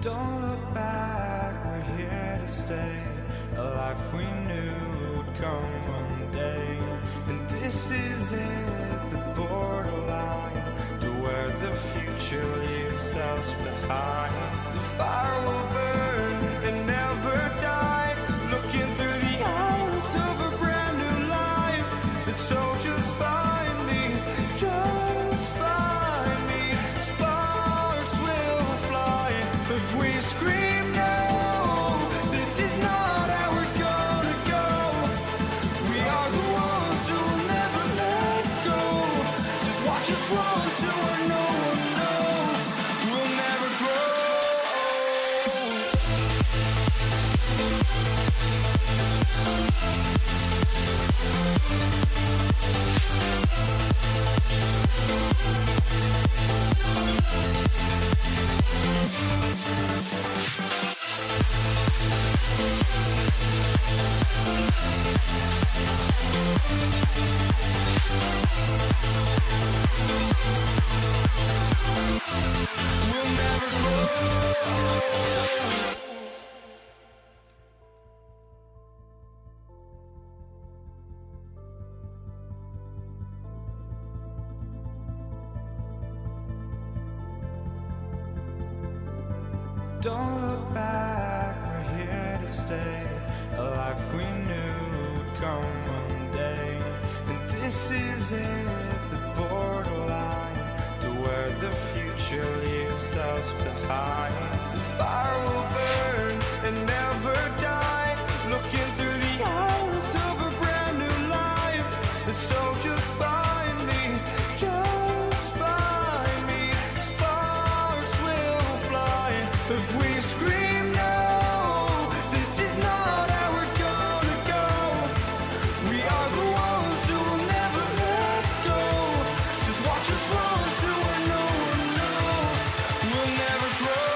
Don't look back, we're here to stay. A life we knew would come one day. And this is it, the borderline to where the future leaves us behind. The fire will burn and never die, looking through the eyes of a brand new life. And so just find me, just find me. Sparks will fly if we scream no. This is not how we're gonna go. We are the ones who will never let go. Just watch us run to where no one knows. We'll never grow. We'll never grow. Don't look back, we're here to stay. A life we knew would come one day. And this is it, the borderline to where the future leaves us behind. The fire will burn and never die, looking through the eyes of a brand new life. And so just find me, just find me. Sparks will fly if we scream no. This is not how we're gonna go. We are the ones who will never let go. Just watch us run to where no one knows. We'll never grow.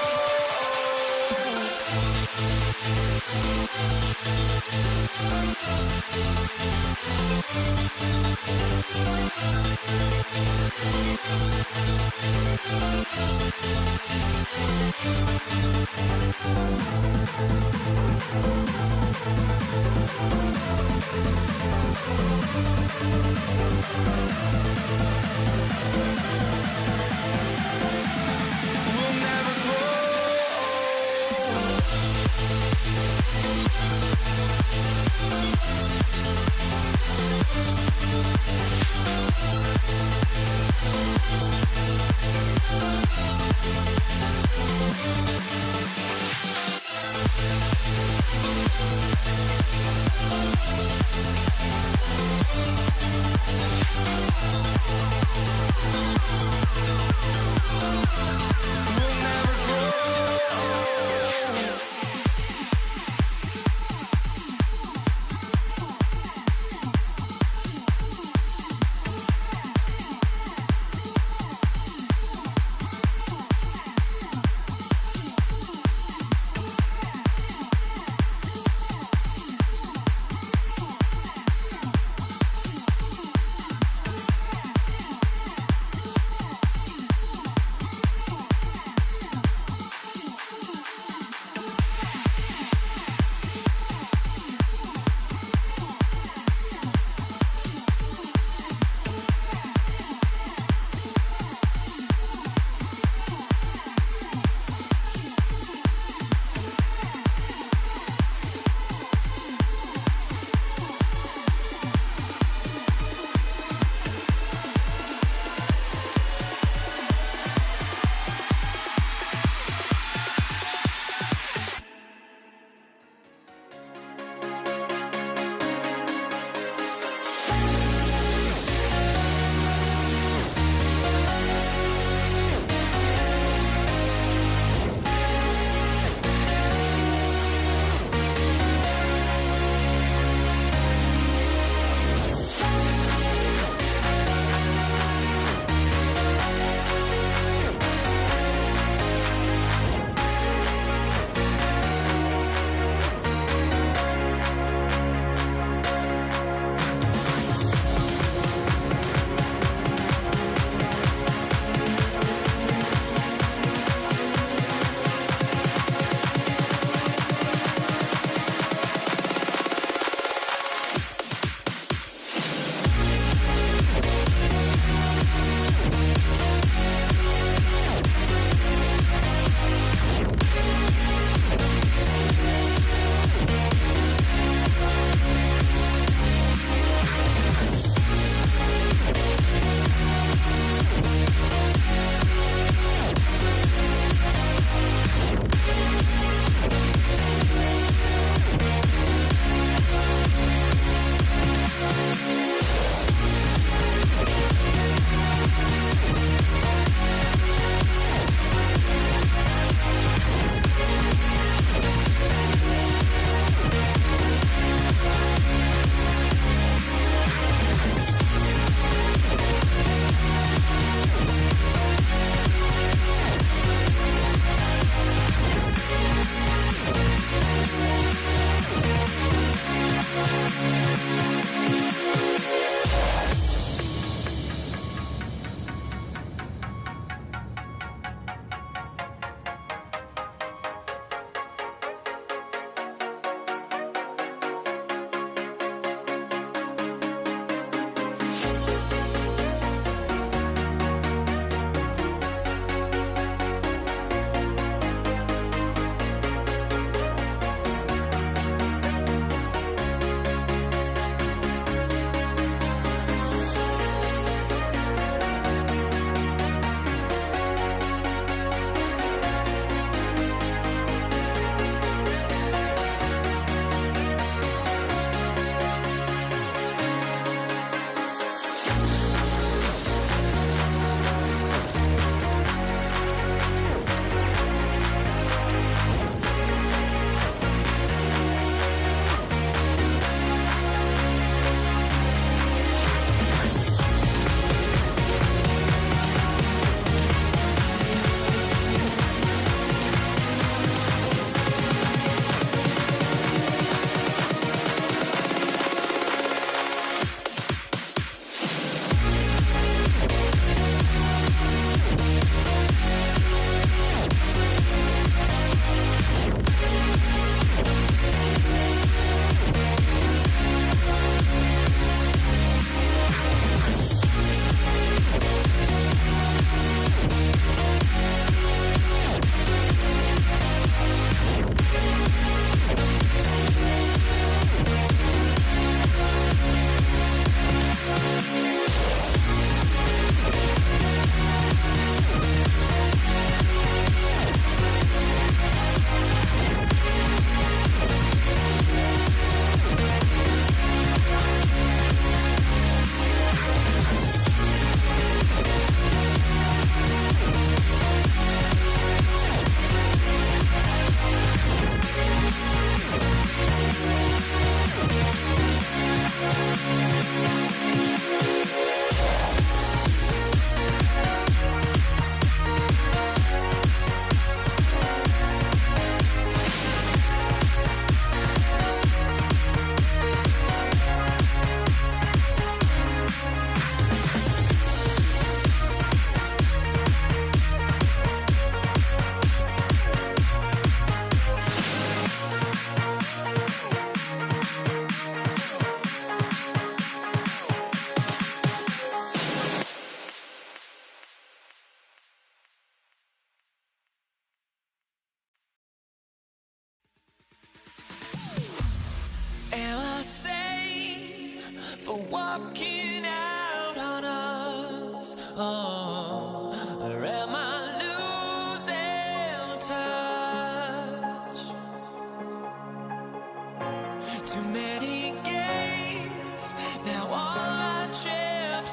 We'll never grow. We'll never grow.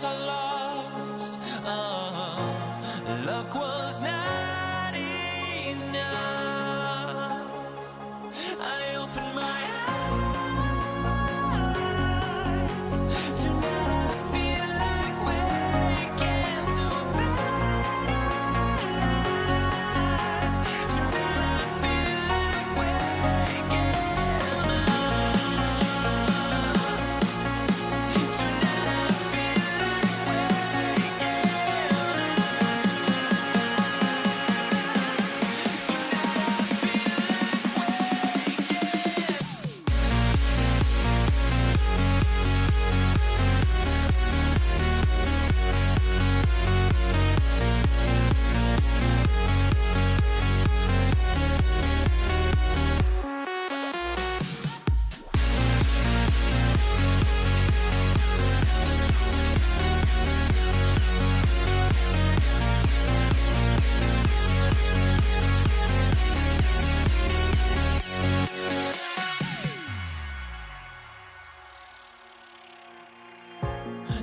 I lost. Luck was not enough. I opened my eyes. Tonight I feel like waking to life. Tonight I feel like waking up. Tonight I feel like waking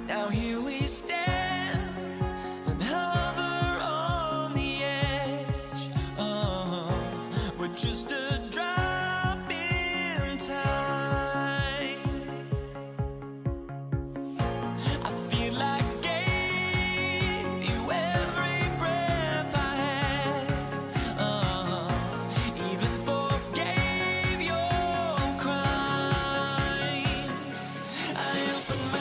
now here we stand and hover on the edge. We're just a drop in time. I feel like gave you every breath I had. Even forgave your crimes. I opened my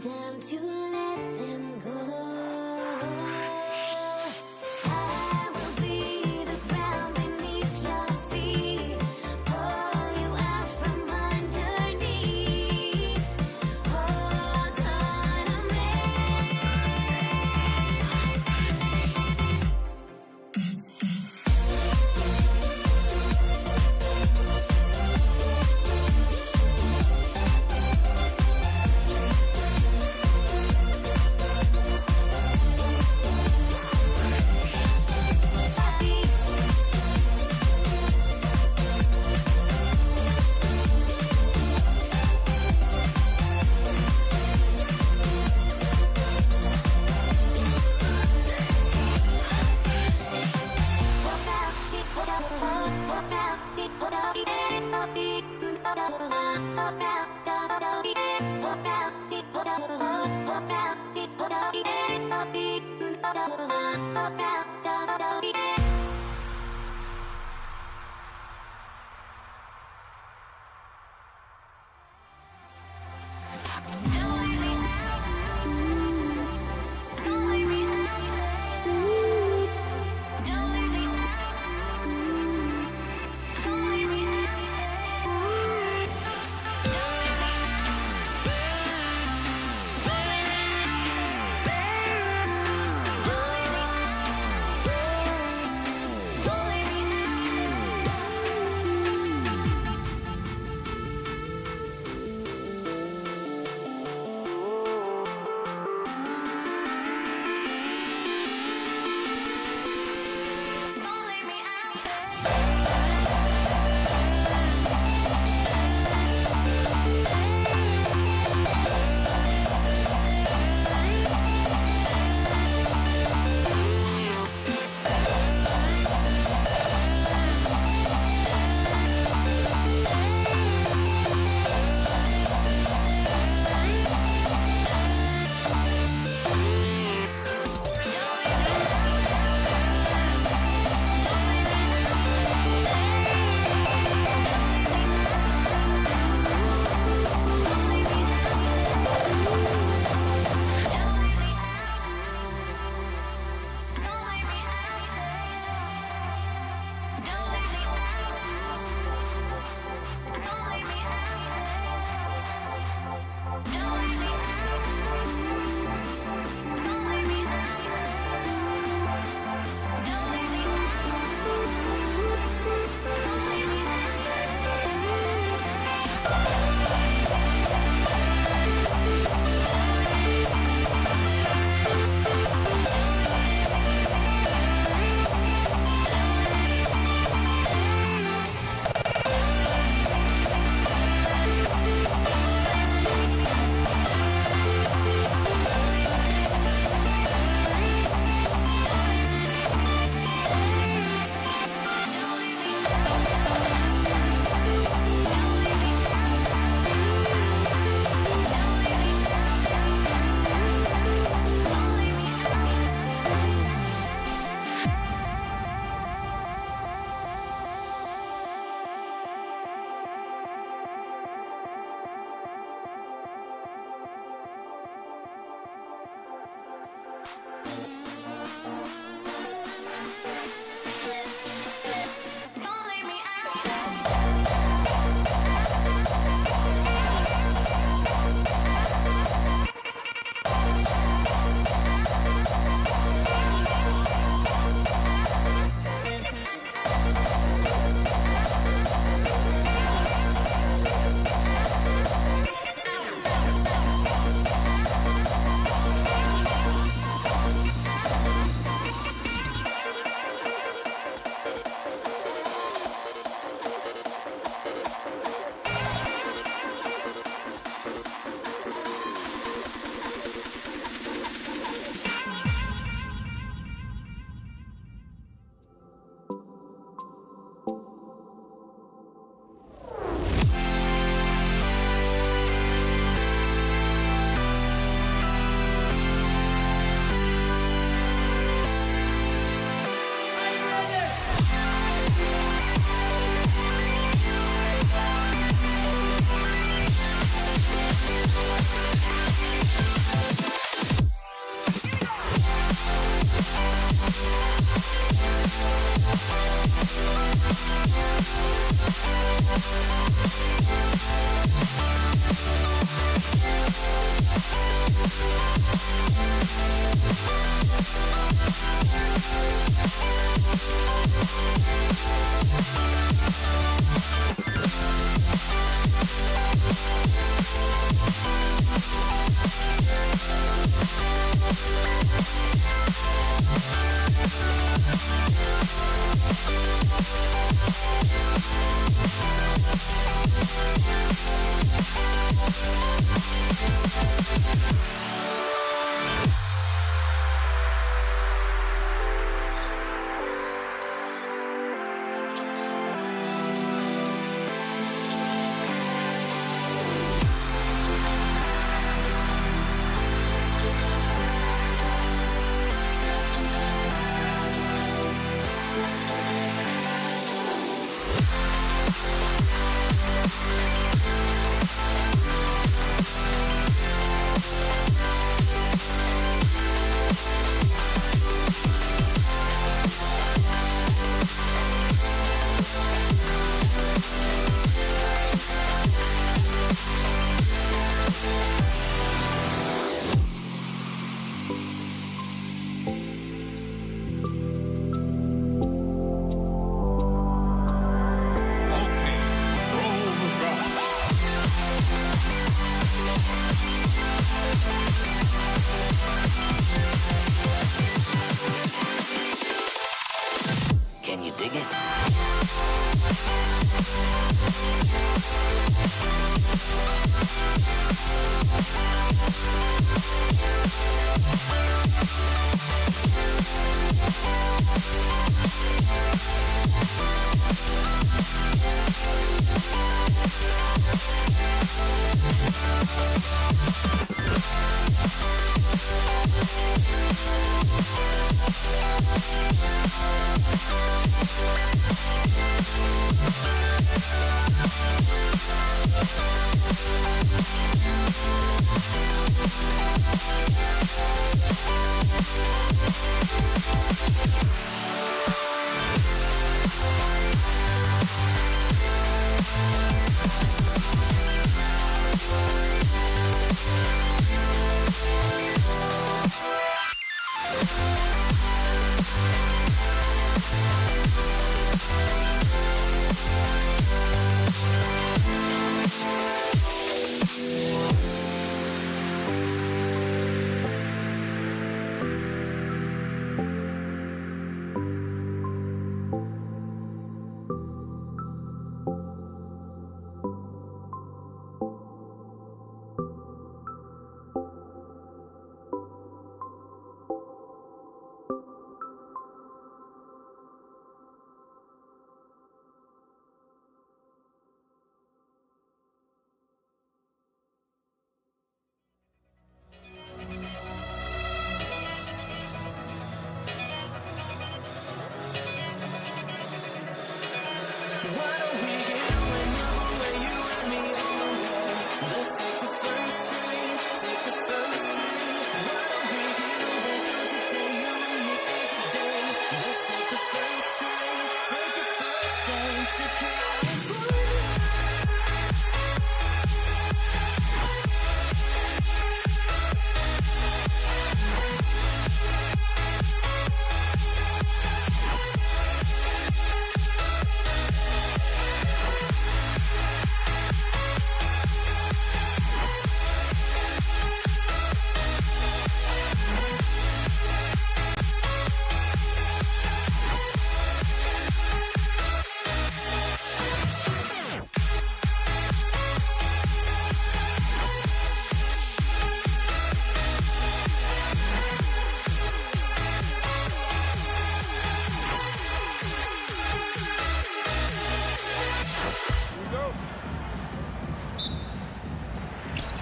time to let them go.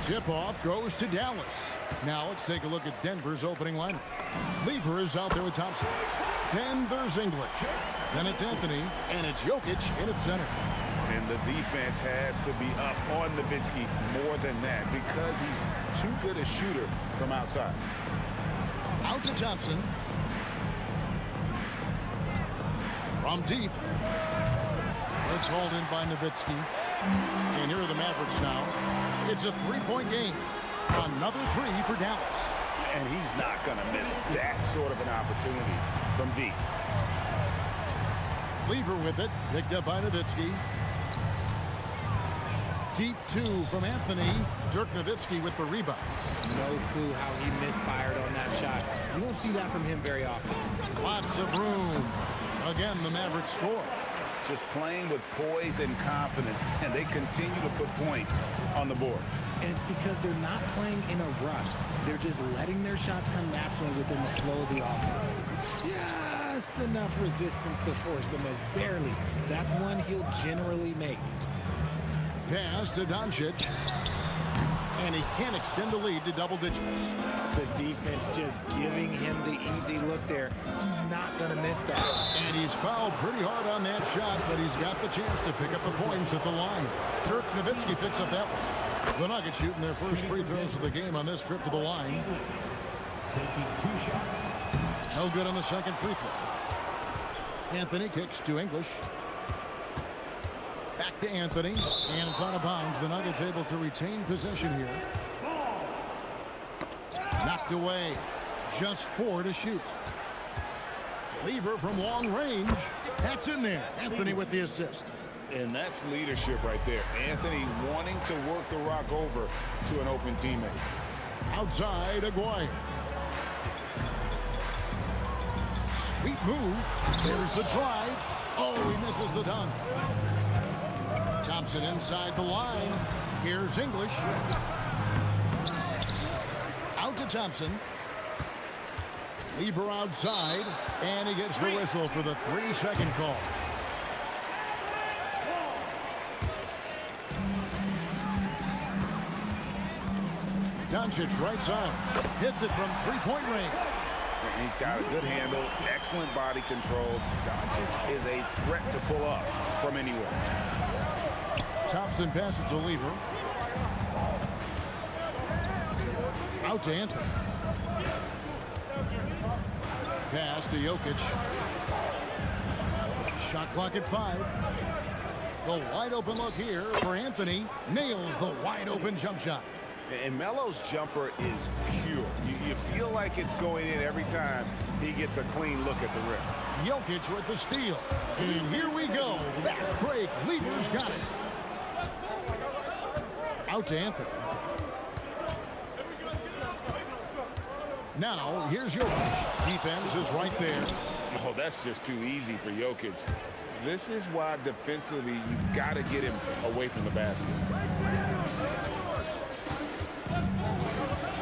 Tip-off goes to Dallas. Now let's take a look at Denver's opening lineup. Lever is out there with Thompson. Then there's English. Then it's Anthony, and it's Jokic in its center. And the defense has to be up on Nowitzki more than that because he's too good a shooter from outside. Out to Thompson. From deep. It's hauled in by Nowitzki. And here are the Mavericks now. It's a three-point game. Another three for Dallas. And he's not going to miss that sort of an opportunity from deep. Lever with it. Picked up by Nowitzki. Deep two from Anthony. Dirk Nowitzki with the rebound. No clue how he misfired on that shot. You don't see that from him very often. Lots of room. Again, the Mavericks score. Just playing with poise and confidence, and they continue to put points on the board. And it's because they're not playing in a rush. They're just letting their shots come naturally within the flow of the offense. Just enough resistance to force them as barely. That's one he'll generally make. Pass to Doncic. And he can't extend the lead to double digits. The defense just giving him the easy look there. He's not going to miss that. And he's fouled pretty hard on that shot, but he's got the chance to pick up the points at the line. Dirk Nowitzki picks up that one. The Nuggets shooting their first free throws of the game on this trip to the line. No good on the second free throw. Anthony kicks to English. Back to Anthony, and it's out of bounds. The Nuggets able to retain possession here. Knocked away. Just 4 to shoot. Lever from long range. That's in there. Anthony with the assist. And that's leadership right there. Anthony wanting to work the rock over to an open teammate. Outside, Aguirre. Sweet move. There's the drive. Oh, he misses the dunk. Thompson inside the line. Here's English. Out to Thompson. Lever outside, and he gets the whistle for the 3-second call. Doncic right side. Hits it from three-point range. He's got a good handle, excellent body control. Doncic is a threat to pull up from anywhere. Thompson passes to Lever. Out to Anthony. Pass to Jokic. Shot clock at 5. The wide open look here for Anthony. Nails the wide open jump shot. And Melo's jumper is pure. You feel like it's going in every time he gets a clean look at the rim. Jokic with the steal. And here we go. Fast break. Lever's got it. Out to Anthony. Now, here's Jokic. Defense is right there. Oh, that's just too easy for Jokic. This is why defensively you've got to get him away from the basket.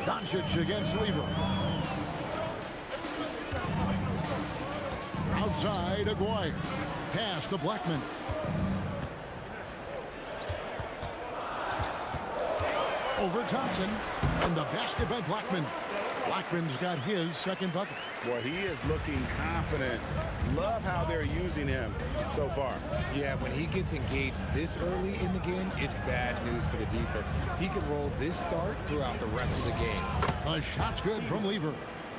Doncic against Lever. Outside, Aguirre. Pass to Blackman. Over Thompson. And the basket by Blackman. Blackman's got his second bucket. Well, he is looking confident. Love how they're using him so far. Yeah, when he gets engaged this early in the game, it's bad news for the defense. He can roll this start throughout the rest of the game. A shot's good from Lever.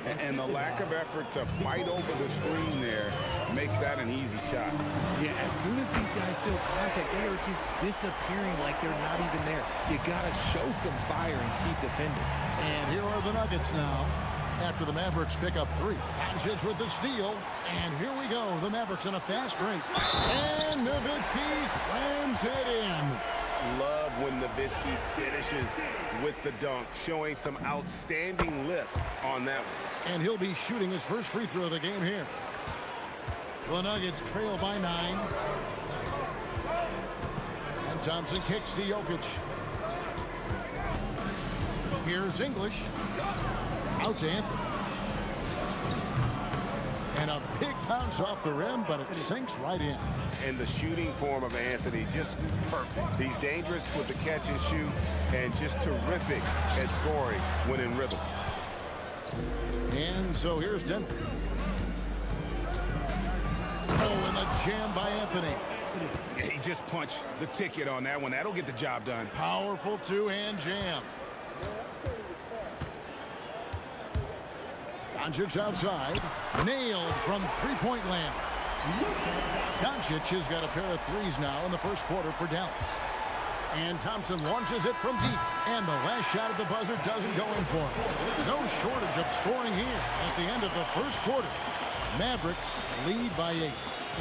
And the lack of effort to fight over the screen there makes that an easy shot. Yeah, as soon as these guys feel contact, they are just disappearing like they're not even there. You got to show some fire and keep defending. And here are the Nuggets now. After the Mavericks pick up 3. Doncic with the steal. And here we go. The Mavericks in a fast break. And Nowitzki slams it in. Love when Nowitzki finishes with the dunk, showing some outstanding lift on that one. And he'll be shooting his first free throw of the game here. The Nuggets trail by 9. And Thompson kicks to Jokic. Here's English. Out to Anthony. And a big bounce off the rim, but it sinks right in. And the shooting form of Anthony, just perfect. He's dangerous with the catch and shoot, and just terrific at scoring when in rhythm. And so here's Denver. Oh, and the jam by Anthony. He just punched the ticket on that one. That'll get the job done. Powerful two-hand jam. Doncic outside. Nailed from three-point land. Doncic has got a pair of threes now in the first quarter for Dallas. And Thompson launches it from deep. And the last shot at the buzzer doesn't go in for him. No shortage of scoring here at the end of the first quarter. Mavericks lead by 8.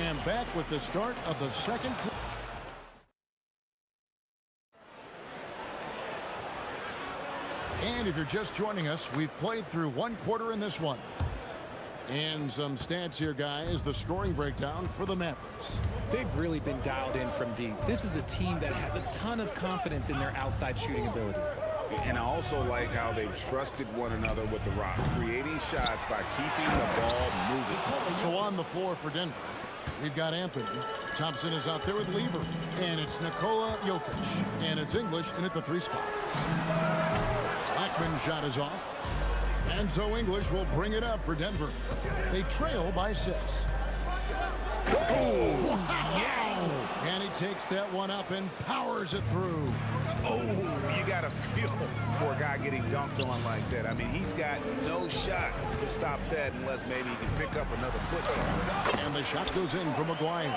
And back with the start of the second quarter. And if you're just joining us, we've played through one quarter in this one. And some stats here, guys. The scoring breakdown for the Mavericks. They've really been dialed in from deep. This is a team that has a ton of confidence in their outside shooting ability. And I also like how they've trusted one another with the rock, creating shots by keeping the ball moving. So on the floor for Denver, we've got Anthony. Thompson is out there with Lever. And it's Nikola Jokic. And it's English in at the 3 spot. Blackman's shot is off. And so English will bring it up for Denver. They trail by 6. Oh, yes! And he takes that one up and powers it through. Oh, you got to feel for a guy getting dunked on like that. I mean, he's got no shot to stop that unless maybe he can pick up another foot somewhere. And the shot goes in from Aguirre.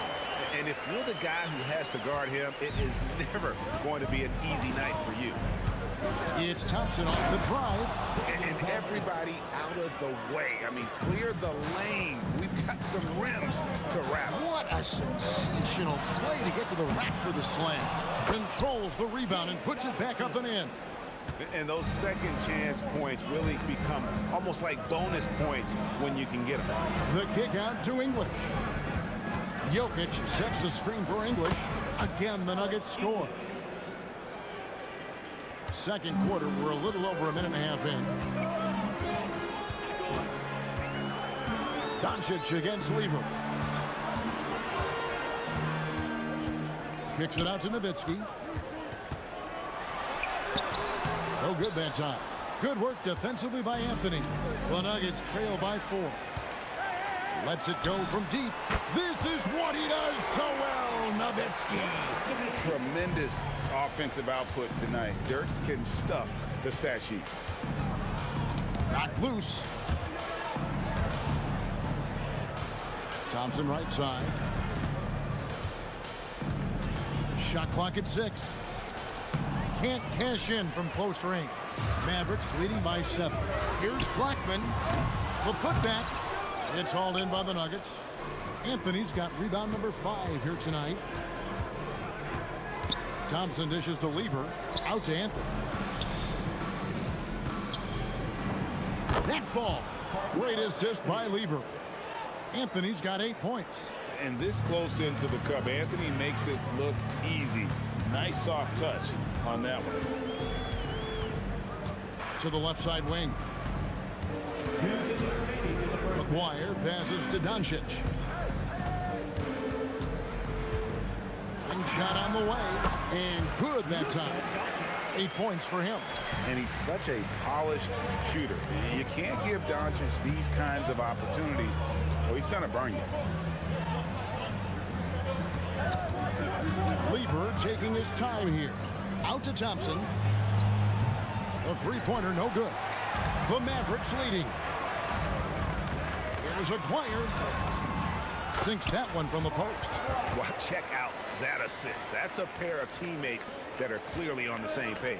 And if you're the guy who has to guard him, it is never going to be an easy night for you. It's Thompson off the drive. And everybody out of the way. I mean, clear the lane. We've got some rims to wrap. What a sensational play to get to the rack for the slam. Controls the rebound and puts it back up and in. And those second chance points really become almost like bonus points when you can get them. The kick out to English. Jokic sets the screen for English. Again, the Nuggets score. Second quarter, we're a little over a minute and a half in. Doncic against Lever. Kicks it out to Nowitzki. No good that time. Good work defensively by Anthony. The Nuggets trail by 4. Lets it go from deep. This is what he does so well, Nowitzki. Tremendous offensive output tonight. Dirk can stuff the stat sheet. Knocked loose. Thompson right side. Shot clock at 6. Can't cash in from close range. Mavericks leading by 7. Here's Blackman. The putback. It's hauled in by the Nuggets. Anthony's got rebound number 5 here tonight. Thompson dishes to Lever. Out to Anthony. That ball. Great assist by Lever. Anthony's got 8 points. And this close into the cup, Anthony makes it look easy. Nice soft touch on that one. To the left side wing. McGuire passes to Doncic. One shot on the way. And good that time. 8 points for him. And he's such a polished shooter. You can't give Doncic these kinds of opportunities, or he's going to burn you. Lever taking his time here. Out to Thompson. A three-pointer, no good. The Mavericks leading. Here's Aguirre. Sinks that one from the post. Well, check out that assist. That's a pair of teammates that are clearly on the same page.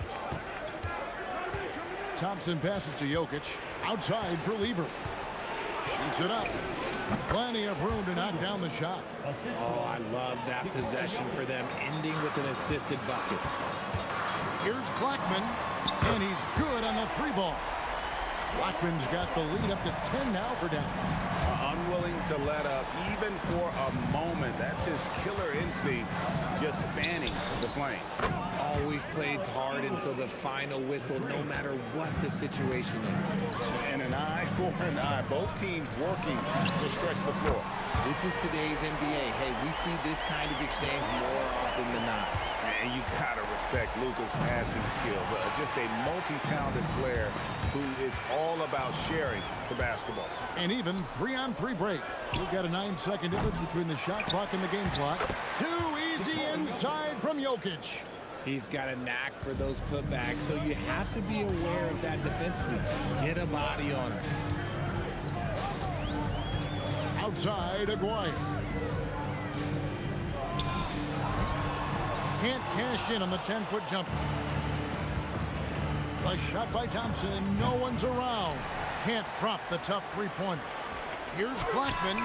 Thompson passes to Jokic. Outside for Lever. Shoots it up. Plenty of room to knock down the shot. Oh, I love that possession for them, ending with an assisted bucket. Here's Blackman, and he's good on the 3-ball. Blackman's got the lead up to 10 now for Dallas. Unwilling to let up even for a moment. That's his killer instinct, just fanning the flame. Always plays hard until the final whistle, no matter what the situation is. And an eye for an eye. Both teams working to stretch the floor. This is today's NBA. Hey, we see this kind of exchange more often than not. And you gotta respect Luka's passing skills. Just a multi-talented player who is all about sharing the basketball. And even 3-on-3 break. We've got a 9-second difference between the shot clock and the game clock. Too easy inside from Jokic. He's got a knack for those putbacks, so you have to be aware of that defensively. Get a body on him. Outside, Aguirre. Can't cash in on the 10-foot jumper. A shot by Thompson. No one's around. Can't drop the tough three-pointer. Here's Blackman.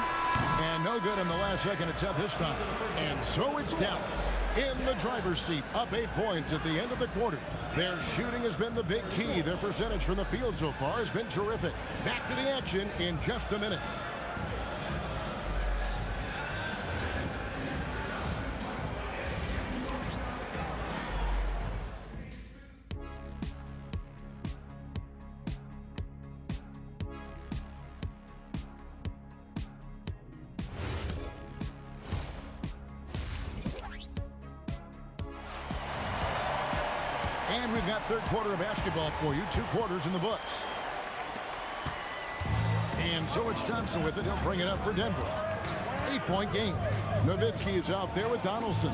And no good in the last second attempt this time. And so it's Dallas in the driver's seat, up 8 points at the end of the quarter. Their shooting has been the big key. Their percentage from the field so far has been terrific. Back to the action in just a minute. And we've got third quarter of basketball for you. 2 quarters in the books. And so it's Thompson with it. He'll bring it up for Denver. 8-point game. Nowitzki is out there with Donaldson.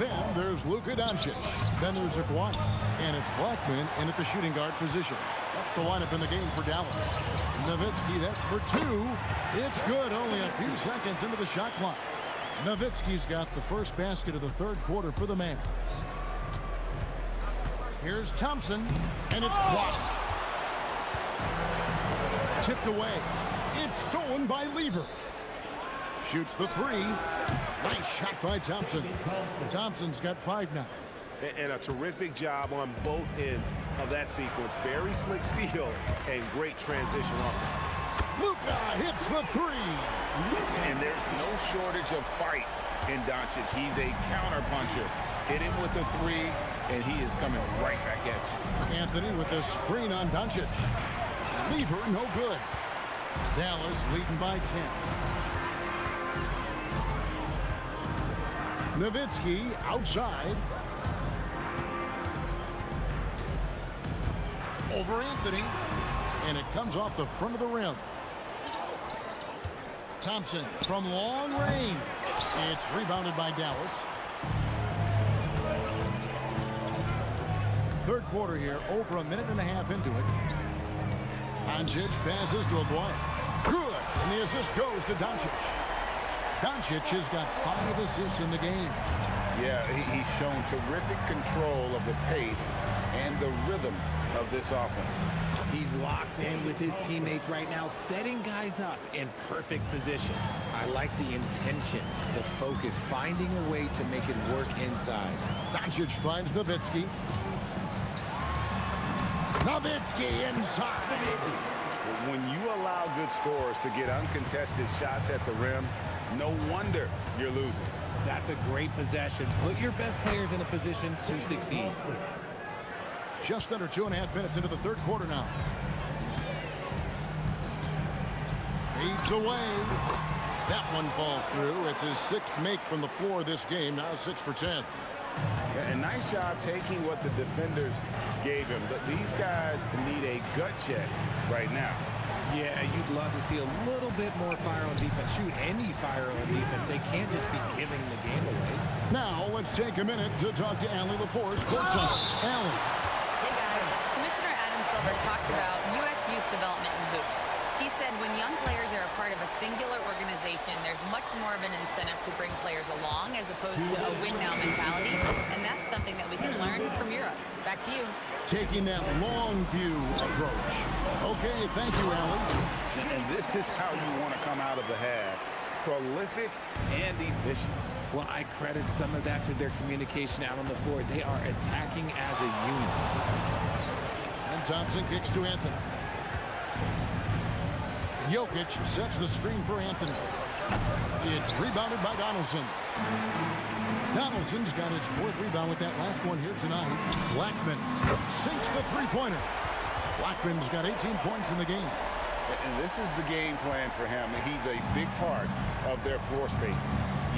Then there's Luka Doncic. Then there's Aguirre. And it's Blackman in at the shooting guard position. That's the lineup in the game for Dallas. Nowitzki, that's for 2. It's good. Only a few seconds into the shot clock. Nowitzki's got the first basket of the third quarter for the Mavs. Here's Thompson, and it's blocked. Tipped away. It's stolen by Lever. Shoots the 3. Nice shot by Thompson. Thompson's got 5 now. And a terrific job on both ends of that sequence. Very slick steal and great transition offense. Luka hits the 3. And there's no shortage of fight in Doncic. He's a counterpuncher. Hit him with the 3, and he is coming right back at you. Anthony with the screen on Doncic. Lever, no good. Dallas leading by 10. Nowitzki outside. Over Anthony. And it comes off the front of the rim. Thompson from long range. It's rebounded by Dallas. Third quarter here, over a minute and a half into it. Doncic passes to Aguirre. Good. And the assist goes to Doncic. Doncic has got 5 assists in the game. Yeah, he's shown terrific control of the pace and the rhythm of this offense. He's locked in with his teammates right now, setting guys up in perfect position. I like the intention, the focus, finding a way to make it work inside. Doncic finds Nowitzki. Nowitzki inside. When you allow good scorers to get uncontested shots at the rim, no wonder you're losing. That's a great possession. Put your best players in a position to succeed. Just under 2.5 minutes into the third quarter now. Fades away. That one falls through. It's his 6th make from the floor this game. Now 6 for 10. A nice job taking what the defenders gave him. But these guys need a gut check right now. Yeah, you'd love to see a little bit more fire on defense. Shoot, any fire on defense. They can't just be giving the game away. Now let's take a minute to talk to Allie LaForce, courtside. Allie. Hey guys, Commissioner Adam Silver talked about U.S. youth development in hoops. He said when young players are a part of a singular organization, there's much more of an incentive to bring players along as opposed to a win-now mentality, and that's something that we can learn from Europe. Back to you. Taking that long view approach. Okay, thank you, Allie. And this is how you want to come out of the half. Prolific and efficient. Well, I credit some of that to their communication out on the floor. They are attacking as a unit. And Thompson kicks to Anthony. Jokic sets the screen for Anthony. It's rebounded by Donaldson. Donaldson's got his 4th rebound with that last one here tonight. Blackman sinks the three-pointer. Blackman's got 18 points in the game. And this is the game plan for him. He's a big part of their floor spacing.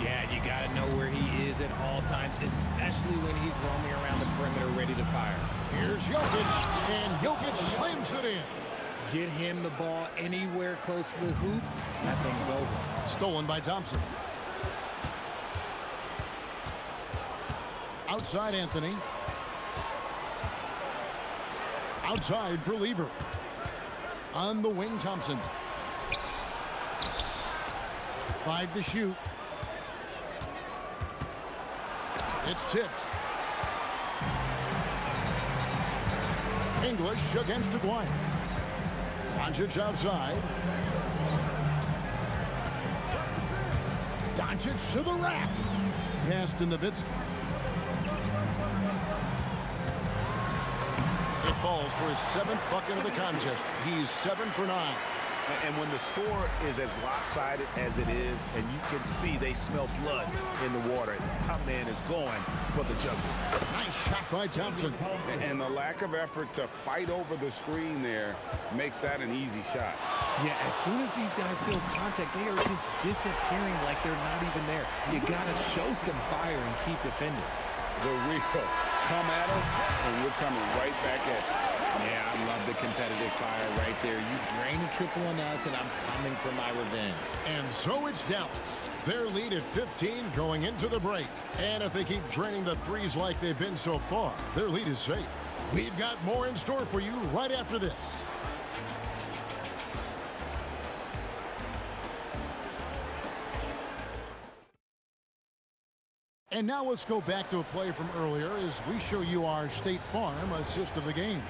Yeah, you got to know where he is at all times, especially when he's roaming around the perimeter ready to fire. Here's Jokic, and Jokic slams it in. Get him the ball anywhere close to the hoop, that thing's over. Stolen by Thompson. Outside Anthony. Outside for Lever. On the wing, Thompson. 5 to shoot. It's tipped. English against Aguirre. Doncic outside. Doncic to the rack. Pass to Nowitzki. It falls for his 7th bucket of the contest. He's 7 for 9. And when the score is as lopsided as it is, and you can see they smell blood in the water, our man is going for the jugular. Nice shot by Thompson. And the lack of effort to fight over the screen there makes that an easy shot. Yeah, as soon as these guys feel contact, they are just disappearing like they're not even there. You got to show some fire and keep defending. The real come at us, and we're coming right back at you. Yeah, I love the competitive fire right there. You drain a triple on us, and I'm coming for my revenge. And so it's Dallas. Their lead at 15 going into the break. And if they keep draining the threes like they've been so far, their lead is safe. We've got more in store for you right after this. And now let's go back to a play from earlier as we show you our State Farm assist of the game.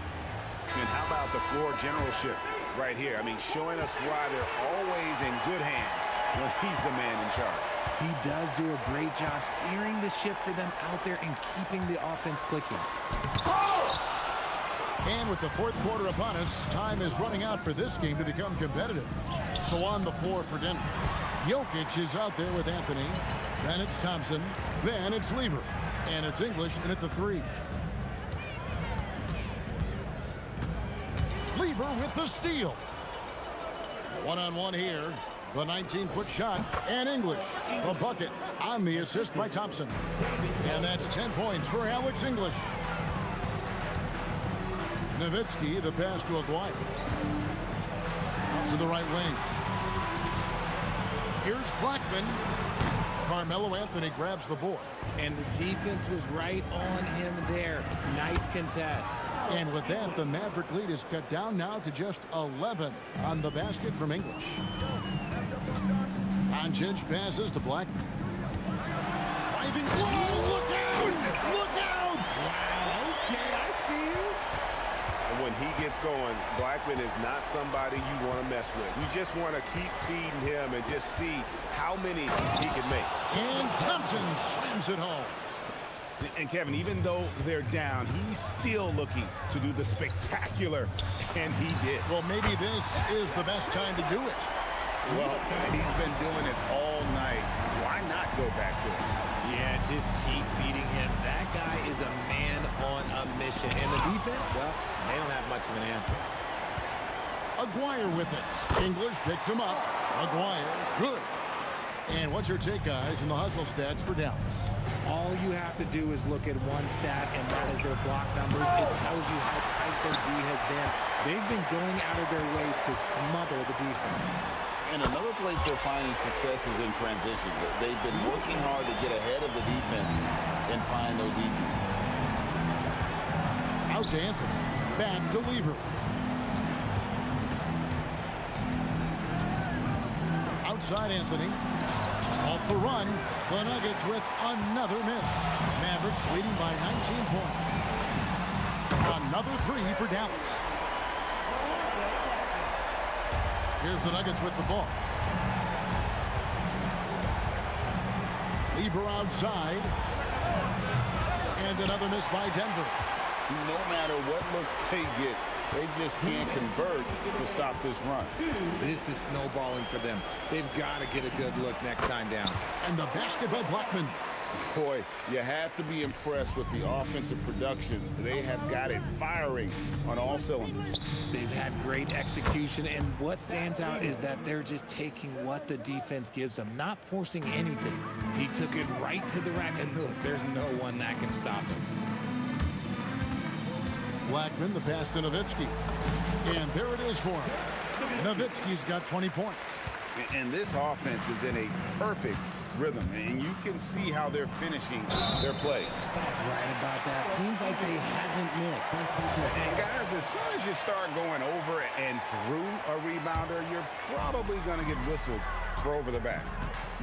And how about the floor generalship right here? I mean, showing us why they're always in good hands when he's the man in charge. He does do a great job steering the ship for them out there and keeping the offense clicking. And with the 4th quarter upon us, time is running out for this game to become competitive. So on the floor for Denver. Jokic is out there with Anthony. Then it's Thompson. Then it's Lever. And it's English in at the 3. Lever with the steal. One-on-one here. The 19-foot shot, and English, the bucket on the assist by Thompson. And that's 10 points for Alex English. Nowitzki, the pass to Aguirre. Out to the right wing. Here's Blackman. Carmelo Anthony grabs the board. And the defense was right on him there. Nice contest. And with that, the Maverick lead is cut down now to just 11 on the basket from English. Doncic passes to Blackman. Driving. Whoa, look out! Look out! Wow, okay, I see you. And when he gets going, Blackman is not somebody you want to mess with. You just want to keep feeding him and just see how many he can make. And Thompson slams it home. And Kevin, even though they're down, he's still looking to do the spectacular, and he did. Well, maybe this is the best time to do it. Well, he's been doing it all night. Why not go back to it? Yeah, just keep feeding him. That guy is a man on a mission. And the defense, well, they don't have much of an answer. Aguirre with it. English picks him up. Aguirre, good. And what's your take, guys, in the hustle stats for Dallas? All you have to do is look at one stat, and that is their block numbers. It tells you how tight their D has been. They've been going out of their way to smother the defense. And another place they're finding success is in transition. They've been working hard to get ahead of the defense and find those easy. Out to Anthony. Back to Lever. Outside Anthony. Off the run. The Nuggets with another miss. Mavericks leading by 19 points. Another three for Dallas. Here's the Nuggets with the ball. Lever outside. And another miss by Denver. No matter what looks they get, they just can't convert to stop this run. This is snowballing for them. They've got to get a good look next time down. And the basket by Blackman. Boy, you have to be impressed with the offensive production. They have got it firing on all cylinders. They've had great execution, and what stands out is that they're just taking what the defense gives them, not forcing anything. He took it right to the rack, and look, there's no one that can stop him. Blackman, the pass to Nowitzki. And there it is for him. Nowitzki's got 20 points. And this offense is in a perfect rhythm, and you can see how they're finishing their plays. Right about that. Seems like they haven't missed. And guys, as soon as you start going over and through a rebounder, you're probably going to get whistled for over the back.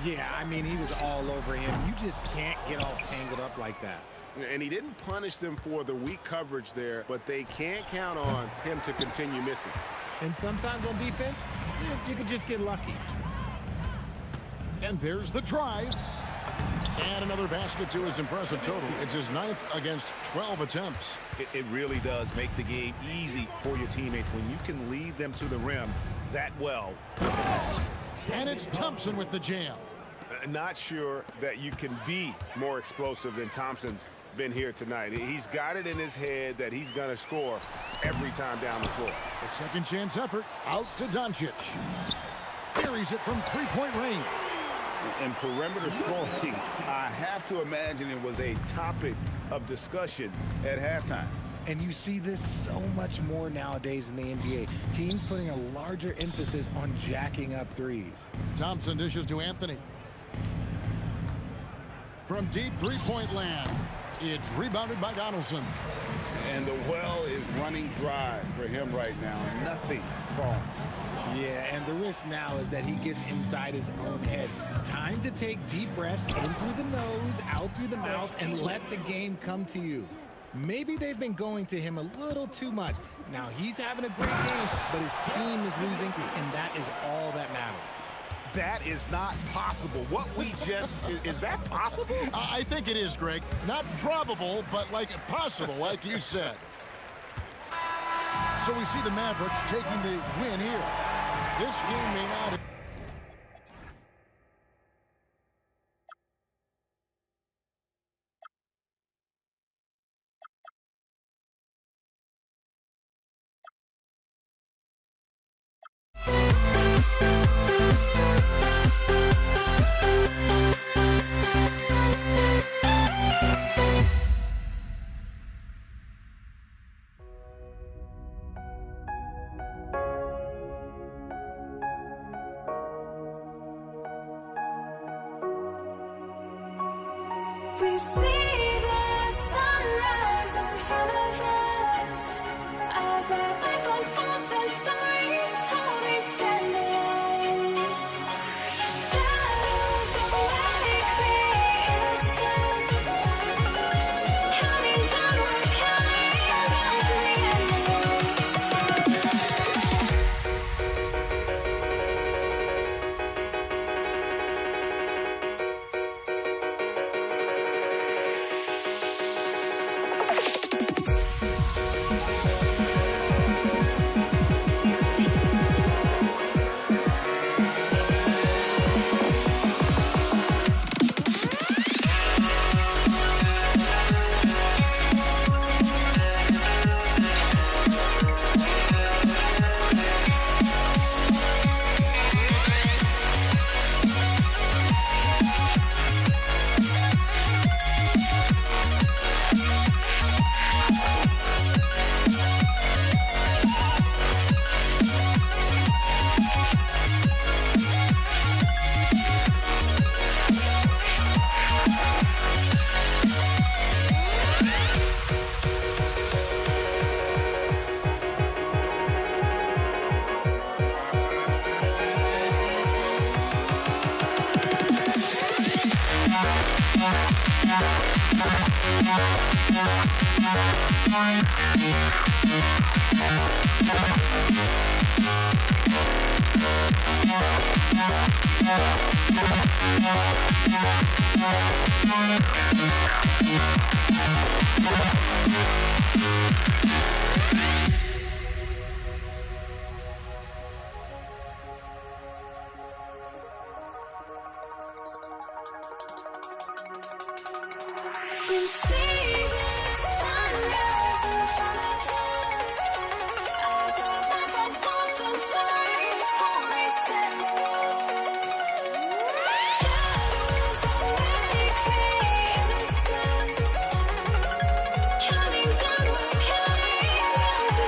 Yeah, I mean, he was all over him. You just can't get all tangled up like that. And he didn't punish them for the weak coverage there, but they can't count on him to continue missing. And sometimes on defense, you can just get lucky. And there's the drive. And another basket to his impressive total. It's his 9th against 12 attempts. It really does make the game easy for your teammates when you can lead them to the rim that well. And it's Thompson with the jam. Not sure that you can be more explosive than Thompson's been here tonight. He's got it in his head that he's going to score every time down the floor. A second chance effort out to Doncic. Buries it from three-point range. And perimeter scoring, I have to imagine it was a topic of discussion at halftime. And you see this so much more nowadays in the NBA. Teams putting a larger emphasis on jacking up threes. Thompson dishes to Anthony. From deep three-point land, it's rebounded by Donaldson. And the well is running dry for him right now. Nothing falling. Yeah, and the risk now is that he gets inside his own head. Time to take deep breaths in through the nose, out through the mouth, and let the game come to you. Maybe they've been going to him a little too much. Now he's having a great game, but his team is losing, and that is all that matters. That is not possible. What we just, is that possible? I think it is, Greg. Not probable, but like possible, like you said. So we see the Mavericks taking the win here. This game may not... see the sunrise in front of us as our life unfolds and stories told we stand alone. Shadows awake the innocence, counting down, we're counting down to the end. You see the sunrise in front of us as our life unfolds and stories told we stand alone. Shadows awake the innocence, counting down, we're counting down to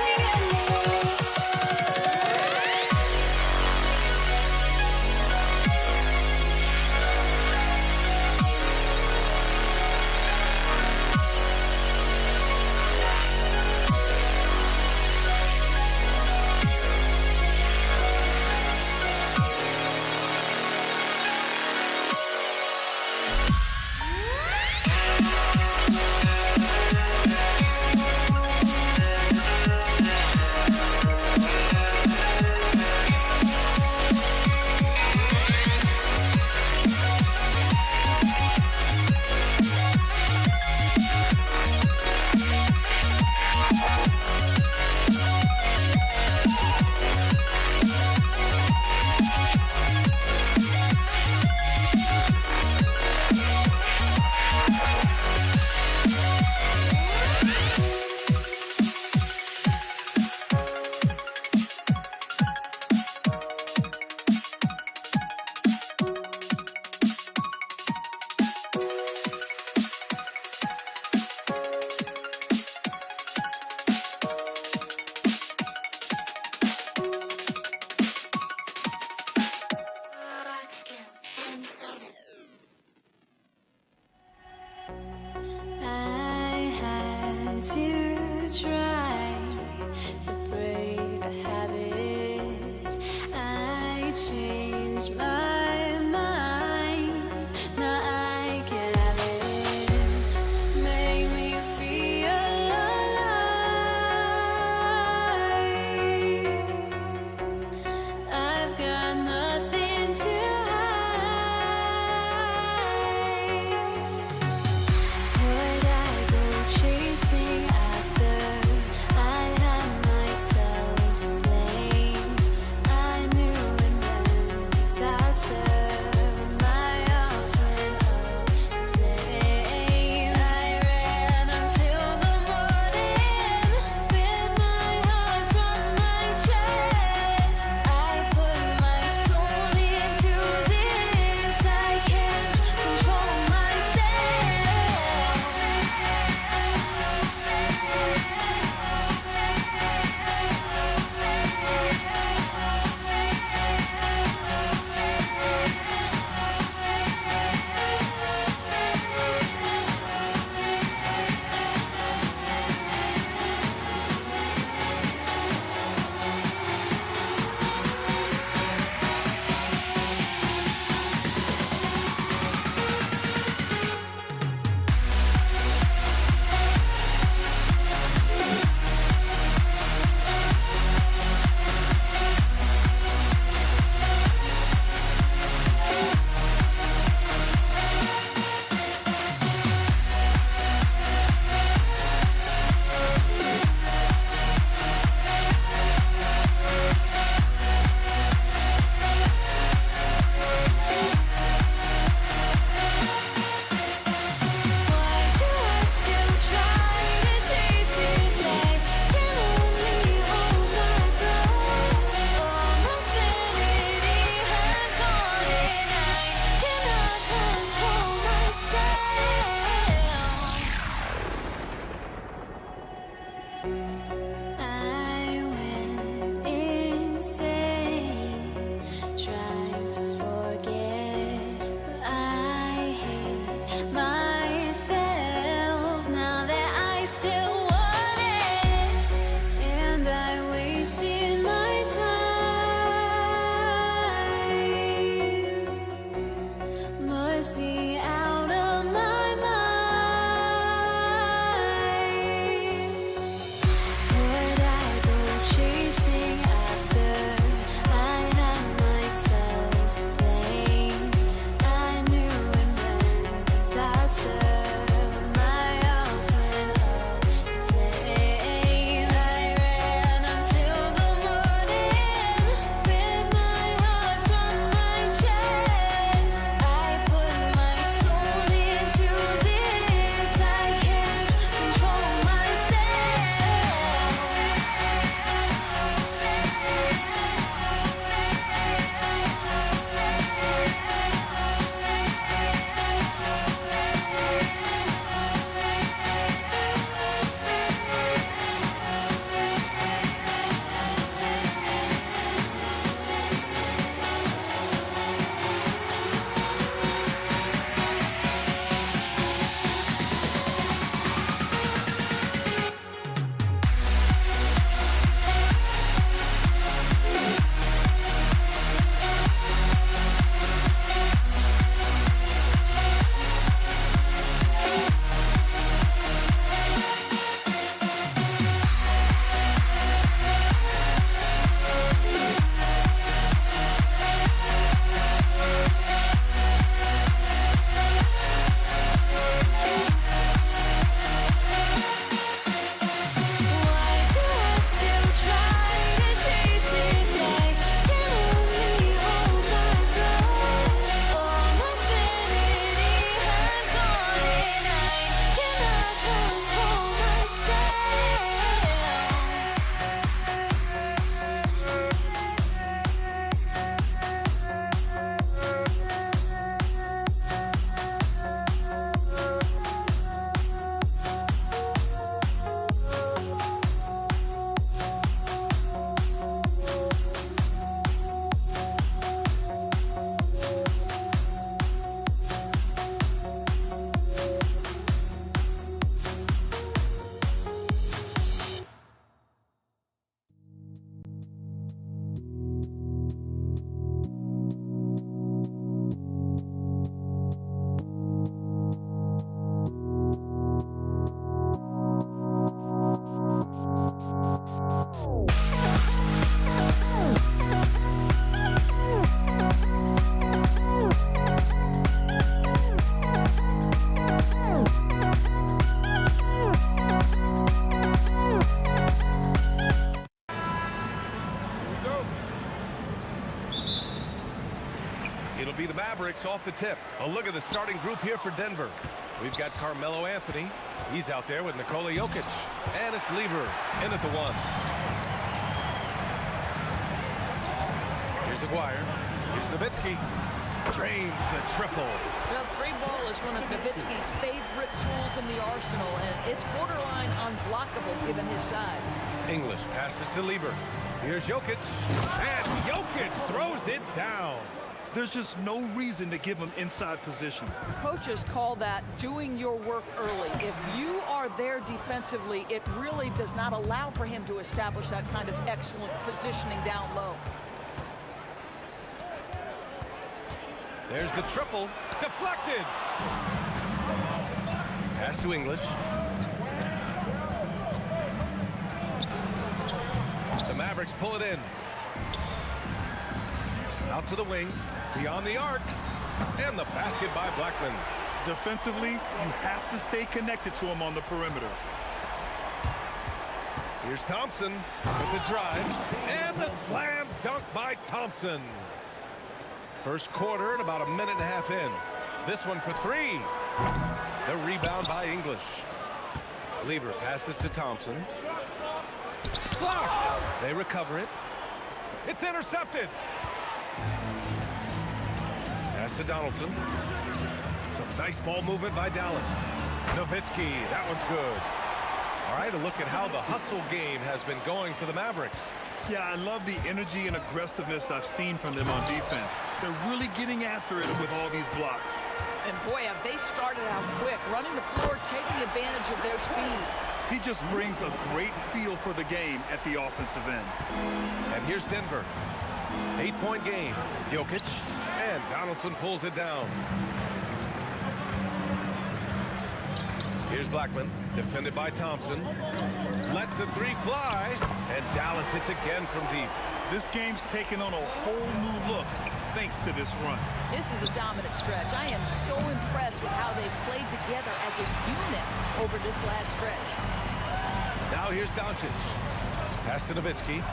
It'll be the Mavericks off the tip. A look at the starting group here for Denver. We've got Carmelo Anthony. He's out there with Nikola Jokic. And it's Lever in at the 1. Here's Aguirre. Here's Nowitzki. Drains the triple. Well, three ball is one of Nowitzki's favorite tools in the arsenal, and it's borderline unblockable given his size. English passes to Lever. Here's Jokic. And Jokic throws it down. There's just no reason to give him inside position. Coaches call that doing your work early. If you are there defensively, it really does not allow for him to establish that kind of excellent positioning down low. There's the triple. Deflected. Pass to English. The Mavericks pull it in. Out to the wing. Beyond the arc. And the basket by Blackman. Defensively, you have to stay connected to him on the perimeter. Here's Thompson with the drive. And the slam dunk by Thompson. First quarter and about a minute and a half in. This one for 3. The rebound by English. Lever passes to Thompson. Blocked. They recover it. It's intercepted. Pass to Donaldson. Some nice ball movement by Dallas. Nowitzki, that one's good. All right, a look at how the hustle game has been going for the Mavericks. Yeah, I love the energy and aggressiveness I've seen from them on defense. They're really getting after it with all these blocks. And boy, have they started out quick, running the floor, taking advantage of their speed. He just brings a great feel for the game at the offensive end. And here's Denver. 8-point game. Jokic and Donaldson pulls it down. Here's Blackman, defended by Thompson. Lets the 3 fly, and Dallas hits again from deep. This game's taken on a whole new look thanks to this run. This is a dominant stretch. I am so impressed with how they've played together as a unit over this last stretch. Now here's Doncic. Pass to Nowitzki.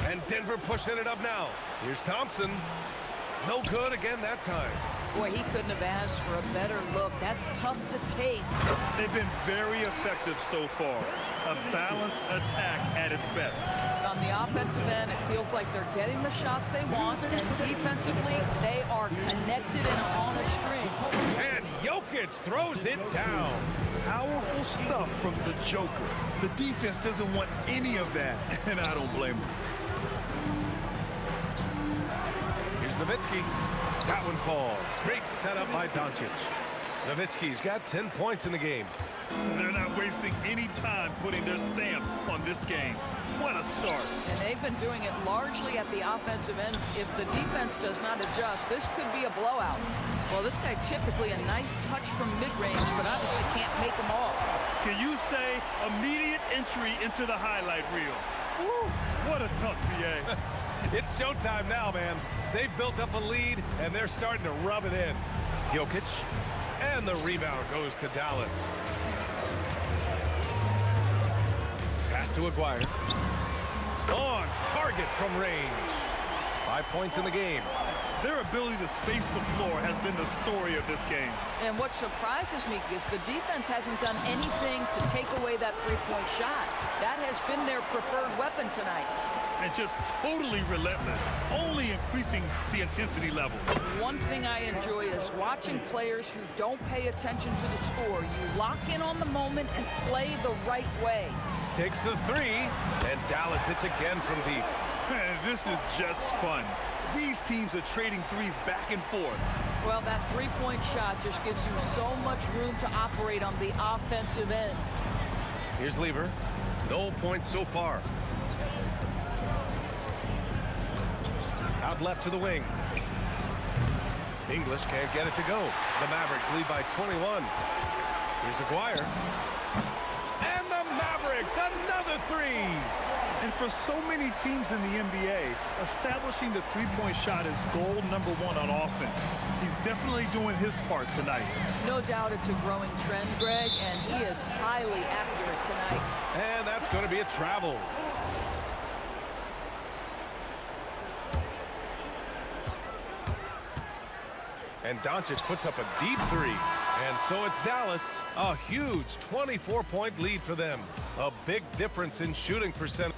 And Denver pushing it up now. Here's Thompson. No good again that time. Boy, he couldn't have asked for a better look. That's tough to take. They've been very effective so far. A balanced attack at its best. On the offensive end, it feels like they're getting the shots they want, and defensively, they are connected and on a string. And Jokic throws it down. Powerful stuff from the Joker. The defense doesn't want any of that, and I don't blame them. Here's Nowitzki. That one falls. Great setup by Doncic. Nowitzki's got 10 points in the game. They're not wasting any time putting their stamp on this game. What a start. And they've been doing it largely at the offensive end. If the defense does not adjust, this could be a blowout. Well, this guy typically a nice touch from mid-range, but obviously can't make them all. Can you say immediate entry into the highlight reel? Woo, what a tough BA. It's showtime now, man. They've built up a lead, and they're starting to rub it in. Jokic, and the rebound goes to Dallas. Pass to Aguirre. On target from range. 5 points in the game. Their ability to space the floor has been the story of this game. And what surprises me is the defense hasn't done anything to take away that three-point shot. That has been their preferred weapon tonight. And just totally relentless, only increasing the intensity level. One thing I enjoy is watching players who don't pay attention to the score. You lock in on the moment and play the right way. Takes the 3, and Dallas hits again from deep. Man, this is just fun. These teams are trading threes back and forth. Well, that three-point shot just gives you so much room to operate on the offensive end. Here's Lever. No points so far. Out left to the wing. English can't get it to go. The Mavericks lead by 21. Here's Aguirre. And the Mavericks, another 3. And for so many teams in the NBA, establishing the three-point shot is goal number 1 on offense. He's definitely doing his part tonight. No doubt it's a growing trend, Greg, and he is highly accurate tonight. And that's going to be a travel. And Doncic puts up a deep three. And so it's Dallas. A huge 24-point lead for them. A big difference in shooting percent.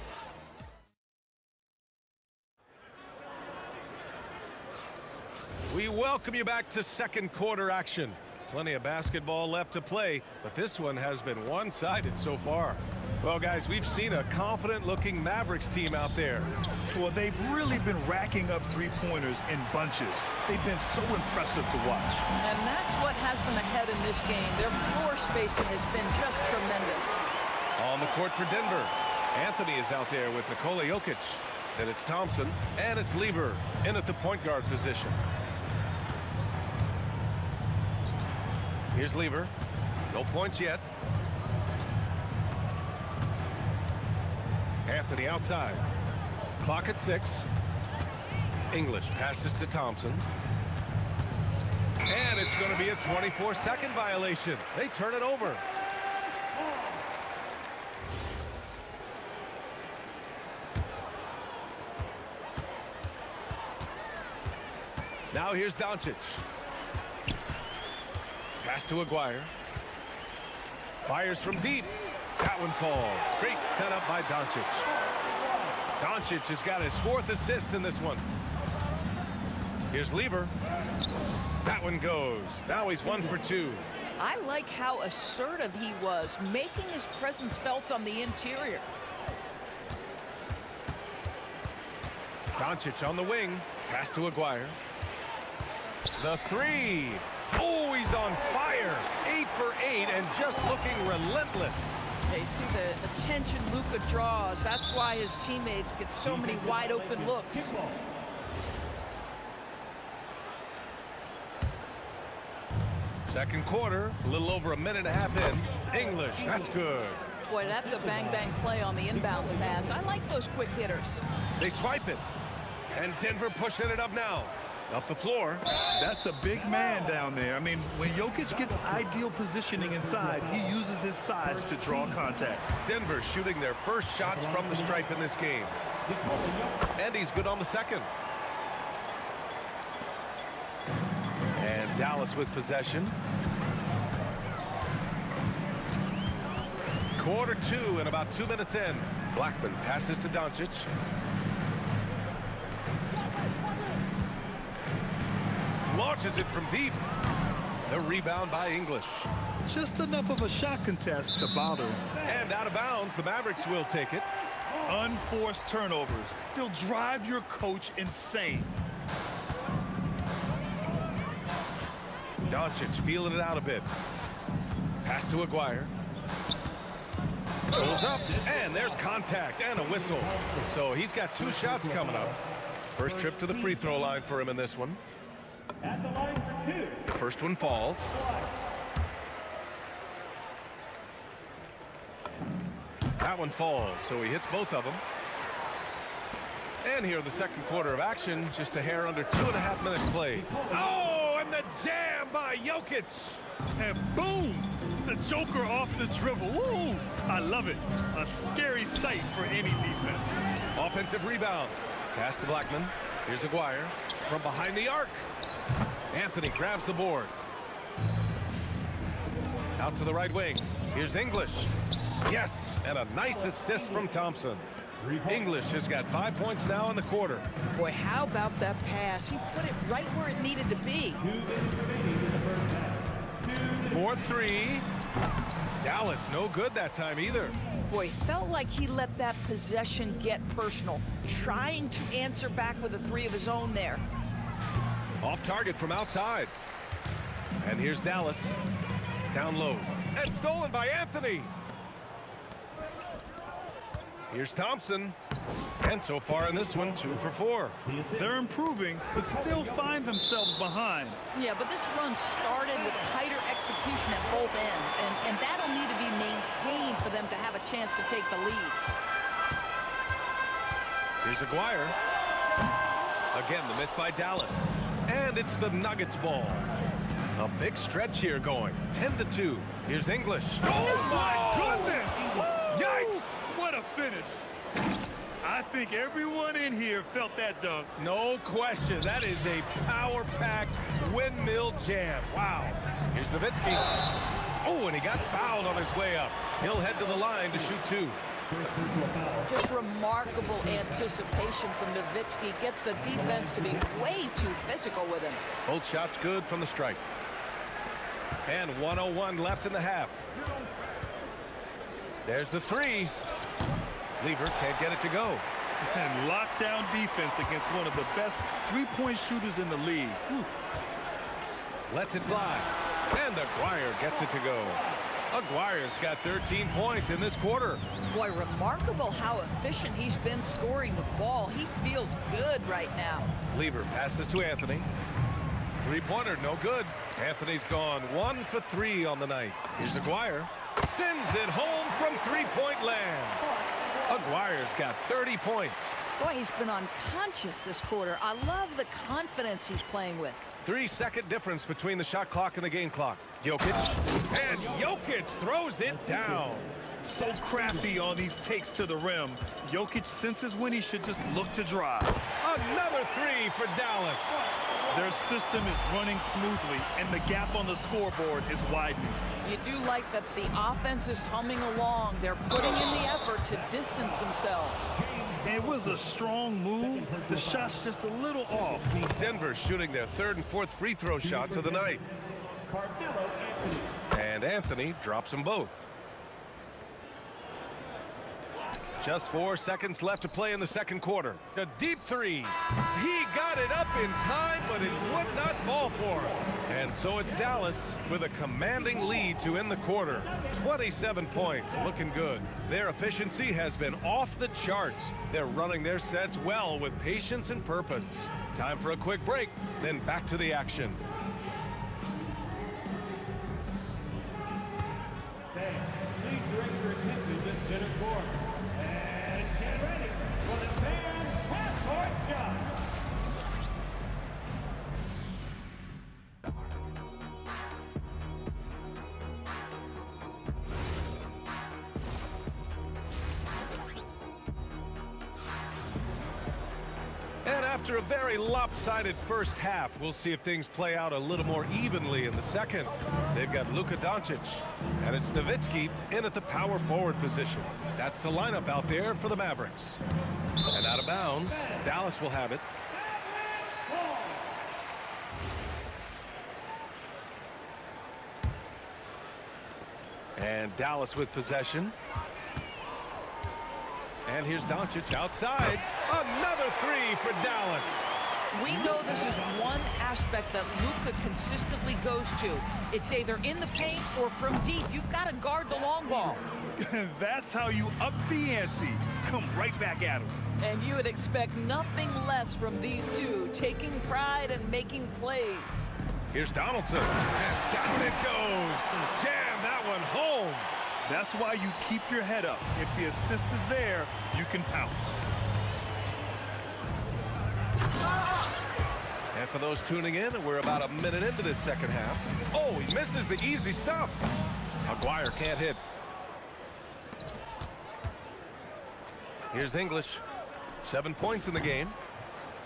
We welcome you back to second quarter action. Plenty of basketball left to play, but this one has been one-sided so far. Well, guys, we've seen a confident-looking Mavericks team out there. Well, they've really been racking up three-pointers in bunches. They've been so impressive to watch. And that's what has them ahead in this game. Their floor spacing has been just tremendous. On the court for Denver, Anthony is out there with Nikola Jokic. Then it's Thompson, and it's Lever in at the point guard position. Here's Lever. No points yet. Anthony outside. Clock at 6. English passes to Thompson. And it's going to be a 24-second violation. They turn it over. Now here's Doncic. Pass to Aguirre. Fires from deep. That one falls. Great setup by Doncic. Doncic has got his 4th assist in this one. Here's Lever. That one goes. Now he's 1 for 2. I like how assertive he was, making his presence felt on the interior. Doncic on the wing. Pass to Aguirre. The 3. Oh, he's on fire. 8 for 8 and just looking relentless. They see the attention Luka draws. That's why his teammates get so many wide open looks. Second quarter, a little over a minute and a half in. English, that's good. Boy, that's a bang-bang play on the inbounds pass. I like those quick hitters. They swipe it. And Denver pushing it up now. Up the floor. That's a big man down there. I mean, when Jokic gets ideal positioning inside, he uses his size to draw contact. Denver shooting their first shots from the stripe in this game. And he's good on the second. And Dallas with possession. Quarter 2 and about 2 minutes in. Blackman passes to Doncic. Launches it from deep. The rebound by English. Just enough of a shot contest to bother him. And out of bounds, the Mavericks will take it. Unforced turnovers. They'll drive your coach insane. Doncic feeling it out a bit. Pass to Aguirre. Pulls up, and there's contact and a whistle. So he's got 2 shots coming up. First trip to the free throw line for him in this one. At the line for 2. The first one falls. That one falls, so he hits both of them. And here in the second quarter of action, just a hair under 2.5 minutes played. Oh, and the jam by Jokic. And boom, the Joker off the dribble. Woo, I love it. A scary sight for any defense. Offensive rebound. Pass to Blackman. Here's Aguirre from behind the arc. Anthony grabs the board. Out to the right wing. Here's English. Yes, and a nice assist from Thompson. English has got 5 points now in the quarter. Boy, how about that pass? He put it right where it needed to be. 4-3. Dallas no good that time either. Boy, felt like he let that possession get personal, trying to answer back with a 3 of his own there. Off target from outside. And here's Dallas. Down low. And stolen by Anthony. Here's Thompson. And so far in this one, 2 for 4. They're improving, but still find themselves behind. Yeah, but this run started with tighter execution at both ends, and that'll need to be maintained for them to have a chance to take the lead. Here's Aguirre. Again, the miss by Dallas. And it's the Nuggets ball. A big stretch here going. 10-2. Here's English. Oh, my goodness! Yikes! What a finish. I think everyone in here felt that dunk. No question. That is a power-packed windmill jam. Wow. Here's Nowitzki. Oh, and he got fouled on his way up. He'll head to the line to shoot 2. Just remarkable anticipation from Nowitzki. Gets the defense to be way too physical with him. Both shots good from the strike. And 1:01 left in the half. There's the 3. Lever can't get it to go. And lockdown defense against one of the best three-point shooters in the league. Whew. Lets it fly. And Aguirre gets it to go. Aguirre's got 13 points in this quarter. Boy, remarkable how efficient he's been scoring the ball. He feels good right now. Lever passes to Anthony. Three-pointer, no good. Anthony's gone 1 for 3 on the night. Here's Aguirre. Sends it home from three-point land. Aguirre's got 30 points. Boy, he's been unconscious this quarter. I love the confidence he's playing with. 3-second difference between the shot clock and the game clock. Jokic. And Jokic throws it down. So crafty on these takes to the rim. Jokic senses when he should just look to drive. Another 3 for Dallas. Their system is running smoothly, and the gap on the scoreboard is widening. You do like that the offense is humming along. They're putting in the effort to distance themselves. And it was a strong move. The shot's just a little off. Denver shooting their 3rd and 4th free throw shots of the night. And Anthony drops them both. Just 4 seconds left to play in the second quarter. A deep 3. He got it up in time, but it would not fall for him. And so it's Dallas with a commanding lead to end the quarter. 27 points, looking good. Their efficiency has been off the charts. They're running their sets well with patience and purpose. Time for a quick break, then back to the action. Please direct your attention to center court. And get ready for the fan half-court shot. And after a very lopsided first half, we'll see if things play out a little more evenly in the second. They've got Luka Doncic, and it's Nowitzki in at the power forward position. That's the lineup out there for the Mavericks. And out of bounds, Dallas will have it. And Dallas with possession. And here's Doncic outside. Another 3 for Dallas. We know this is one aspect that Luka consistently goes to. It's either in the paint or from deep. You've got to guard the long ball. That's how you up the ante. Come right back at him. And you would expect nothing less from these two, taking pride and making plays. Here's Donaldson. And down it goes. Jam that one home. That's why you keep your head up. If the assist is there, you can pounce. And for those tuning in, we're about a minute into this second half. Oh, he misses the easy stuff. Aguirre can't hit. Here's English. 7 points in the game.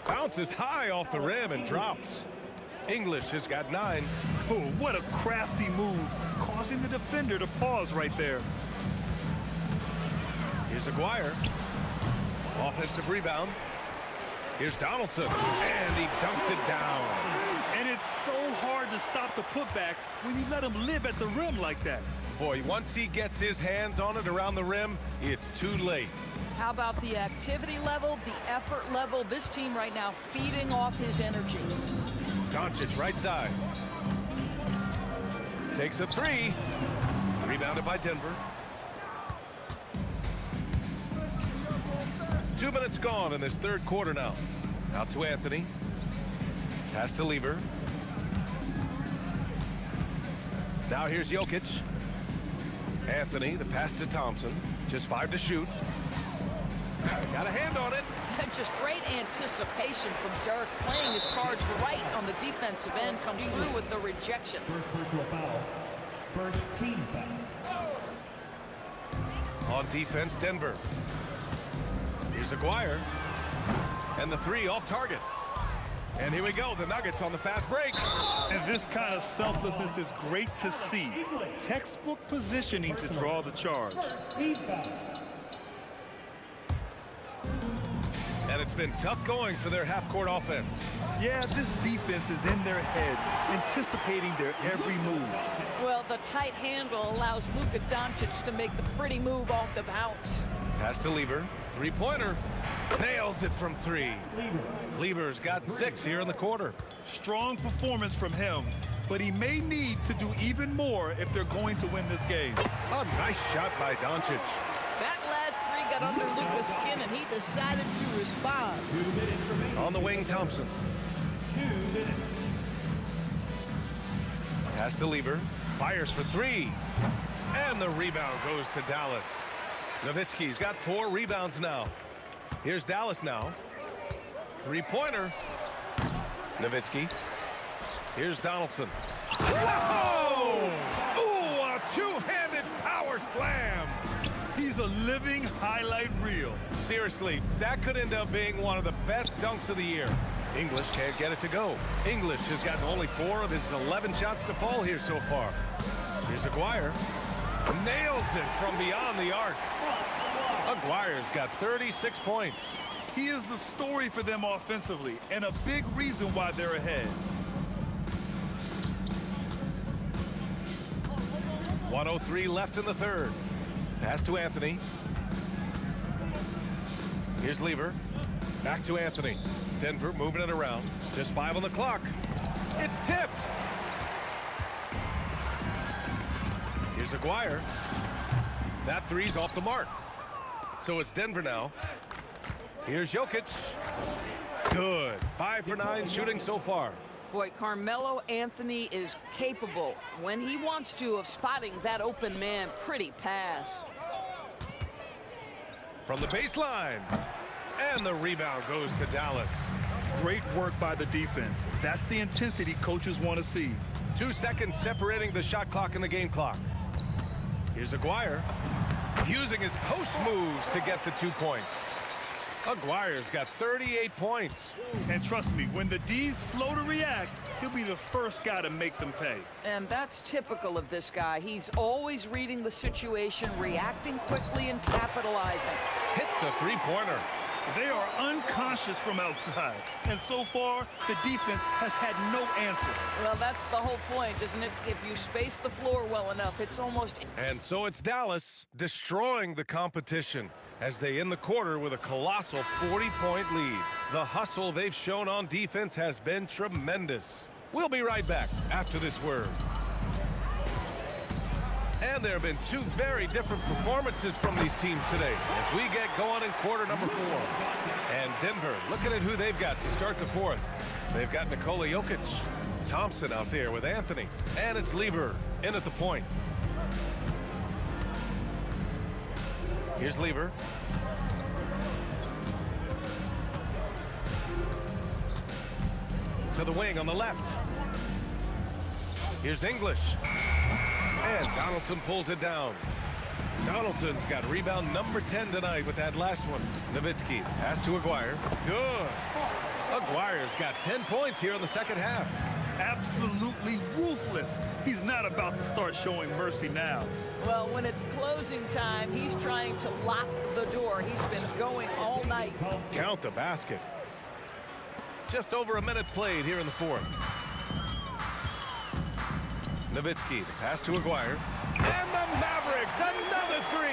Bounces high off the rim and drops. English has got 9. Oh, what a crafty move, causing the defender to pause right there. Here's Aguirre. Offensive rebound. Here's Donaldson, and he dunks it down. And it's so hard to stop the putback when you let him live at the rim like that. Boy, once he gets his hands on it around the rim, it's too late. How about the activity level, the effort level? This team right now feeding off his energy. Doncic right side. Takes a 3. Rebounded by Denver. 2 minutes gone in this third quarter now. Out to Anthony. Pass to Lever. Now here's Jokic. Anthony, the pass to Thompson. Just 5 to shoot. Got a hand on it. Just great anticipation from Dirk, playing his cards right on the defensive end, comes through with the rejection. First personal foul. First team foul. On defense, Denver. Here's Aguirre. And the three off target. And here we go, the Nuggets on the fast break. And this kind of selflessness is great to see. Textbook positioning to draw the charge. And it's been tough going for their half-court offense. Yeah, this defense is in their heads, anticipating their every move. Well, the tight handle allows Luka Doncic to make the pretty move off the bounce. Pass to Lever, three-pointer. Nails it from three. Lever's got 6 here in the quarter. Strong performance from him, but he may need to do even more if they're going to win this game. A nice shot by Doncic. That last three got under Luka's skin, and he decided to respond. On the wing, Thompson. 2 minutes. Pass to Lever. Fires for 3. And the rebound goes to Dallas. Nowitzki's got 4 rebounds now. Here's Dallas now. Three-pointer. Nowitzki. Here's Donaldson. Whoa! Ooh, a two-handed power slam. He's a living highlight reel. Seriously, that could end up being one of the best dunks of the year. English can't get it to go. English has gotten only 4 of his 11 shots to fall here so far. Here's Aguirre. Nails it from beyond the arc. Aguirre's got 36 points. He is the story for them offensively, and a big reason why they're ahead. 1:03 left in the third. Pass to Anthony. Here's Lever. Back to Anthony. Denver moving it around. Just 5 on the clock. It's tipped. Here's Aguirre. That three's off the mark. So it's Denver now. Here's Jokic. Good. 5 for 9 shooting so far. Boy, Carmelo Anthony is capable, when he wants to, of spotting that open man pretty pass. From the baseline. And the rebound goes to Dallas. Great work by the defense. That's the intensity coaches want to see. 2 seconds separating the shot clock and the game clock. Here's Aguirre. Using his post moves to get the 2 points. Aguirre's got 38 points. And trust me, when the D's slow to react, he'll be the first guy to make them pay. And that's typical of this guy. He's always reading the situation, reacting quickly, and capitalizing. Hits a three-pointer. They are unconscious from outside. And so far, the defense has had no answer. Well, that's the whole point, isn't it? If you space the floor well enough, it's almost... And so it's Dallas destroying the competition as they end the quarter with a colossal 40-point lead. The hustle they've shown on defense has been tremendous. We'll be right back after this word. And there have been 2 very different performances from these teams today as we get going in quarter number 4. And Denver, looking at who they've got to start the 4th. They've got Nikola Jokic, Thompson out there with Anthony, and it's Lever in at the point. Here's Lever. To the wing on the left. Here's English. And Donaldson pulls it down. Donaldson's got rebound number 10 tonight with that last one. Nowitzki, pass to Aguirre. Good. Aguirre's got 10 points here in the second half. Absolutely ruthless. He's not about to start showing mercy now. Well, when it's closing time, he's trying to lock the door. He's been going all night. Count the basket. Just over a minute played here in the 4th. Nowitzki, the pass to Aguirre. And the Mavericks, another 3!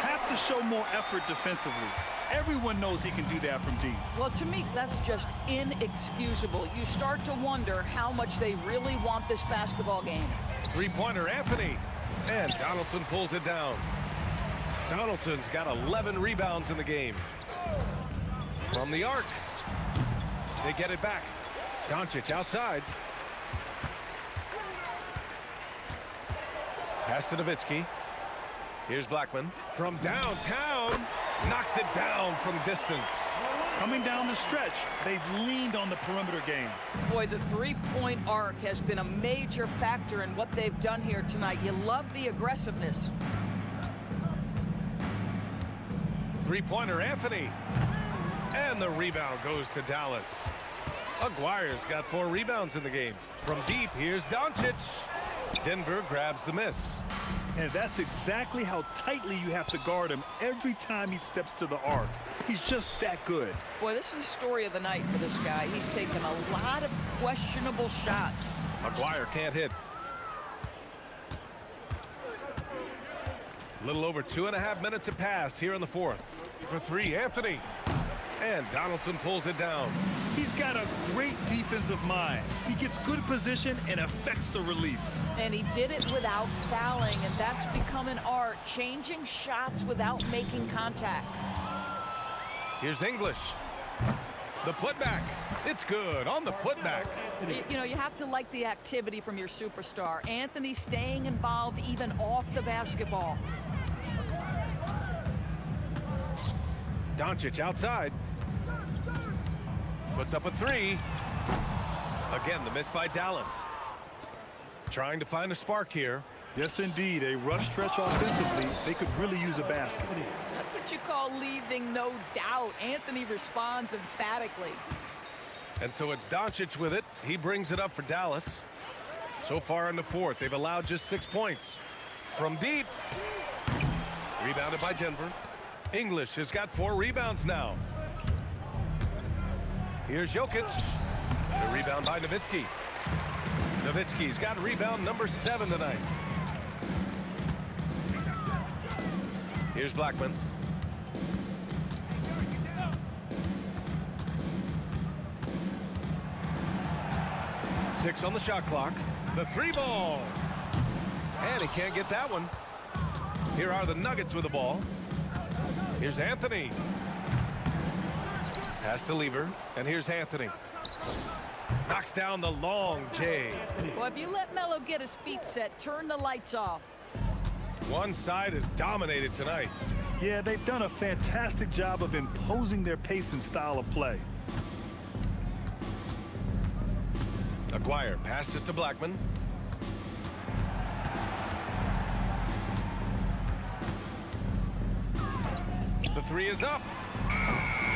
Have to show more effort defensively. Everyone knows he can do that from deep. Well, to me, that's just inexcusable. You start to wonder how much they really want this basketball game. Three-pointer, Anthony. And Donaldson pulls it down. Donaldson's got 11 rebounds in the game. From the arc. They get it back. Doncic outside. Pass to Nowitzki. Here's Blackman. From downtown. Knocks it down from distance. Coming down the stretch, they've leaned on the perimeter game. Boy, the three-point arc has been a major factor in what they've done here tonight. You love the aggressiveness. Three-pointer, Anthony. And the rebound goes to Dallas. Aguirre's got 4 rebounds in the game. From deep, here's Doncic. Denver grabs the miss. And that's exactly how tightly you have to guard him every time he steps to the arc. He's just that good. Boy, this is the story of the night for this guy. He's taken a lot of questionable shots. Aguirre can't hit. A little over 2.5 minutes have passed here in the fourth. For 3, Anthony. And Donaldson pulls it down. He's got a great defensive mind. He gets good position and affects the release. And he did it without fouling, and that's become an art, changing shots without making contact. Here's English. The putback. It's good on the putback. You know, you have to like the activity from your superstar. Anthony staying involved even off the basketball. Doncic outside. Puts up a 3. Again, the miss by Dallas. Trying to find a spark here. Yes, indeed. A rough stretch offensively. They could really use a basket. That's what you call leaving no doubt. Anthony responds emphatically. And so it's Doncic with it. He brings it up for Dallas. So far in the fourth, they've allowed just 6 points. From deep. Rebounded by Denver. English has got 4 rebounds now. Here's Jokic. The rebound by Nowitzki. Nowitzki's got rebound number 7 tonight. Here's Blackman. Six on the shot clock. The 3 ball. And he can't get that one. Here are the Nuggets with the ball. Here's Anthony. Pass to Lever. And here's Anthony. Knocks down the long J. Well, if you let Melo get his feet set, turn the lights off. One side is dominated tonight. Yeah, they've done a fantastic job of imposing their pace and style of play. Aguirre passes to Blackman. The 3 is up.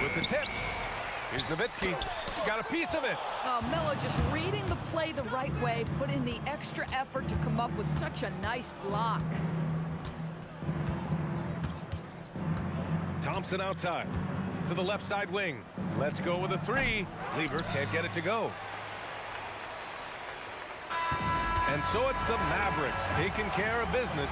With the tip. Here's Nowitzki. Got a piece of it. Oh, Melo just reading the play the right way, put in the extra effort to come up with such a nice block. Thompson outside. To the left side wing. Let's go with a 3. Lever can't get it to go. And so it's the Mavericks taking care of business.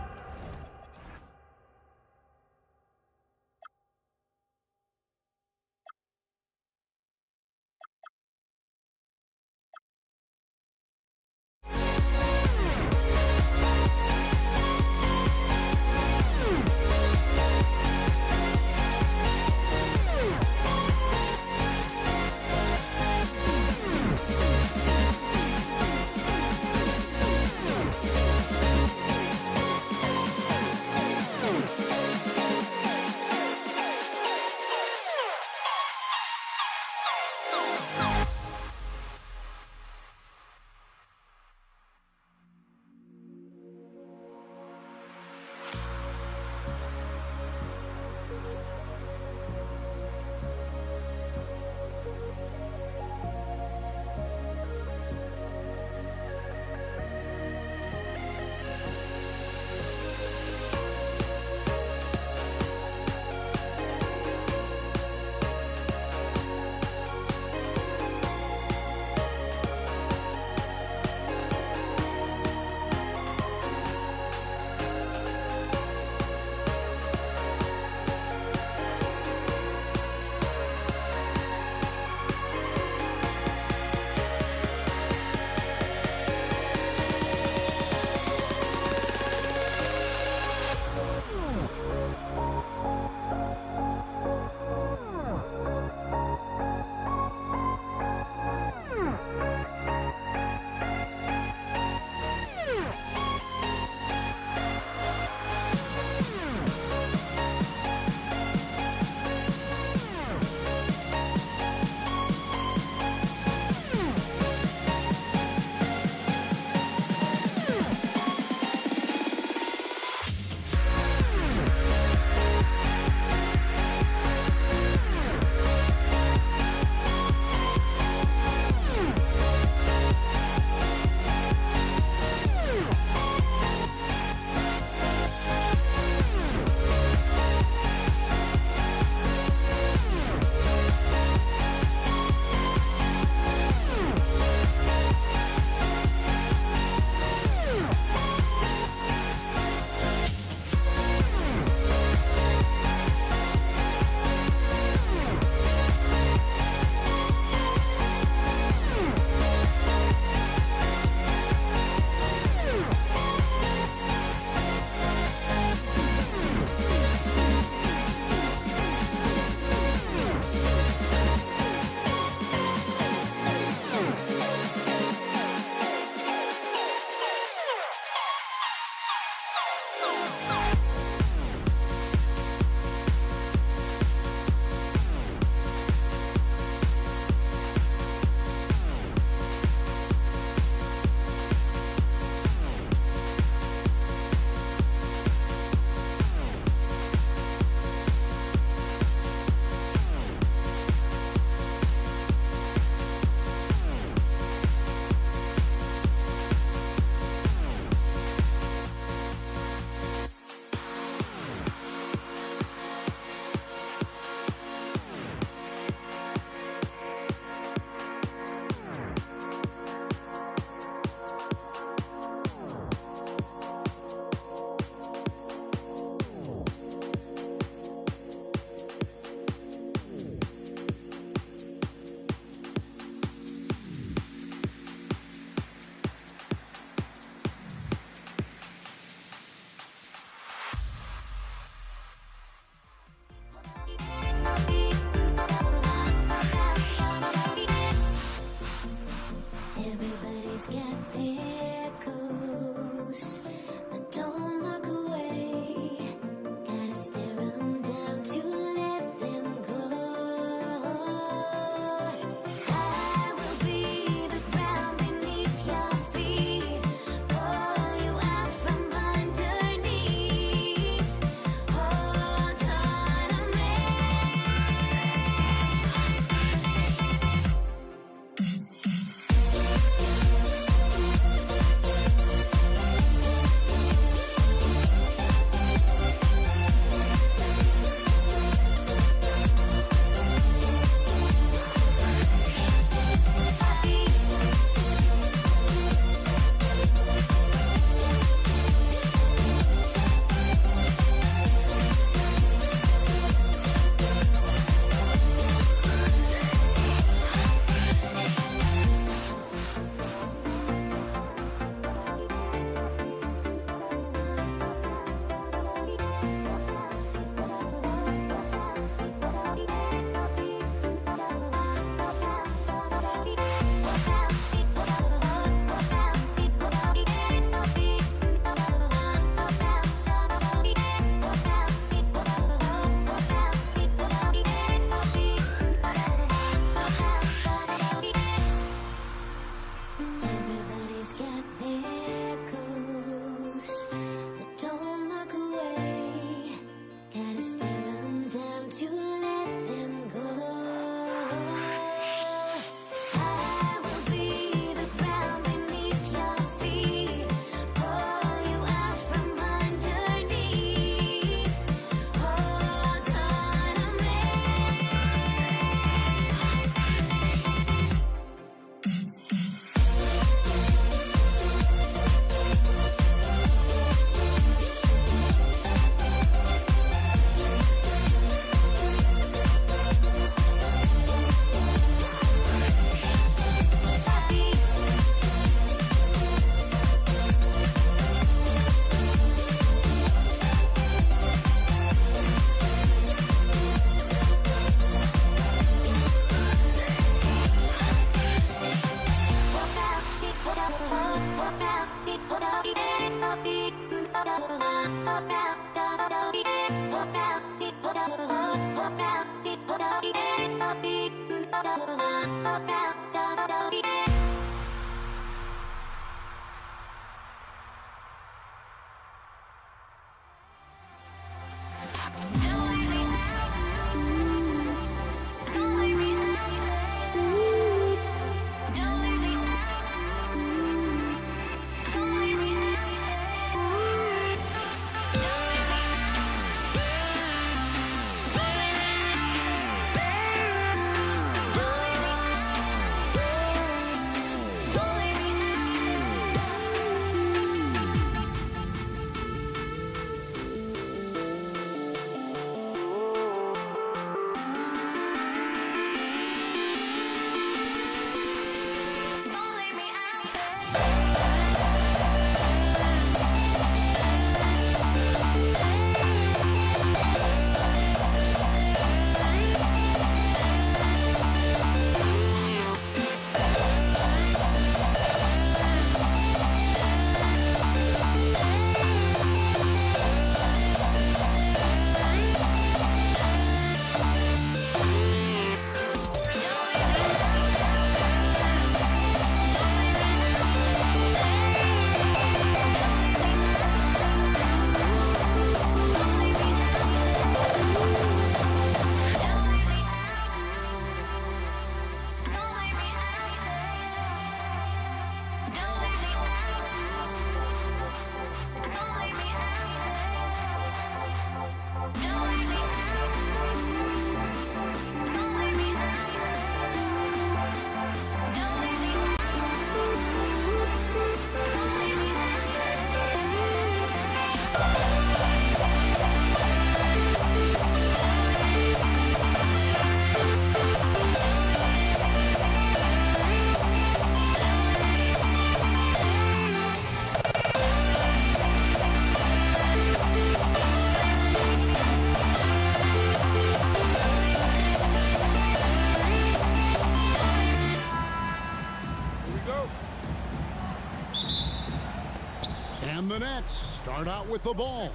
the Nets start out with the ball.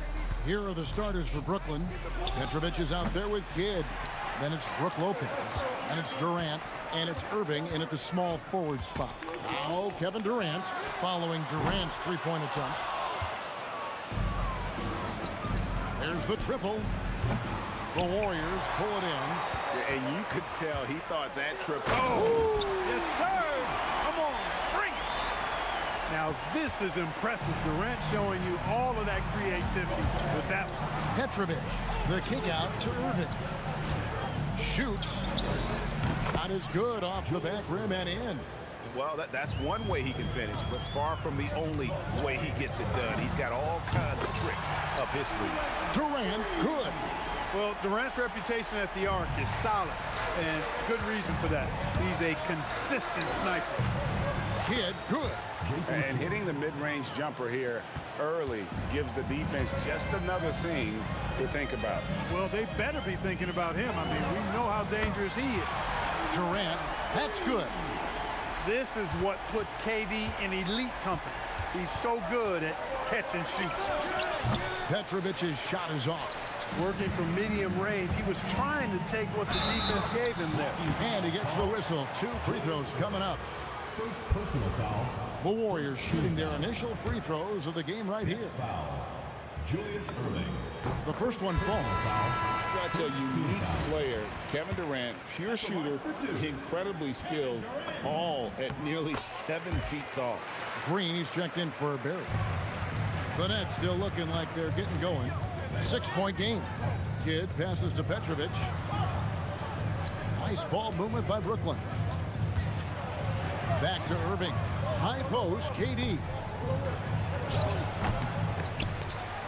Here are the starters for Brooklyn. Petrovic is out there with Kidd. Then it's Brook Lopez. And it's Durant. And it's Irving in at the small forward spot. Now Kevin Durant following Durant's three-point attempt. There's the triple. The Warriors pull it in. And you could tell he thought that triple. Oh, yes, sir. Come on, bring it. Now, this is impressive. Durant showing you all of that creativity with that one. Petrovic, the kick out to Irving. Shoots. Shot is good off the back rim and in. Well, that's one way he can finish, but far from the only way he gets it done. He's got all kinds of tricks up his sleeve. Durant, good. Well, Durant's reputation at the arc is solid, and good reason for that. He's a consistent sniper. Kidd, good. And hitting the mid-range jumper here early gives the defense just another thing to think about. Well, they better be thinking about him. I mean, we know how dangerous he is. Durant, that's good. This is what puts KD in elite company. He's so good at catch and shoot. Petrovic's shot is off. Working from medium range, he was trying to take what the defense gave him there. And he gets the whistle. 2 free throws coming up. First personal foul. The Warriors shooting their initial free throws of the game right here. Foul. Julius Irving. The first one falls. Such a unique player. Kevin Durant, pure shooter, incredibly skilled, all at nearly 7 feet tall. Green, he's checked in for a Barry. The Nets still looking like they're getting going. 6-point game. Kidd passes to Petrovic. Nice ball movement by Brooklyn. Back to Irving. High post, KD.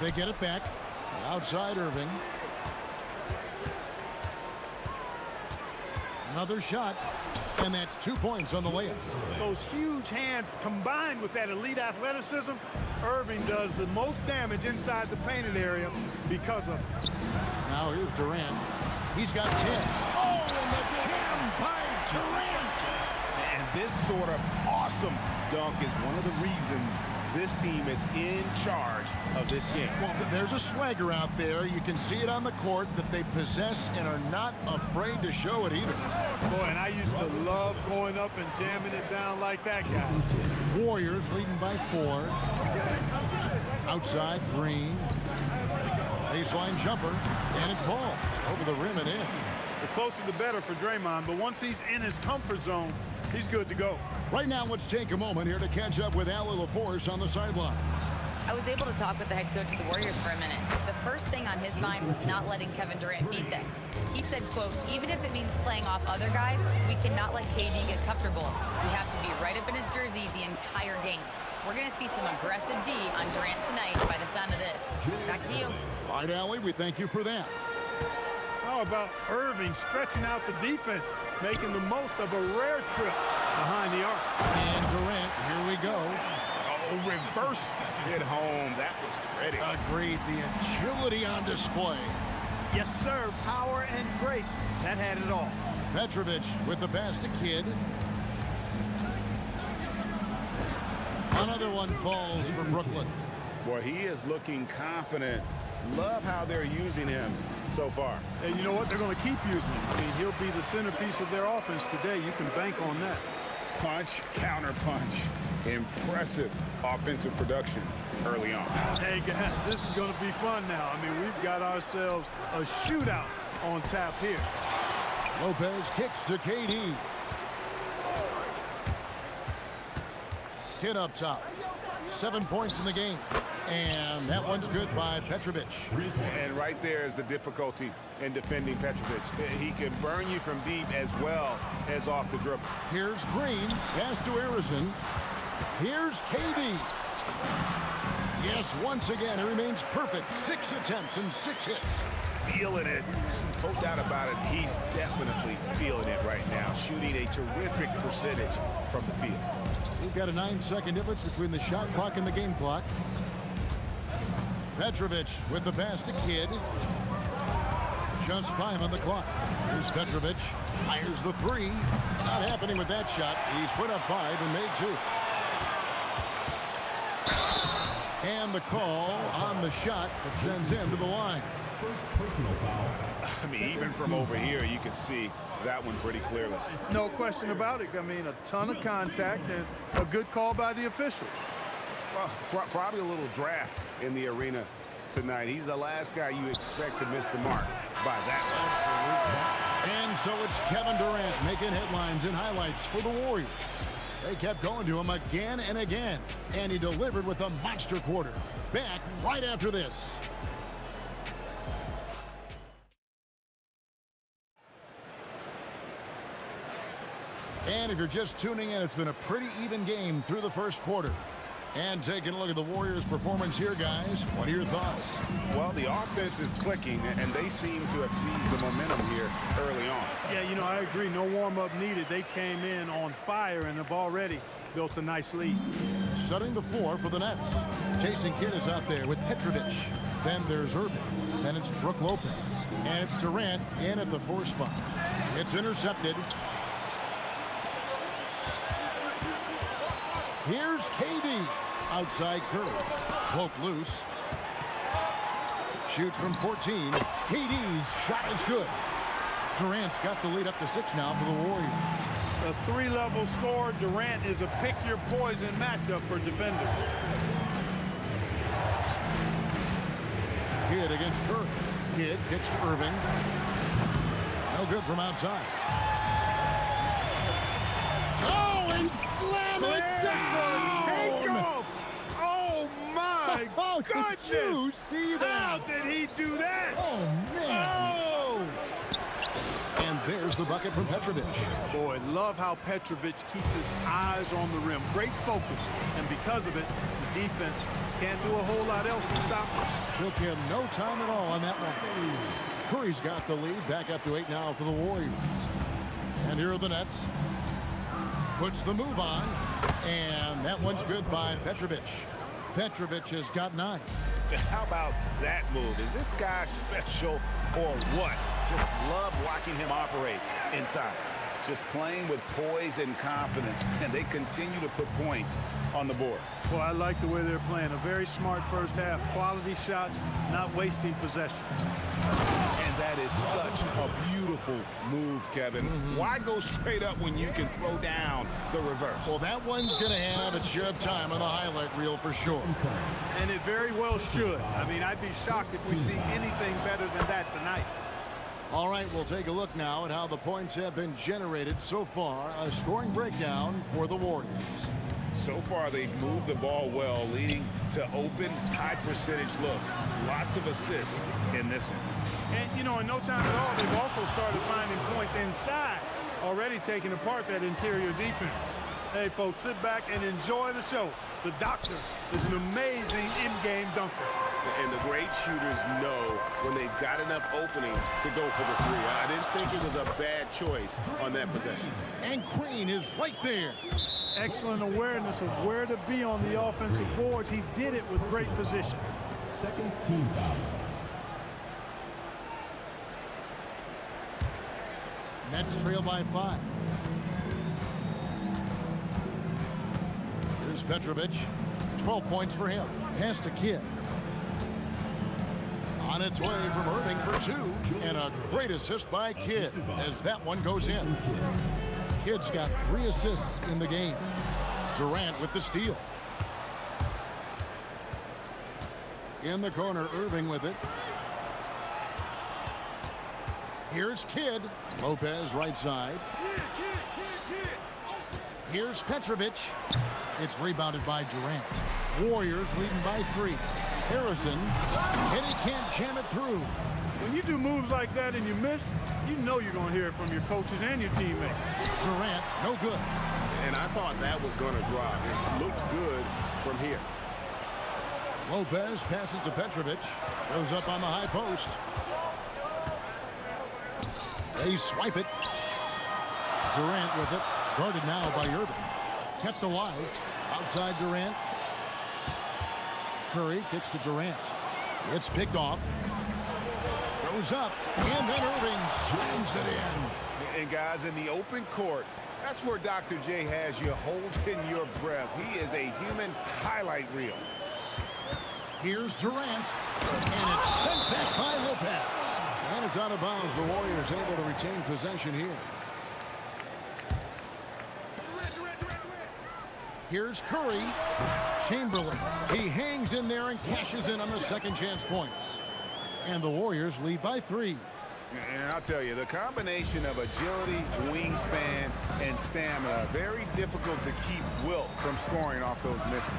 They get it back. Outside Irving. Another shot. And that's 2 points on the layup. Those huge hands combined with that elite athleticism, Irving does the most damage inside the painted area because of it. Now here's Durant. He's got 10. Oh, and the jam by Durant. And this sort of awesome dunk is one of the reasons this team is in charge of this game. Well, there's a swagger out there. You can see it on the court that they possess and are not afraid to show it either. Boy, and I used to love going up and jamming it down like that guy. Warriors leading by 4. Outside, Green. Baseline jumper, and it falls over the rim and in. The closer the better for Draymond, but once he's in his comfort zone, he's good to go. Right now, let's take a moment here to catch up with Al LaForce on the sidelines. I was able to talk with the head coach of the Warriors for a minute. The first thing on his mind was not letting Kevin Durant beat them. He said, quote, even if it means playing off other guys, we cannot let KD get comfortable. We have to be right up in his jersey the entire game. We're going to see some aggressive D on Durant tonight by the sound of this. Back to you. All right, Allie, we thank you for that. How about Irving stretching out the defense, making the most of a rare trip behind the arc. And Durant, here we go. Oh, reversed it home. That was pretty. Agreed. The agility on display. Yes, sir. Power and grace. That had it all. Petrovic with the pass to Kidd. Another one falls for Brooklyn. Boy, he is looking confident. Love how they're using him so far. And you know what? They're going to keep using him. I mean, he'll be the centerpiece of their offense today. You can bank on that. Punch, counter punch. Impressive offensive production early on. Hey, guys, this is going to be fun now. I mean, we've got ourselves a shootout on tap here. Lopez kicks to KD. Kidd up top. 7 points in the game. And that one's good by Petrovic. And right there is the difficulty in defending Petrovic. He can burn you from deep as well as off the dribble. Here's Green. Pass to Harrison. Here's KD. Yes, once again, it remains perfect. 6 attempts and 6 hits. Feeling it. No doubt about it. He's definitely feeling it right now. Shooting a terrific percentage from the field. We've got a 9-second difference between the shot clock and the game clock. Petrovic with the pass to Kidd. Just 5 on the clock. Here's Petrovic. Fires the 3. Not happening with that shot. He's put up 5 and made 2. And the call on the shot that sends him to the line. First personal foul. I mean, even from over here, you can see that one pretty clearly. No question about it. I mean, a ton of contact and a good call by the official. Well, probably a little draft in the arena tonight. He's the last guy you expect to miss the mark by that much. And so it's Kevin Durant making headlines and highlights for the Warriors. They kept going to him again and again, and he delivered with a monster quarter. Back right after this. And if you're just tuning in, it's been a pretty even game through the first quarter. And taking a look at the Warriors' performance here, guys, what are your thoughts? Well, the offense is clicking, and they seem to have seized the momentum here early on. Yeah, you know, I agree. No warm-up needed. They came in on fire and have already built a nice lead. Setting the floor for the Nets. Jason Kidd is out there with Petrovic. Then there's Irving. Then it's Brook Lopez. And it's Durant in at the 4 spot. It's intercepted. Here's KD. Outside Curry. Poke loose. Shoots from 14. KD's shot is good. Durant's got the lead up to 6 now for the Warriors. A 3-level score. Durant is a pick-your-poison matchup for defenders. Kidd against Curry. Kidd kicks to Irving. No good from outside. Oh, and slam it down! Takeoff! Oh, my goodness! Did you see that? How did he do that? Oh, man. Oh! And there's the bucket from Petrovic. Boy, love how Petrovic keeps his eyes on the rim. Great focus. And because of it, the defense can't do a whole lot else to stop him. Took him no time at all on that one. Curry's got the lead. Back up to 8 now for the Warriors. And here are the Nets. Puts the move on. And that one's good by Petrovic. Petrovic has got 9. How about that move? Is this guy special or what? Just love watching him operate inside. Just playing with poise and confidence, and they continue to put points on the board. Well, I like the way they're playing. A very smart first half. Quality shots, not wasting possession. And that is such a beautiful move, Kevin. Why go straight up when you can throw down the reverse? Well, that one's going to have its share of time on the highlight reel for sure. And it very well should. I mean, I'd be shocked if we see anything better than that tonight. All right, we'll take a look now at how the points have been generated so far. A scoring breakdown for the Warriors. So far, they've moved the ball well, leading to open, high-percentage looks. Lots of assists in this one. And, you know, in no time at all, they've also started finding points inside, already taking apart that interior defense. Hey, folks, sit back and enjoy the show. The Doctor is an amazing in-game dunker. And the great shooters know when they've got enough opening to go for the 3. I didn't think it was a bad choice on that possession. And Green is right there. Excellent awareness of where to be on the offensive boards. He did it with great position. Second team foul. Nets trail by 5. Here's Petrovic. 12 points for him. Pass to Kidd. On its way from Irving for 2. And a great assist by Kidd as that one goes in. Kidd's got 3 assists in the game. Durant with the steal. In the corner, Irving with it. Here's Kidd. Lopez right side. Here's Petrovic. It's rebounded by Durant. Warriors leading by 3. Harrison, and he can't jam it through. When you do moves like that and you miss, you know you're going to hear it from your coaches and your teammates. Durant, no good. And I thought that was going to drop. It looked good from here. Lopez passes to Petrovic. Goes up on the high post. They swipe it. Durant with it. Guarded now by Irving. Kept alive. Outside Durant. Curry kicks to Durant. It's picked off. Goes up. And then Irving slams it in. And guys, in the open court, that's where Dr. J has you holding your breath. He is a human highlight reel. Here's Durant, and it's sent back by Lopez. And it's out of bounds. The Warriors able to retain possession here. Here's Curry. Chamberlain. He hangs in there and cashes in on the second chance points. And the Warriors lead by 3. And I'll tell you, the combination of agility, wingspan, and stamina, very difficult to keep Wilt from scoring off those misses.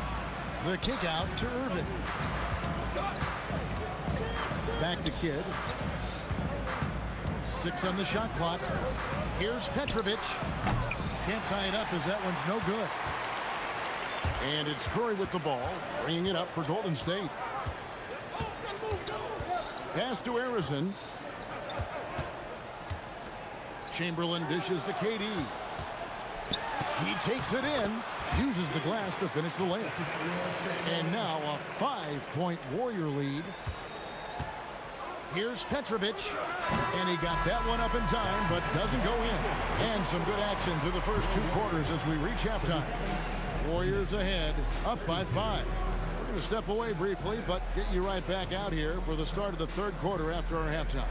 The kick out to Irving. Back to Kidd. 6 on the shot clock. Here's Petrovic. Can't tie it up as that one's no good. And it's Curry with the ball, bringing it up for Golden State. Pass to Arizon. Chamberlain dishes to KD. He takes it in, uses the glass to finish the layup. And now a 5-point Warrior lead. Here's Petrovic, and he got that one up in time, but doesn't go in. And some good action through the first 2 quarters as we reach halftime. Warriors ahead, up by 5. We're going to step away briefly, but get you right back out here for the start of the 3rd quarter after our halftime.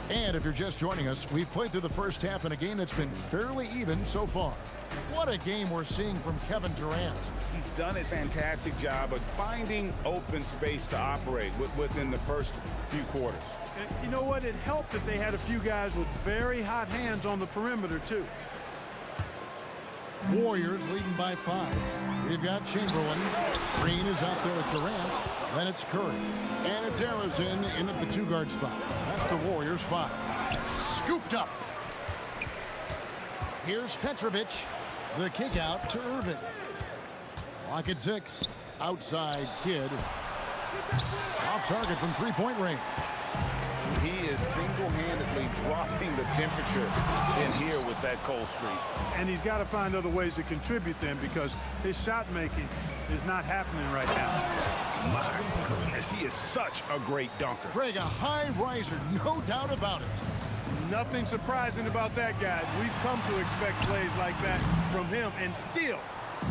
And if you're just joining us, we've played through the first half in a game that's been fairly even so far. What a game we're seeing from Kevin Durant. He's done a fantastic job of finding open space to operate within the first few quarters. And you know what? It helped that they had a few guys with very hot hands on the perimeter, too. Warriors leading by 5. We've got Chamberlain. Green is out there with Durant. Then it's Curry. And it's Arizon in at the 2-guard spot. That's the Warriors' 5. Scooped up. Here's Petrovic. The kick out to Irving. Clock at 6. Outside Kidd. Off target from 3-point range. He is single-handedly dropping the temperature in here with that cold streak. And he's got to find other ways to contribute then, because his shot making is not happening right now. My goodness, he is such a great dunker. Greg, a high riser, no doubt about it. Nothing surprising about that guy. We've come to expect plays like that from him, and still,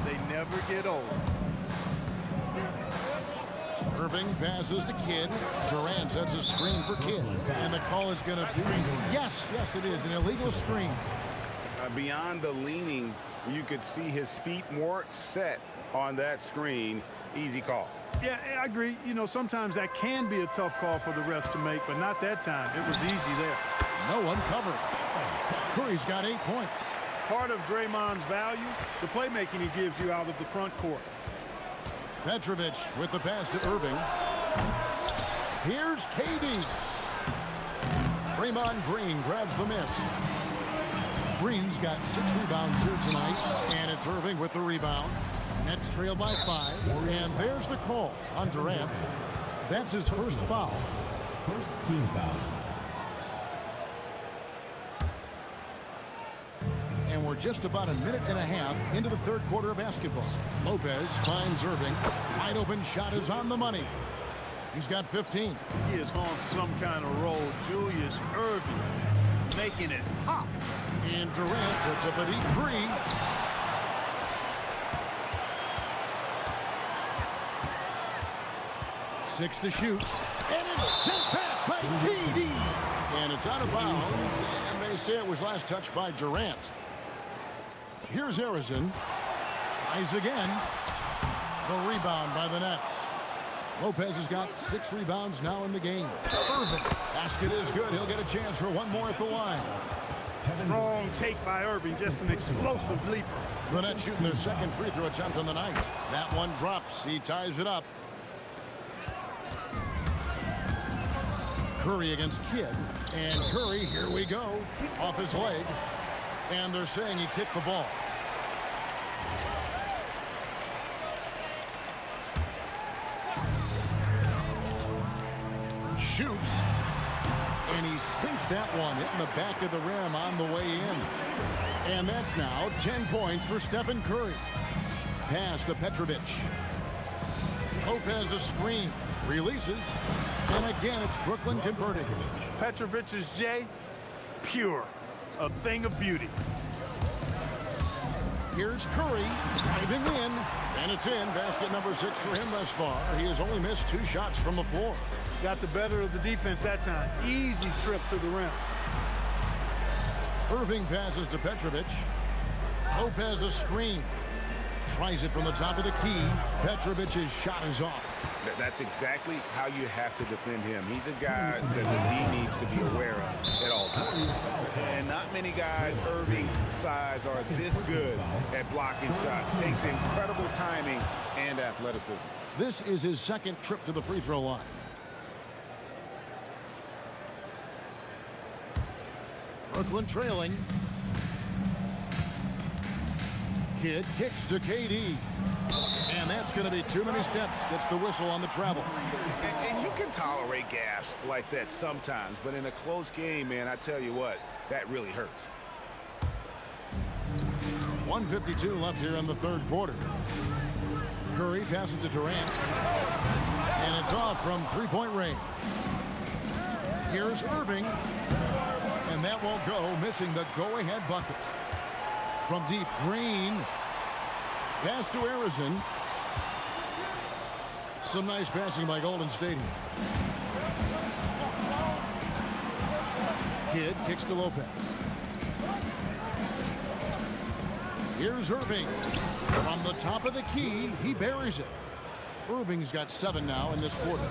they never get old. Irving passes to Kidd. Durant sets a screen for Kidd. And the call is going to be, yes, it is, an illegal screen. Beyond the leaning, you could see his feet more set on that screen. Easy call. Yeah, I agree. You know, sometimes that can be a tough call for the refs to make, but not that time. It was easy there. No one covers. Curry's got 8 points. Part of Draymond's value, the playmaking he gives you out of the front court. Petrovic with the pass to Irving. Here's KD. Draymond Green grabs the miss. Green's got 6 rebounds here tonight, and it's Irving with the rebound. Nets trail by 5, and there's the call on Durant. That's his first foul. First team foul. And we're just about a minute and a half into the 3rd quarter of basketball. Lopez finds Irving. Wide open shot is on the money. He's got 15. He is on some kind of roll. Julius Irving making it pop. And Durant puts up a deep 3. Six to shoot. And it's sent back by KD. And it's out of bounds. And they say it was last touched by Durant. Here's Arizon. Tries again. The rebound by the Nets. Lopez has got 6 rebounds now in the game. Irving. Basket is good. He'll get a chance for one more at the line. Wrong take by Irving. Just an explosive leaper. The Nets shooting their second free throw attempt on the night. That one drops. He ties it up. Curry against Kidd. And Curry, here we go, off his leg. And they're saying he kicked the ball. shoots. And he sinks that one, hitting the back of the rim on the way in. And that's now 10 points for Stephen Curry. Pass to Petrovic. Lopez a screen. Releases. And again, it's Brooklyn converting. Petrovic's J, pure. A thing of beauty. Here's Curry driving in. And it's in. Basket number 6 for him thus far. He has only missed 2 shots from the floor. Got the better of the defense that time. Easy trip to the rim. Irving passes to Petrovic. Lopez a screen. Tries it from the top of the key. Petrovic's shot is off. That's exactly how you have to defend him. He's a guy that the D needs to be aware of at all times. And not many guys Irving's size are this good at blocking shots. Takes incredible timing and athleticism. This is his second trip to the free throw line. Brooklyn trailing. Kidd kicks to KD. And that's going to be too many steps. Gets the whistle on the travel. And you can tolerate gaffes like that sometimes, but in a close game, man, I tell you what, that really hurts. 1:52 left here in the third quarter. Curry passes to Durant. And it's off from three-point range. Here's Irving. And that won't go, missing the go-ahead bucket. From deep, Green. Pass to Harrison. Some nice passing by Golden State. Kidd kicks to Lopez. Here's Irving. From the top of the key, he buries it. Irving's got 7 now in this quarter.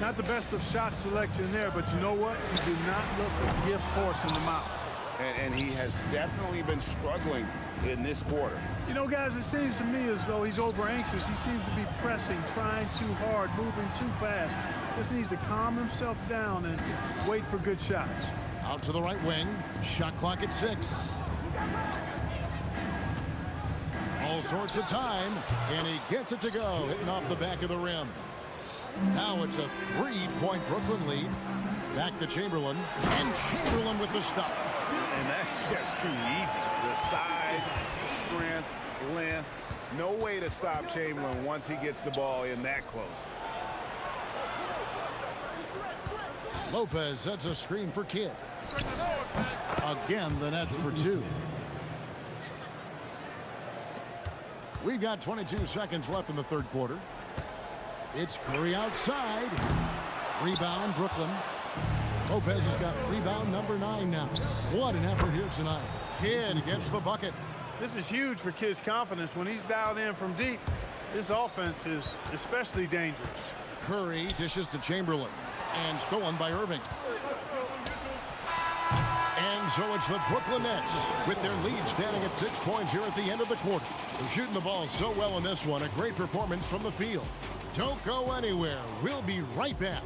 Not the best of shot selection there, but you know what? You do not look a gift horse in the mouth. And he has definitely been struggling in this quarter. You know, guys, it seems to me as though he's over anxious. He seems to be pressing, trying too hard, moving too fast. Just needs to calm himself down and wait for good shots. Out to the right wing. Shot clock at 6. All sorts of time, and he gets it to go, hitting off the back of the rim. Now it's a 3-point Brooklyn lead. Back to Chamberlain, and Chamberlain with the stuff. And that's just too easy. The size, strength, length. No way to stop Chamberlain once he gets the ball in that close. Lopez sets a screen for Kidd. Again, the Nets for 2. We've got 22 seconds left in the third quarter. It's Curry outside. Rebound, Brooklyn. Lopez has got rebound number 9 now. What an effort here tonight. Kidd gets the bucket. This is huge for Kidd's confidence. When he's dialed in from deep, this offense is especially dangerous. Curry dishes to Chamberlain. And stolen by Irving. And so it's the Brooklyn Nets with their lead standing at 6 points here at the end of the quarter. They're shooting the ball so well in this one. A great performance from the field. Don't go anywhere. We'll be right back.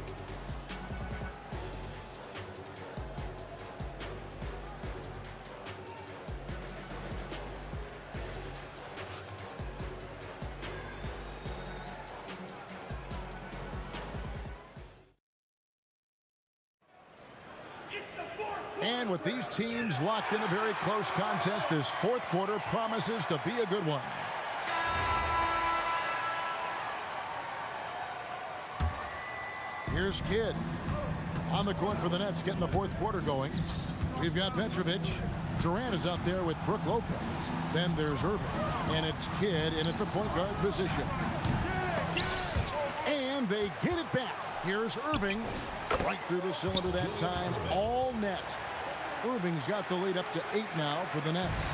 And with these teams locked in a very close contest, this fourth quarter promises to be a good one. Here's Kidd on the court for the Nets, getting the fourth quarter going. We've got Petrovic. Durant is out there with Brook Lopez. Then there's Irving. And it's Kidd in at the point guard position. And they get it back. Here's Irving. Right through the cylinder that time. All net. Irving's got the lead up to 8 now for the Nets.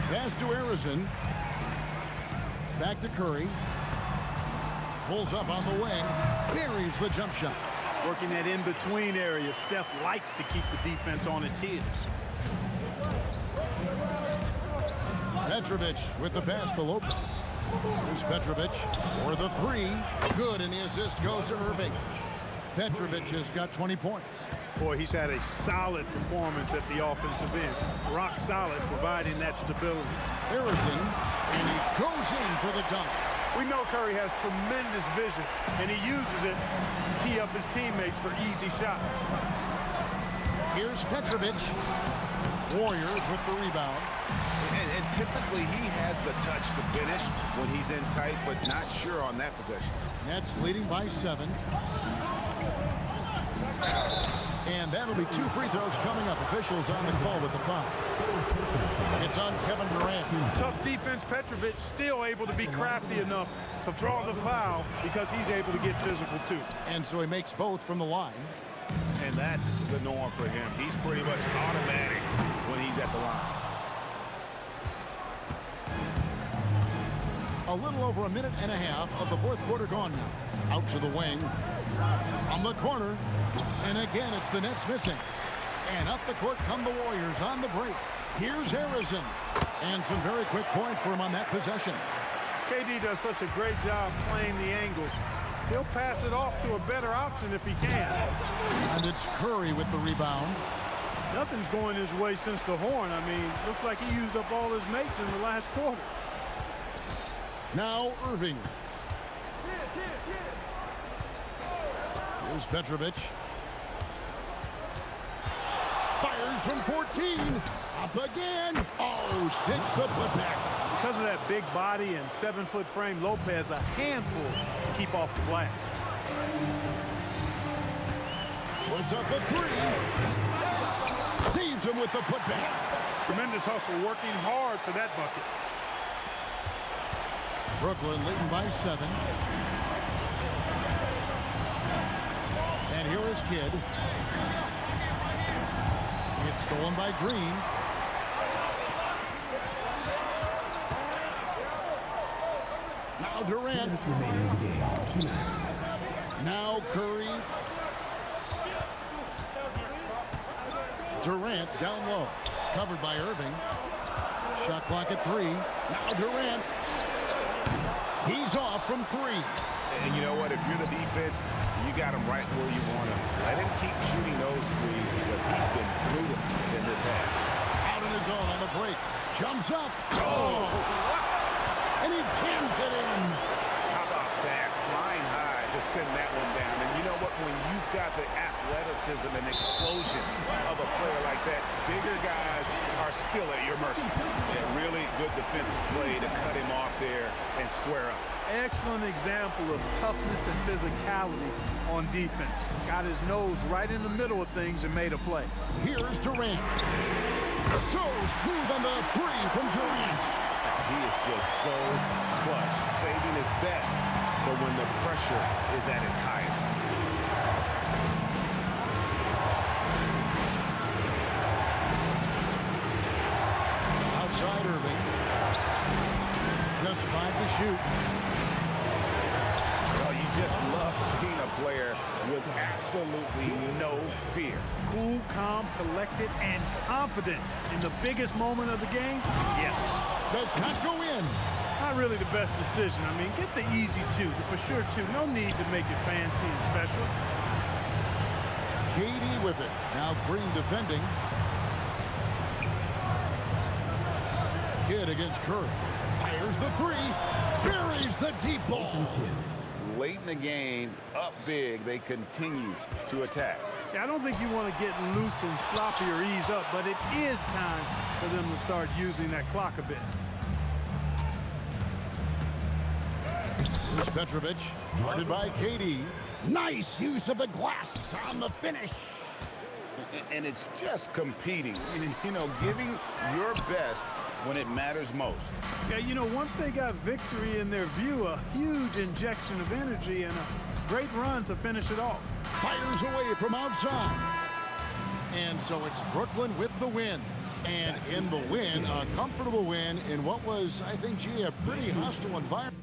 Pass to Harrison. Back to Curry. Pulls up on the wing. Buries the jump shot. Working that in-between area. Steph likes to keep the defense on its heels. Petrovic with the pass to Lopez. Here's Petrovic for the 3. Good, and the assist goes to Irving. Petrovic has got 20 points. Boy, he's had a solid performance at the offensive end. Rock solid, providing that stability. Harrison, and he goes in for the dunk. We know Curry has tremendous vision, and he uses it to tee up his teammates for easy shots. Here's Petrovic. Warriors with the rebound. And typically he has the touch to finish when he's in tight, but not sure on that possession. Nets leading by 7. And that'll be 2 free throws coming up. Officials on the call with the foul. It's on Kevin Durant. Tough defense. Petrovic still able to be crafty enough to draw the foul because he's able to get physical too. And so he makes both from the line. And that's the norm for him. He's pretty much automatic when he's at the line. A little over a minute and a half of the fourth quarter gone now. Out to the wing. From the corner. And again, it's the Nets missing. And up the court come the Warriors on the break. Here's Harrison. And some very quick points for him on that possession. KD does such a great job playing the angles. He'll pass it off to a better option if he can. And it's Curry with the rebound. Nothing's going his way since the horn. I mean, looks like he used up all his mates in the last quarter. Now Irving. Here's Petrovic. Fires from 14. Up again. Oh, sticks the putback. Because of that big body and 7-foot frame, Lopez a handful to keep off the glass. Puts up the 3. Saves him with the putback. Tremendous hustle, working hard for that bucket. Brooklyn leading by 7. And here is Kidd. It's stolen by Green. Now Durant. Remaining in the game. 2 minutes. Now Curry. Durant down low. Covered by Irving. Shot clock at 3. Now Durant. He's off from 3. And you know what? If you're the defense, you got him right where you want him. Let him keep shooting those threes because he's been brutal in this half. Out in his own on the break. Jumps up. Oh! And he jams it in. How about that? Flying high, just send that one down. And you know what? When you've got the athleticism and explosion of a player like that, bigger guys are still at your mercy. Yeah, really good defensive play to cut him off there and square up. Excellent example of toughness and physicality on defense. Got his nose right in the middle of things and made a play. Here's Durant. So smooth on the 3 from Durant. He is just so clutch, saving his best for when the pressure is at its highest. Outside Irving. Just 5 to shoot. Well, you just love seeing a player with absolutely no fear. Cool, calm, collected, and confident in the biggest moment of the game. Yes. Does not go in. Not really the best decision. I mean, get the easy 2, the for sure 2. No need to make it fancy and special. KD with it. Now Green defending. Kidd against Curry. Fires the 3. Buries the deep ball. Late in the game, up big, they continue to attack. Yeah, I don't think you want to get loose and sloppy or ease up, but it is time for them to start using that clock a bit. Here's Petrovic, guarded by KD. Nice use of the glass on the finish. And it's just competing, you know, giving your best when it matters most. Yeah, you know, once they got victory in their view, a huge injection of energy and a great run to finish it off. Fires away from outside. And so it's Brooklyn with the win. And in the win, a comfortable win in what was, I think, gee, a pretty hostile environment.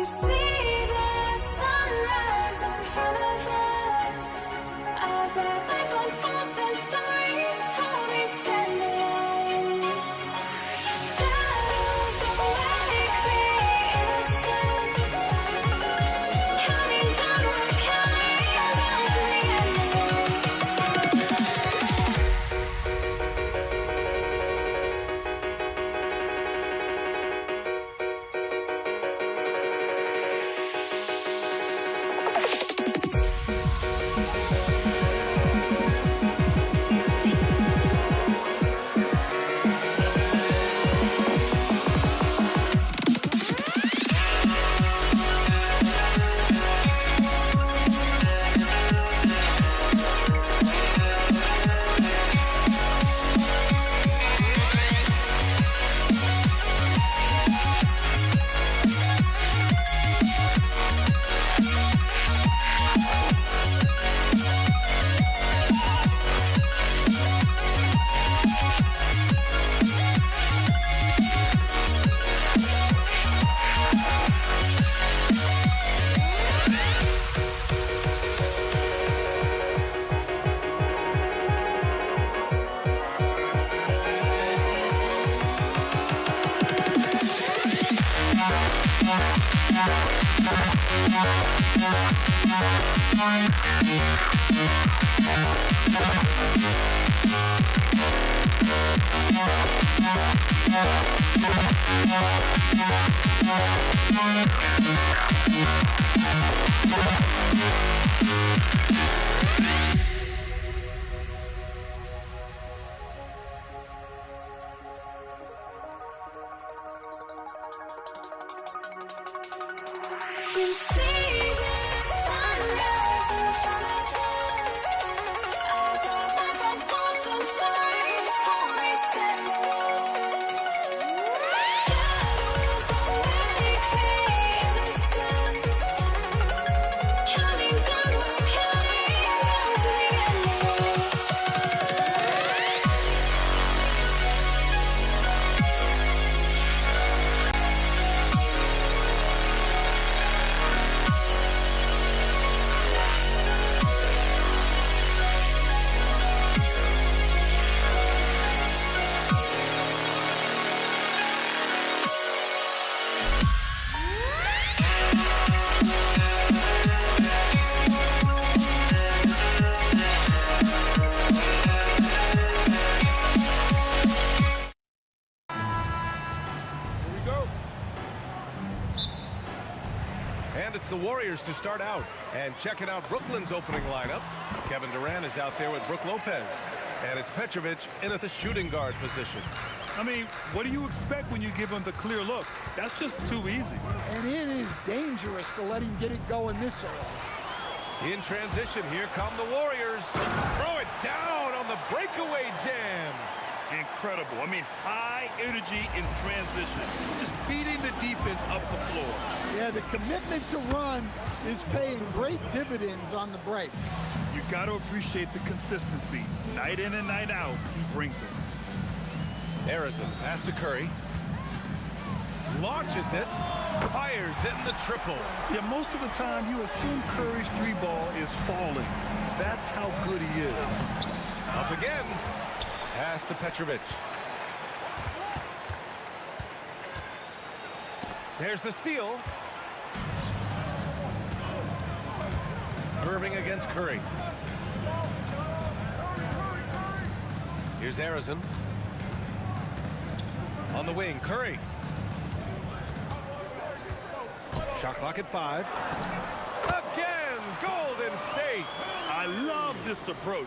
We see the sunrise in front of us. As our life unfolds and stories told, we stand alone. Shadows awake the innocent. Counting down, we're counting down to the end. We see the sunrise in front of us. As our life unfolds and stories told, we stand alone. Shadows awake the innocent. Counting down, we're counting down to the end. And it's the Warriors to start out. And checking out Brooklyn's opening lineup. Kevin Durant is out there with Brook Lopez. And it's Petrovic in at the shooting guard position. I mean, what do you expect when you give him the clear look? That's just too easy. And it is dangerous to let him get it going this early. In transition, here come the Warriors. Throw it down on the breakaway jam. Incredible. I mean, high energy in transition. Just beating the defense up the floor. Yeah, the commitment to run is paying great dividends on the break. You got to appreciate the consistency. Night in and night out, he brings it. Harrison, pass to Curry. Launches it. Fires it in the triple. Yeah, most of the time you assume Curry's three ball is falling. That's how good he is. Up again. Pass to Petrovic. There's the steal. Irving against Curry. Here's Harrison. On the wing, Curry. Shot clock at 5. Again, Golden State. I love this approach.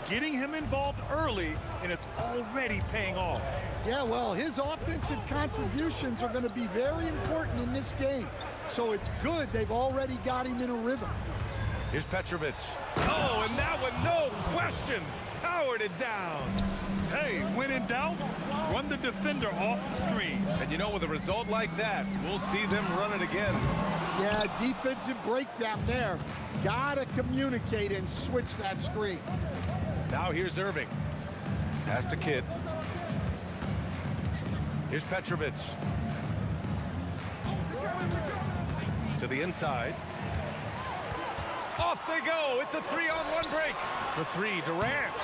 Getting him involved early, and it's already paying off. Yeah, well, his offensive contributions are going to be very important in this game. So it's good they've already got him in a rhythm. Here's Petrovic. Oh, and that one, no question, powered it down. Hey, when in doubt, run the defender off the screen. And you know, with a result like that, we'll see them run it again. Yeah, defensive breakdown there. Gotta communicate and switch that screen. Now here's Irving. Pass to Kidd. Here's Petrovic. To the inside. Off they go. It's a 3-on-1 break. For three, Durant.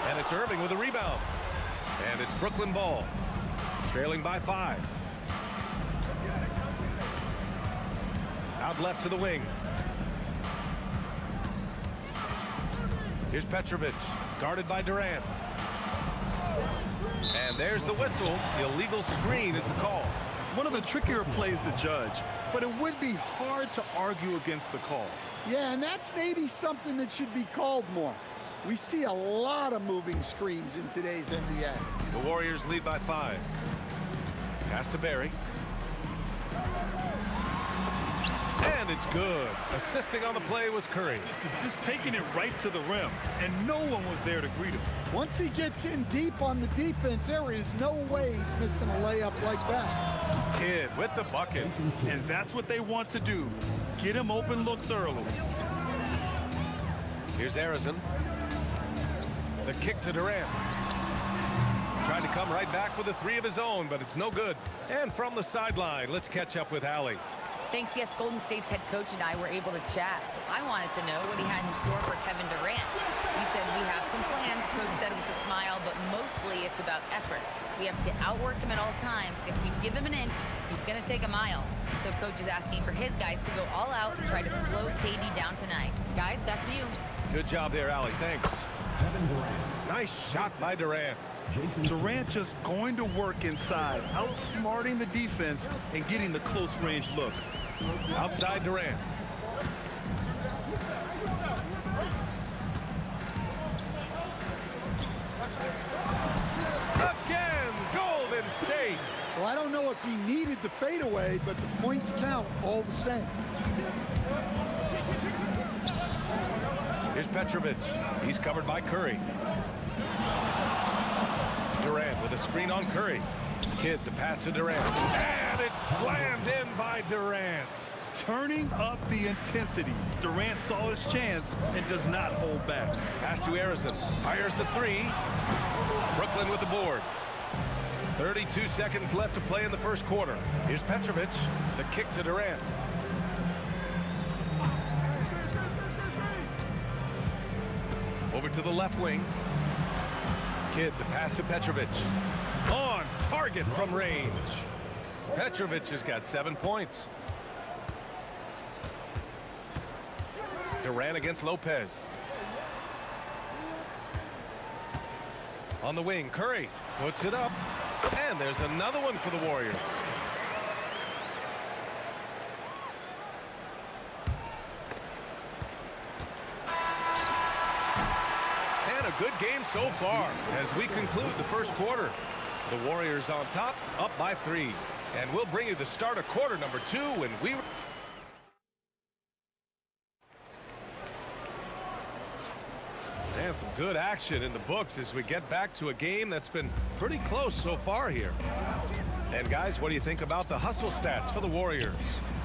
And it's Irving with a rebound. And it's Brooklyn ball. Trailing by 5. Out left to the wing. Here's Petrovic, guarded by Durant. And there's the whistle. Illegal screen is the call. One of the trickier plays to judge, but it would be hard to argue against the call. Yeah, and that's maybe something that should be called more. We see a lot of moving screens in today's NBA. The Warriors lead by 5. Pass to Barry. And it's good. Assisting on the play was Curry. Just taking it right to the rim, and no one was there to greet him. Once he gets in deep on the defense, there is no way he's missing a layup like that. Kidd with the bucket. And that's what they want to do. Get him open looks early. Here's Arizon. The kick to Durant. Trying to come right back with a 3 of his own, but it's no good. And from the sideline, let's catch up with Allie. Thanks, yes, Golden State's head coach and I were able to chat. I wanted to know what he had in store for Kevin Durant. He said, we have some plans, coach said with a smile, but mostly it's about effort. We have to outwork him at all times. If we give him an inch, he's going to take a mile. So coach is asking for his guys to go all out and try to slow KD down tonight. Guys, back to you. Good job there, Allie. Thanks. Kevin Durant. Nice shot by Durant. Durant just going to work inside, outsmarting the defense and getting the close range look. Outside Durant. Again, Golden State. Well, I don't know if he needed the fadeaway, but the points count all the same. Here's Petrovic. He's covered by Curry. Durant with a screen on Curry. Kidd, the pass to Durant. And it's slammed in by Durant. Turning up the intensity. Durant saw his chance and does not hold back. Pass to Arizon. Fires the 3. Brooklyn with the board. 32 seconds left to play in the first quarter. Here's Petrovic. The kick to Durant. Over to the left wing. Kidd, the pass to Petrovic. On target from range. Petrovic has got 7 points. Durant against Lopez. On the wing, Curry puts it up. And there's another one for the Warriors. And a good game so far as we conclude the first quarter. The Warriors on top, up by 3. And we'll bring you the start of quarter number 2 when we... And some good action in the books as we get back to a game that's been pretty close so far here. And guys, what do you think about the hustle stats for the Warriors?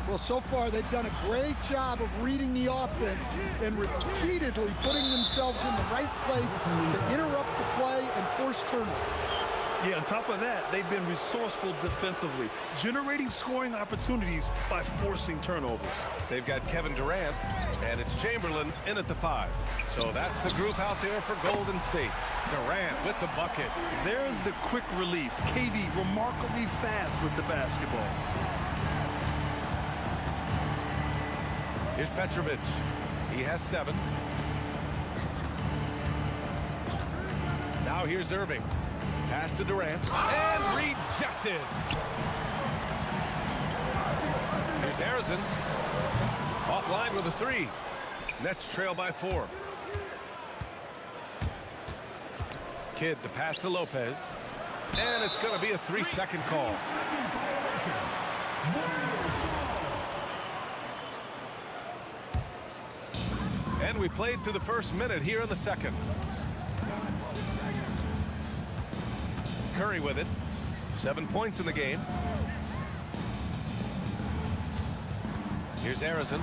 Well, so far they've done a great job of reading the offense and repeatedly putting themselves in the right place to interrupt the play and force turnovers. Yeah, on top of that, they've been resourceful defensively, generating scoring opportunities by forcing turnovers. They've got Kevin Durant, and it's Chamberlain in at the 5. So that's the group out there for Golden State. Durant with the bucket. There's the quick release. KD remarkably fast with the basketball. Here's Petrovic. He has 7. Now here's Irving. Pass to Durant. And rejected. Here's Harrison. Offline with a 3. Nets trail by 4. Kidd, the pass to Lopez. And it's going to be a 3-second call. And we played through the first minute here in the second. Curry with it. 7 points in the game. Here's Arizon.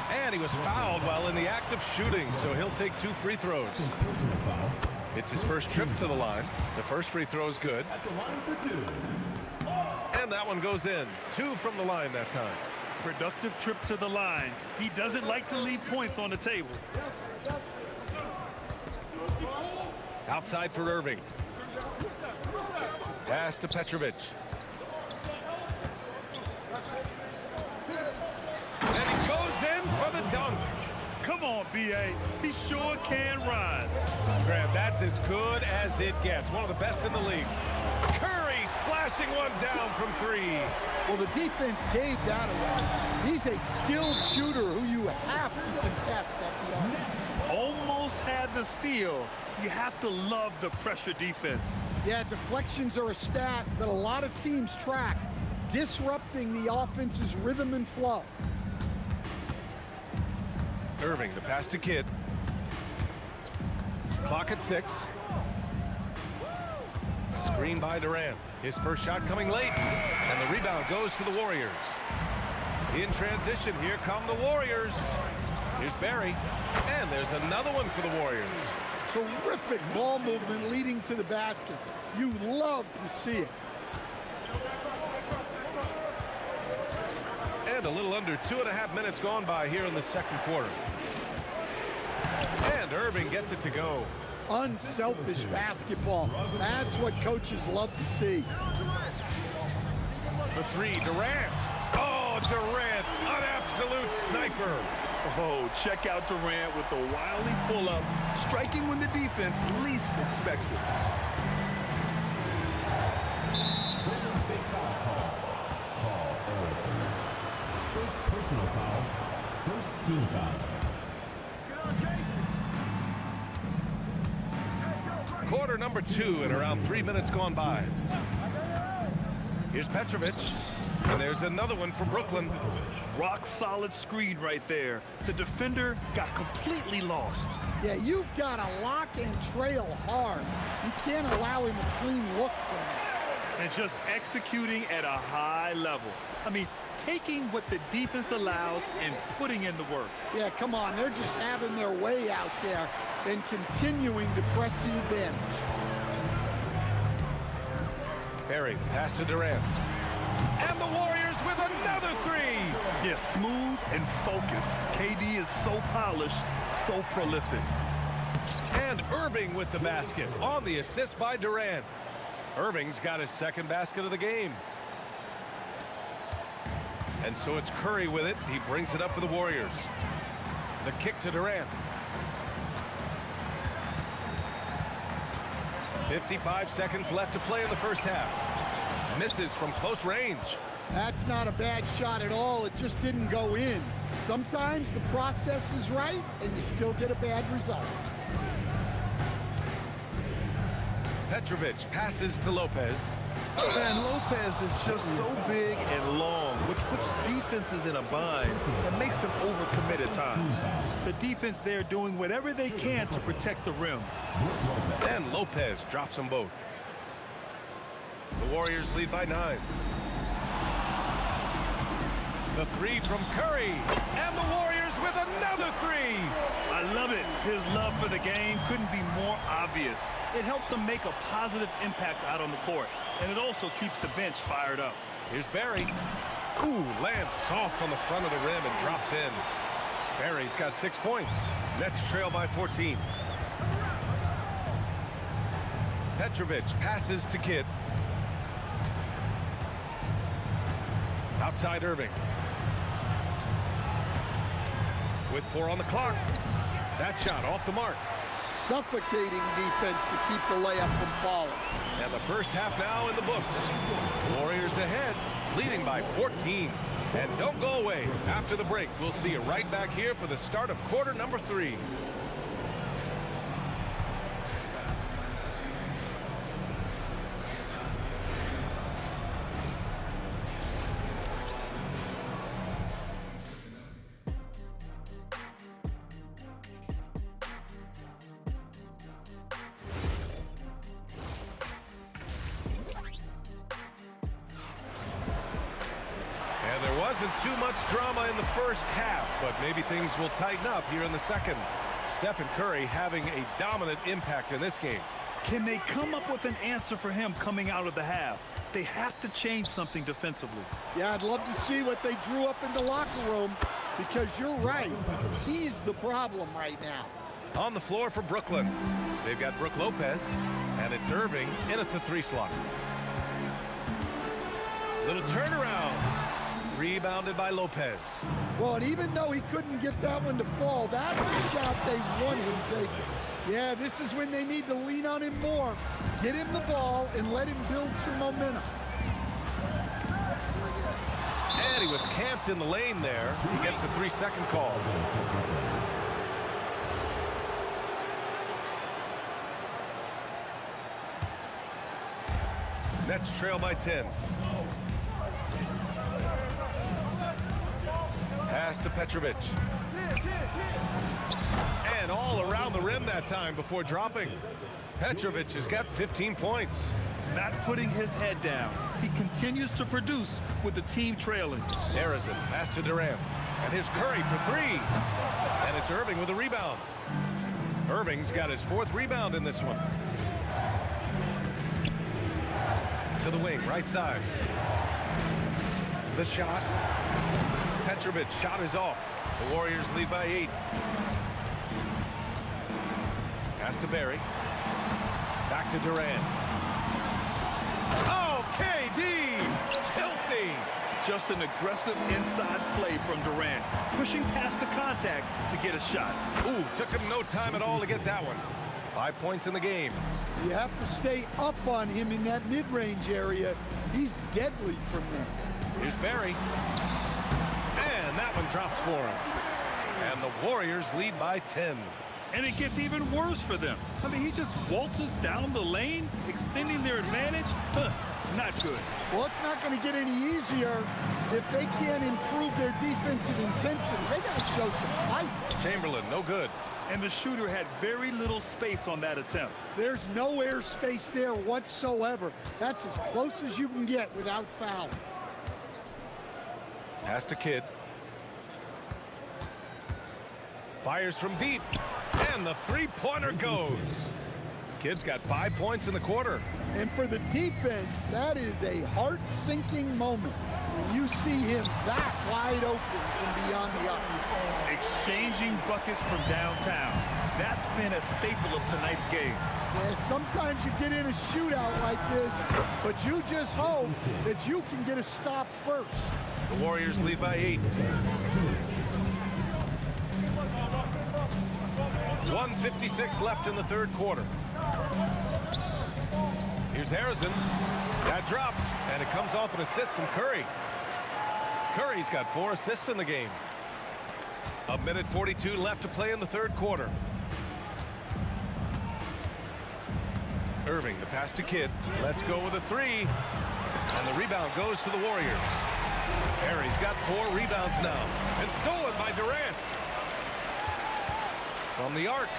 And he was fouled while in the act of shooting, so he'll take 2 free throws. It's his first trip to the line. The first free throw is good. At the line for 2. And that one goes in. 2 from the line that time. productive trip to the line. He doesn't like to leave points on the table. Outside for Irving. Pass to Petrovic. And he goes in for the dunk. Come on, B.A. He sure can rise. Graham, that's as good as it gets. One of the best in the league. Curry splashing one down from three. Well, the defense gave that away. He's a skilled shooter who you have to contest at the arc. Almost had the steal. You have to love the pressure defense. Yeah, deflections are a stat that a lot of teams track, disrupting the offense's rhythm and flow. Irving, the pass to Kidd. Clock at 6. Screen by Durant. His first shot coming late. And the rebound goes to the Warriors. In transition, here come the Warriors. Here's Barry. And there's another one for the Warriors. Terrific ball movement leading to the basket. You love to see it. And a little under 2.5 minutes gone by here in the second quarter. And Irving gets it to go. Unselfish basketball. That's what coaches love to see. For three, Durant. Oh, Durant, an absolute sniper. Oh, check out Durant with the wily pull-up, striking when the defense least expects it. First personal foul, first team foul. Quarter number 2 and around 3 minutes gone by. Here's Petrovic. And there's another one for Brooklyn. Rock solid screen right there. The defender got completely lost. Yeah, you've got to lock and trail hard. You can't allow him a clean look from it. And just executing at a high level. I mean, taking what the defense allows and putting in the work. Yeah, come on. They're just having their way out there and continuing to press the advantage. Barry, pass to Durant. And the Warriors with another three. Yeah, smooth and focused. KD is so polished, so prolific. And Irving with the basket on the assist by Durant. Irving's got his second basket of the game. And so it's Curry with it. He brings it up for the Warriors. The kick to Durant. 55 seconds left to play in the first half. Misses from close range. That's not a bad shot at all. It just didn't go in. Sometimes the process is right and you still get a bad result. Petrovic passes to Lopez. And Lopez is just so big and long, which puts defenses in a bind and makes them overcommit at times. The defense there doing whatever they can to protect the rim. And Lopez drops them both. The Warriors lead by 9. The three from Curry. And the Warriors with another three. I love it. His love for the game couldn't be more obvious. It helps him make a positive impact out on the court. And it also keeps the bench fired up. Here's Barry. Ooh, lands soft on the front of the rim and drops in. Barry's got 6 points. Nets trail by 14. Petrovic passes to Kidd. Outside Irving. With 4 on the clock. That shot off the mark. Suffocating defense to keep the layup from falling. And the first half now in the books. Warriors ahead, leading by 14. And don't go away. After the break, we'll see you right back here for the start of quarter number 3. Wasn't too much drama in the first half, but maybe things will tighten up here in the second. Stephen Curry having a dominant impact in this game. Can they come up with an answer for him coming out of the half? They have to change something defensively. Yeah, I'd love to see what they drew up in the locker room, because you're right. He's the problem right now. On the floor for Brooklyn. They've got Brook Lopez, and it's Irving in at the 3 slot. Little turnaround. Rebounded by Lopez. Well, and even though he couldn't get that one to fall, that's a shot they want him taking. Yeah, this is when they need to lean on him more. Get him the ball and let him build some momentum. And he was camped in the lane there. He gets a 3-second call. Nets trail by 10. Pass to Petrovic. And all around the rim that time before dropping. Petrovic has got 15 points. Not putting his head down. He continues to produce with the team trailing. Harrison, pass to Durant. And here's Curry for 3. And it's Irving with a rebound. Irving's got his 4th rebound in this one. To the wing, right side. The shot. Petrovic shot is off. The Warriors lead by 8. Pass to Barry. Back to Durant. Oh, KD! Filthy! Just an aggressive inside play from Durant, pushing past the contact to get a shot. Ooh, took him no time at all to get that one. 5 points in the game. You have to stay up on him in that mid-range area. He's deadly from there. Here's Barry. And that one drops for him. And the Warriors lead by 10. And it gets even worse for them. I mean, he just waltzes down the lane, extending their advantage. Not good. Well, it's not going to get any easier if they can't improve their defensive intensity. They got to show some fight. Chamberlain, no good. And the shooter had very little space on that attempt. There's no air space there whatsoever. That's as close as you can get without foul. Pass to Kidd. Fires from deep. And the 3-pointer goes. Kidd's got 5 points in the quarter. And for the defense, that is a heart-sinking moment when you see him that wide open from beyond the arc. Exchanging buckets from downtown. That's been a staple of tonight's game. Yeah, sometimes you get in a shootout like this, but you just hope that you can get a stop first. The Warriors lead by 8. 1:56 left in the 3rd quarter. Here's Harrison. That drops, and it comes off an assist from Curry. Curry's got 4 assists in the game. 1:42 left to play in the 3rd quarter. Irving, the pass to Kidd. Let's go with a 3. And the rebound goes to the Warriors. Harry's got 4 rebounds now. And stolen by Durant. From the arc.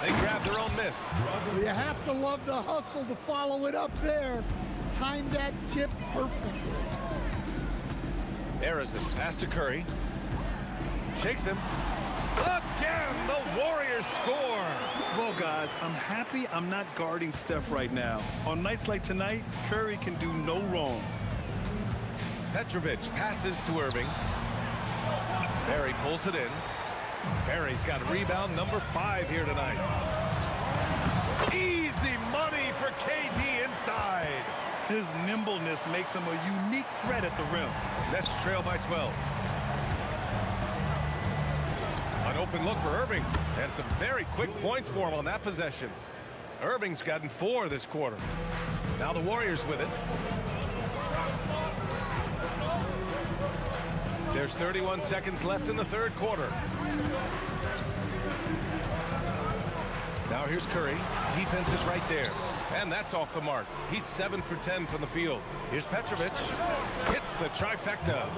They grab their own miss. You have to love the hustle to follow it up there. Timed that tip perfectly. Harrison, pass to Curry. Shakes him. Again, the Warriors score. Well, guys, I'm happy I'm not guarding Steph right now. On nights like tonight, Curry can do no wrong. Petrovic passes to Irving. Barry pulls it in. Barry's got rebound number 5 here tonight. Easy money for KD inside. His nimbleness makes him a unique threat at the rim. Nets trail by 12. An open look for Irving, and some very quick points for him on that possession. Irving's gotten 4 this quarter. Now the Warriors with it. There's 31 seconds left in the 3rd quarter. Now here's Curry. Defense is right there. And that's off the mark. He's 7 for 10 from the field. Here's Petrovic. Hits the trifecta.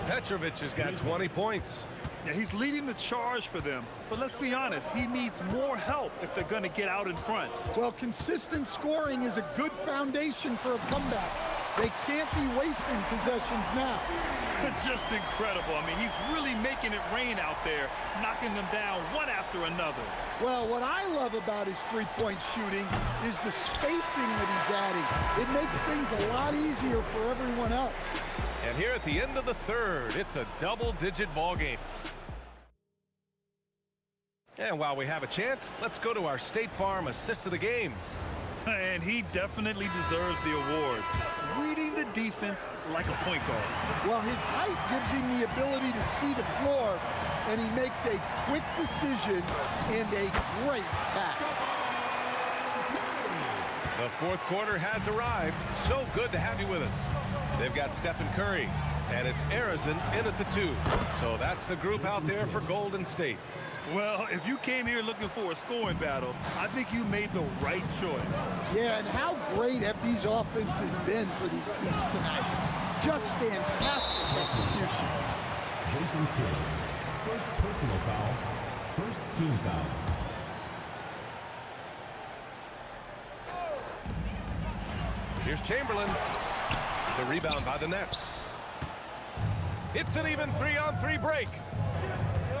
Petrovic has got 20 points. Yeah, he's leading the charge for them. But let's be honest, he needs more help if they're going to get out in front. Well, consistent scoring is a good foundation for a comeback. They can't be wasting possessions now. Just incredible. I mean, he's really making it rain out there, knocking them down one after another. Well, what I love about his three-point shooting is the spacing that he's adding. It makes things a lot easier for everyone else. And here at the end of the third, it's a double-digit ball game. And while we have a chance, let's go to our State Farm assist of the game. And he definitely deserves the award. Reading the defense like a point guard. Well, his height gives him the ability to see the floor, and he makes a quick decision and a great pass. The fourth quarter has arrived. So good to have you with us. They've got Stephen Curry, and it's Arizin in at the 2. So that's the group out there for Golden State. Well, if you came here looking for a scoring battle, I think you made the right choice. Yeah, and how great have these offenses been for these teams tonight? Just fantastic execution. Jason Kidd. First personal foul. First team foul. Here's Chamberlain. The rebound by the Nets. It's an even 3-on-3 break.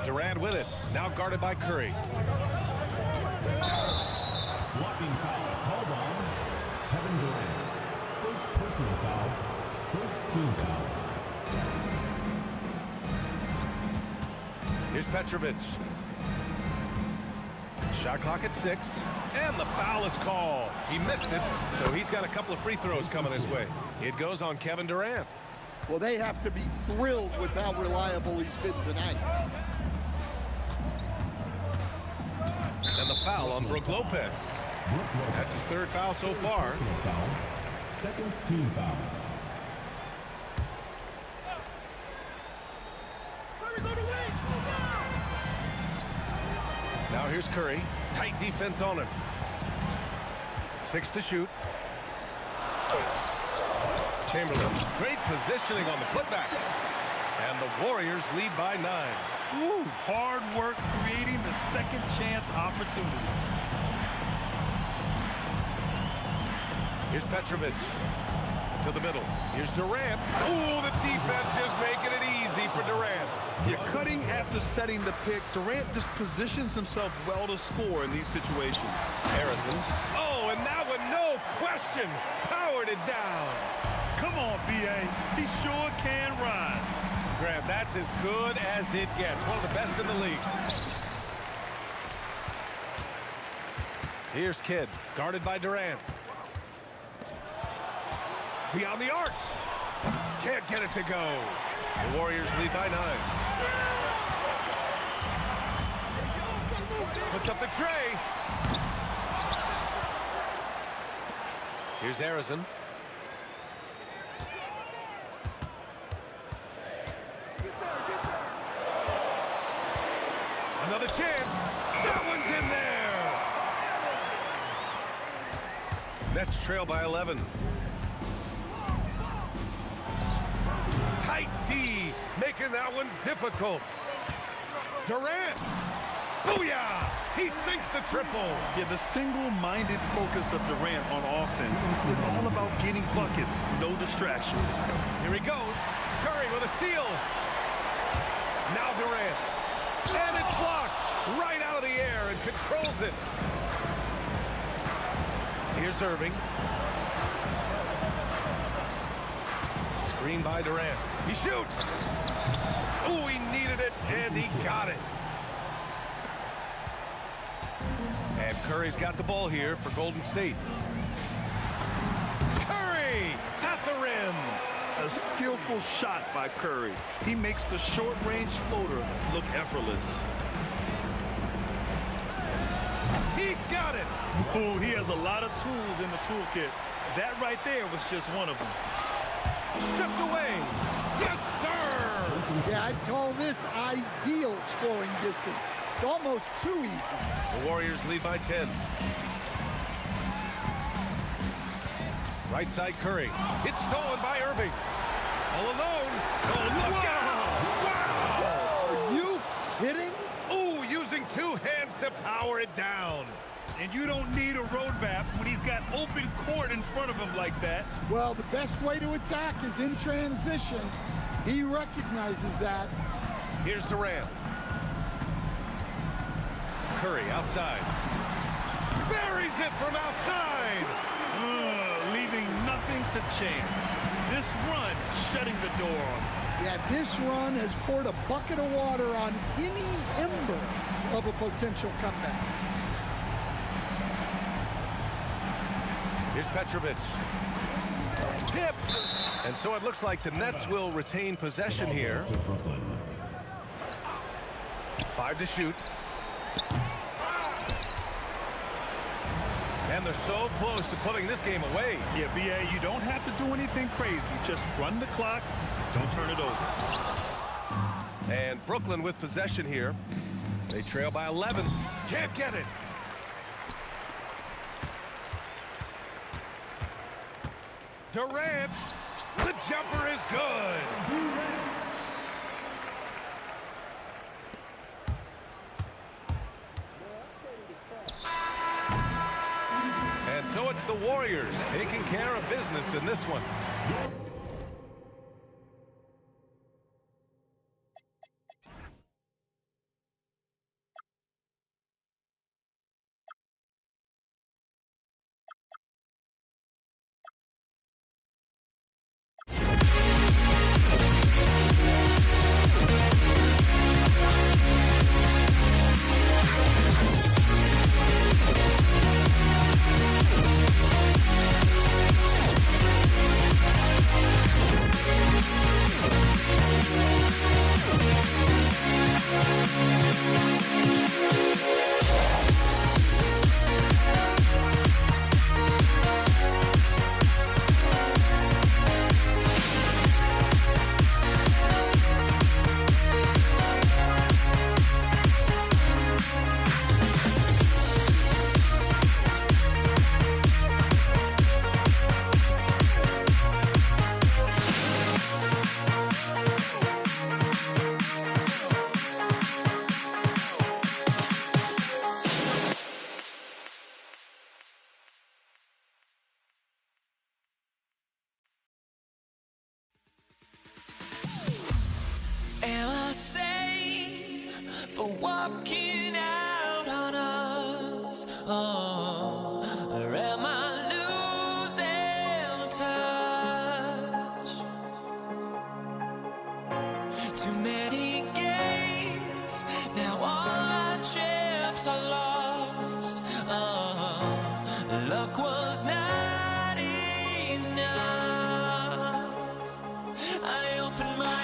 Durant with it, now guarded by Curry. Blocking foul called on Kevin Durant. First personal foul. First team foul. Here's Petrovic. Shot clock at 6, and the foul is called. He missed it, so he's got a couple of free throws coming his way. It goes on Kevin Durant. Well, they have to be thrilled with how reliable he's been tonight. And the foul on Brook Lopez. That's his third foul so far. Foul. Second team foul. Now here's Curry. Tight defense on him. 6 to shoot. Chamberlain. Great positioning on the putback. And the Warriors lead by 9. Woo, hard work creating the second chance opportunity. Here's Petrovic to the middle. Here's Durant. Ooh, the defense just making it easy for Durant. Yeah, cutting after setting the pick, Durant just positions himself well to score in these situations. Harrison. Oh, and that one, no question, powered it down. Come on, B.A. He sure can rise. Graham, that's as good as it gets. One of the best in the league. Here's Kidd, guarded by Durant. Beyond the arc. Can't get it to go. The Warriors lead by 9. Puts up the tray. Here's Arizin. Another chance. That one's in there. Nets trail by 11. Tight D, making that one difficult. Durant. Booyah! He sinks the triple. Yeah, the single-minded focus of Durant on offense is all about getting buckets, no distractions. Here he goes. Curry with a steal. Now Durant. And it's blocked right out of the air and controls it. Here's Irving. Screen by Durant. He shoots. Ooh, he needed it, and he got it. And Curry's got the ball here for Golden State. Curry at the rim. A skillful shot by Curry. He makes the short-range floater look effortless. He got it. Oh, he has a lot of tools in the toolkit. That right there was just one of them. Stripped away. Yes, sir. Yeah, I'd call this ideal scoring distance. It's almost too easy. The Warriors lead by 10. Right side Curry. It's stolen by Irving. All alone. Oh, look out! Wow! Are you kidding? Ooh, using two hands to power it down. And you don't need a roadmap when he's got open court in front of him like that. Well, the best way to attack is in transition. He recognizes that. Here's Durant. Curry outside. Buries it from outside. Leaving nothing to chance. This run shutting the door on him. Yeah, this run has poured a bucket of water on any ember of a potential comeback. Here's Petrovic. Tipped. And so it looks like the Nets will retain possession here. 5 to shoot. And they're so close to putting this game away. Yeah, B.A., you don't have to do anything crazy. Just run the clock. Don't turn it over. And Brooklyn with possession here. They trail by 11. Can't get it. Durant. The jumper is good. And so it's the Warriors taking care of business in this one. Am I safe for walking out on us? Oh, or am I losing touch? Too many games, now all our chips are lost. Oh, luck was not enough. I opened my eyes.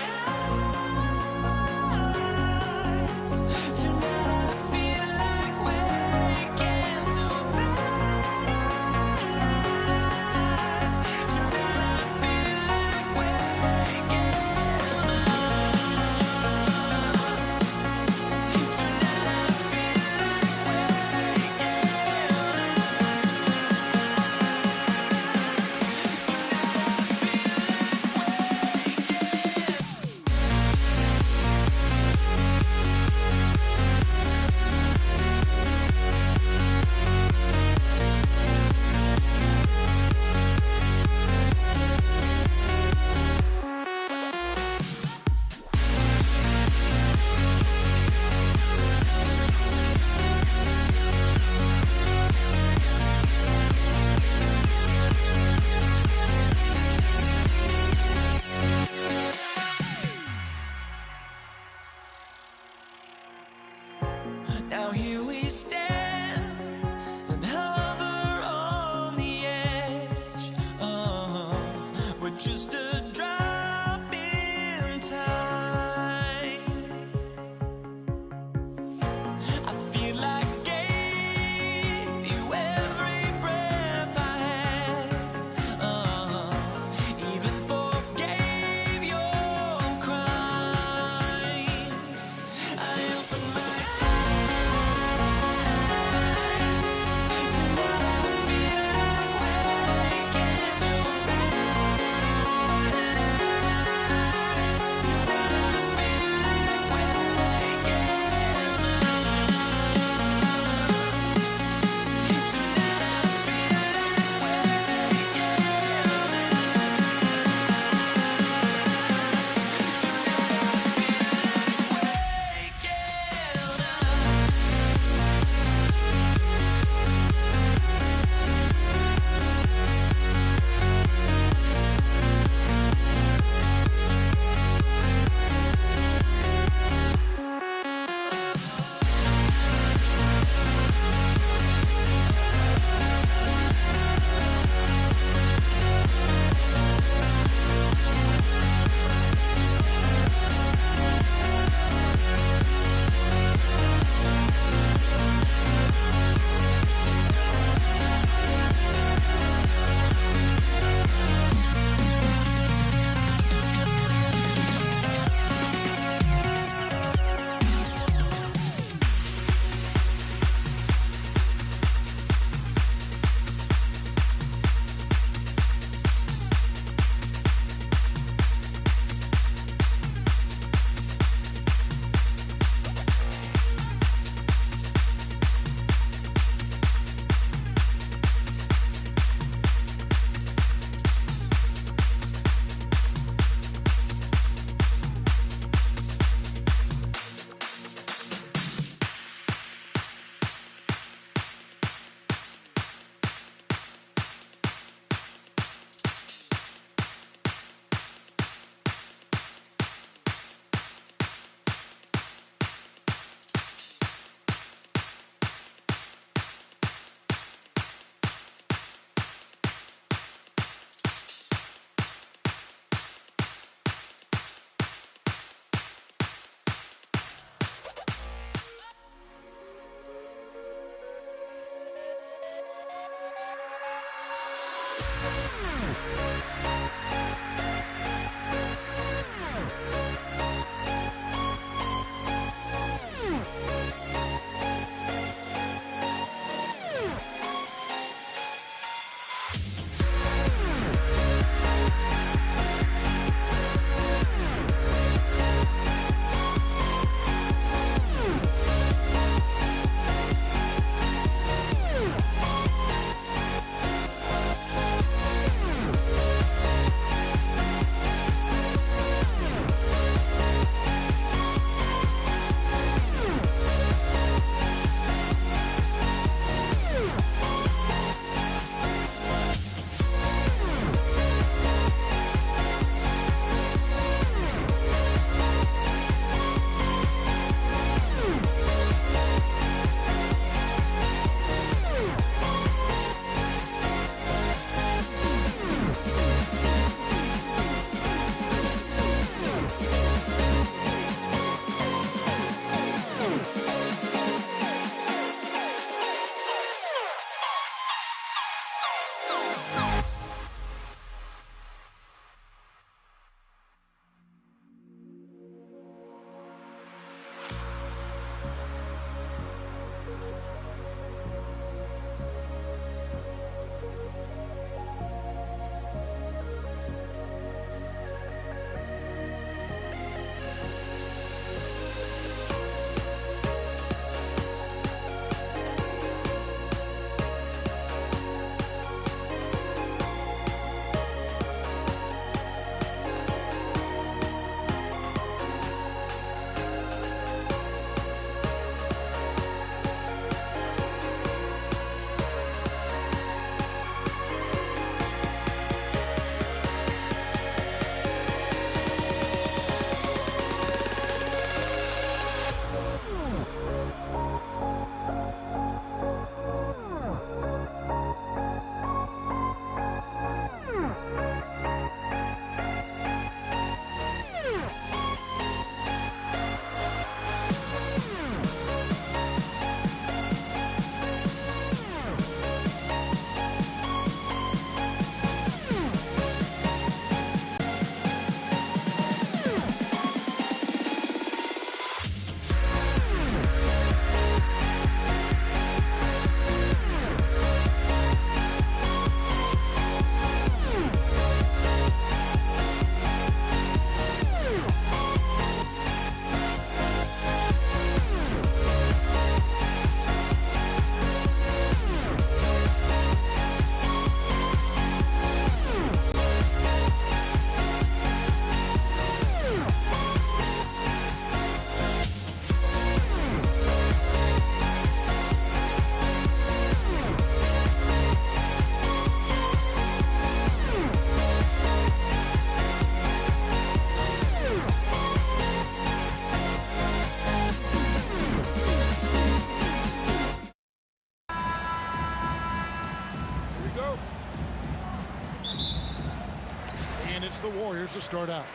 players to start out.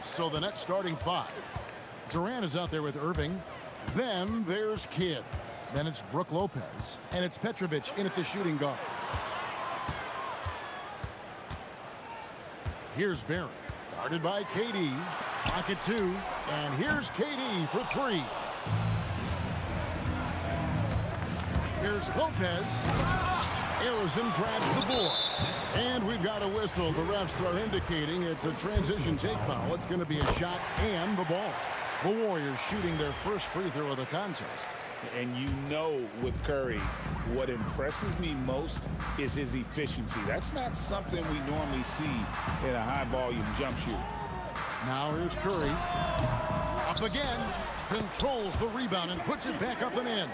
So the next starting five. Durant is out there with Irving. Then there's Kidd. Then it's Brook Lopez. And it's Petrovic in at the shooting guard. Here's Barry. Guarded by KD. Clock at 2. And here's KD for 3. Here's Lopez. Arizon grabs the board. And we've got a whistle. The refs are indicating it's a transition take foul. It's going to be a shot and the ball. The Warriors shooting their first free throw of the contest. And you know with Curry, what impresses me most is his efficiency. That's not something we normally see in a high-volume jump shooter. Now here's Curry. Up again. Controls the rebound and puts it back up and in.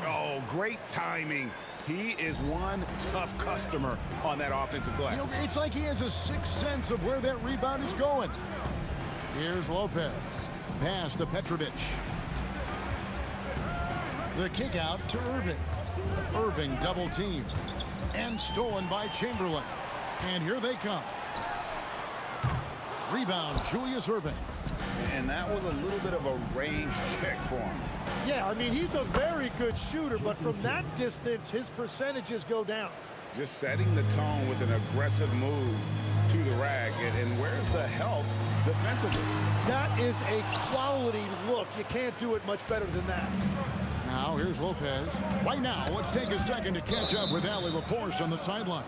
Oh, great timing. He is one tough customer on that offensive glass. You know, it's like he has a sixth sense of where that rebound is going. Here's Lopez. Pass to Petrovic. The kick out to Irving. Irving double team. And stolen by Chamberlain. And here they come. Rebound, Julius Irving. And that was a little bit of a range check for him. Yeah, I mean, he's a very good shooter, but from that distance, his percentages go down. Just setting the tone with an aggressive move to the rack. And where's the help defensively? That is a quality look. You can't do it much better than that. Now, here's Lopez. Right now, let's take a second to catch up with Allie LaForce on the sidelines.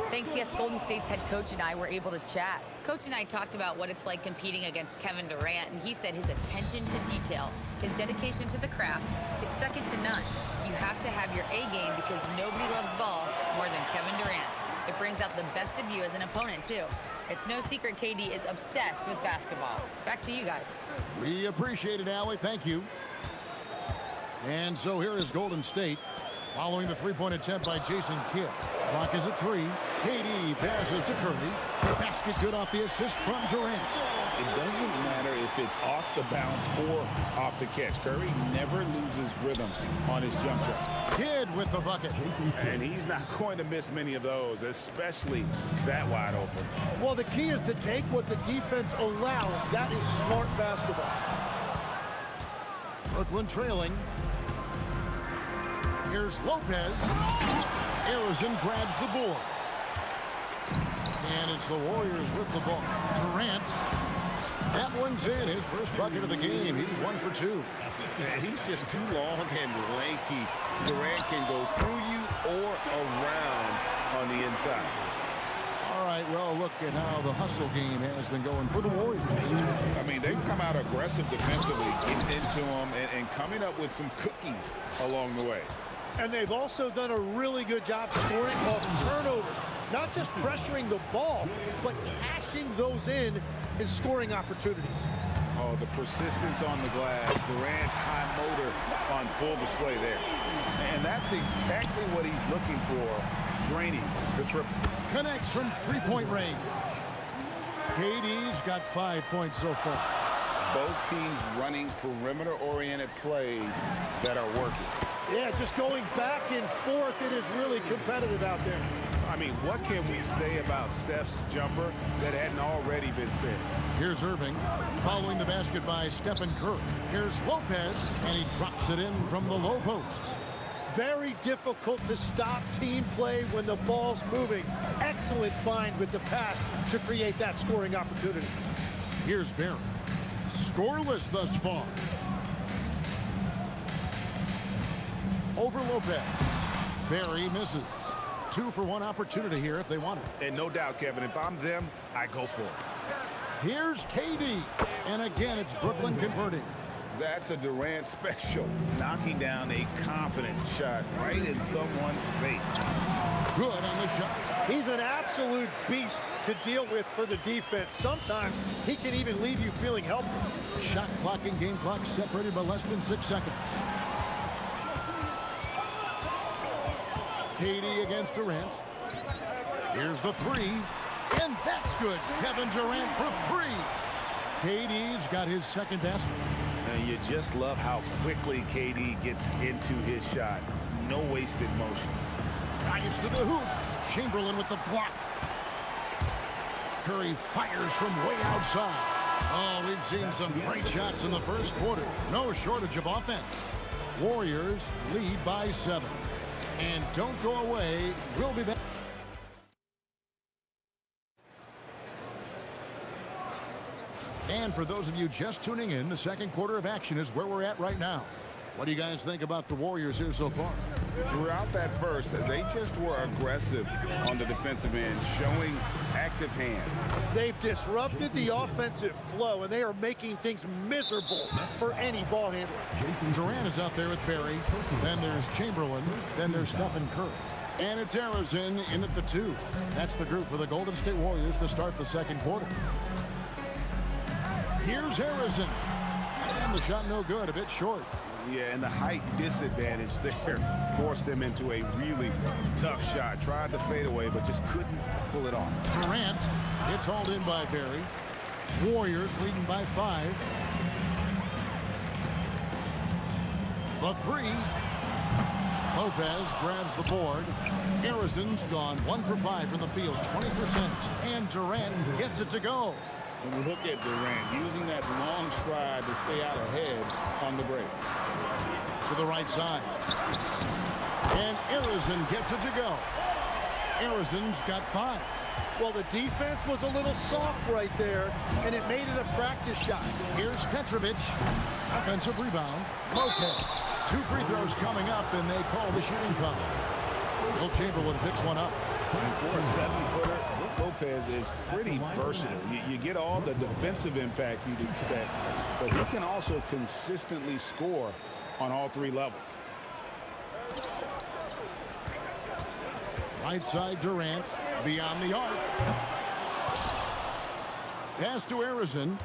Thanks, yes, Golden State's head coach and I were able to chat. Coach and I talked about what it's like competing against Kevin Durant, and he said his attention to detail, his dedication to the craft, it's second to none. You have to have your A game because nobody loves ball more than Kevin Durant. It brings out the best of you as an opponent, too. It's no secret KD is obsessed with basketball. Back to you guys. We appreciate it, Allie. Thank you. And so here is Golden State following the three-point attempt by Jason Kidd. Clock is at 3. KD passes to Curry. Basket good off the assist from Durant. It doesn't matter if it's off the bounce or off the catch. Curry never loses rhythm on his jump shot. Kidd with the bucket. And he's not going to miss many of those, especially that wide open. Well, the key is to take what the defense allows. That is smart basketball. Brooklyn trailing. Here's Lopez. Arizon grabs the board. And it's the Warriors with the ball. Durant. That one's in. His first bucket of the game. He's 1 for 2. He's just too long and lanky. Durant can go through you or around on the inside. All right, well, look at how the hustle game has been going for the Warriors. I mean, they've come out aggressive defensively, getting into them and coming up with some cookies along the way. And they've also done a really good job scoring off turnovers. Not just pressuring the ball, but cashing those in and scoring opportunities. Oh, the persistence on the glass. Durant's high motor on full display there. And that's exactly what he's looking for, draining the triple. Connects from three-point range. KD's got 5 points so far. Both teams running perimeter-oriented plays that are working. Yeah, just going back and forth, it is really competitive out there. I mean, what can we say about Steph's jumper that hadn't already been said? Here's Irving, following the basket by Stephen Curry. Here's Lopez, and he drops it in from the low post. Very difficult to stop team play when the ball's moving. Excellent find with the pass to create that scoring opportunity. Here's Barry. Scoreless thus far. Over Lopez. Barry misses. 2 for 1 opportunity here if they want it. And no doubt, Kevin, if I'm them, I go for it. Here's KD. And again, it's Brooklyn converting. That's a Durant special. Knocking down a confident shot right in someone's face. Good on the shot. He's an absolute beast to deal with for the defense. Sometimes he can even leave you feeling helpless. Shot clock and game clock separated by less than 6 seconds. KD against Durant. Here's the 3. And that's good. Kevin Durant for 3. KD's got his second basket. And you just love how quickly KD gets into his shot. No wasted motion. Drives to the hoop. Chamberlain with the block. Curry fires from way outside. Oh, we've seen some great shots in the first quarter. No shortage of offense. Warriors lead by 7. And don't go away. We'll be back. And for those of you just tuning in, the second quarter of action is where we're at right now. What do you guys think about the Warriors here so far? Throughout that first, they just were aggressive on the defensive end, showing active hands. They've disrupted the offensive flow, and they are making things miserable for any ball handler. Durant is out there with Barry. Then there's Chamberlain. Then there's Stephen Curry. And it's Harrison in at the 2. That's the group for the Golden State Warriors to start the second quarter. Here's Harrison. And the shot no good, a bit short. Yeah, and the height disadvantage there forced them into a really tough shot. Tried the fadeaway, but just couldn't pull it off. Durant, it's hauled in by Barry. Warriors leading by 5. The 3. Lopez grabs the board. Harrison's gone 1 for 5 from the field, 20%. And Durant gets it to go. And look at Durant using that long stride to stay out ahead on the break. To the right side. And Harrison gets it to go. Harrison's got 5. Well, the defense was a little soft right there, and it made it a practice shot. Here's Petrovic. Offensive rebound. Lopez. 2 free throws coming up, and they call the shooting foul. Will Chamberlain picks one up. For a 7-footer, Lopez is pretty versatile. You get all the defensive impact you'd expect, but he can also consistently score on all 3 levels. Right side Durant, beyond the arc. Pass to Harrison.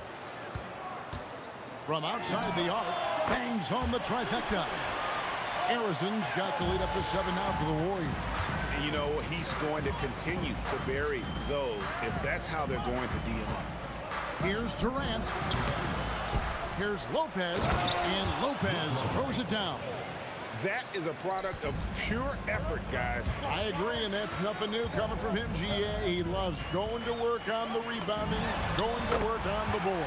From outside the arc, bangs home the trifecta. Harrison's got the lead up to 7 now for the Warriors. And you know, he's going to continue to bury those if that's how they're going to D him up. Here's Durant. Here's Lopez, and Lopez throws it down. That is a product of pure effort, guys. I agree, and that's nothing new coming from him, GA. He loves going to work on the rebounding, going to work on the board.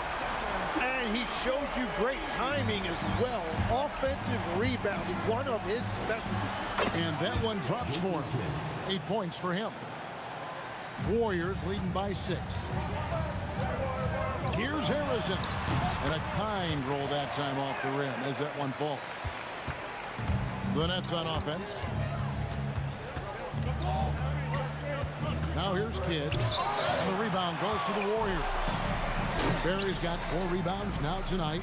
And he showed you great timing as well. Offensive rebounding, one of his specialties. And that one drops for him. 8 points for him. Warriors leading by 6. Here's Harrison. And a kind roll that time off the rim as that one falls. The Nets on offense. Now here's Kidd. And the rebound goes to the Warriors. Barry's got 4 rebounds now tonight.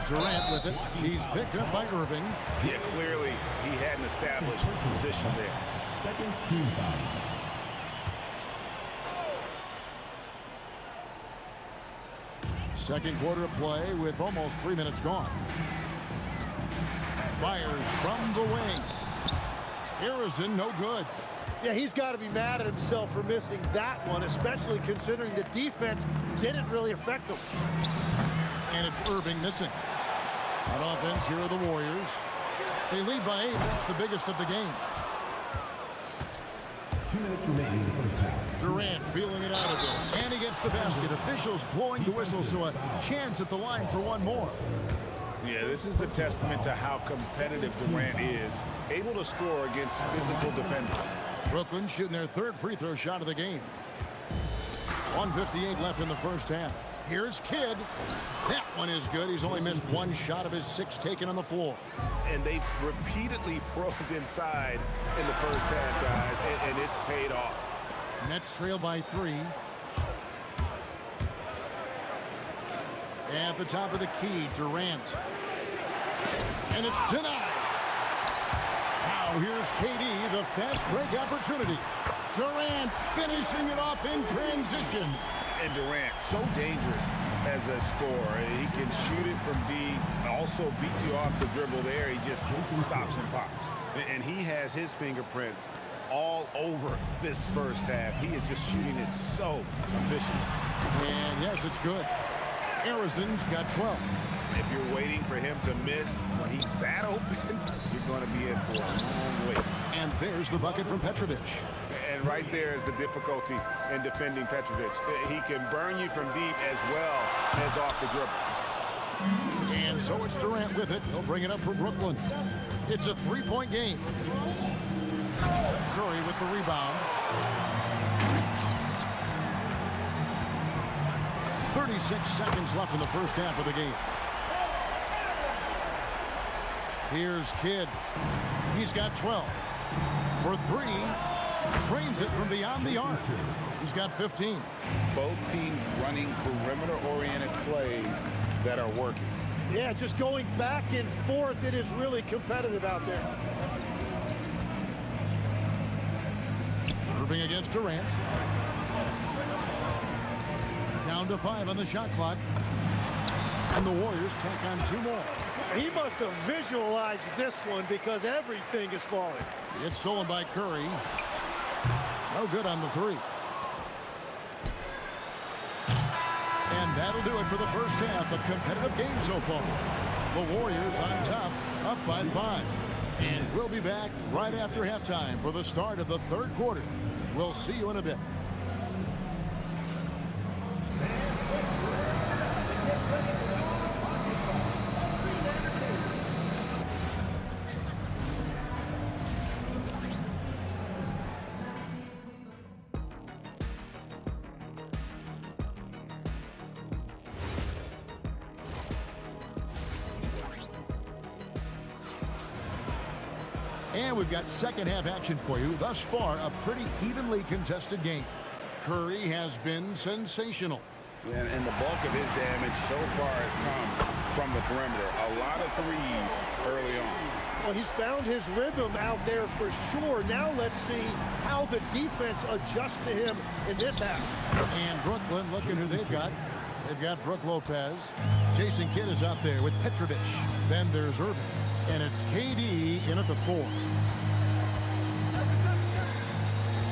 Durant with it. He's picked up by Irving. Yeah, clearly he hadn't established position there. Second team foul. Second quarter of play with almost 3 minutes gone. Fires from the wing. Harrison, no good. Yeah, he's got to be mad at himself for missing that one, especially considering the defense didn't really affect him. And it's Irving missing. On offense, here are the Warriors. They lead by 8. That's the biggest of the game. 2 minutes remaining in the first half. Durant feeling it out a bit. And he gets the basket. Officials blowing the whistle, so a chance at the line for one more. Yeah, this is a testament to how competitive Durant is. Able to score against physical defenders. Brooklyn shooting their 3rd free throw shot of the game. 1:58 left in the first half. Here's Kidd. That one is good. He's only missed 1 shot of his 6 taken on the floor. And they've repeatedly froze inside in the first half, guys, and it's paid off. Nets trail by 3. At the top of the key, Durant. And it's denied. Now here's KD, the fast break opportunity. Durant finishing it off in transition. And Durant, so dangerous as a scorer. He can shoot it from deep, also beat you off the dribble there. He just stops and pops. And he has his fingerprints all over this first half. He is just shooting it so efficiently. And yes, it's good. Harrison's got 12. If you're waiting for him to miss when he's that open, you're going to be in for a long wait. And there's the bucket from Petrovic. And And right there is the difficulty in defending Petrovic. He can burn you from deep as well as off the dribble. And so it's Durant with it. He'll bring it up for Brooklyn. It's a three-point game. Curry with the rebound. 36 seconds left in the first half of the game. Here's Kidd. He's got 12. For three. Trains it from beyond the arc. He's got 15. Both teams running perimeter-oriented plays that are working. Yeah, just going back and forth. It is really competitive out there. Irving against Durant. Down to 5 on the shot clock. And the Warriors take on 2 more. He must have visualized this one because everything is falling. It's stolen by Curry. No good on the 3. And that'll do it for the first half. A competitive game so far. The Warriors on top, up by 5. And we'll be back right after halftime for the start of the third quarter. We'll see you in a bit. And we've got second half action for you. Thus far, a pretty evenly contested game. Curry has been sensational. And the bulk of his damage so far has come from the perimeter. A lot of threes early on. Well, he's found his rhythm out there for sure. Now let's see how the defense adjusts to him in this half. And Brooklyn, looking who they've got. They've got Brook Lopez. Jason Kidd is out there with Petrovic. Then there's Irving. And it's KD in at the 4.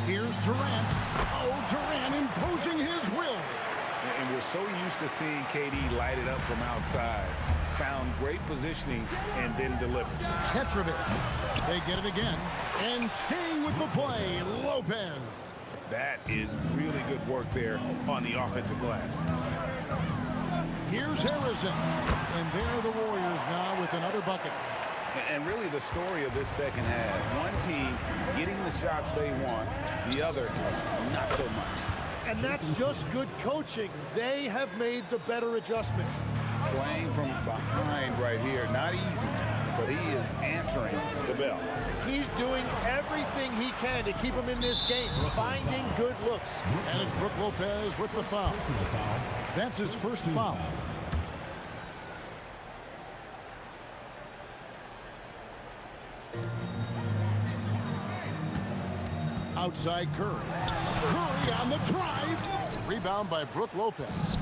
Here's Durant. Oh, Durant imposing his will. And we're so used to seeing KD light it up from outside. Found great positioning and then delivered. Petrovic. They get it again. And staying with the play, Lopez. That is really good work there on the offensive glass. Here's Harrison. And there are the Warriors now with another bucket. And really the story of this second half. One team getting the shots they want, the other not so much. And that's just good coaching. They have made the better adjustments. Playing from behind right here, not easy, but he is answering the bell. He's doing everything he can to keep him in this game, finding good looks. And it's Brook Lopez with the foul. That's his first foul. Outside Curry. Curry on the drive. Rebound by Brook Lopez.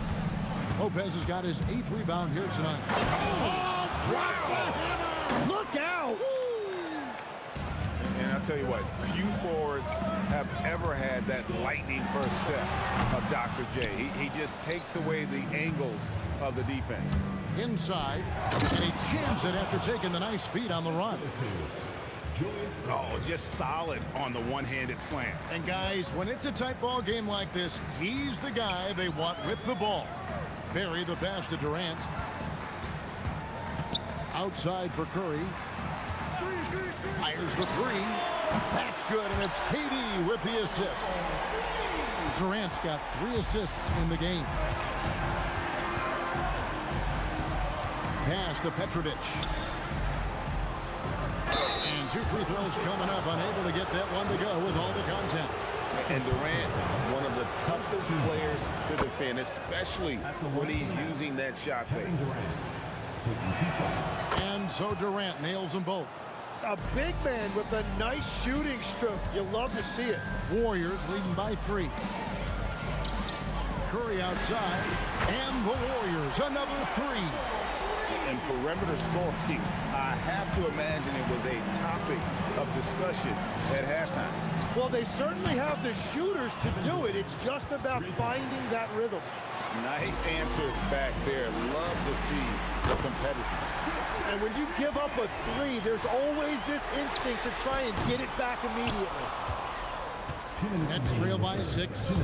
Lopez has got his 8th rebound here tonight. Oh, drops the hammer. Look out. And I'll tell you what, few forwards have ever had that lightning first step of Dr. J. He just takes away the angles of the defense. Inside, and he jams it after taking the nice feed on the run. Oh, just solid on the one-handed slam. And guys, when it's a tight ball game like this, he's the guy they want with the ball. Barry the pass to Durant. Outside for Curry. Fires the 3. That's good, and it's KD with the assist. Durant's got 3 assists in the game. Pass to Petrovic. And 2 free throws coming up, unable to get that one to go with all the contact. And Durant, one of the toughest players to defend, especially when he's using that shot fake. And so Durant nails them both. A big man with a nice shooting stroke. You love to see it. Warriors leading by 3. Curry outside, and the Warriors another 3. And perimeter scoring, I have to imagine it was a topic of discussion at halftime. Well, they certainly have the shooters to do it. It's just about finding that rhythm. Nice answer back there. Love to see the competitiveness. And when you give up a 3, there's always this instinct to try and get it back immediately. Nets trail by 6.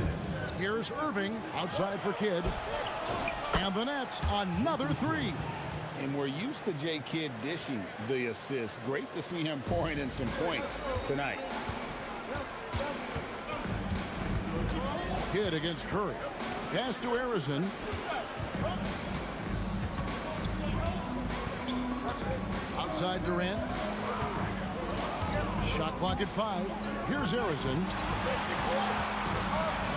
Here's Irving outside for Kidd. And the Nets another 3. And we're used to J. Kidd dishing the assist. Great to see him pouring in some points tonight. Kidd against Curry. Pass to Arizon. Outside Durant. Shot clock at 5. Here's Arizon.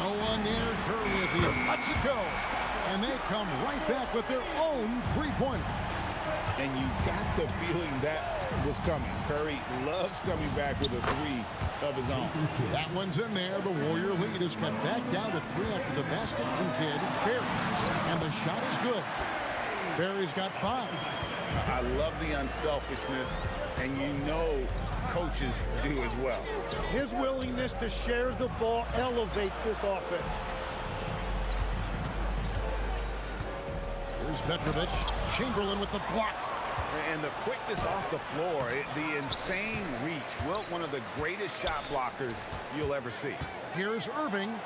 No one near Curry as he lets it go. And they come right back with their own three-pointer. And you got the feeling that was coming. Curry loves coming back with a 3 of his own. That one's in there. The Warrior lead is cut back down to 3 after the basket from Kidd. Barry. And the shot is good. Barry's got 5. I love the unselfishness, and you know coaches do as well. His willingness to share the ball elevates this offense. Here's Petrovic. Chamberlain with the block. And the quickness off the floor, the insane reach. Well, one of the greatest shot blockers you'll ever see. Here's Irving.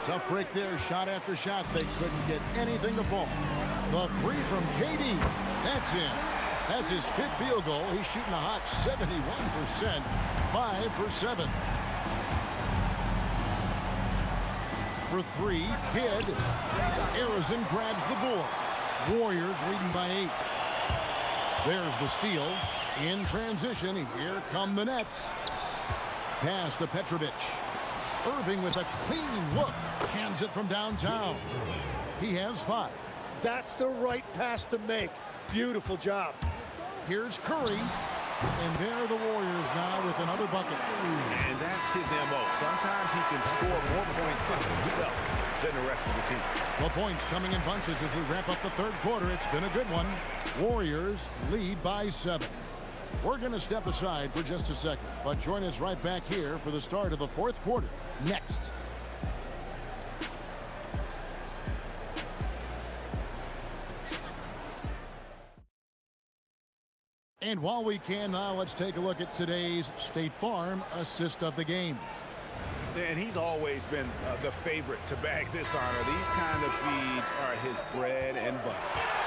Tough break there, shot after shot. They couldn't get anything to fall. The 3 from KD. That's in. That's his 5th field goal. He's shooting a hot 71%. 5 for 7. For 3, Kidd. Arizon grabs the board. Warriors leading by 8. There's the steal. In transition, here come the Nets. Pass to Petrovic. Irving with a clean look. Cans it from downtown. He has 5. That's the right pass to make. Beautiful job. Here's Curry. And there are the Warriors now with another bucket. And that's his MO. Sometimes he can score more points by himself than the rest of the team. Well, points coming in bunches as we wrap up the third quarter. It's been a good one. Warriors lead by 7. We're going to step aside for just a second, but join us right back here for the start of the fourth quarter next. And while we can now, let's take a look at today's State Farm assist of the game. And he's always been the favorite to bag this honor. These kind of feeds are his bread and butter.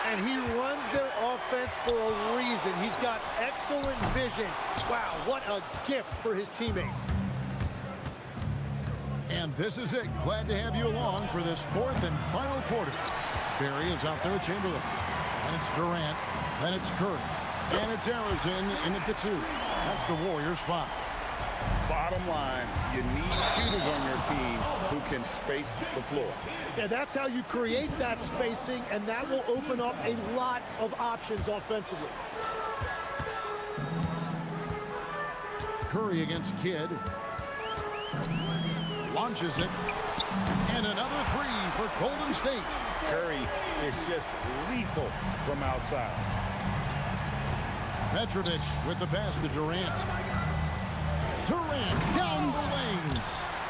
And he runs their offense for a reason. He's got excellent vision. Wow, what a gift for his teammates. And this is it. Glad to have you along for this fourth and final quarter. Barry is out there with Chamberlain. And it's Durant. Then it's Curry. And it's Arizon in at the 2. That's the Warriors' 5. Bottom line, you need shooters on your team who can space the floor. Yeah, that's how you create that spacing, and that will open up a lot of options offensively. Curry against Kidd. Launches it. And another 3 for Golden State. Curry is just lethal from outside. Petrovic with the pass to Durant. Durant down the lane.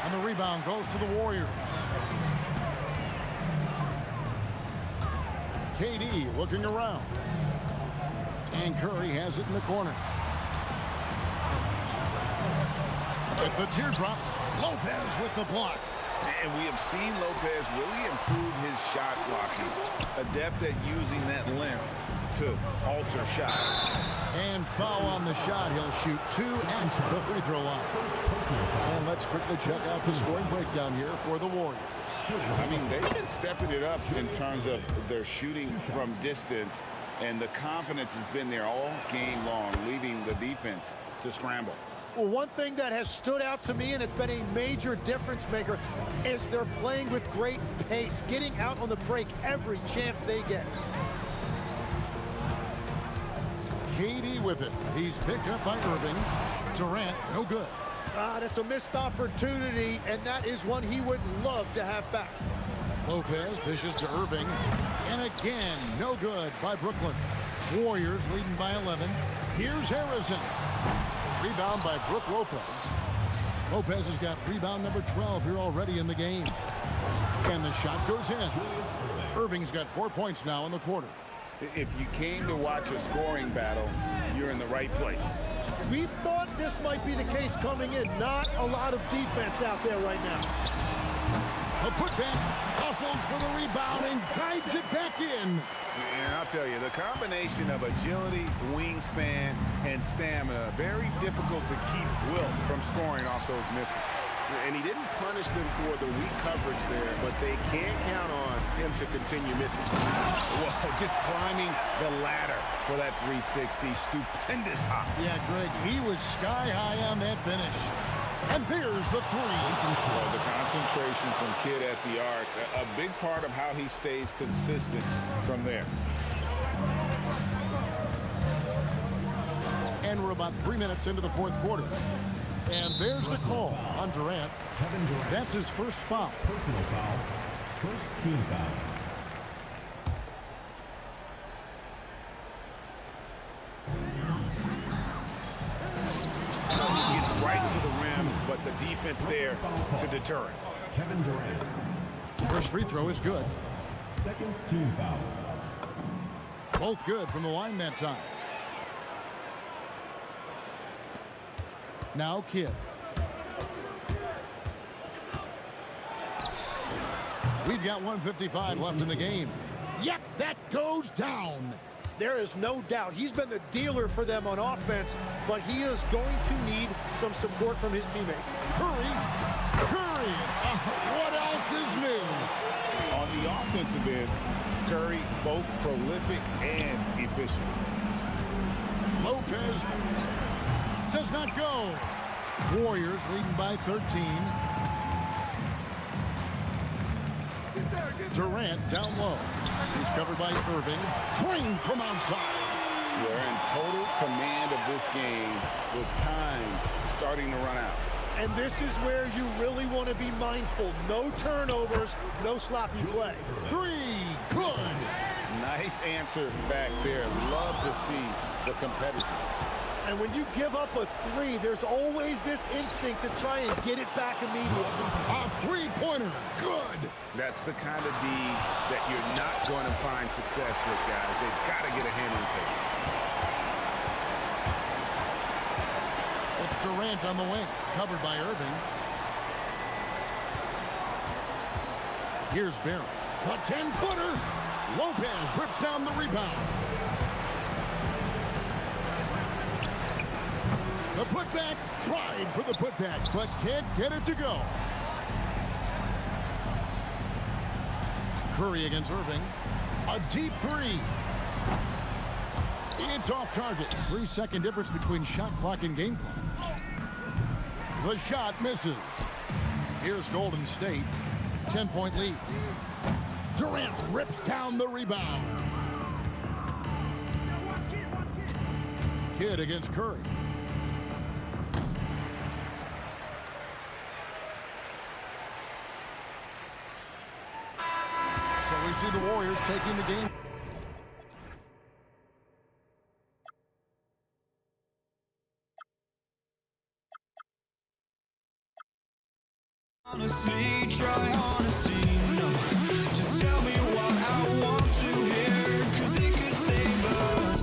And the rebound goes to the Warriors. KD looking around. And Curry has it in the corner. With the teardrop, Lopez with the block. And we have seen Lopez really improve his shot blocking. Adept at using that length to alter shots. And foul on the shot. He'll shoot 2 at the free throw line. And let's quickly check out the scoring breakdown here for the Warriors. I mean, they've been stepping it up in terms of their shooting from distance, and the confidence has been there all game long, leaving the defense to scramble. Well, one thing that has stood out to me, and it's been a major difference maker, is they're playing with great pace, getting out on the break every chance they get. KD with it. He's picked up by Irving. Durant, no good. That's a missed opportunity, and that is one he would love to have back. Lopez dishes to Irving. And again, no good by Brooklyn. Warriors leading by 11. Here's Harrison. Rebound by Brook Lopez. Lopez has got rebound number 12 here already in the game. And the shot goes in. Irving's got 4 points now in the quarter. If you came to watch a scoring battle, you're in the right place. We thought this might be the case coming in. Not a lot of defense out there right now. A putback, hustles for the rebound and guides it back in. And I'll tell you, the combination of agility, wingspan, and stamina, very difficult to keep Wilt from scoring off those misses. And he didn't punish them for the weak coverage there, but they can't count on him to continue missing. Well, just climbing the ladder for that 360. Stupendous hop. Yeah, Greg, he was sky high on that finish. And there's the three. Well, the concentration from Kidd at the arc, a big part of how he stays consistent from there. And we're about 3 minutes into the fourth quarter. And there's the call on Durant. Kevin Durant. That's his first foul. Personal foul. First team foul. He gets right to the rim, but the defense there to deter him. Kevin Durant. First free throw is good. Second team foul. Both good from the line that time. Now Kidd. We've got 1:55 left in the game. Yep, that goes down. There is no doubt. He's been the dealer for them on offense, but he is going to need some support from his teammates. Curry. What else is new? On the offensive end, Curry both prolific and efficient. Lopez does not go. Warriors leading by 13. Durant down low. He's covered by Irving. Trained from outside. They're in total command of this game with time starting to run out. And this is where you really want to be mindful. No turnovers, no sloppy play. Three, good. Nice answer back there. Love to see the competitiveness. And when you give up a three, there's always this instinct to try and get it back immediately. A three-pointer, good. That's the kind of D that you're not going to find success with, guys. They've got to get a hand in the face. It's Durant on the wing, covered by Irving. Here's Barry. A 10-footer. Lopez rips down the rebound. The putback, tried for the putback, but can't get it to go. Curry against Irving. A deep three. It's off target. 3-second difference between shot clock and game clock. The shot misses. Here's Golden State. 10-point lead. Durant rips down the rebound. Kidd against Curry. So we see the Warriors taking the game. Honestly, try honesty. No, just tell me what I want to hear, 'cause it could save us.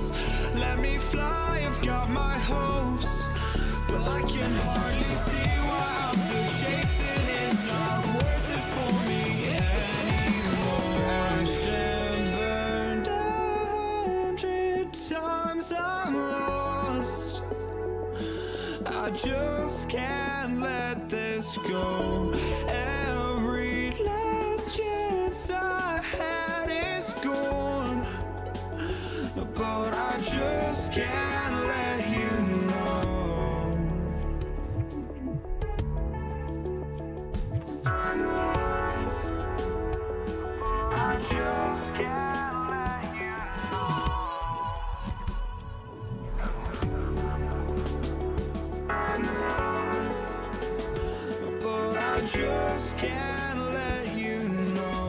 Let me fly, I've got my hopes, but I can hardly see why I'm still chasing. It's not worth it for me anymore. Crashed and burned 100 times, I'm lost. I just can't let this go. Every last chance I had is gone, but I just can't let you know. I just can't let you know. But I just can't let you know.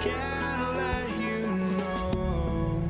can't let you know.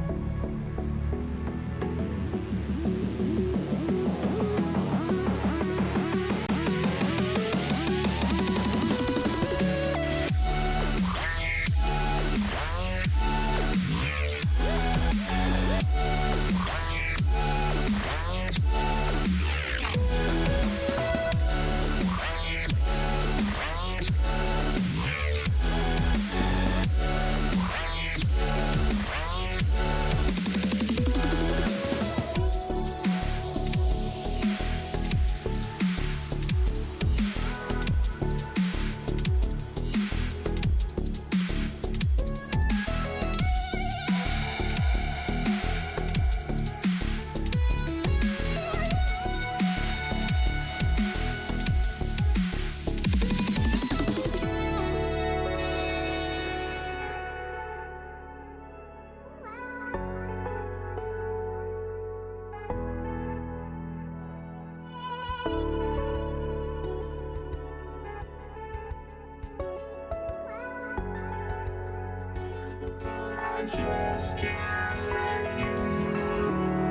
I just can't let you know.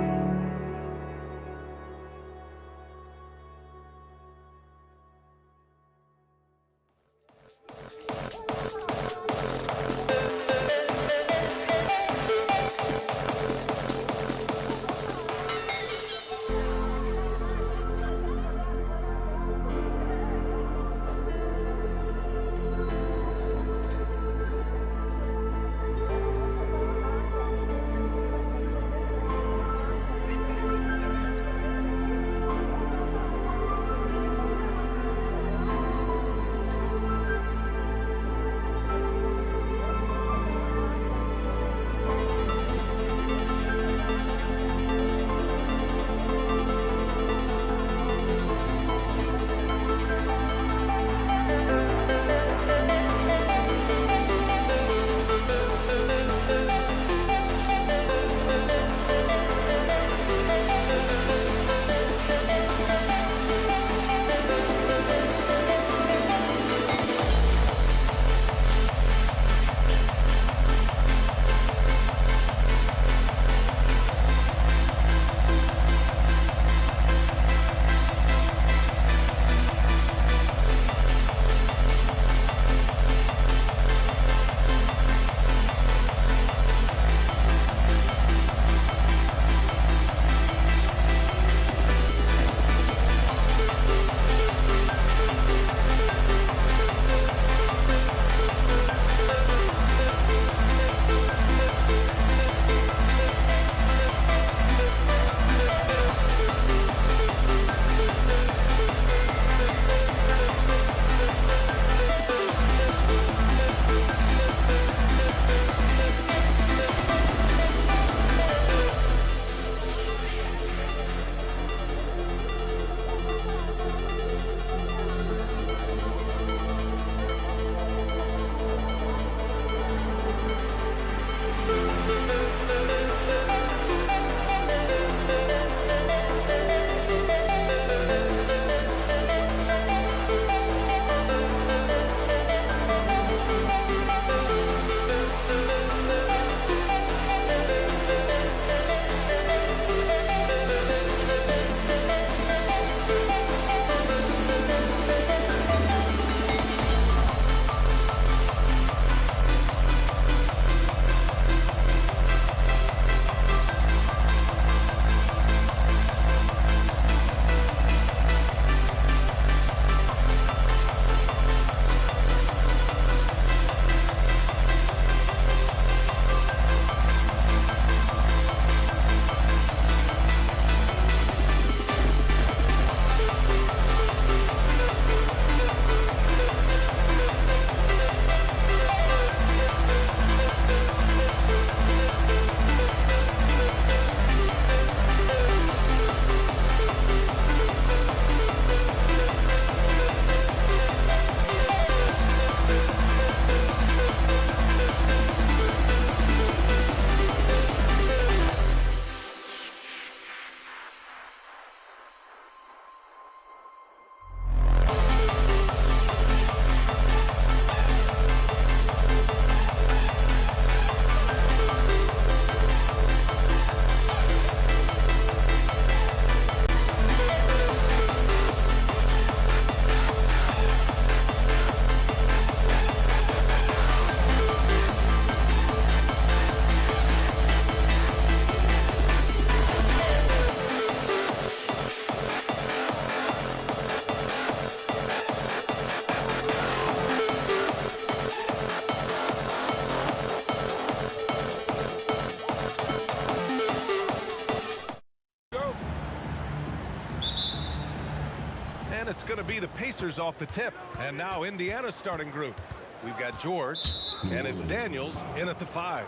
And it's going to be the Pacers off the tip. And now Indiana's starting group. We've got George, and it's Daniels in at the 5.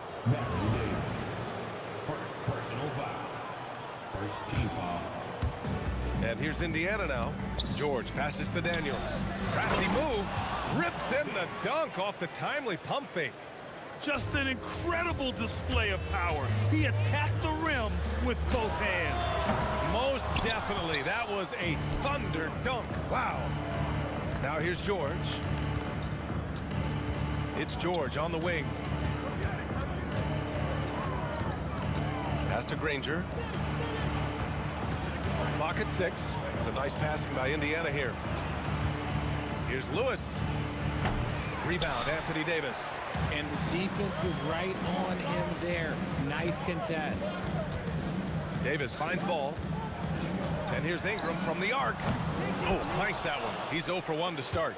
First personal foul. First team foul. And here's Indiana now. George passes to Daniels. Crafty move. Rips in the dunk off the timely pump fake. Just an incredible display of power. He attacked the rim with both hands. Most definitely. That was a thunder dunk. Wow. Now here's George. It's George on the wing. Pass to Granger. Clock at 6. It's a nice passing by Indiana here. Here's Lewis. Rebound, Anthony Davis. And the defense was right on him there. Nice contest. Davis finds ball. And here's Ingram from the arc. Oh, clanks that one. He's 0 for 1 to start.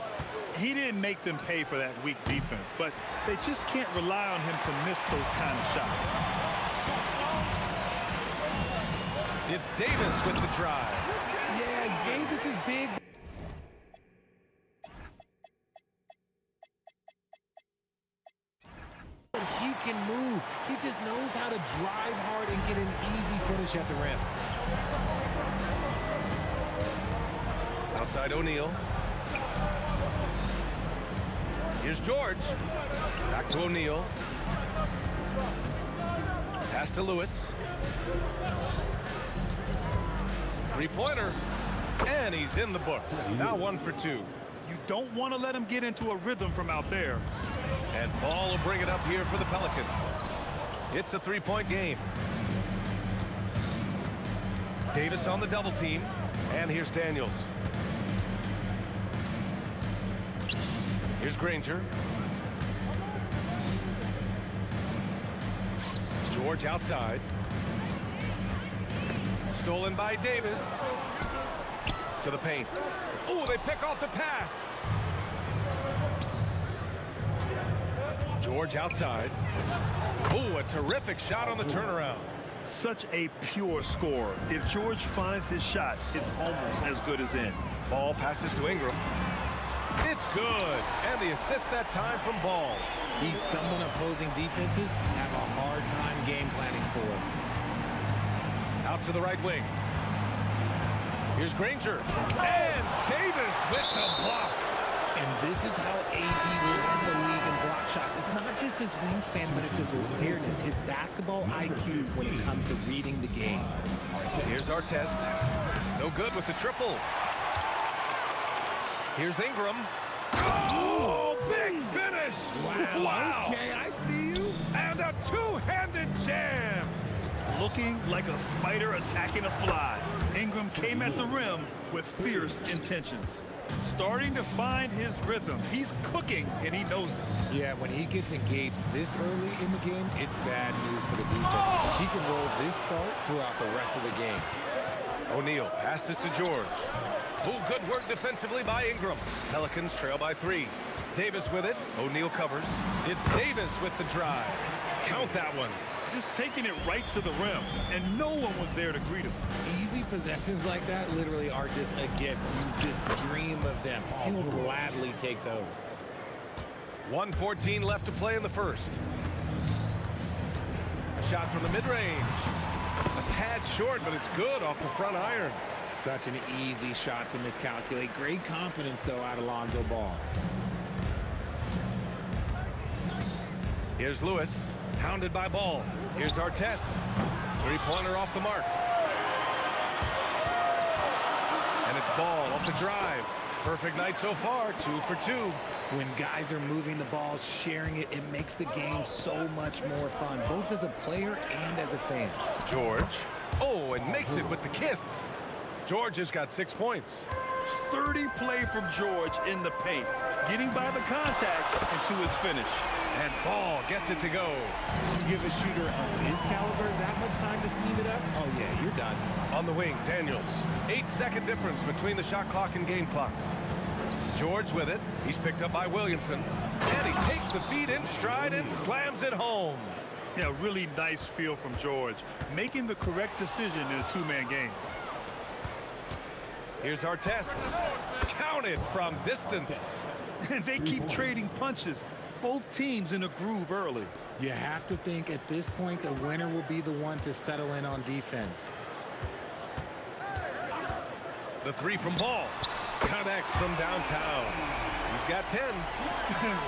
He didn't make them pay for that weak defense, but they just can't rely on him to miss those kind of shots. It's Davis with the drive. Yeah, Davis is big. But he can move. He just knows how to drive hard and get an easy finish at the rim. Outside O'Neal. Here's George. Back to O'Neal. Pass to Lewis. Three-pointer. And he's in the books. Now 1 for 2. You don't want to let him get into a rhythm from out there. And Ball will bring it up here for the Pelicans. It's a 3-point game. Davis on the double team. And here's Daniels. Here's Granger. George outside. Stolen by Davis. To the paint. Oh, they pick off the pass. George outside. Oh, a terrific shot on the turnaround. Such a pure score. If George finds his shot, it's almost as good as in. Ball passes to Ingram. It's good. And the assist that time from Ball. He's someone opposing defenses have a hard time game planning for. Out to the right wing. Here's Granger. And Davis with the block. And this is how AD will end the league in block shots. It's not just his wingspan, but it's his awareness, his basketball IQ when it comes to reading the game. Here's our test. No good with the triple. Here's Ingram. Oh, big finish. Wow. Okay, I see you. And a two-handed jam. Looking like a spider attacking a fly. Ingram came at the rim with fierce intentions. Starting to find his rhythm. He's cooking, and he knows it. Yeah, when he gets engaged this early in the game, it's bad news for the defense. He can roll this start throughout the rest of the game. O'Neal passes to George. Oh, good work defensively by Ingram. Pelicans trail by 3. Davis with it. O'Neal covers. It's Davis with the drive. Count that one. Just taking it right to the rim, and no one was there to greet him. Easy possessions like that literally are just a gift. You just dream of them. He'll gladly take those. 1:14 left to play in the first. A shot from the mid-range. A tad short, but it's good off the front iron. Such an easy shot to miscalculate. Great confidence, though, out of Lonzo Ball. Here's Lewis, hounded by Ball. Here's our test. Three-pointer off the mark. And it's Ball off the drive. Perfect night so far, 2 for 2. When guys are moving the ball, sharing it, it makes the game so much more fun, both as a player and as a fan. George. Oh, and makes it with the kiss. George has got 6 points. Sturdy play from George in the paint, getting by the contact and to his finish. And Ball gets it to go. You give a shooter of his caliber that much time to seam it up? Oh, yeah, you're done. On the wing, Daniels. 8-second difference between the shot clock and game clock. George with it. He's picked up by Williamson. And he takes the feed in stride and slams it home. Yeah, really nice feel from George, making the correct decision in a two-man game. Here's our test. Counted from distance. And they keep trading punches. Both teams in a groove early. You have to think at this point the winner will be the one to settle in on defense. The three from Ball. Connects from downtown. He's got 10.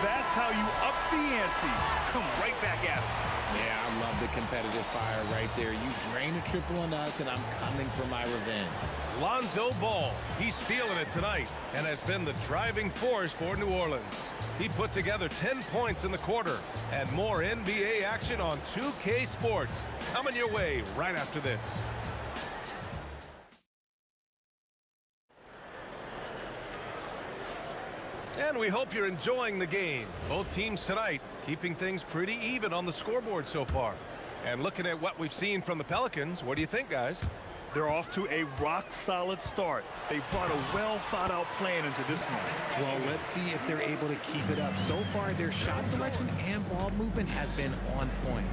That's how you up the ante. Come right back at him. Yeah, I love the competitive fire right there. You drain a triple on us, and I'm coming for my revenge. Lonzo Ball. He's feeling it tonight and has been the driving force for New Orleans. He put together 10 points in the quarter, and more NBA action on 2K Sports coming your way right after this. And we hope you're enjoying the game. Both teams tonight keeping things pretty even on the scoreboard so far. And looking at what we've seen from the Pelicans, what do you think, guys? They're off to a rock-solid start. They brought a well-thought-out plan into this one. Well, let's see if they're able to keep it up. So far, their shot selection and ball movement has been on point.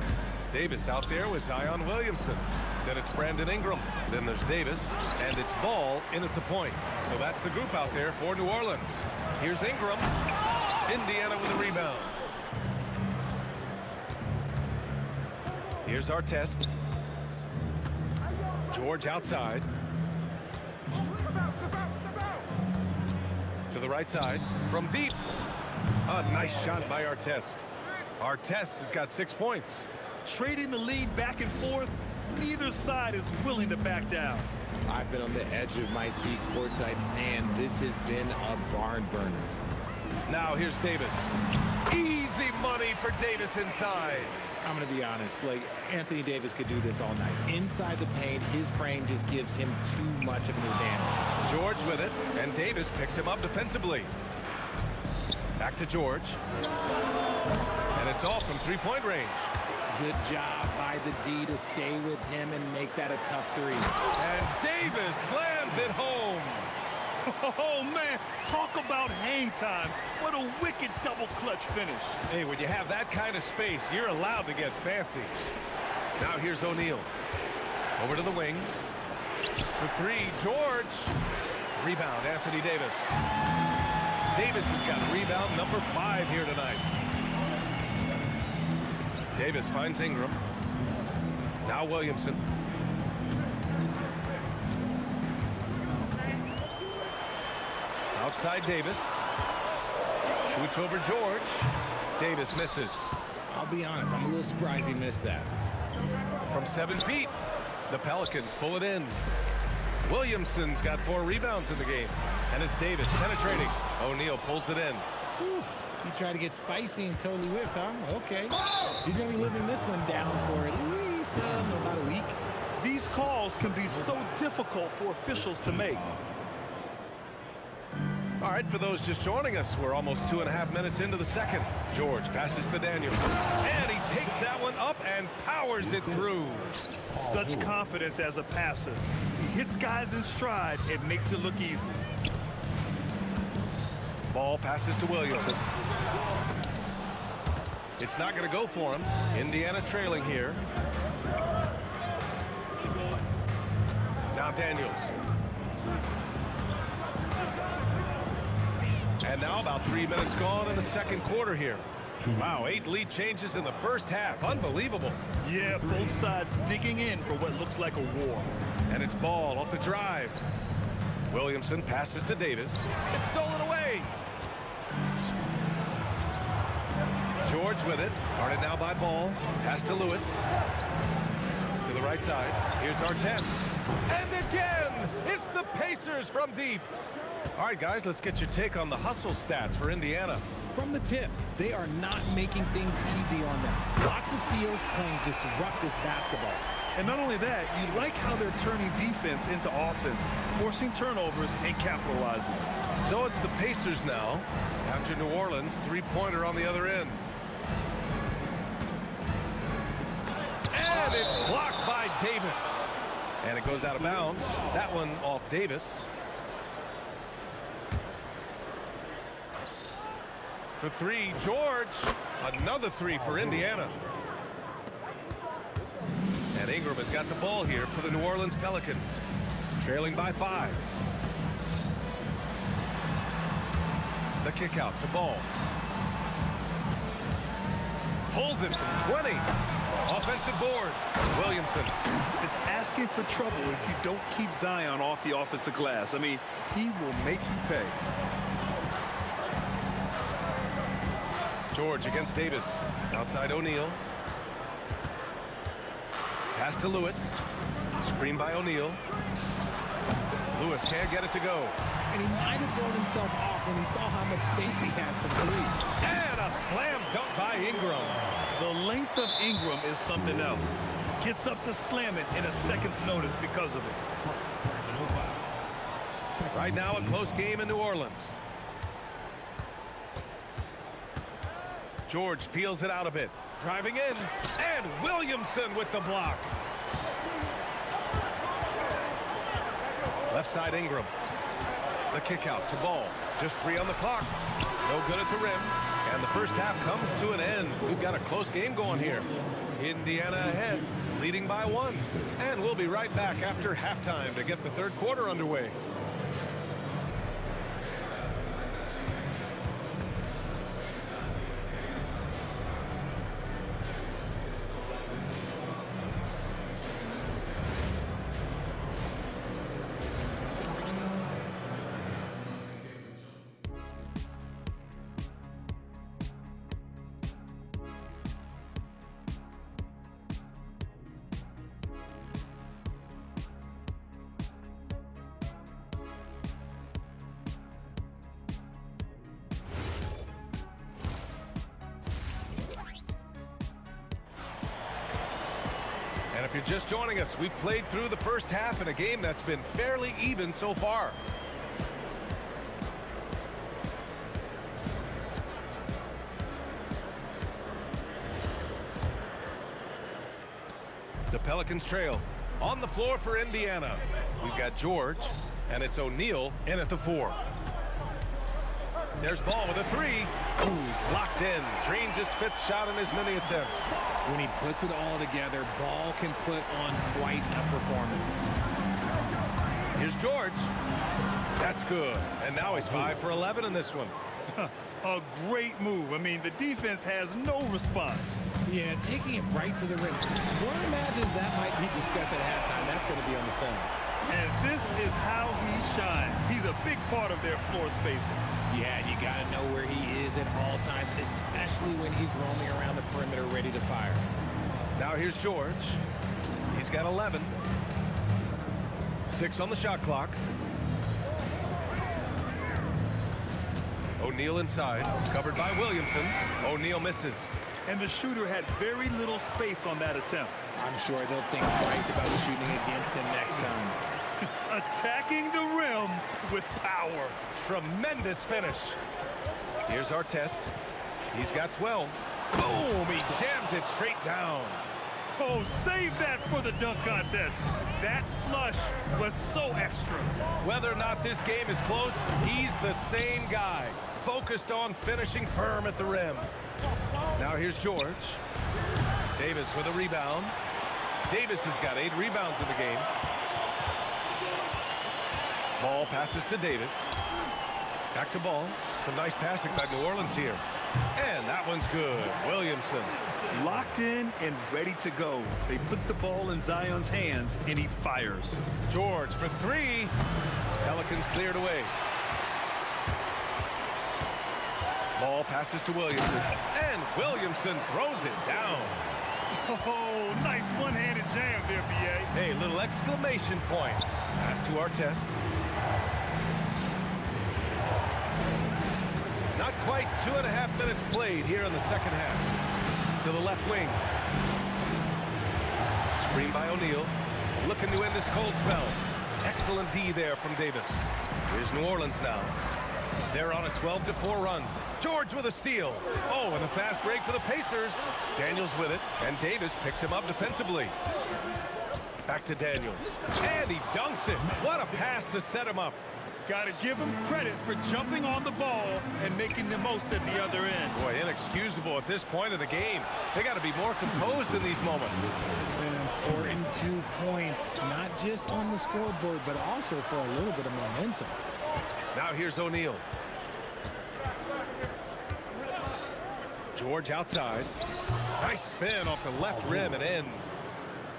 Davis out there with Zion Williamson. Then it's Brandon Ingram. Then there's Davis. And it's Ball in at the point. So that's the group out there for New Orleans. Here's Ingram. Indiana with a rebound. Here's our test. George outside. To the right side. From deep. A nice shot by Artest. Artest has got 6 points. Trading the lead back and forth, neither side is willing to back down. I've been on the edge of my seat courtside. Man, this has been a barn burner. Now here's Davis. Easy money for Davis inside. I'm going to be honest, like Anthony Davis could do this all night. Inside the paint, his frame just gives him too much of an advantage. George with it, and Davis picks him up defensively. Back to George. And it's off from three-point range. Good job by the D to stay with him and make that a tough three. And Davis slams it home. Oh, man, talk about hang time. What a wicked double clutch finish. Hey, when you have that kind of space, you're allowed to get fancy. Now here's O'Neal. Over to the wing. For three, George. Rebound, Anthony Davis. Davis has got rebound number 5 here tonight. Davis finds Ingram. Now Williamson. Outside Davis. Shoots over George. Davis misses. I'll be honest, I'm a little surprised he missed that. From 7 feet, the Pelicans pull it in. Williamson's got 4 rebounds in the game. And it's Davis penetrating. O'Neal pulls it in. Whew. He tried to get spicy and totally whipped, huh? Okay. He's going to be living this one down for at least about a week. These calls can be so difficult for officials to make. All right, for those just joining us, we're almost 2.5 minutes into the second. George passes to Daniels. And he takes that one up and powers it through. Such confidence as a passer. He hits guys in stride. It makes it look easy. Ball passes to Williamson. It's not going to go for him. Indiana trailing here. Now Daniels. And now about 3 minutes gone in the second quarter here. Wow, 8 lead changes in the first half. Unbelievable. Yeah, both sides digging in for what looks like a war. And it's Ball off the drive. Williamson passes to Davis. It's stolen away. George with it. Guarded now by Ball. Pass to Lewis. To the right side. Here's Artest. And again, it's the Pacers from deep. All right, guys, let's get your take on the hustle stats for Indiana. From the tip, they are not making things easy on them. Lots of steals, playing disruptive basketball. And not only that, you like how they're turning defense into offense, forcing turnovers and capitalizing. So it's the Pacers now, after New Orleans, three-pointer on the other end. And it's blocked by Davis. And it goes out of bounds. That one off Davis. For three, George. Another three for Indiana. And Ingram has got the ball here for the New Orleans Pelicans. Trailing by 5. The kick out to Ball. Pulls it from 20. Offensive board. Williamson. It's asking for trouble if you don't keep Zion off the offensive glass. I mean, he will make you pay. George against Davis. Outside O'Neal. Pass to Lewis. Screen by O'Neal. Lewis can't get it to go. And he might have thrown himself off when he saw how much space he had for three. And a slam dunk by Ingram. The length of Ingram is something else. Gets up to slam it in a second's notice because of it. Right now, a close game in New Orleans. George feels it out a bit. Driving in. And Williamson with the block. Left side Ingram. The kick out to Ball. Just 3 on the clock. No good at the rim. And the first half comes to an end. We've got a close game going here. Indiana ahead, leading by 1. And we'll be right back after halftime to get the third quarter underway. And if you're just joining us, we've played through the first half in a game that's been fairly even so far. The Pelicans trail. On the floor for Indiana. We've got George, and it's O'Neal in at the 4. There's Ball with a 3. Ooh, he's locked in. Drains his 5th shot in as many attempts. When he puts it all together, Ball can put on quite a performance. Here's George. That's good. And now he's 5 for 11 in this one. A great move. I mean, the defense has no response. Yeah, taking it right to the rim. One imagines that might be discussed at halftime. That's going to be on the film. And this is how he shines. He's a big part of their floor spacing. Yeah, and you got to know where he is at all times, especially when he's roaming around the perimeter ready to fire. Now here's George. He's got 11. 6 on the shot clock. O'Neal inside, covered by Williamson. O'Neal misses. And the shooter had very little space on that attempt. I'm sure they'll think twice about shooting against him next time. Attacking the rim with power. Tremendous finish. Here's our test. He's got 12. Boom! He jams it straight down. Oh, save that for the dunk contest. That flush was so extra. Whether or not this game is close, he's the same guy. Focused on finishing firm at the rim. Now here's George. Davis with a rebound. Davis has got 8 rebounds in the game. Ball passes to Davis. Back to Ball. Some nice passing by New Orleans here. And that one's good. Williamson. Locked in and ready to go. They put the ball in Zion's hands, and he fires. George for 3. Pelicans cleared away. Ball passes to Williamson. And Williamson throws it down. Oh, nice one-handed jam there, B.A. Hey, little exclamation point. Pass to our test. Not quite 2.5 minutes played here in the second half. To the left wing. Screen by O'Neal. Looking to end this cold spell. Excellent D there from Davis. Here's New Orleans now. They're on a 12-4 run. George with a steal. Oh, and a fast break for the Pacers. Daniels with it, and Davis picks him up defensively. Back to Daniels. And he dunks it. What a pass to set him up. Got to give him credit for jumping on the ball and making the most at the other end. Boy, inexcusable at this point of the game. They got to be more composed in these moments. An important 2 points, not just on the scoreboard, but also for a little bit of momentum. Now here's O'Neal. George outside. Nice spin off the left rim and in.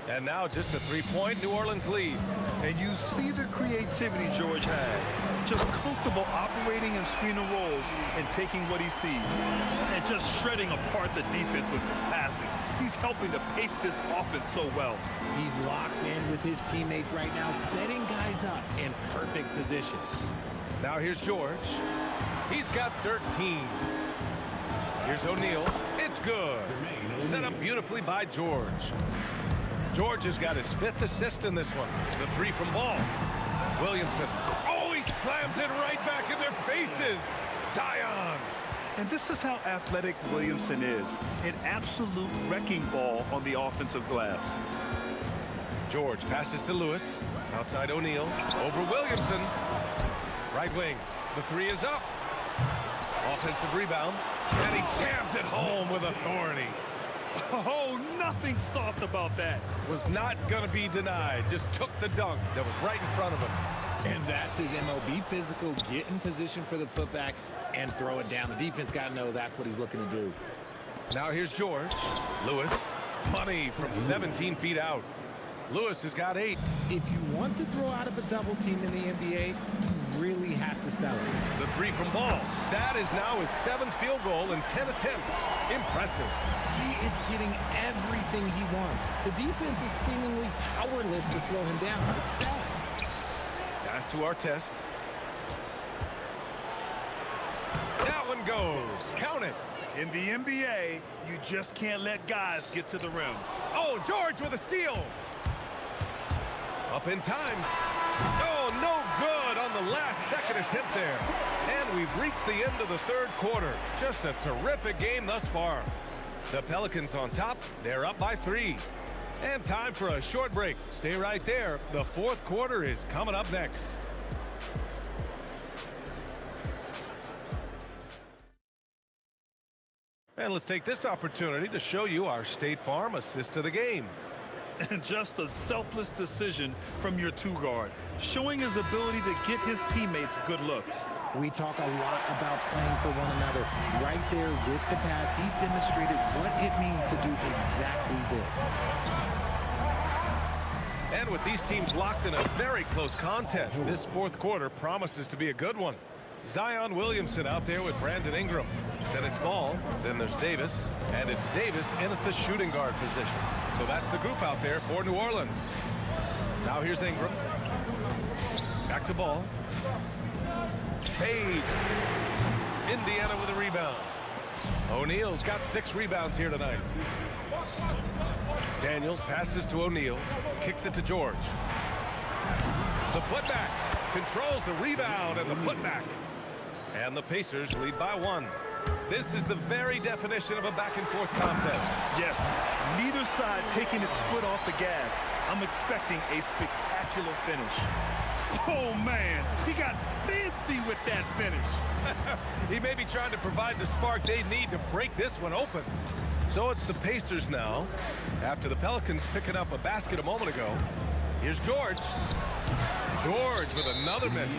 And now just a three-point New Orleans lead. And you see the creativity George has. Just comfortable operating in screen and rolls and taking what he sees. And just shredding apart the defense with his passing. He's helping to pace this offense so well. He's locked in with his teammates right now, setting guys up in perfect position. Now here's George. He's got 13. Here's O'Neal. It's good. Set up beautifully by George. George has got his 5th assist in this one. The three from Ball. Williamson. Oh, he slams it right back in their faces. Zion. And this is how athletic Williamson is. An absolute wrecking ball on the offensive glass. George passes to Lewis. Outside O'Neal. Over Williamson. Right wing. The three is up. Offensive rebound. And he jams it home with authority. Oh, nothing soft about that. Was not going to be denied. Just took the dunk that was right in front of him. And that's his MOB physical. Get in position for the putback and throw it down. The defense got to know that's what he's looking to do. Now here's George. Lewis. Money from 17 feet out. Lewis has got 8. If you want to throw out of a double team in the NBA, you really have to sell it. The three from Ball. That is now his 7th field goal in 10 attempts. Impressive. He is getting everything he wants. The defense is seemingly powerless to slow him down. It's sad. Pass to Artest. That one goes. Count it. In the NBA, you just can't let guys get to the rim. Oh, George with a steal. Up in time. Oh, no good on the last second attempt there. And we've reached the end of the 3rd quarter. Just a terrific game thus far. The Pelicans on top. They're up by 3. And time for a short break. Stay right there. The 4th quarter is coming up next. And let's take this opportunity to show you our State Farm assist of the game. And just a selfless decision from your 2-guard, showing his ability to get his teammates good looks. We talk a lot about playing for one another. Right there with the pass, he's demonstrated what it means to do exactly this. And with these teams locked in a very close contest, this 4th quarter promises to be a good one. Zion Williamson out there with Brandon Ingram. Then it's Ball, then there's Davis, and it's Davis in at the shooting guard position. So that's the group out there for New Orleans. Now here's Ingram. Back to Ball. Fades. Indiana with a rebound. O'Neal's got 6 rebounds here tonight. Daniels passes to O'Neal. Kicks it to George. The putback. Controls the rebound and the putback. And the Pacers lead by 1. This is the very definition of a back-and-forth contest. Yes, neither side taking its foot off the gas. I'm expecting a spectacular finish. Oh, man, he got fancy with that finish. He may be trying to provide the spark they need to break this one open. So it's the Pacers now. After the Pelicans picking up a basket a moment ago, here's George. George with another miss.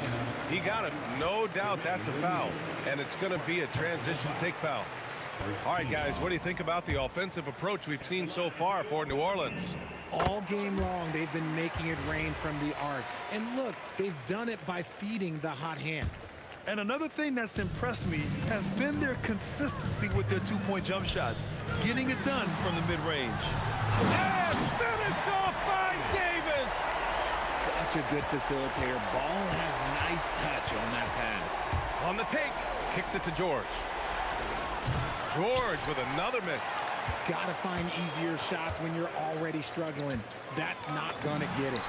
He got it. No doubt that's a foul. And it's going to be a transition take foul. All right, guys, what do you think about the offensive approach we've seen so far for New Orleans? All game long, they've been making it rain from the arc. And look, they've done it by feeding the hot hands. And another thing that's impressed me has been their consistency with their 2-point jump shots, getting it done from the mid-range. And finished off by Davis. Such a good facilitator. Ball has nice touch on that pass. On the take, kicks it to George. George with another miss. Gotta find easier shots when you're already struggling. That's not gonna get it.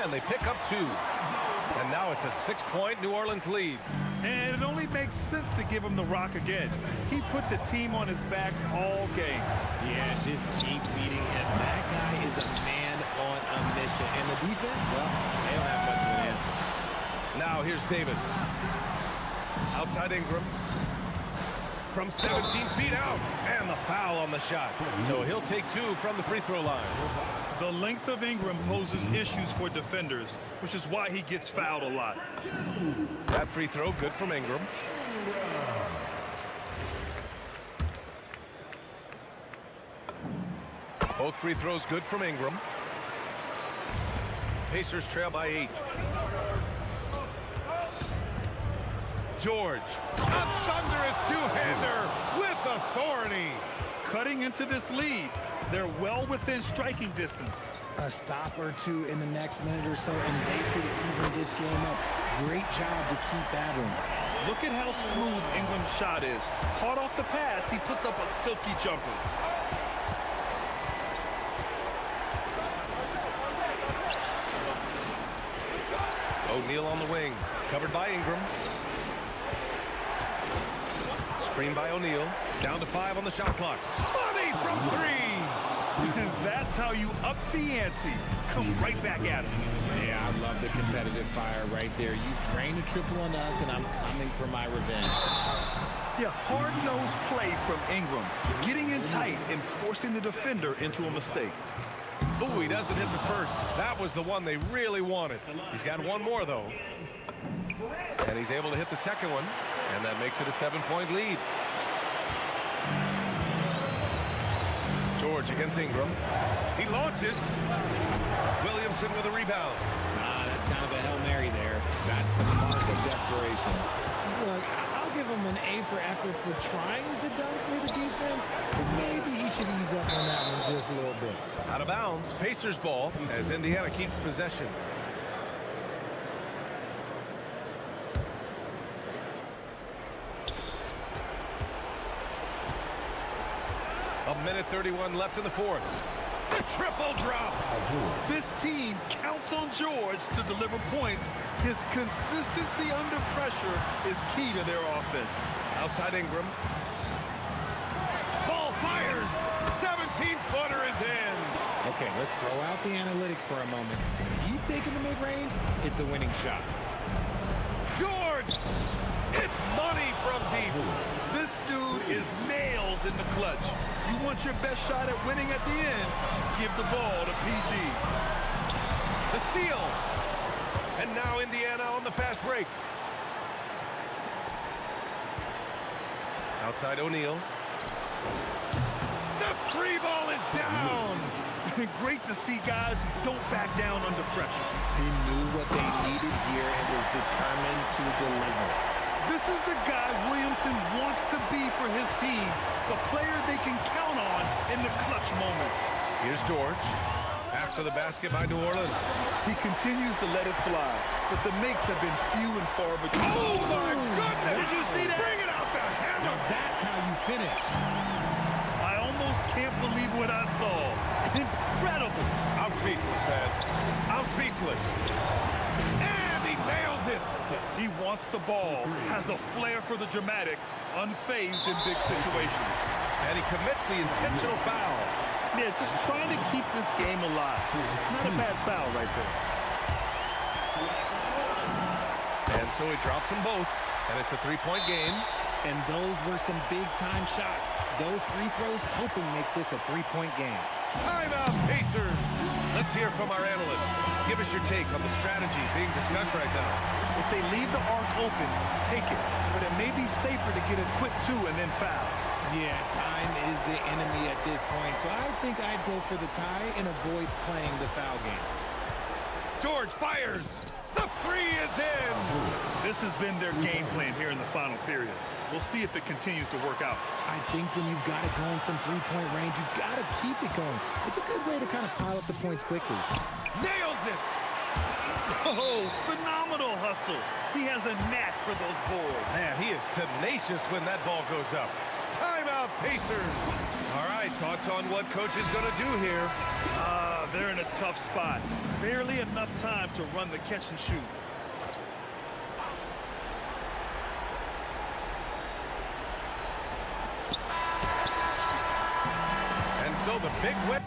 And they pick up 2. And now it's a 6-point New Orleans lead. And it only makes sense to give him the rock again. He put the team on his back all game. Yeah, just keep feeding him. That guy is a man on a mission. And the defense, well, they don't have much of an answer. Now here's Davis. Outside Ingram. From 17 feet out. And the foul on the shot. So he'll take 2 from the free throw line. The length of Ingram poses issues for defenders, which is why he gets fouled a lot. That free throw good from Ingram. Both free throws good from Ingram. Pacers trail by 8. George, a thunderous two-hander with authority. Cutting into this lead. They're well within striking distance. A stop or two in the next minute or so, and they could even this game up. Great job to keep battling. Look at how smooth Ingram's shot is. Hard off the pass, he puts up a silky jumper. O'Neal on the wing, covered by Ingram. Screen by O'Neal. Down to 5 on the shot clock. Money from 3. That's how you up the ante. Come right back at him. Yeah, I love the competitive fire right there. You drain a triple on us, and I'm coming for my revenge. Yeah, hard-nosed play from Ingram. Getting in tight and forcing the defender into a mistake. Oh, he doesn't hit the first. That was the one they really wanted. He's got one more, though. And he's able to hit the second one. And that makes it a 7-point lead. George against Ingram. He launches. Williamson with a rebound. That's kind of a Hail Mary there. That's the mark of desperation. Look, I'll give him an A for effort for trying to dunk through the defense, but maybe he should ease up on that one just a little bit. Out of bounds, Pacers ball as Indiana keeps possession. A minute 31 left in the fourth. The triple drop. This team counts on George to deliver points. His consistency under pressure is key to their offense. Outside Ingram. Ball fires. 17-footer is in. Okay, let's throw out the analytics for a moment. When he's taking the mid-range, it's a winning shot. George! It's money from deep. This dude is nails in the clutch. You want your best shot at winning at the end, give the ball to PG. The steal. And now Indiana on the fast break. Outside O'Neal. The free ball is down. Great to see guys who don't back down under pressure. He knew what they needed here and was determined to deliver. This is the guy Williamson wants to be for his team, the player they can count on in the clutch moments. Here's George. After the basket by New Orleans. He continues to let it fly, but the makes have been few and far between. Oh, my goodness! Did you see that? Bring it out the hammer! Now that's how you finish. I almost can't believe what I saw. Incredible. I'm speechless, man. I'm speechless. And he nails it. He wants the ball, has a flair for the dramatic, unfazed in big situations. And he commits the intentional foul. Yeah, just trying to keep this game alive. Not a bad foul right there. And so he drops them both, and it's a three-point game. And those were some big-time shots. Those free throws helping make this a three-point game. Timeout, Pacers. Let's hear from our analyst. Give us your take on the strategy being discussed right now. If they leave the arc open, take it. But it may be safer to get a quick two and then foul. Yeah, time is the enemy at this point, so I think I'd go for the tie and avoid playing the foul game. George fires. The three is in. This has been their game plan here in the final period. We'll see if it continues to work out. I think when you've got it going from three-point range, you've got to keep it going. It's a good way to kind of pile up the points quickly. Nails it. Oh, phenomenal hustle. He has a knack for those boards. Man, he is tenacious when that ball goes up. Timeout, Pacers. All right, thoughts on what coach is going to do here? They're in a tough spot. Barely enough time to run the catch and shoot. And so the big win.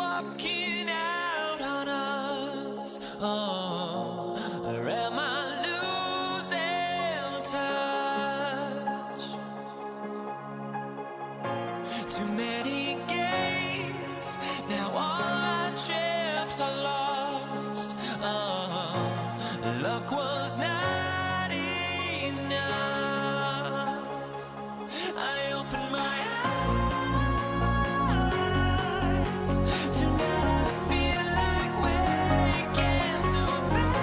walking out on us? Oh, or am I losing touch? Too many games, now all our chips are lost. Oh, luck was not enough. I opened my eyes. Tonight I feel like waking to life.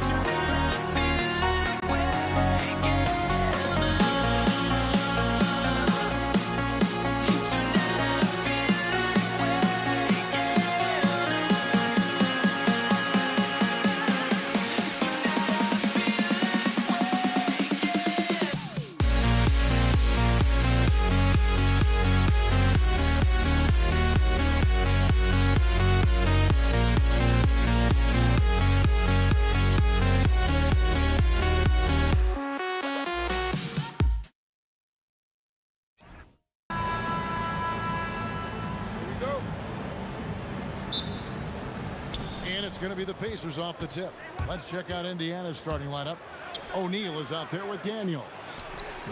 Tonight I feel like waking up. Tonight I feel like And it's going to be the Pacers off the tip. Let's check out Indiana's starting lineup. O'Neal is out there with Daniels.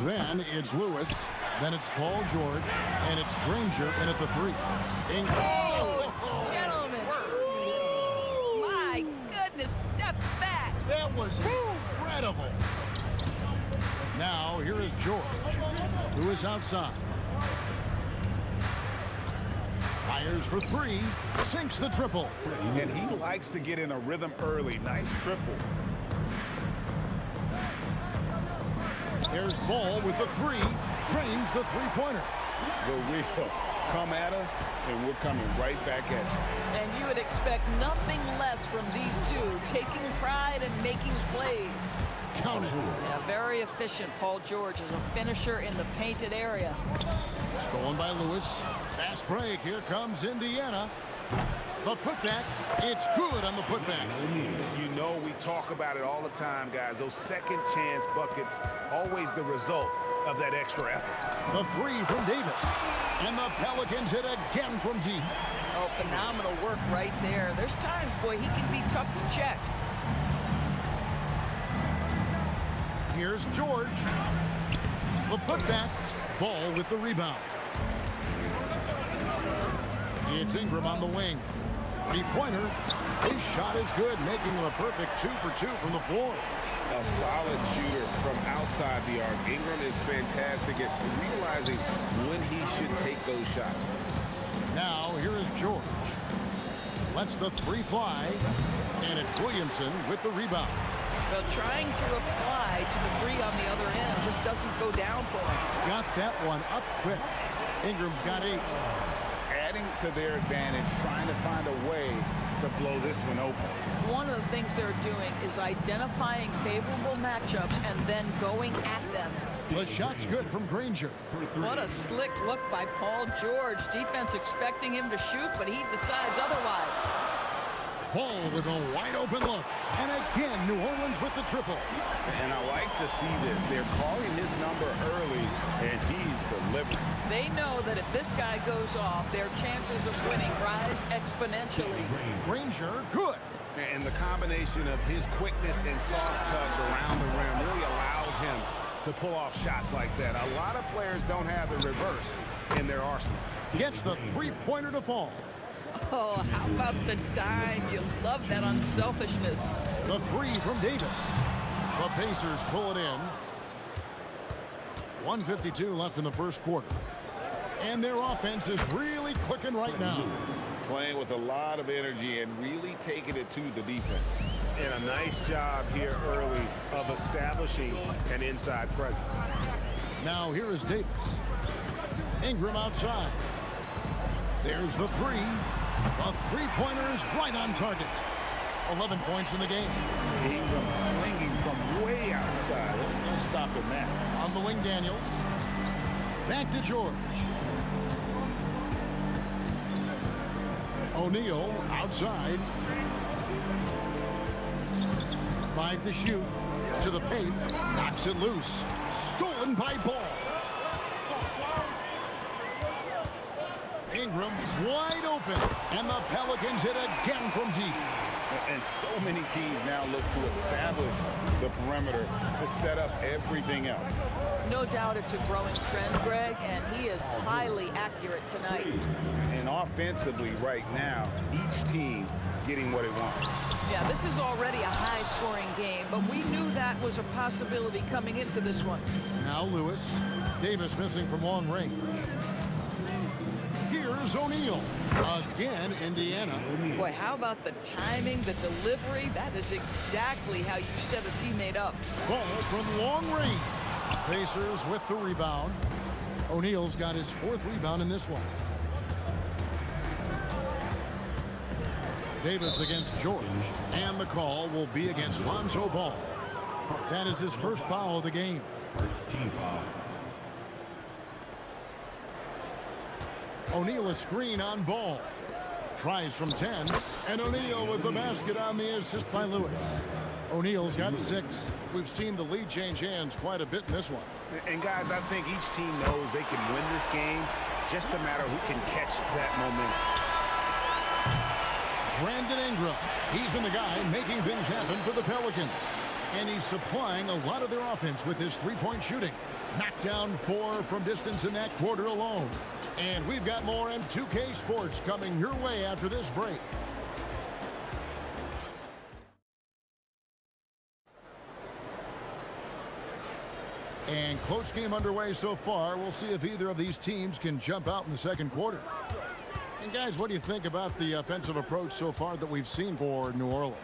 Then it's Lewis. Then it's Paul George. And it's Granger in at the 3. Oh, gentlemen. Ooh, my goodness, step back. That was incredible. Now here is George, who is outside. Fires for 3, sinks the triple. And he likes to get in a rhythm early. Nice triple. There's Ball with the 3, drains the three-pointer. The real. Come at us, and we're coming right back at you. And you would expect nothing less from these two, taking pride and making plays. Count it. Yeah, very efficient. Paul George is a finisher in the painted area. Stolen by Lewis. Fast break. Here comes Indiana. The putback. It's good on the putback. You know we talk about it all the time, guys. Those second chance buckets, always the result of that extra effort. The 3 from Davis. And the Pelicans hit again from deep. Oh, phenomenal work right there. There's times, boy, he can be tough to check. Here's George. The putback. Ball with the rebound. It's Ingram on the wing. Three-pointer. His shot is good, making him a perfect 2 for 2 from the floor. A solid shooter from outside the arc. Ingram is fantastic at realizing when he should take those shots. Now, here is George. Lets the 3 fly. And it's Williamson with the rebound. Well, trying to reply to the 3 on the other end just doesn't go down for him. Got that one up quick. Ingram's got 8. Adding to their advantage, trying to find a way to blow this one open. One of the things they're doing is identifying favorable matchups and then going at them. The shot's good from Granger. What a slick look by Paul George. Defense expecting him to shoot, but he decides otherwise. Ball with a wide open look. And again, New Orleans with the triple. And I like to see this. They're calling his number early, and he's delivering. They know that if this guy goes off, their chances of winning rise exponentially. Granger, good. And the combination of his quickness and soft touch around the rim really allows him to pull off shots like that. A lot of players don't have the reverse in their arsenal. Gets the three-pointer to fall. Oh, how about the dime? You love that unselfishness. The 3 from Davis. The Pacers pull it in. 1:52 left in the first quarter. And their offense is really clicking right now. Playing with a lot of energy and really taking it to the defense. And a nice job here early of establishing an inside presence. Now here is Davis. Ingram outside. There's the 3. The three-pointer is right on target. 11 points in the game. Ingram swinging from way outside. There's no stopping that. On the wing, Daniels. Back to George. O'Neal outside. 5 to shoot. To the paint. Knocks it loose. Stolen by Ball. Ingram wide open, and the Pelicans hit again from deep. And so many teams now look to establish the perimeter to set up everything else. No doubt it's a growing trend, Greg, and he is highly accurate tonight. And offensively right now, each team getting what it wants. Yeah, this is already a high-scoring game, but we knew that was a possibility coming into this one. Now Lewis. Davis missing from long range. Here's O'Neal. Again, Indiana. Boy, how about the timing, the delivery? That is exactly how you set a teammate up. Ball from long range. Pacers with the rebound. O'Neal's got his 4th rebound in this one. Davis against George. And the call will be against Lonzo Ball. That is his first foul of the game. First team foul. O'Neal a screen on Ball. Tries from 10. And O'Neal with the basket on the assist by Lewis. O'Neal's got 6. We've seen the lead change hands quite a bit in this one. And guys, I think each team knows they can win this game. Just a matter who can catch that momentum. Brandon Ingram. He's been the guy making things happen for the Pelicans. And he's supplying a lot of their offense with his three-point shooting. Knocked down 4 from distance in that quarter alone. And we've got more M2K Sports coming your way after this break. And close game underway so far. We'll see if either of these teams can jump out in the second quarter. And guys, what do you think about the offensive approach so far that we've seen for New Orleans?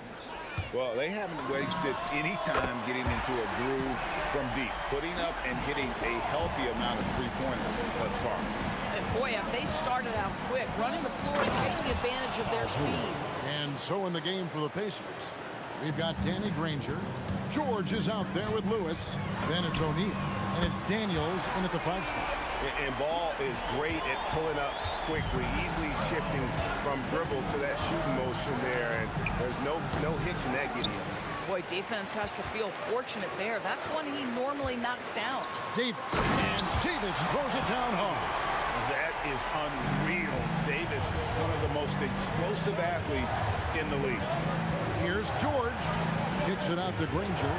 Well, they haven't wasted any time getting into a groove from deep, putting up and hitting a healthy amount of three-pointers thus far. And boy, have they started out quick, running the floor and taking advantage of their speed. And so in the game for the Pacers, we've got Danny Granger. George is out there with Lewis. Then it's O'Neal. And it's Daniels in at the 5 spot. And Ball is great at pulling up quickly, easily shifting from dribble to that shooting motion there, and there's no hitch in that getting him. Boy, defense has to feel fortunate there. That's one he normally knocks down. Davis, and Davis throws it down hard. That is unreal. Davis, one of the most explosive athletes in the league. Here's George. Kicks it out to Granger.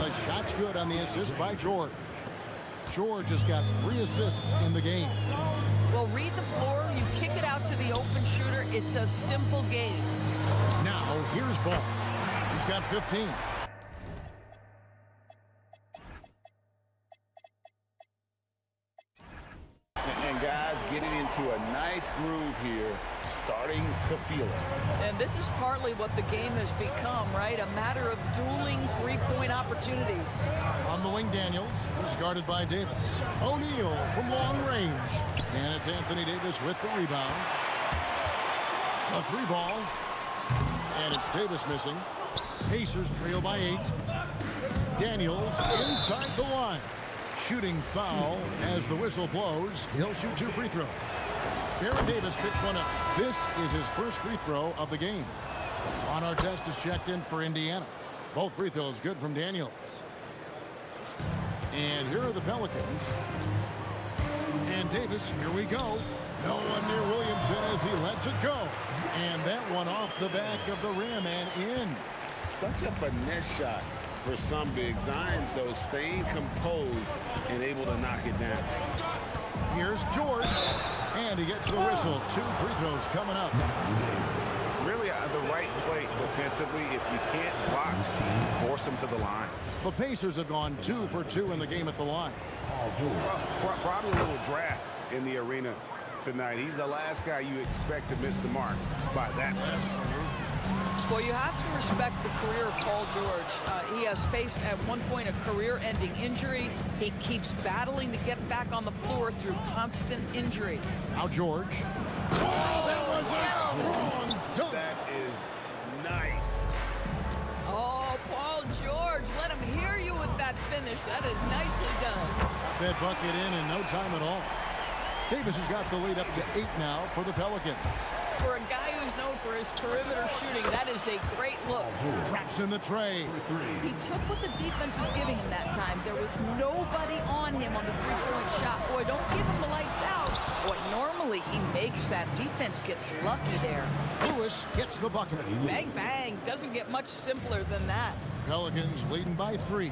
The shot's good on the assist by George. George has got 3 assists in the game. Well, read the floor. You kick it out to the open shooter. It's a simple game. Now, here's Ball. He's got 15. And guys getting into a nice groove here, starting to feel it. And this is partly what the game has become, right? A matter of dueling three-point opportunities. On the wing, Daniels is guarded by Davis. O'Neal from long range. And it's Anthony Davis with the rebound. A 3 ball. And it's Davis missing. Pacers trail by 8. Daniels inside the line. Shooting foul as the whistle blows. He'll shoot 2 free throws. Aaron Davis picks one up. This is his first free throw of the game. On our test is checked in for Indiana. Both free throws good from Daniels. And here are the Pelicans. And Davis, here we go. No one near Williamson as he lets it go. And that one off the back of the rim and in. Such a finesse shot for some big. Zions, though, staying composed and able to knock it down. Here's George. And he gets the whistle. 2 free throws coming up. Really, the right play defensively. If you can't block, force them to the line. The Pacers have gone 2 for 2 in the game at the line. Well, probably a little draft in the arena tonight. He's the last guy you expect to miss the mark by that much. Well, you have to respect the career of Paul George. He has faced at one point a career-ending injury. He keeps battling to get back on the floor through constant injury. Now George. Oh, that was a strong dunk. That is nice. Oh, Paul George, let him hear you with that finish. That is nicely done. Got that bucket in no time at all. Davis has got the lead up to 8 now for the Pelicans. For a guy who's known for his perimeter shooting, that is a great look. Traps in the tray. He took what the defense was giving him that time. There was nobody on him on the three-point shot. Boy, don't give him the lights out. Boy, normally he makes that. Defense gets lucky there. Lewis gets the bucket. Bang, bang. Doesn't get much simpler than that. Pelicans leading by 3.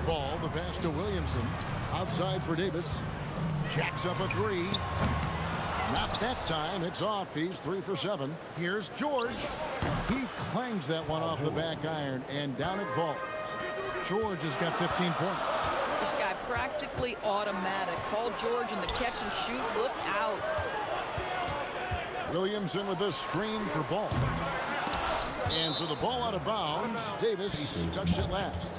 Ball, the pass to Williamson. Outside for Davis. Jacks up a 3. Not that time. It's off. He's 3 for 7. Here's George. He clangs that one off the back iron, and down it falls. George has got 15 points. This guy practically automatic. Paul George in the catch and shoot. Look out. Williamson with the screen for Ball. And so the ball out of bounds. Davis touched it last.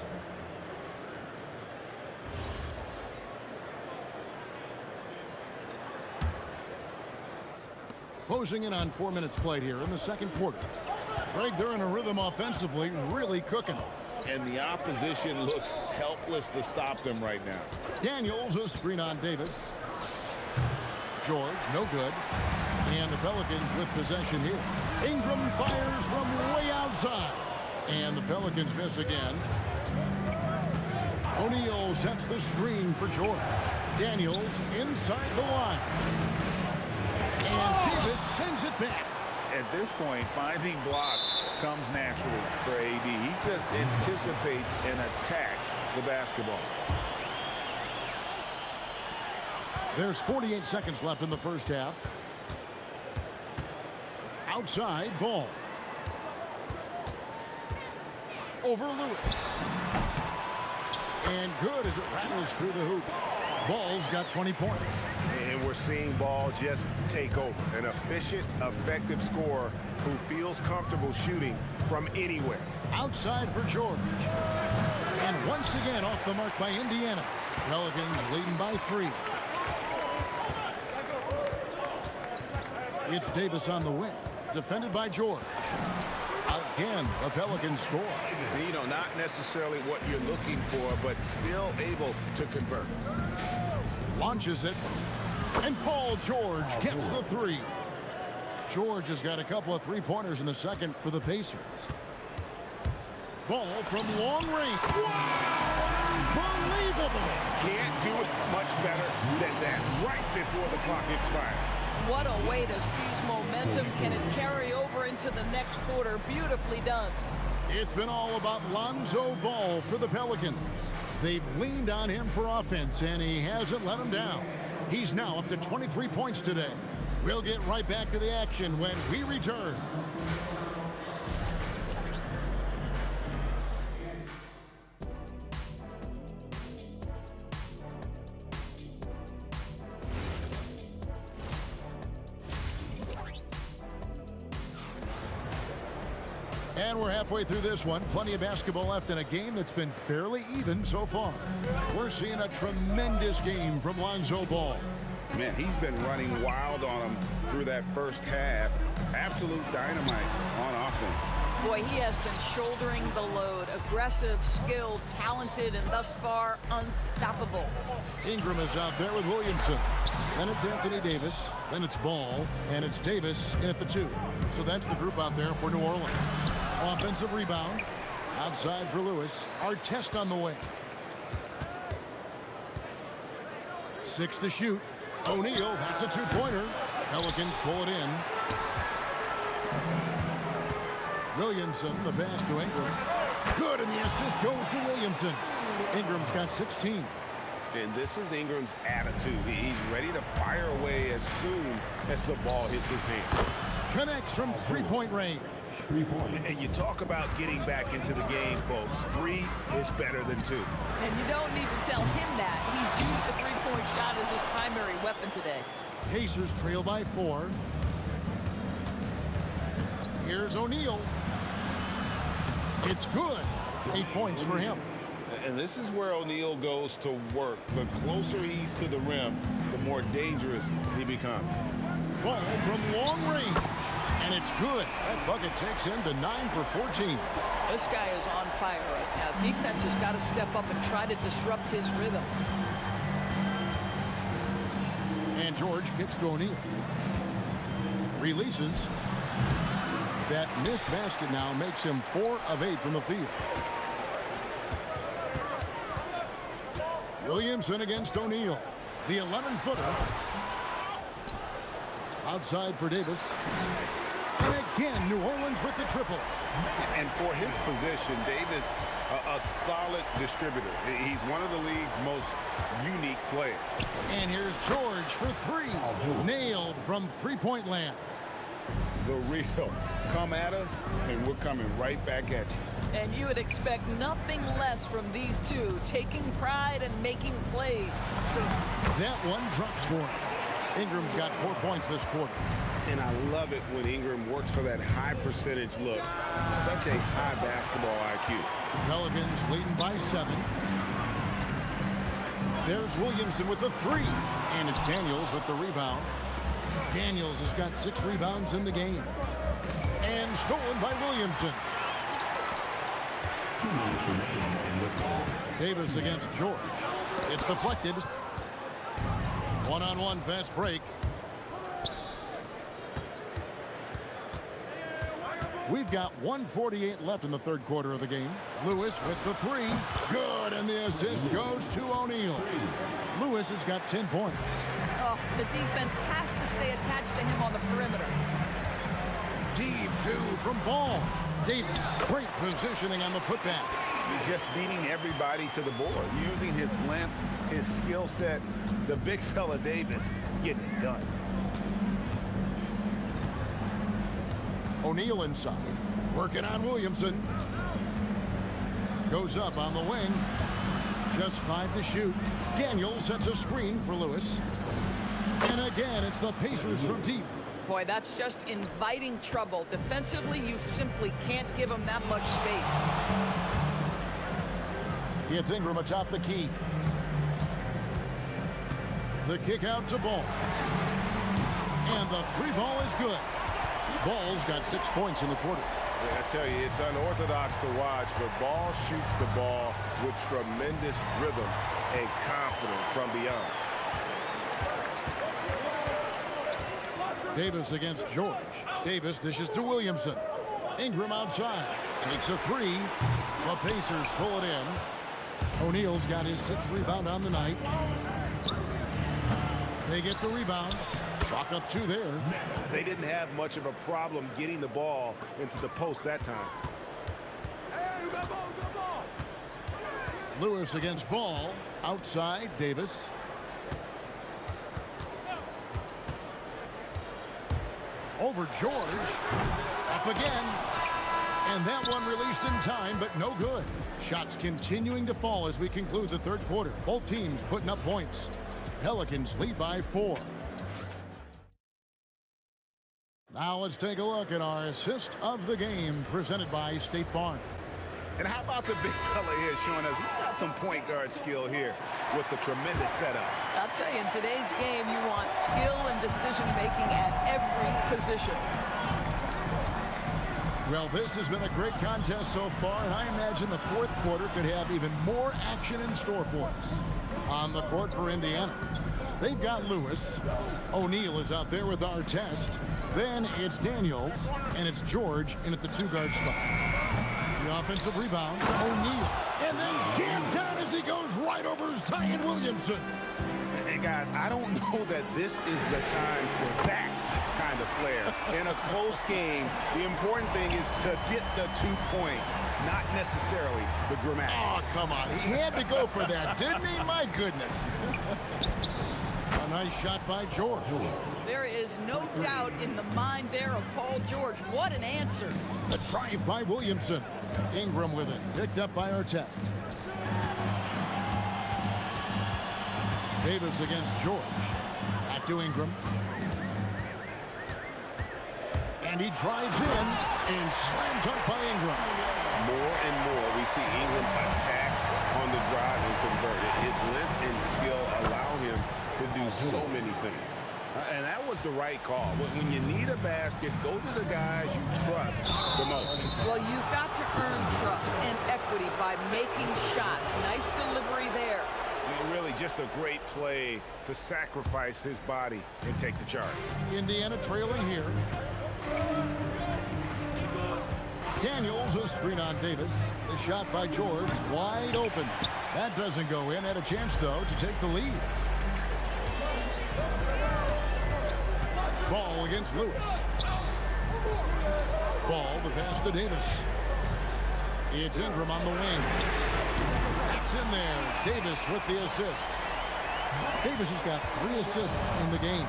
Closing in on 4 minutes played here in the second quarter. Greg, they're in a rhythm offensively, really cooking. And the opposition looks helpless to stop them right now. Daniels, a screen on Davis. George, no good. And the Pelicans with possession here. Ingram fires from way outside. And the Pelicans miss again. O'Neal sets the screen for George. Daniels inside the line. And Davis sends it back. At this point, finding blocks comes naturally for AD. He just anticipates and attacks the basketball. There's 48 seconds left in the first half. Outside, Ball. Over Lewis. And good as it rattles through the hoop. Ball's got 20 points. And we're seeing Ball just take over. An efficient, effective scorer who feels comfortable shooting from anywhere. Outside for George. And once again off the mark by Indiana. Pelicans leading by 3. It's Davis on the wing. Defended by George. Again, the Pelicans score. You know, not necessarily what you're looking for, but still able to convert. Launches it. And Paul George gets the 3. George has got a couple of 3-pointers in the second for the Pacers. Ball from long range. Unbelievable. Can't do it much better than that right before the clock expires. What a way to seize momentum. Can it carry over into the next quarter? Beautifully done. It's been all about Lonzo Ball for the Pelicans. They've leaned on him for offense, and he hasn't let them down. He's now up to 23 points today. We'll get right back to the action when we return. And we're halfway through this one. Plenty of basketball left in a game that's been fairly even so far. We're seeing a tremendous game from Lonzo Ball. Man, he's been running wild on him through that first half. Absolute dynamite on offense. Boy, he has been shouldering the load. Aggressive, skilled, talented, and thus far unstoppable. Ingram is out there with Williamson. Then it's Anthony Davis. Then it's Ball. And it's Davis in at the 2. So that's the group out there for New Orleans. Offensive rebound. Outside for Lewis. Artest on the way. 6 to shoot. O'Neal, that's a 2-pointer. Pelicans pull it in. Williamson, the pass to Ingram. Good, and the assist goes to Williamson. Ingram's got 16. And this is Ingram's attitude. He's ready to fire away as soon as the ball hits his hand. Connects from 3-point range. 3 points. And you talk about getting back into the game, folks. 3 is better than 2. And you don't need to tell him that. He's used the 3-point shot as his primary weapon today. Pacers trail by 4. Here's O'Neal. It's good. 8 points for him. And this is where O'Neal goes to work. The closer he's to the rim, the more dangerous he becomes. Ball from long range. And it's good. That bucket takes him to 9 for 14. This guy is on fire right now. Defense has got to step up and try to disrupt his rhythm. And George kicks to O'Neal. Releases. That missed basket now makes him 4 of 8 from the field. Williamson against O'Neal. The 11-footer. Outside for Davis. And again, New Orleans with the triple. And for his position, Davis, a solid distributor. He's one of the league's most unique players. And here's George for three. Nailed from three-point land. The real. Come at us, and we're coming right back at you. And you would expect nothing less from these two, taking pride and making plays. That one drops for him. Ingram's got 4 points this quarter. And I love it when Ingram works for that high percentage look. Such a high basketball IQ. Pelicans leading by 7. There's Williamson with the three. And it's Daniels with the rebound. Daniels has got 6 rebounds in the game. And stolen by Williamson. Davis against George. It's deflected. One-on-one fast break. We've got 1:48 left in the third quarter of the game. Lewis with the three. Good, and the assist goes to O'Neal. Lewis has got 10 points. Oh, the defense has to stay attached to him on the perimeter. Deep two from Ball. Davis, great positioning on the putback. Just beating everybody to the board, using his length, his skill set. The big fella Davis getting it done. O'Neal inside, working on Williamson. Goes up on the wing. Just 5 to shoot. Daniels sets a screen for Lewis. And again, it's the Pacers from deep. Boy, that's just inviting trouble. Defensively, you simply can't give him that much space. It's Ingram atop the key. The kick out to Ball. And the three ball is good. Ball's got 6 points in the quarter. Yeah, I tell you, it's unorthodox to watch, but Ball shoots the ball with tremendous rhythm and confidence from beyond. Davis against George. Davis dishes to Williamson. Ingram outside. Takes a three. The Pacers pull it in. O'Neal's got his 6th rebound on the night. They get the rebound. Chalk up 2 there. They didn't have much of a problem getting the ball into the post that time. Lewis against Ball. Outside, Davis. Over George. Up again. And that one released in time, but no good. Shots continuing to fall as we conclude the third quarter. Both teams putting up points. Pelicans lead by 4. Now let's take a look at our assist of the game presented by State Farm. And how about the big fella here showing us he's got some point guard skill here with the tremendous setup. I'll tell you, in today's game, you want skill and decision-making at every position. Well, this has been a great contest so far, and I imagine the fourth quarter could have even more action in store for us. On the court for Indiana, they've got Lewis. O'Neal is out there with Artest. Then it's Daniels, and it's George in at the 2-guard spot. The offensive rebound, O'Neal. And then jammed down as he goes right over Zion Williamson. And guys, I don't know that this is the time for that kind of flair. In a close game, the important thing is to get the 2 points, not necessarily the dramatics. Oh, come on. He had to go for that, didn't he? My goodness. A nice shot by George. There is no doubt in the mind there of Paul George. What an answer. The drive by Williamson. Ingram with it. Picked up by Artest. Davis against George. Back to Ingram. And he drives in and slam dunk by Ingram. More and more we see Ingram attack on the drive and convert it. His length and skill allow him to do so many things. And that was the right call. When you need a basket, go to the guys you trust the most. Well, you've got to earn trust and equity by making shots. Nice delivery there. Really just a great play to sacrifice his body and take the charge. Indiana trailing here. Daniels, a screen on Davis. The shot by George, wide open. That doesn't go in. Had a chance, though, to take the lead. Ball against Lewis. Ball, the pass to Davis. It's Ingram on the wing. That's in there. Davis with the assist. Davis has got 3 assists in the game.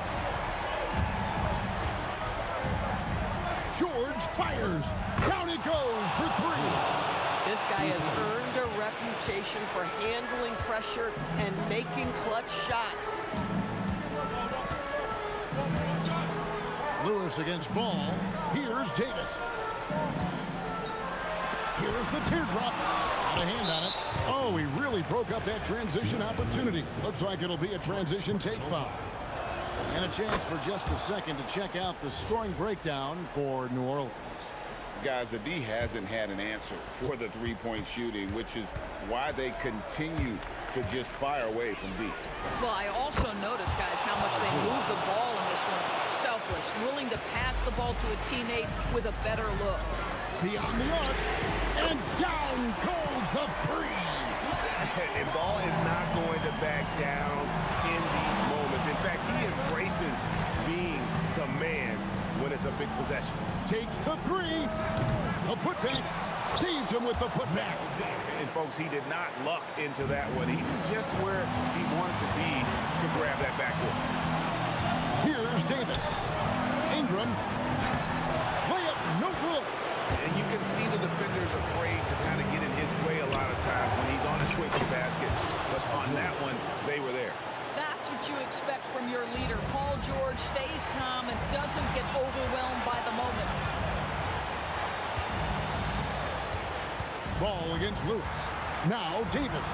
George fires. Down it goes for 3. This guy has earned a reputation for handling pressure and making clutch shots. Lewis against Ball. Here's Davis. Here's the teardrop. Got a hand on it. Oh, he really broke up that transition opportunity. Looks like it'll be a transition take foul. And a chance for just a second to check out the scoring breakdown for New Orleans. Guys, the D hasn't had an answer for the three-point shooting, which is why they continue to just fire away from deep. Well, I also noticed, guys, how much they move the ball in this one. Selfless, willing to pass the ball to a teammate with a better look. Beyond the arc, and down goes the 3. And Ball is not going to back down in these moments. In fact, he embraces being the man when it's a big possession. Takes the 3. A putback. Saves him with the putback. And folks, he did not luck into that one. He knew just where he wanted to be to grab that backboard. Here's Davis. Ingram. Layup, no good. And you can see the defenders afraid to kind of get in his way a lot of times when he's on his way to the basket. But on that one, they were there. That's what you expect from your leader. Paul George stays calm and doesn't get overwhelmed by the moment. Ball against Lewis. Now Davis.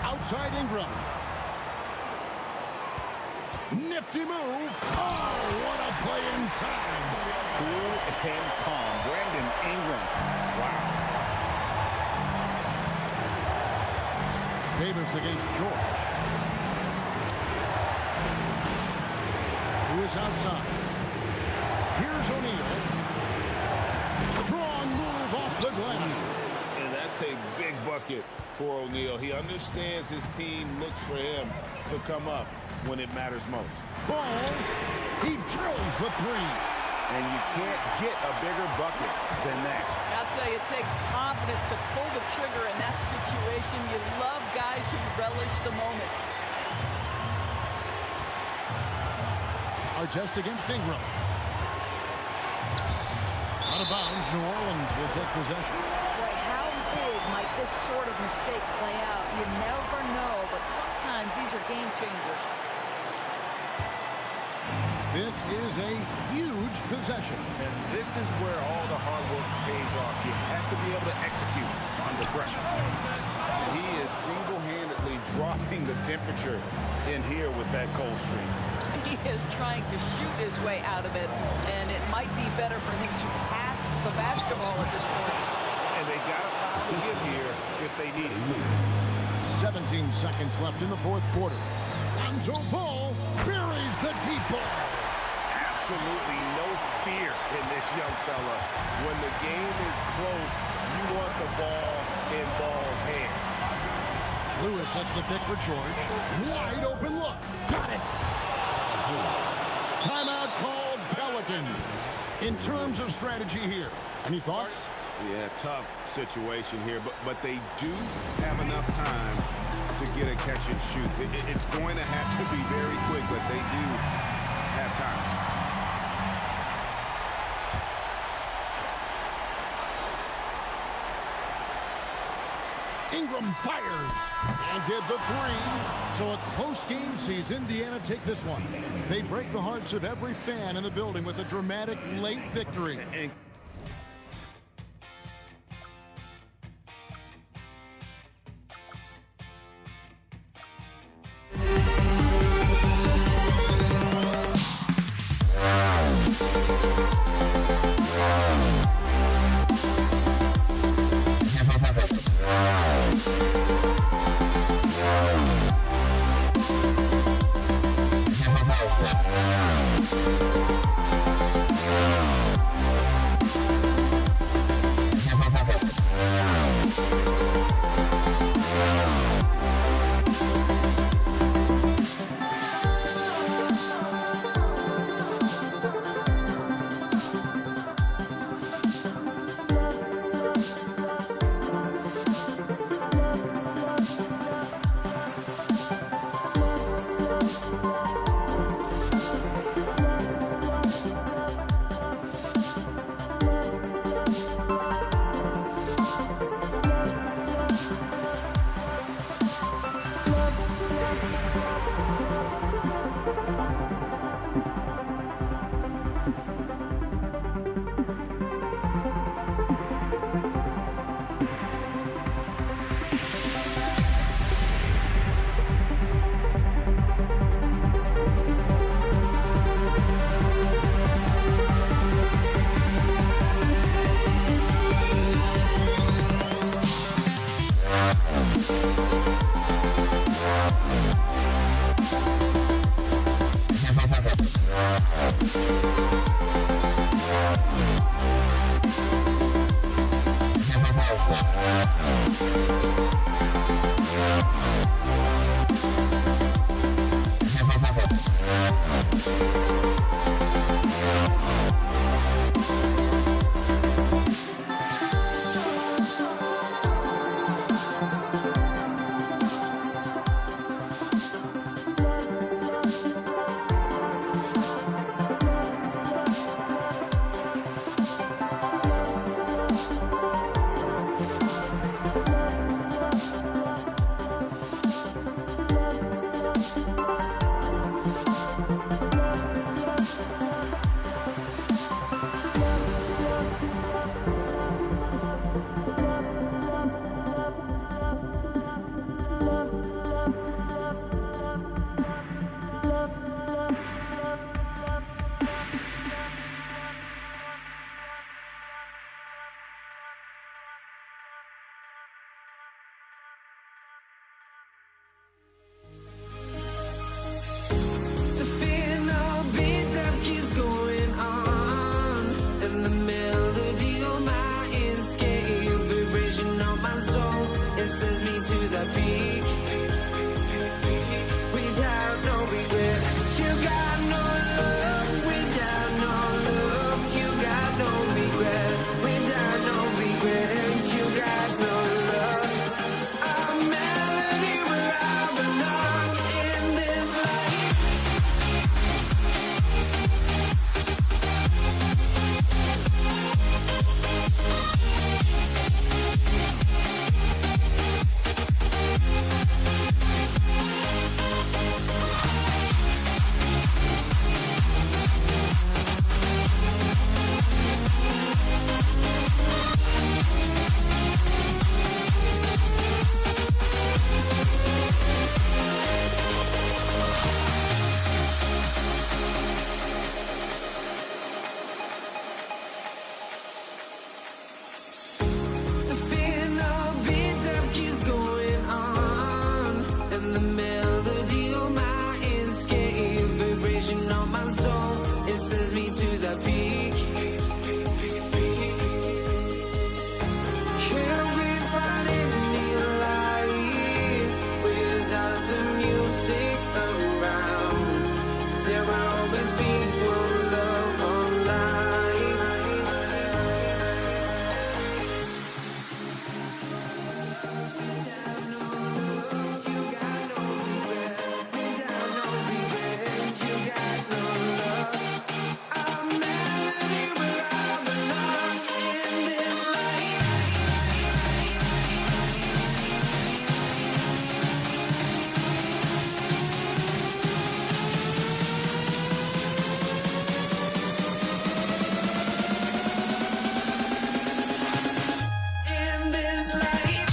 Outside Ingram. Nifty move. Oh, what a play inside. Cool and calm. Brandon Ingram. Wow. Davis against George. Who is outside? Here's O'Neal. Strong move off the glass. And that's a big bucket for O'Neal. He understands his team looks for him to come up when it matters most. Ball. He drills the 3. And you can't get a bigger bucket than that. I'll tell you, it takes confidence to pull the trigger in that situation. You love guys who relish the moment. Artest against Ingram. Out of bounds, New Orleans will take possession. Boy, how big might this sort of mistake play out? You never know, but sometimes these are game changers. This is a huge possession. And this is where all the hard work pays off. You have to be able to execute under pressure. He is single-handedly dropping the temperature in here with that cold streak. He is trying to shoot his way out of it, and it might be better for him to pass the basketball at this point. And they've got a foul to give here if they need it. 17 seconds left in the 4th quarter. Lonzo Ball buries the deep ball. Absolutely no fear in this young fella. When the game is close, you want the ball in Ball's hands. Lewis sets the pick for George. Wide open look. Got it. Timeout called Pelicans. In terms of strategy here, any thoughts? Yeah, tough situation here, but they do have enough time to get a catch and shoot. It's going to have to be very quick, but they do have time. Ingram fires and did the 3. So a close game sees Indiana take this one. They break the hearts of every fan in the building with a dramatic late victory. The fear no beat-up keeps going on, and the melody on my escape, vibration on my soul, it sends me to the peak. Without no regret, you got no love. Without no love, you got no regret. Without no regret, you got no love. A melody where I belong in this life. The fear no beat-up keeps going on, and the melody on my escape, vibration on my soul, it sends me to the peak. Can't we find any light without the music around? There will always be one love on life. In this life.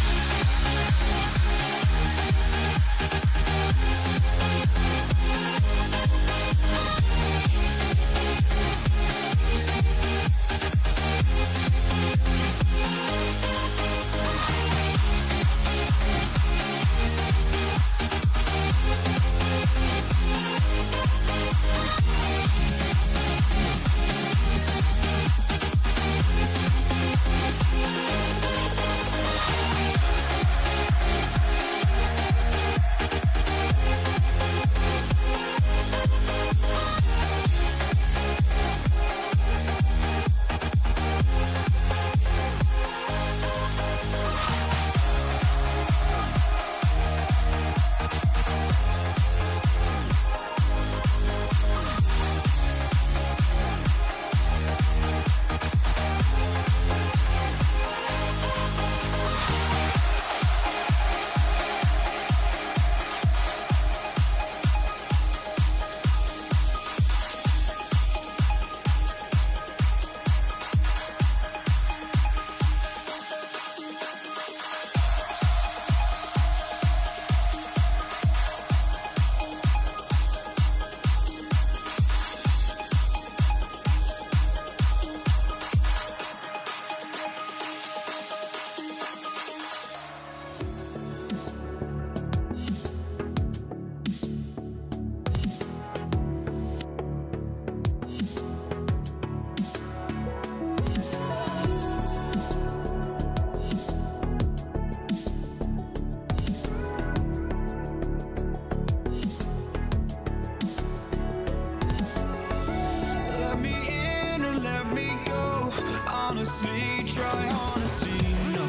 Let me in or let me go. Honestly, try honesty. No,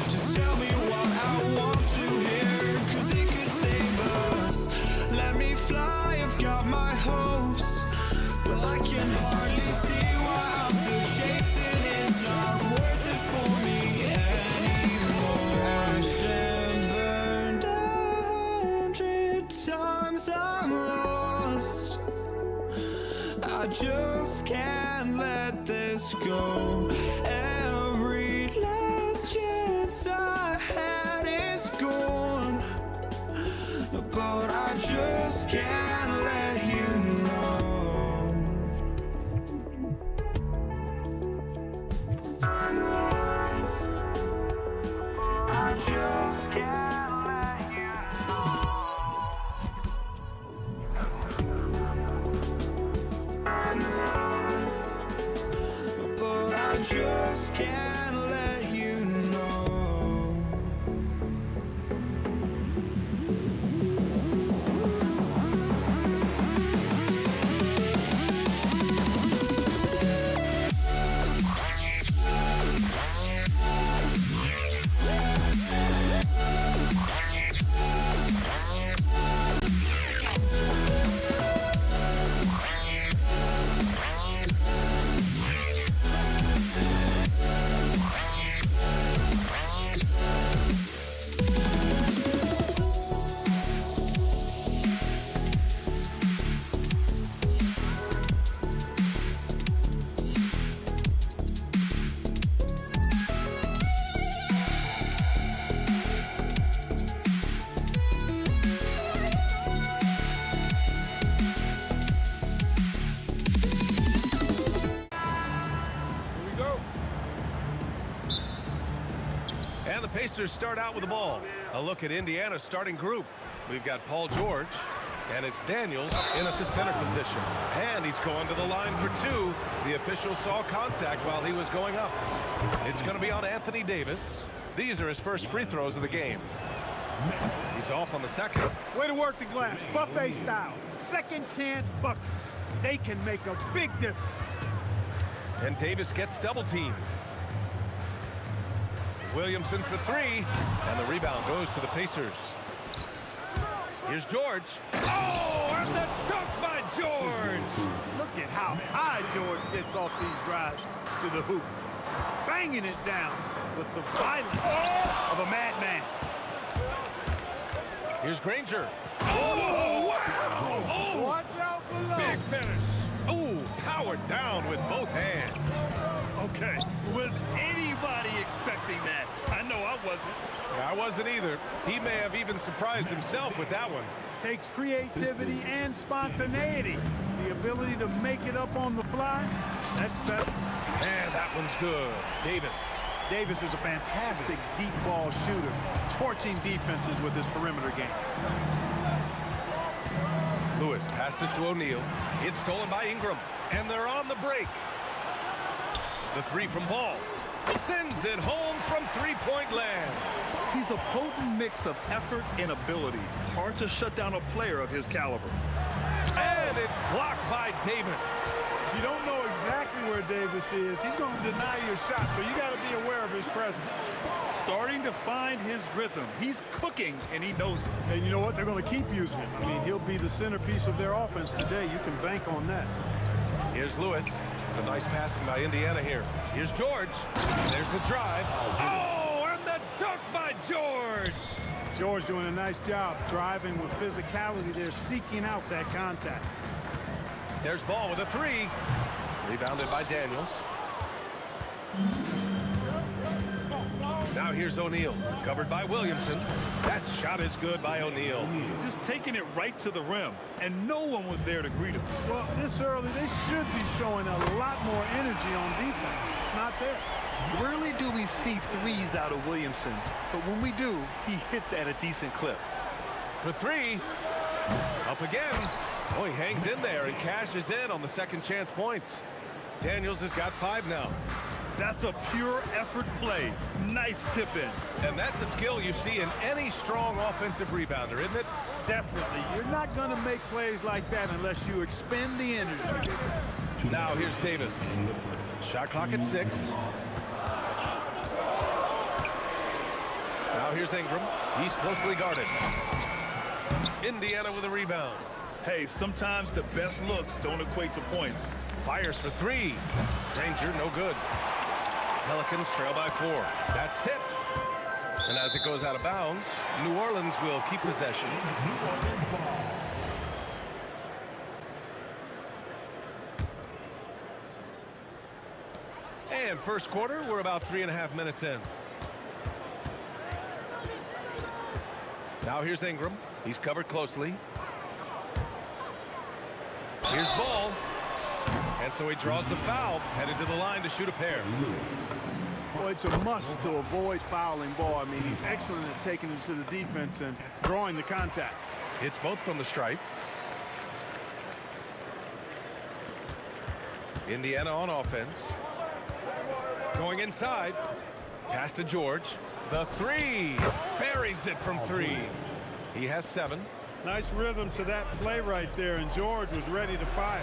just tell me what I want to hear, 'cause it could save us. Let me fly, I've got my hopes, but I can hardly see why I'm still chasing. It's not worth it for me anymore. Crashed and burned 100 times 'cause I'm lost. I just can't let this go. Every last chance I had is gone, but I just can't let you know. I just can't let you know. But I just can't let you know. Here we go. And the Pacers start out with the ball. A look at Indiana's starting group. We've got Paul George, and it's Daniels in at the center position. And he's going to the line for two. The official saw contact while he was going up. It's going to be on Anthony Davis. These are his first free throws of the game. He's off on the second. Way to work the glass, buffet style. Second chance bucket. They can make a big difference. And Davis gets double teamed. Williamson for three, and the rebound goes to the Pacers. Here's George. Oh, and the dunk by George. Look at how high George gets off these drives to the hoop. Banging it down with the violence of a madman. Here's Granger. Oh, wow! Oh, watch out below. Big finish. Oh, powered down with both hands. Okay, was anybody expecting that? I know I wasn't. I wasn't either. He may have even surprised himself with that one. Takes creativity and spontaneity. The ability to make it up on the fly, that's special. And that one's good. Davis. Davis is a fantastic deep ball shooter, torching defenses with his perimeter game. Lewis passes to O'Neal. It's stolen by Ingram, and they're on the break. The three from Ball. Sends it home from three-point land. He's a potent mix of effort and ability. Hard to shut down a player of his caliber. And it's blocked by Davis. You don't know exactly where Davis is. He's going to deny your shot, so you got to be aware of his presence. Starting to find his rhythm. He's cooking, and he knows it. And you know what? They're going to keep using him. I mean, he'll be the centerpiece of their offense today. You can bank on that. Here's Lewis. It's a nice passing by Indiana here. Here's George. There's the drive. Oh, and the dunk by George. George doing a nice job driving with physicality. They're seeking out that contact. There's Ball with a three. Rebounded by Daniels. Now here's O'Neal, covered by Williamson. That shot is good by O'Neal. Just taking it right to the rim, and no one was there to greet him. Well, this early, they should be showing a lot more energy on defense. It's not there. Rarely do we see threes out of Williamson, but when we do, he hits at a decent clip. For three. Up again. Oh, he hangs in there and cashes in on the second chance points. Daniels has got 5 now. That's a pure effort play. Nice tip in. And that's a skill you see in any strong offensive rebounder, isn't it? Definitely. You're not going to make plays like that unless you expend the energy. Now here's Davis. Shot clock at 6. Now here's Ingram. He's closely guarded. Indiana with a rebound. Hey, sometimes the best looks don't equate to points. Fires for 3. Granger, no good. Pelicans trail by 4. That's tipped. And as it goes out of bounds, New Orleans will keep possession. And first quarter, we're about 3.5 minutes in. Now here's Ingram. He's covered closely. Here's Ball. And so he draws the foul, headed to the line to shoot a pair. Well, it's a must to avoid fouling Ball. I mean, he's excellent at taking it to the defense and drawing the contact. Hits both from the stripe. Indiana on offense. Going inside. Pass to George. The three. Buries it from three. He has 7. Nice rhythm to that play right there, and George was ready to fire.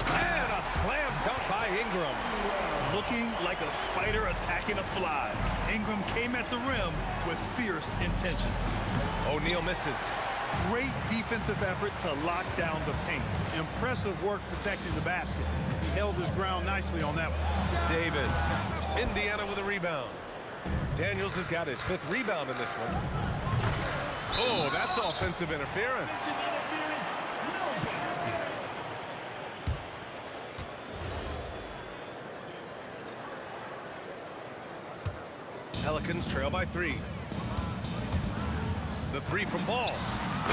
And a slam dunk by Ingram. Looking like a spider attacking a fly. Ingram came at the rim with fierce intentions. O'Neal misses. Great defensive effort to lock down the paint. Impressive work protecting the basket. He held his ground nicely on that one. Davis. Indiana with a rebound. Daniels has got his 5th rebound in this one. Oh, that's offensive interference. Pelicans trail by 3. The 3 from Ball.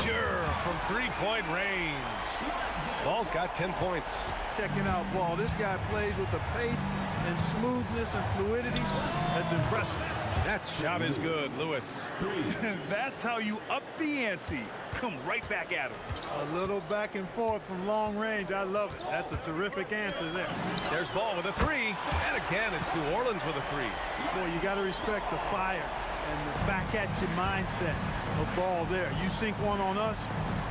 Pure from 3-point range. Ball's got 10 points. Checking out Ball. This guy plays with the pace and smoothness and fluidity. That's impressive. That shot is good, Lewis. That's how you up the ante. Come right back at him. A little back and forth from long range. I love it. That's a terrific answer there. There's Ball with a 3. And again, it's New Orleans with a 3. Boy, you got to respect the fire and the back-at-you mindset of Ball there. You sink one on us,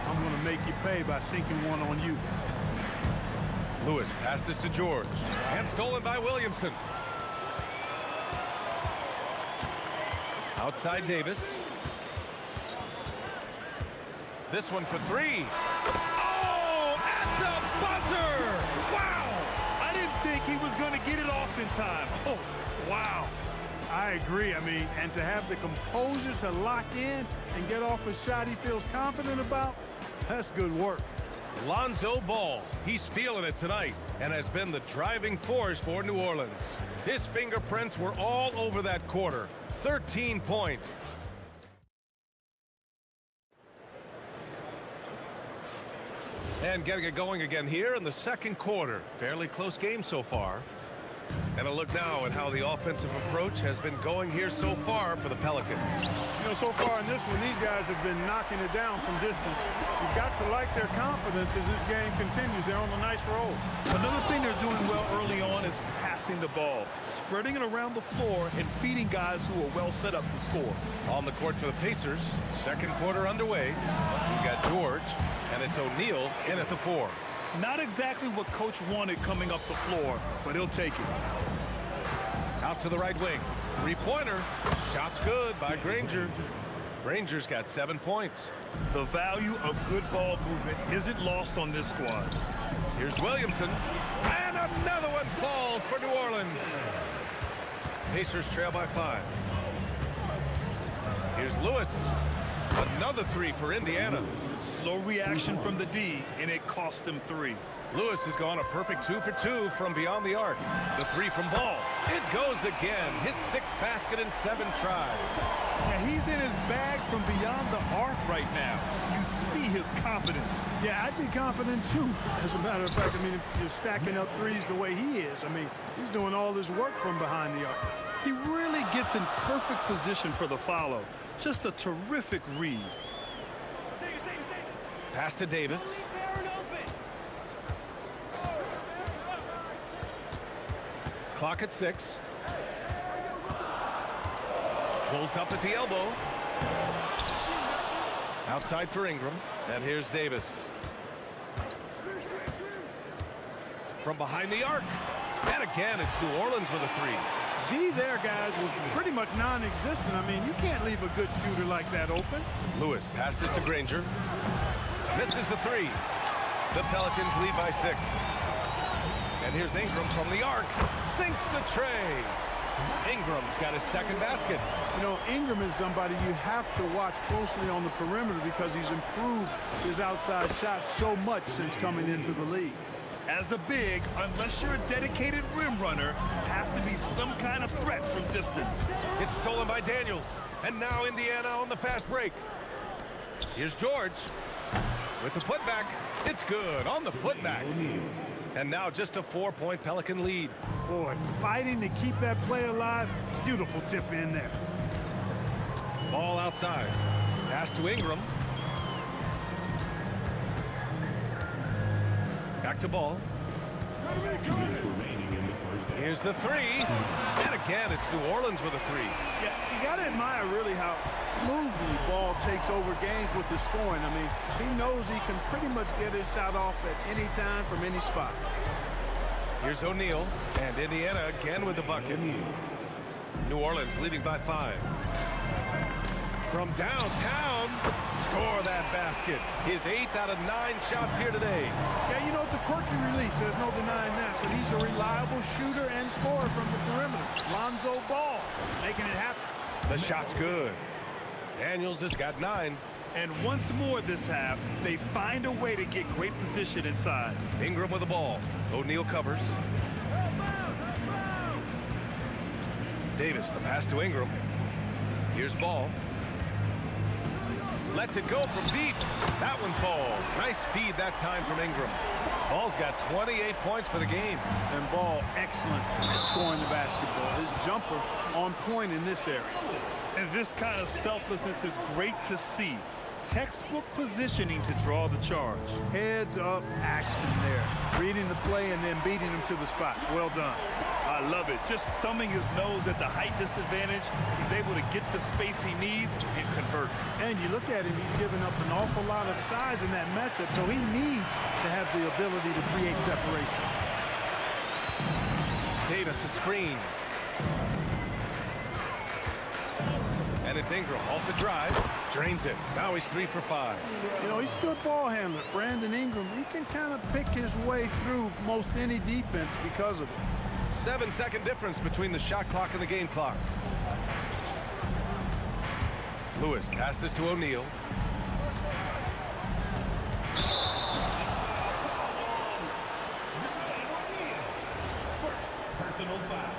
I'm going to make you pay by sinking one on you. Lewis passes to George. And stolen by Williamson. Outside Davis. This one for 3. Oh, at the buzzer! Wow! I didn't think he was going to get it off in time. Oh, wow. I agree. I mean, and to have the composure to lock in and get off a shot he feels confident about, that's good work. Lonzo Ball. He's feeling it tonight and has been the driving force for New Orleans. His fingerprints were all over that quarter. 13 points. And getting it going again here in the second quarter. Fairly close game so far. And a look now at how the offensive approach has been going here so far for the Pelicans. You know, so far in this one, these guys have been knocking it down from distance. You've got to like their confidence as this game continues. They're on a nice roll. Another thing they're doing well early on is passing the ball, spreading it around the floor and feeding guys who are well set up to score. On the court for the Pacers, second quarter underway. We've got George, and it's O'Neal in at the 4. Not exactly what Coach wanted coming up the floor, but he'll take it. Out to the right wing. 3-pointer. Shot's good by Granger. Granger's got 7 points. The value of good ball movement isn't lost on this squad. Here's Williamson. And another one falls for New Orleans. Pacers trail by 5. Here's Lewis. Another 3 for Indiana. Slow reaction from the D, and it cost him 3. Lewis has gone a perfect 2 for 2 from beyond the arc. The 3 from Ball. It goes again. His 6th basket in 7 tries. Yeah, he's in his bag from beyond the arc right now. You see his confidence. Yeah, I'd be confident too. As a matter of fact, I mean, if you're stacking up threes the way he is, I mean, he's doing all his work from behind the arc. He really gets in perfect position for the follow. Just a terrific read. Pass to Davis. Clock at 6. Pulls up at the elbow. Outside for Ingram. And here's Davis. From behind the arc. And again, it's New Orleans with a 3. D there, guys, was pretty much non-existent. I mean, you can't leave a good shooter like that open. Lewis passes to Granger. Misses the 3. The Pelicans lead by 6. And here's Ingram from the arc. Sinks the tray. Ingram's got his 2nd basket. You know, Ingram is somebody you have to watch closely on the perimeter because he's improved his outside shot so much since coming into the league. As a big, unless you're a dedicated rim runner, have to be some kind of threat from distance. It's stolen by Daniels. And now Indiana on the fast break. Here's George with the putback. It's good on the putback. And now just a 4-point Pelican lead. Boy, fighting to keep that play alive. Beautiful tip in there. Ball outside. Pass to Ingram. Back to Ball. Here's the three. And again, it's New Orleans with a three. Yeah, you got to admire really how smoothly Ball takes over games with the scoring. I mean, he knows he can pretty much get his shot off at any time from any spot. Here's O'Neal, and Indiana again with the bucket. New Orleans leading by 5. From downtown, score that basket. His 8th out of 9 shots here today. Yeah, you know, it's a quirky release. There's no denying that. But he's a reliable shooter and scorer from the perimeter. Lonzo Ball making it happen. The shot's good. Daniels has got 9. And once more this half, they find a way to get great position inside. Ingram with the ball. O'Neal covers. Davis, the pass to Ingram. Here's Ball. Lets it go from deep. That one falls. Nice feed that time from Ingram. Ball's got 28 points for the game. And Ball excellent at scoring the basketball. His jumper on point in this area. And this kind of selflessness is great to see. Textbook positioning to draw the charge. Heads up action there. Reading the play and then beating him to the spot. Well done. I love it. Just thumbing his nose at the height disadvantage. He's able to get the space he needs and convert. And you look at him, he's given up an awful lot of size in that matchup, so he needs to have the ability to create separation. Davis a screen. And it's Ingram off the drive. Drains it. Now he's 3 for 5. You know, he's a good ball handler. Brandon Ingram, he can kind of pick his way through most any defense because of it. 7-second difference between the shot clock and the game clock. Lewis passes to O'Neal. Personal foul.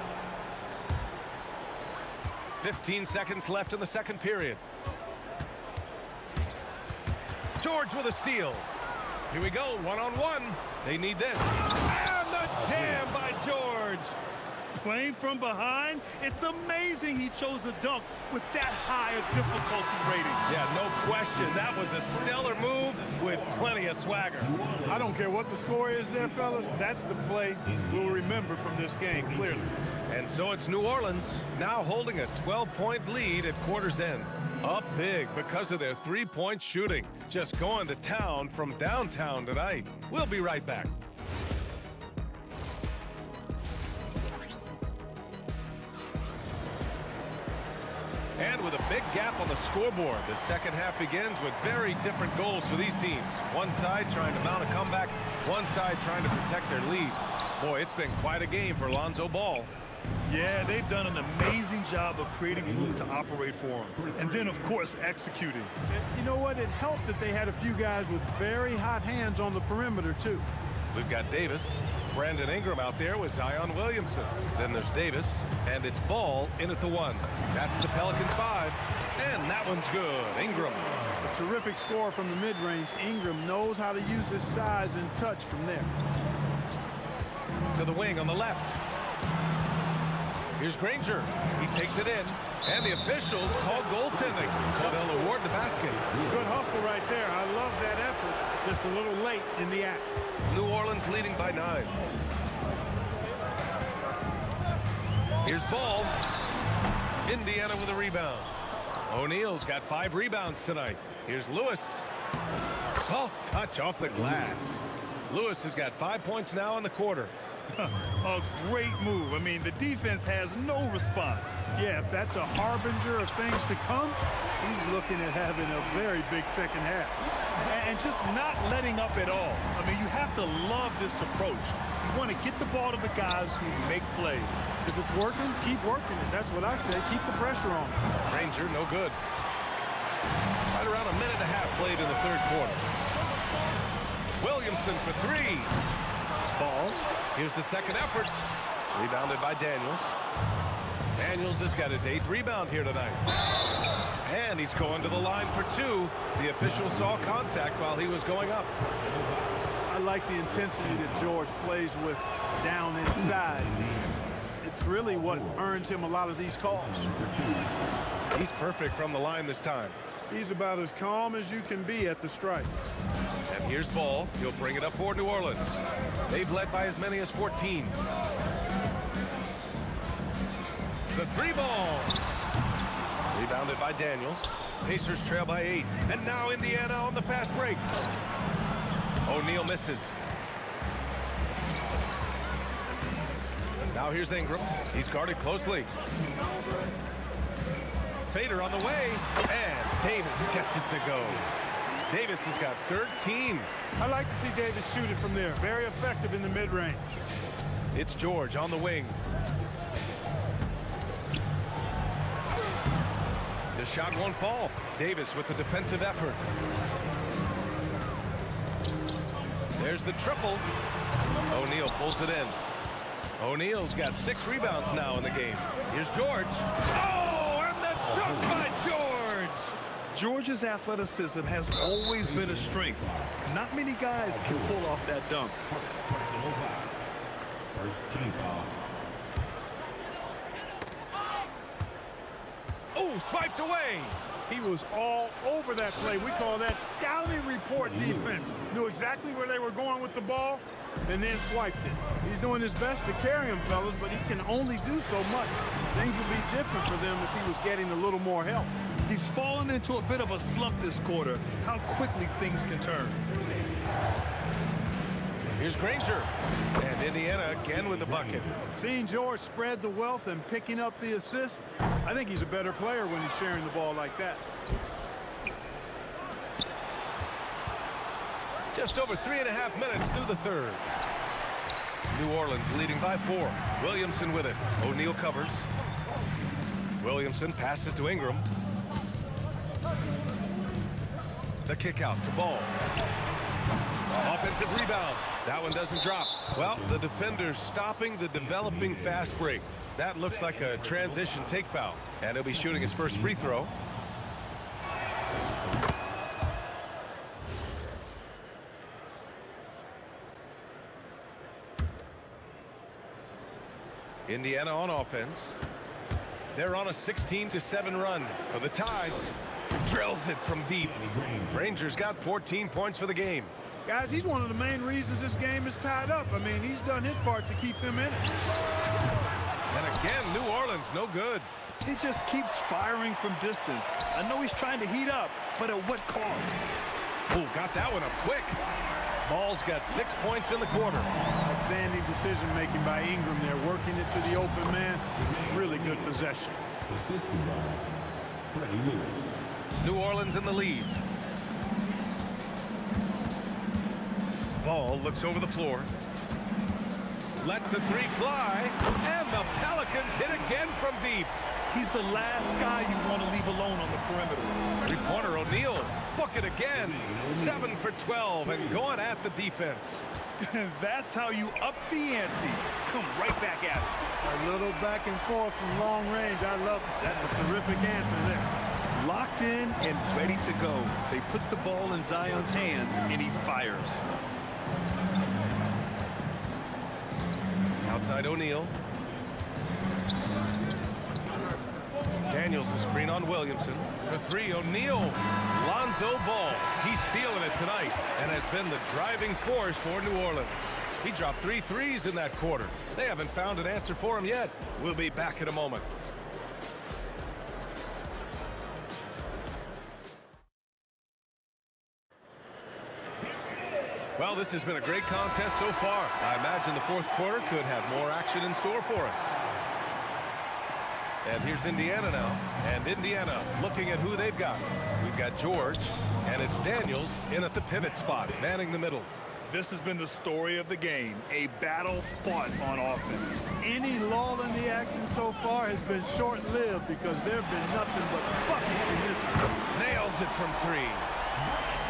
15 seconds left in the second period. George with a steal. Here we go, one-on-one. They need this. And the jam by George. Playing from behind, it's amazing he chose a dunk with that high a difficulty rating. Yeah, no question. That was a stellar move with plenty of swagger. I don't care what the score is there, fellas. That's the play we'll remember from this game, clearly. And so it's New Orleans now holding a 12-point lead at quarter's end. Up big because of their three-point shooting. Just going to town from downtown tonight. We'll be right back. And with a big gap on the scoreboard, the second half begins with very different goals for these teams. One side trying to mount a comeback, one side trying to protect their lead. Boy, it's been quite a game for Lonzo Ball. Yeah, they've done an amazing job of creating room to operate for him. And then, of course, executing. You know what? It helped that they had a few guys with very hot hands on the perimeter, too. We've got Davis, Brandon Ingram out there with Zion Williamson. Then there's Davis, and it's Ball in at the 1. That's the Pelicans 5, and that one's good. Ingram. A terrific score from the mid-range. Ingram knows how to use his size and touch from there. To the wing on the left. Here's Granger. He takes it in, and the officials called goaltending, so they'll award the basket. Good hustle right there. I love that effort. Just a little late in the act. New Orleans leading by 9. Here's Ball. Indiana with a rebound. O'Neal's got 5 rebounds tonight. Here's Lewis. Soft touch off the glass. Lewis has got 5 points now in the quarter. A great move. I mean, the defense has no response. Yeah, if that's a harbinger of things to come, he's looking at having a very big second half. And just not letting up at all. I mean, you have to love this approach. You want to get the ball to the guys who make plays. If it's working, keep working it. That's what I say. Keep the pressure on. Granger, no good. Right around a minute and a half played in the third quarter. Williamson for 3. Ball. Here's the second effort. Rebounded by Daniels. Daniels has got his 8th rebound here tonight. And he's going to the line for 2. The official saw contact while he was going up. I like the intensity that George plays with down inside. It's really what earns him a lot of these calls. He's perfect from the line this time. He's about as calm as you can be at the strike. And here's Ball. He'll bring it up for New Orleans. They've led by as many as 14. The 3-ball. Rebounded by Daniels. Pacers trail by 8. And now Indiana on the fast break. O'Neal misses. Now here's Ingram. He's guarded closely. Fader on the way. And Davis gets it to go. Davis has got 13. I like to see Davis shoot it from there. Very effective in the mid-range. It's George on the wing. The shot won't fall. Davis with the defensive effort. There's the triple. O'Neal pulls it in. O'Neal's got 6 rebounds now in the game. Here's George. Oh, and the dunk by George! George's athleticism has always been a strength. Not many guys can pull off that dunk. First team foul. Oh, swiped away. He was all over that play. We call that scouting report defense. Knew exactly where they were going with the ball and then swiped it. He's doing his best to carry him, fellas, but he can only do so much. Things would be different for them if he was getting a little more help. He's fallen into a bit of a slump this quarter. How quickly things can turn. Here's Granger. And Indiana again with the bucket. Seeing George spread the wealth and picking up the assist, I think he's a better player when he's sharing the ball like that. Just over 3.5 minutes through the third. New Orleans leading by 4. Williamson with it. O'Neal covers. Williamson passes to Ingram. The kick out to Ball. Offensive rebound. That one doesn't drop. Well, the defender's stopping the developing fast break. That looks like a transition take foul. And he'll be shooting his first free throw. Indiana on offense. They're on a 16-7 run for the Tide. Drills it from deep. Rangers got 14 points for the game. Guys, he's one of the main reasons this game is tied up. I mean, he's done his part to keep them in it. And again, New Orleans, no good. He just keeps firing from distance. I know he's trying to heat up, but at what cost? Oh, got that one up quick. Ball's got 6 points in the quarter. Outstanding decision-making by Ingram there, working it to the open man. Really good possession. New Orleans in the lead. Ball looks over the floor. Lets the 3 fly. And the Pelicans hit again from deep. He's the last guy you want to leave alone on the perimeter. Three-pointer O'Neal. Bucket again. 7 for 12 and going at the defense. That's how you up the ante. Come right back at it. A little back and forth from long range. I love it. That's a terrific answer there. Locked in and ready to go. They put the ball in Zion's hands and he fires. Outside O'Neal. Daniels a screen on Williamson. For 3, O'Neal. Lonzo Ball. He's feeling it tonight and has been the driving force for New Orleans. He dropped 3 threes in that quarter. They haven't found an answer for him yet. We'll be back in a moment. Well, this has been a great contest so far. I imagine the fourth quarter could have more action in store for us. And here's Indiana now. And Indiana looking at who they've got. We've got George, and it's Daniels in at the pivot spot, manning the middle. This has been the story of the game, a battle fought on offense. Any lull in the action so far has been short-lived because there have been nothing but buckets in this one. Nails it from 3.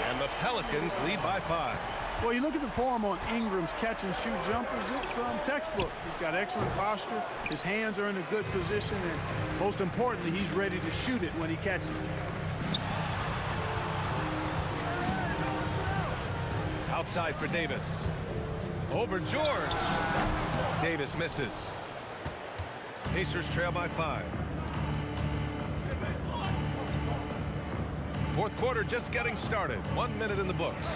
And the Pelicans lead by 5. Well, you look at the form on Ingram's catch-and-shoot jumpers, it's textbook. He's got excellent posture. His hands are in a good position, and most importantly, he's ready to shoot it when he catches it. Outside for Davis. Over George. Davis misses. Pacers trail by 5. Fourth quarter just getting started. 1 minute in the books.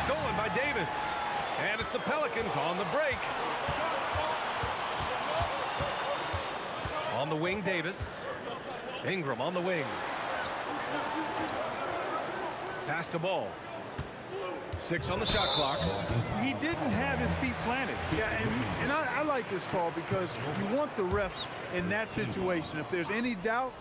Stolen by Davis. And it's the Pelicans on the break. On the wing, Davis. Ingram on the wing. Pass the ball. 6 on the shot clock. He didn't have his feet planted. Yeah, and I like this call because you want the refs in that situation. If there's any doubt,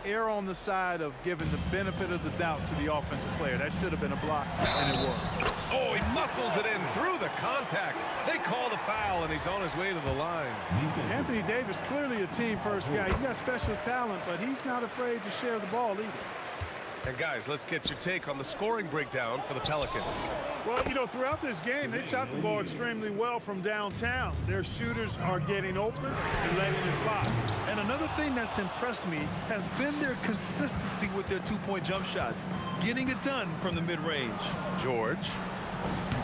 err on the side of giving the benefit of the doubt to the offensive player. That should have been a block, and it was. Oh, he muscles it in through the contact. They call the foul, and he's on his way to the line. Anthony Davis, clearly a team-first guy. He's got special talent, but he's not afraid to share the ball either. And guys, let's get your take on the scoring breakdown for the Pelicans. Well, you know, throughout this game, they've shot the ball extremely well from downtown. Their shooters are getting open and letting it fly. And another thing that's impressed me has been their consistency with their two-point jump shots, getting it done from the mid-range. George.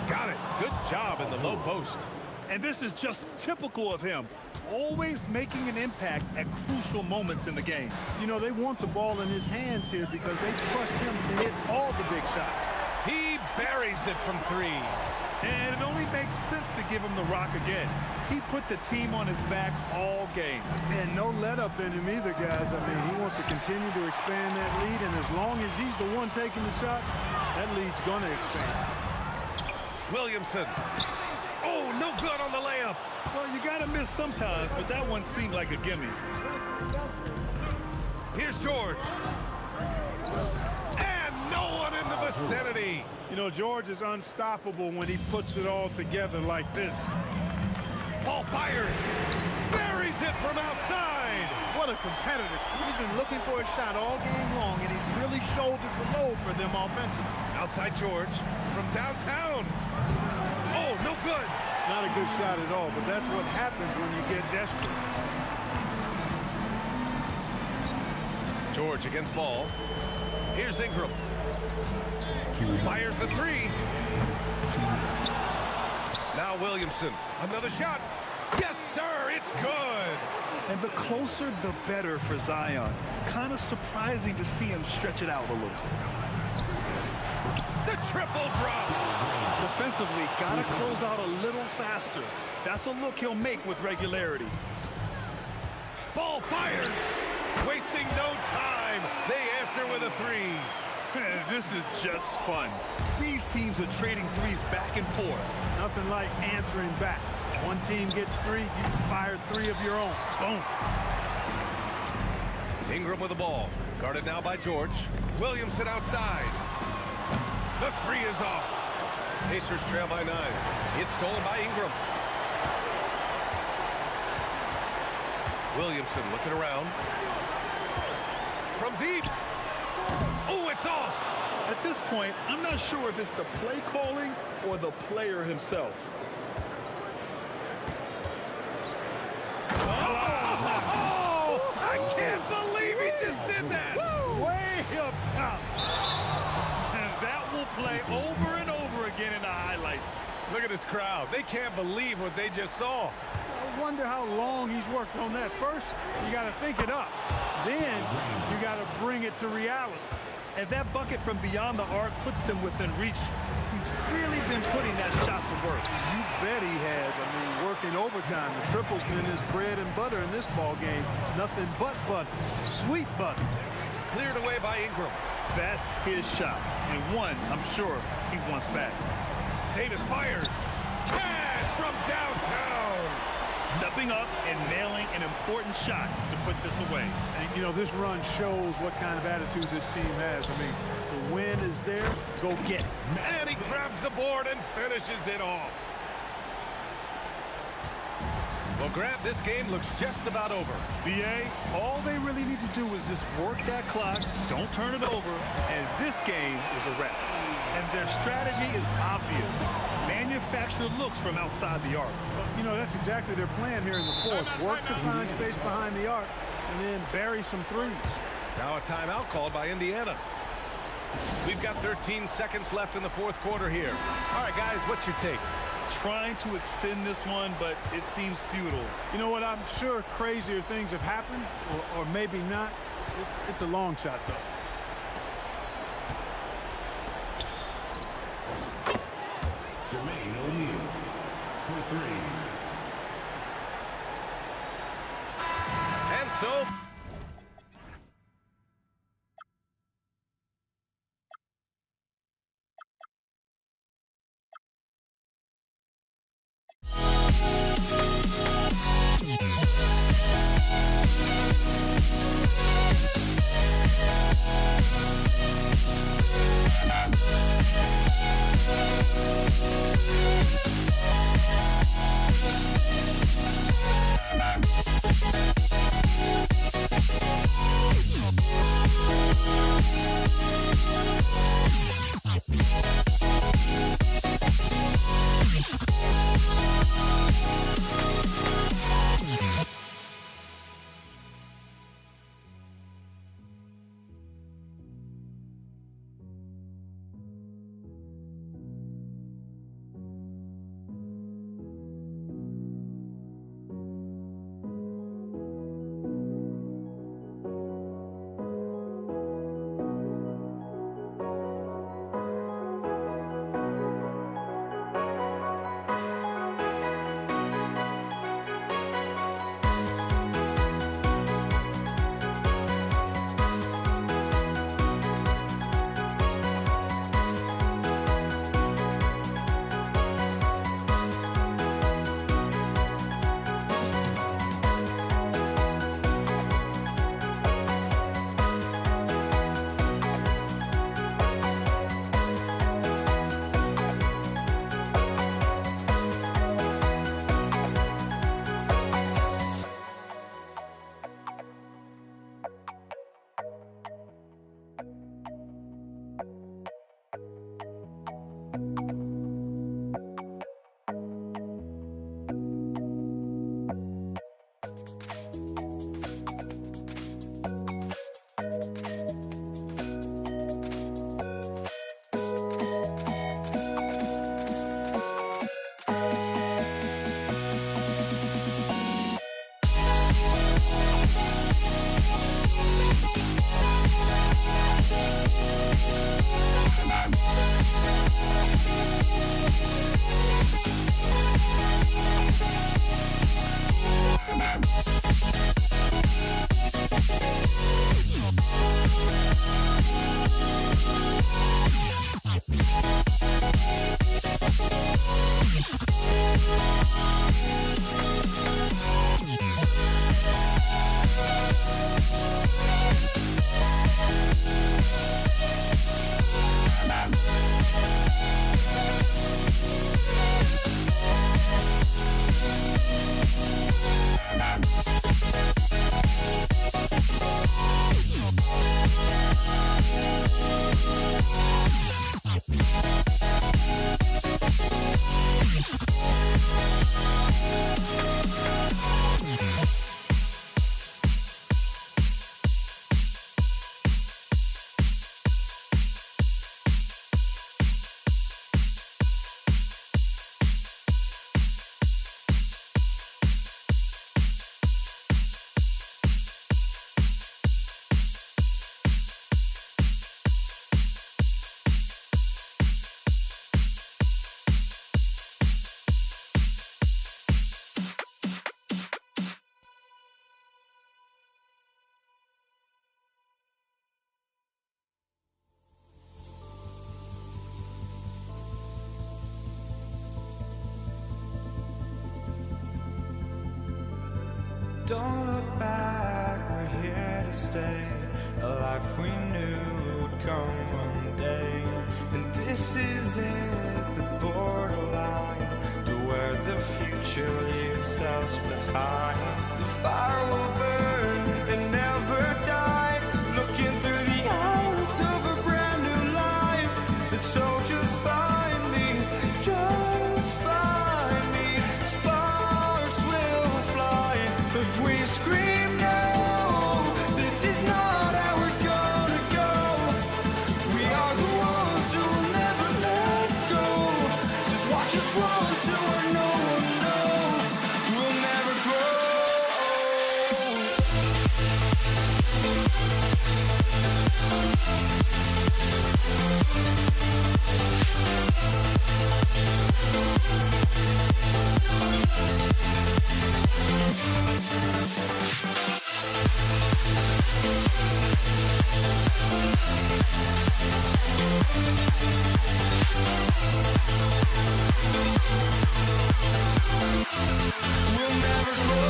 Got it. Good job in the low post. And this is just typical of him. Always making an impact at crucial moments in the game. You know, they want the ball in his hands here because they trust him to hit all the big shots. He buries it from 3. And it only makes sense to give him the rock again. He put the team on his back all game. And no let up in him either, guys. I mean, he wants to continue to expand that lead, and as long as he's the one taking the shots, that lead's going to expand. Williamson. Oh, no good on the layup. Well, you got to miss sometimes, but that one seemed like a gimme. Here's George. And no one in the vicinity. You know, George is unstoppable when he puts it all together like this. Ball fires. Buries it from outside. What a competitor. He's been looking for a shot all game long, and he's really shouldered the load for them offensively. Outside George from downtown. Oh, no good. Not a good shot at all, but that's what happens when you get desperate. George against ball. Here's Ingram. Fires the 3. Now Williamson. Another shot. Yes, sir. It's good. And the closer, the better for Zion. Kind of surprising to see him stretch it out a little. The triple drops. Defensively, got to close out a little faster. That's a look he'll make with regularity. Ball fires. Wasting no time. They answer with a 3. This is just fun. These teams are trading threes back and forth. Nothing like answering back. One team gets 3, you fire 3 of your own. Boom. Ingram with the ball. Guarded now by George. Williamson outside. The 3 is off. Pacers trail by 9. It's stolen by Ingram. Williamson looking around. From deep. Oh, it's off. At this point, I'm not sure if it's the play calling or the player himself. Oh, I can't believe he just did that. Way up top. And that will play over and over again in the highlights. Look at this crowd. They can't believe what they just saw. I wonder how long he's worked on that. First, you got to think it up. Then, you got to bring it to reality. And that bucket from beyond the arc puts them within reach. He's really been putting that shot to work. You bet he has. I mean, working overtime. The triple's been his bread and butter in this ball game. Nothing but butter. Sweet butter. Cleared away by Ingram. That's his shot. And one, I'm sure, he wants back. Davis fires. Cash from downtown. Stepping up and nailing an important shot to put this away. And, you know, this run shows what kind of attitude this team has. I mean, the win is there. Go get it. And he grabs the board and finishes it off. Well, Grant, this game looks just about over. BA, all they really need to do is just work that clock, don't turn it over, and this game is a wrap. And their strategy is obvious. Manufacture looks from outside the arc. You know, that's exactly their plan here in the fourth. Work to find space behind the arc and then bury some threes. Now a timeout called by Indiana. We've got 13 seconds left in the fourth quarter here. All right, guys, what's your take? Trying to extend this one, but it seems futile. You know what? I'm sure crazier things have happened, or maybe not. It's a long shot, though. Jermaine O'Neal for three. And so... Don't look back, we're here to stay. A life we knew would come one day. And this is it, the borderline to where the future leaves us behind. The fire will burn and never die. Looking through the eyes of a brand new life. It's so where no one knows. We'll never grow. We'll never grow.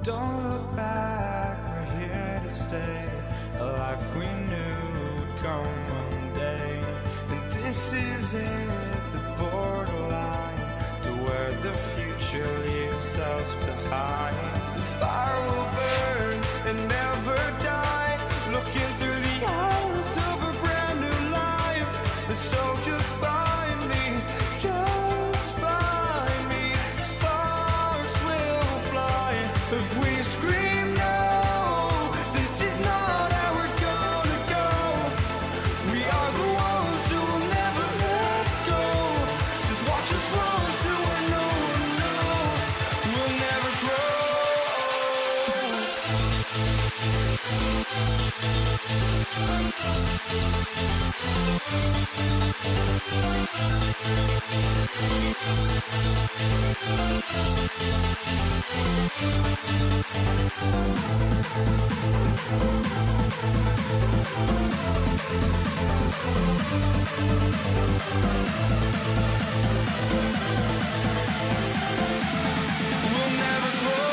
Don't look back, we're here to stay. A life we knew would come one day. And this is it, the borderline to where the future leaves us behind. The fire will burn and never die, looking through the eyes of a brand new life. And so just find me, just find me. Sparks will fly if we scream no. This is not how we're gonna go. We are the ones who will never let go. Just watch us run to where no one knows. We'll never grow. We'll never grow. We'll never grow.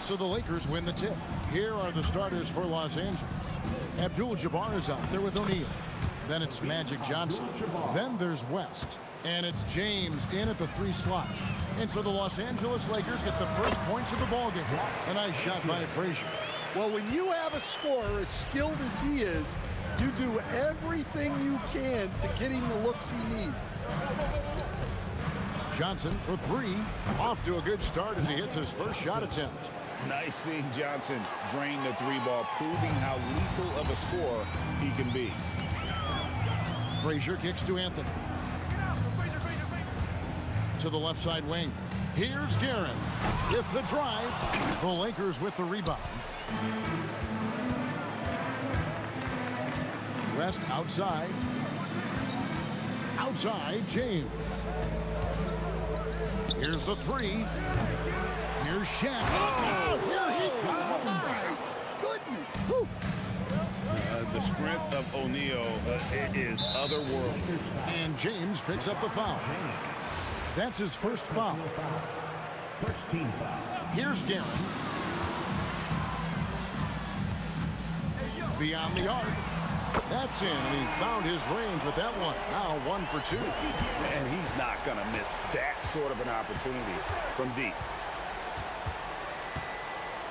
So the Lakers win the tip. Here are the starters for Los Angeles. Abdul-Jabbar is out there with O'Neal. Then it's Magic Johnson. Then there's West. And it's James in at the 3 slot. And so the Los Angeles Lakers get the first points of the ballgame. A nice shot by Frazier. Well, when you have a scorer as skilled as he is, you do everything you can to get him the looks he needs. Johnson for 3. Off to a good start as he hits his first shot attempt. Nice seeing Johnson drain the 3-ball, proving how lethal of a scorer he can be. Frazier kicks to Anthony. To the left side wing. Here's Guerin with the drive. The Lakers with the rebound. West outside. Outside, James. Here's the 3. Here's Shaq. Oh, here he comes. Oh, my goodness. Whew. The strength of O'Neal is otherworldly. And James picks up the foul. That's his first foul. First team foul. Here's Guerin. Beyond the arc. That's in, and he found his range with that one. Now 1 for 2. And he's not going to miss that sort of an opportunity from deep.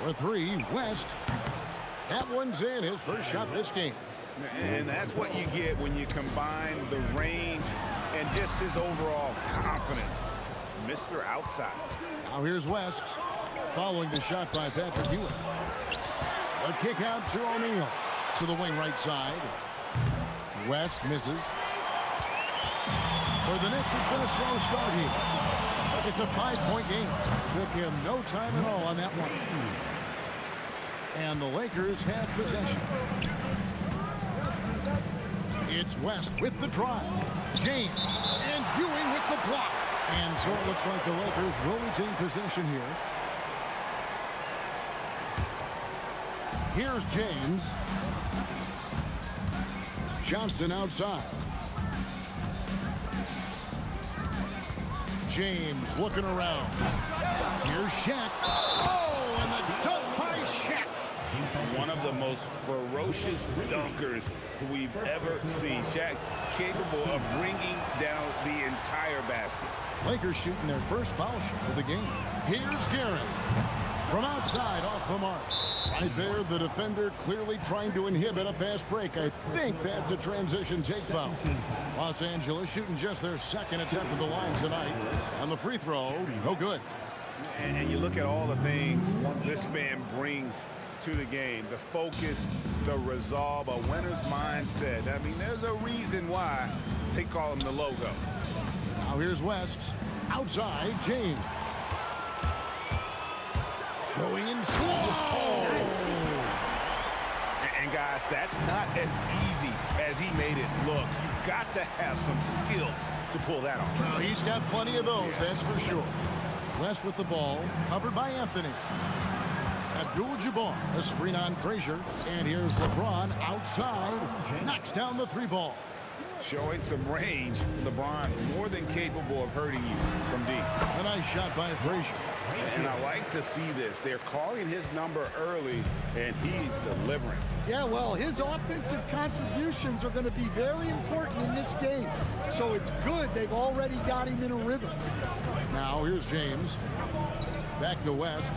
For 3, West. That one's in, his first shot this game. And that's what you get when you combine the range and just his overall confidence. Mr. Outside. Now here's West. following the shot by Patrick Ewing. A kick out to O'Neal. To the wing right side. West misses. For the Knicks, it's been a slow start here. It's a 5-point game. Took him no time at all on that one. And the Lakers have possession. It's West with the drive. James and Ewing with the block. And so it looks like the Lakers will retain possession here. Here's James. Johnson outside. James looking around. Here's Shaq. Oh, and the dunk by Shaq. One of the most ferocious dunkers we've ever seen. Shaq capable of bringing down the entire basket. Lakers shooting their first foul shot of the game. Here's Garrett. From outside, off the mark. Right there, the defender clearly trying to inhibit a fast break. I think that's a transition take foul. Los Angeles shooting just their second attempt at the line tonight. On the free throw, no good. And you look at all the things this man brings to the game. The focus, the resolve, a winner's mindset. I mean, there's a reason why they call him the logo. Now here's West. Outside, James. Going in. And guys, that's not as easy as he made it look. You've got to have some skills to pull that off. Well, he's got plenty of those, that's for sure. West with the ball, covered by Anthony. Abdul-Jabbar, a screen on Frazier. And here's LeBron outside, knocks down the three ball. Showing some range, LeBron more than capable of hurting you from deep. A nice shot by Frazier. And I like to see this. They're calling his number early, and he's delivering. Yeah, well, his offensive contributions are going to be very important in this game. So it's good they've already got him in a rhythm. Now here's James. Back to West.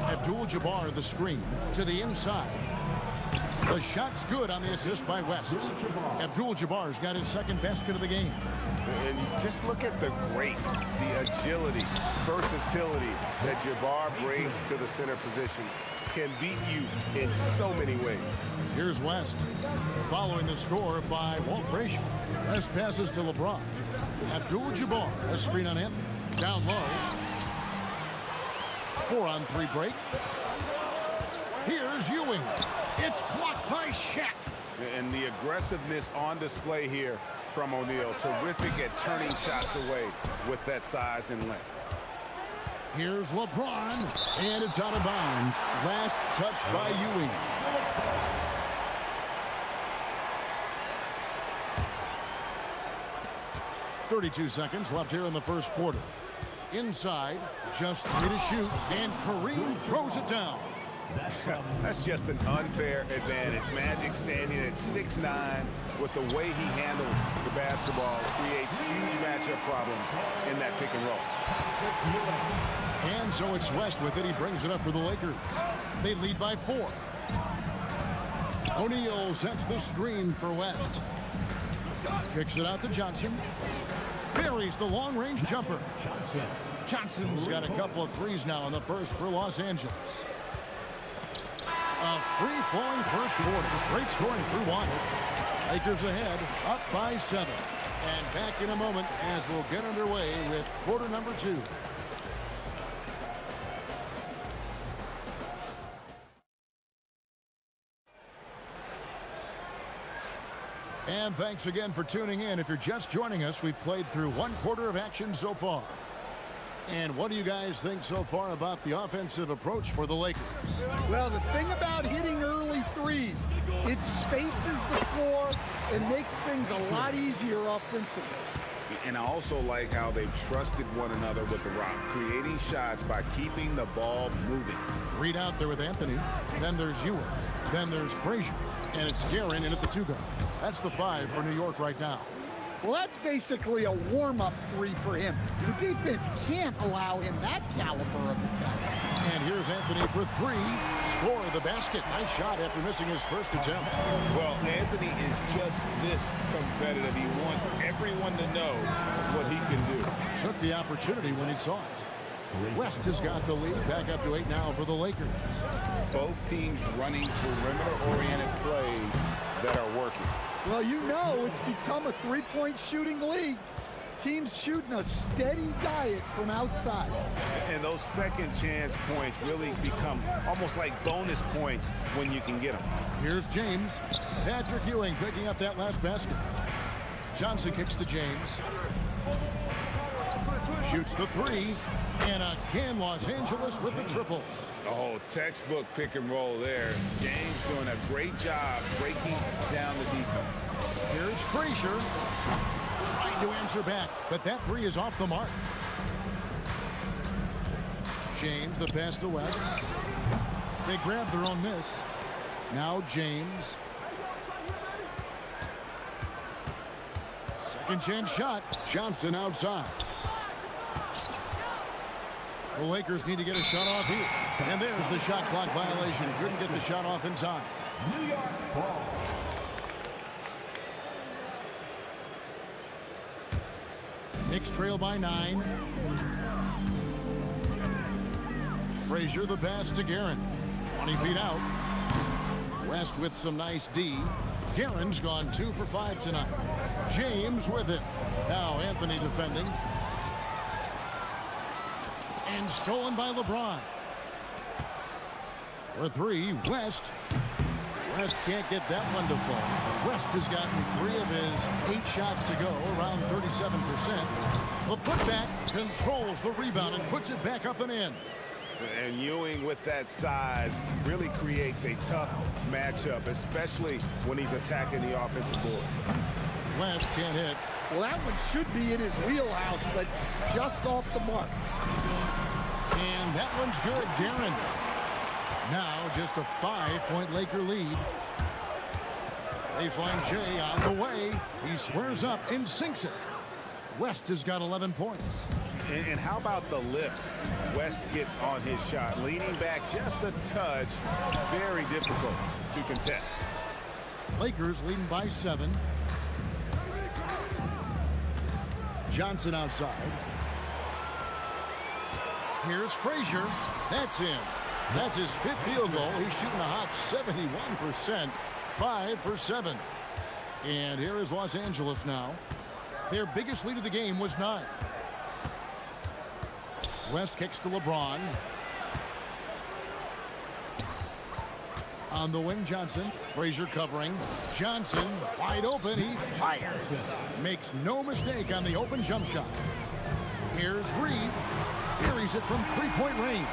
Abdul-Jabbar the screen to the inside. The shot's good on the assist by West. Abdul-Jabbar's got his second basket of the game. And just look at the grace, the agility, versatility that Jabbar brings to the center position. Can beat you in so many ways. Here's West, following the score by Walt Frazier. West passes to LeBron. Abdul-Jabbar, a screen on him. Down low. 4-on-3 break. Here's Ewing. It's blocked by Shaq. And the aggressiveness on display here from O'Neal. Terrific at turning shots away with that size and length. Here's LeBron, and it's out of bounds. Last touch by Ewing. .32 seconds left here in the first quarter. Inside, just 3 to shoot, and Kareem throws it down. That's just an unfair advantage. Magic standing at 6'9", with the way he handles the basketball, creates huge matchup problems in that pick and roll. And so it's West with it. He brings it up for the Lakers. They lead by 4. O'Neal sets the screen for West. Kicks it out to Johnson. Buries the long-range jumper. Johnson's got a couple of threes now in the first for Los Angeles. A free-flowing first quarter. Great scoring through one. Lakers ahead, up by 7. And back in a moment as we'll get underway with quarter number 2. And thanks again for tuning in. If you're just joining us, we've played through 1 quarter of action so far. And what do you guys think so far about the offensive approach for the Lakers? Well, the thing about hitting early threes, it spaces the floor and makes things a lot easier offensively. And I also like how they've trusted one another with the rock, creating shots by keeping the ball moving. Reed out there with Anthony. Then there's Ewing. Then there's Frazier. And it's Guerin in at the 2 guard. That's the 5 for New York right now. Well, that's basically a warm-up 3 for him. The defense can't allow him that caliber of attack. And here's Anthony for 3. Score the basket. Nice shot after missing his first attempt. Well, Anthony is just this competitive. He wants everyone to know what he can do. Took the opportunity when he saw it. West has got the lead. Back up to 8 now for the Lakers. Both teams running perimeter-oriented plays that are working. Well, you know it's become a three-point shooting league. Teams shooting a steady diet from outside. And those second chance points really become almost like bonus points when you can get them. Here's James. Patrick Ewing picking up that last basket. Johnson kicks to James. Shoots the three. And again, Los Angeles with the triple. Oh, textbook pick and roll there. James doing a great job breaking down the defense. Here's Frazier. Trying to answer back, but that three is off the mark. James, the pass to West. They grab their own miss. Now James. Second chance shot. Johnson outside. The Lakers need to get a shot off here. And there's the shot clock violation. Couldn't get the shot off in time. New York ball. Knicks trail by 9. Frazier the pass to Guerin. 20 feet out. West with some nice D. Guerin's gone 2 for 5 tonight. James with it. Now Anthony defending. And stolen by LeBron. For 3, West. West can't get that one to fall. West has gotten 3 of his 8 shots to go, around 37%. The putback controls the rebound and puts it back up and in. And Ewing with that size really creates a tough matchup, especially when he's attacking the offensive board. West can't hit. Well, that one should be in his wheelhouse, but just off the mark. And that one's good, Guerin. Now just a 5-point Laker lead. Baseline J on the way. He squares up and sinks it. West has got 11 points. And how about the lift West gets on his shot? Leaning back just a touch. Very difficult to contest. Lakers leading by 7. Johnson outside. Here's Frazier. That's in. That's his 5th field goal. He's shooting a hot 71%. 5 for 7. And here is Los Angeles now. Their biggest lead of the game was 9. West kicks to LeBron. On the wing, Johnson. Frazier covering. Johnson wide open. He fires. Makes no mistake on the open jump shot. Here's Reed. Buries it from 3-point range.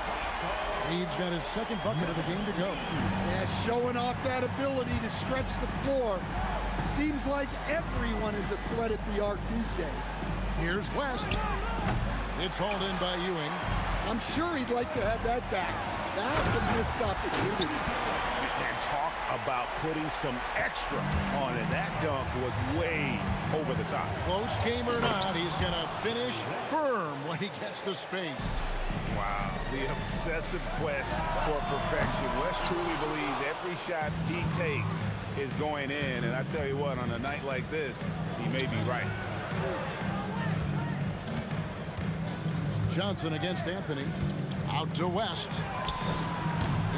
Reed's got his 2nd bucket of the game to go. Yeah, showing off that ability to stretch the floor. Seems like everyone is a threat at the arc these days. Here's West. It's hauled in by Ewing. I'm sure he'd like to have that back. That's a missed opportunity. And talk about putting some extra on it. That dunk was way over the top. Close game or not, he's going to finish firm when he gets the space. Wow, the obsessive quest for perfection. West truly believes every shot he takes is going in. And I tell you what, on a night like this, he may be right. Johnson against Anthony. Out to West.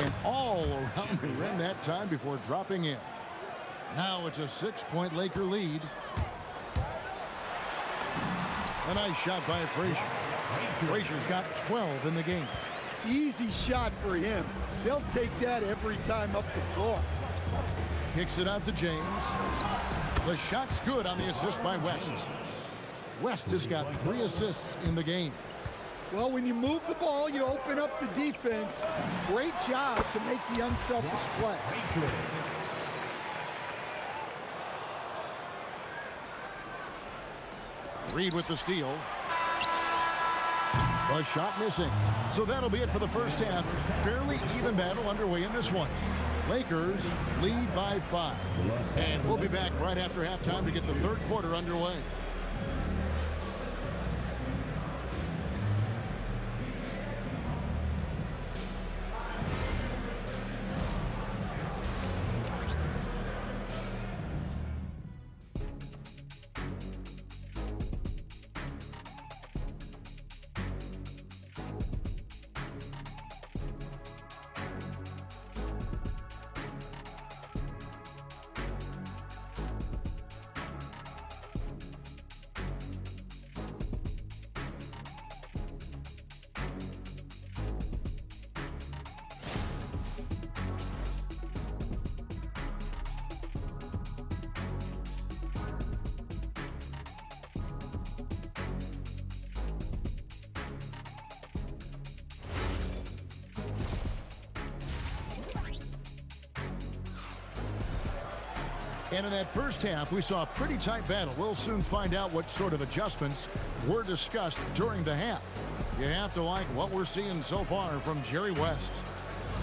And all around the rim that time before dropping in. Now it's a 6-point Laker lead. A nice shot by Frazier. Frazier's got 12 in the game. Easy shot for him. They'll take that every time up the floor. Kicks it out to James. The shot's good on the assist by West. West has got 3 assists in the game. Well, when you move the ball, you open up the defense. Great job to make the unselfish play. Reed with the steal. A shot missing. So that'll be it for the first half. Fairly even battle underway in this one. Lakers lead by 5. And we'll be back right after halftime to get the 3rd quarter underway. And in that first half, we saw a pretty tight battle. We'll soon find out what sort of adjustments were discussed during the half. You have to like what we're seeing so far from Jerry West.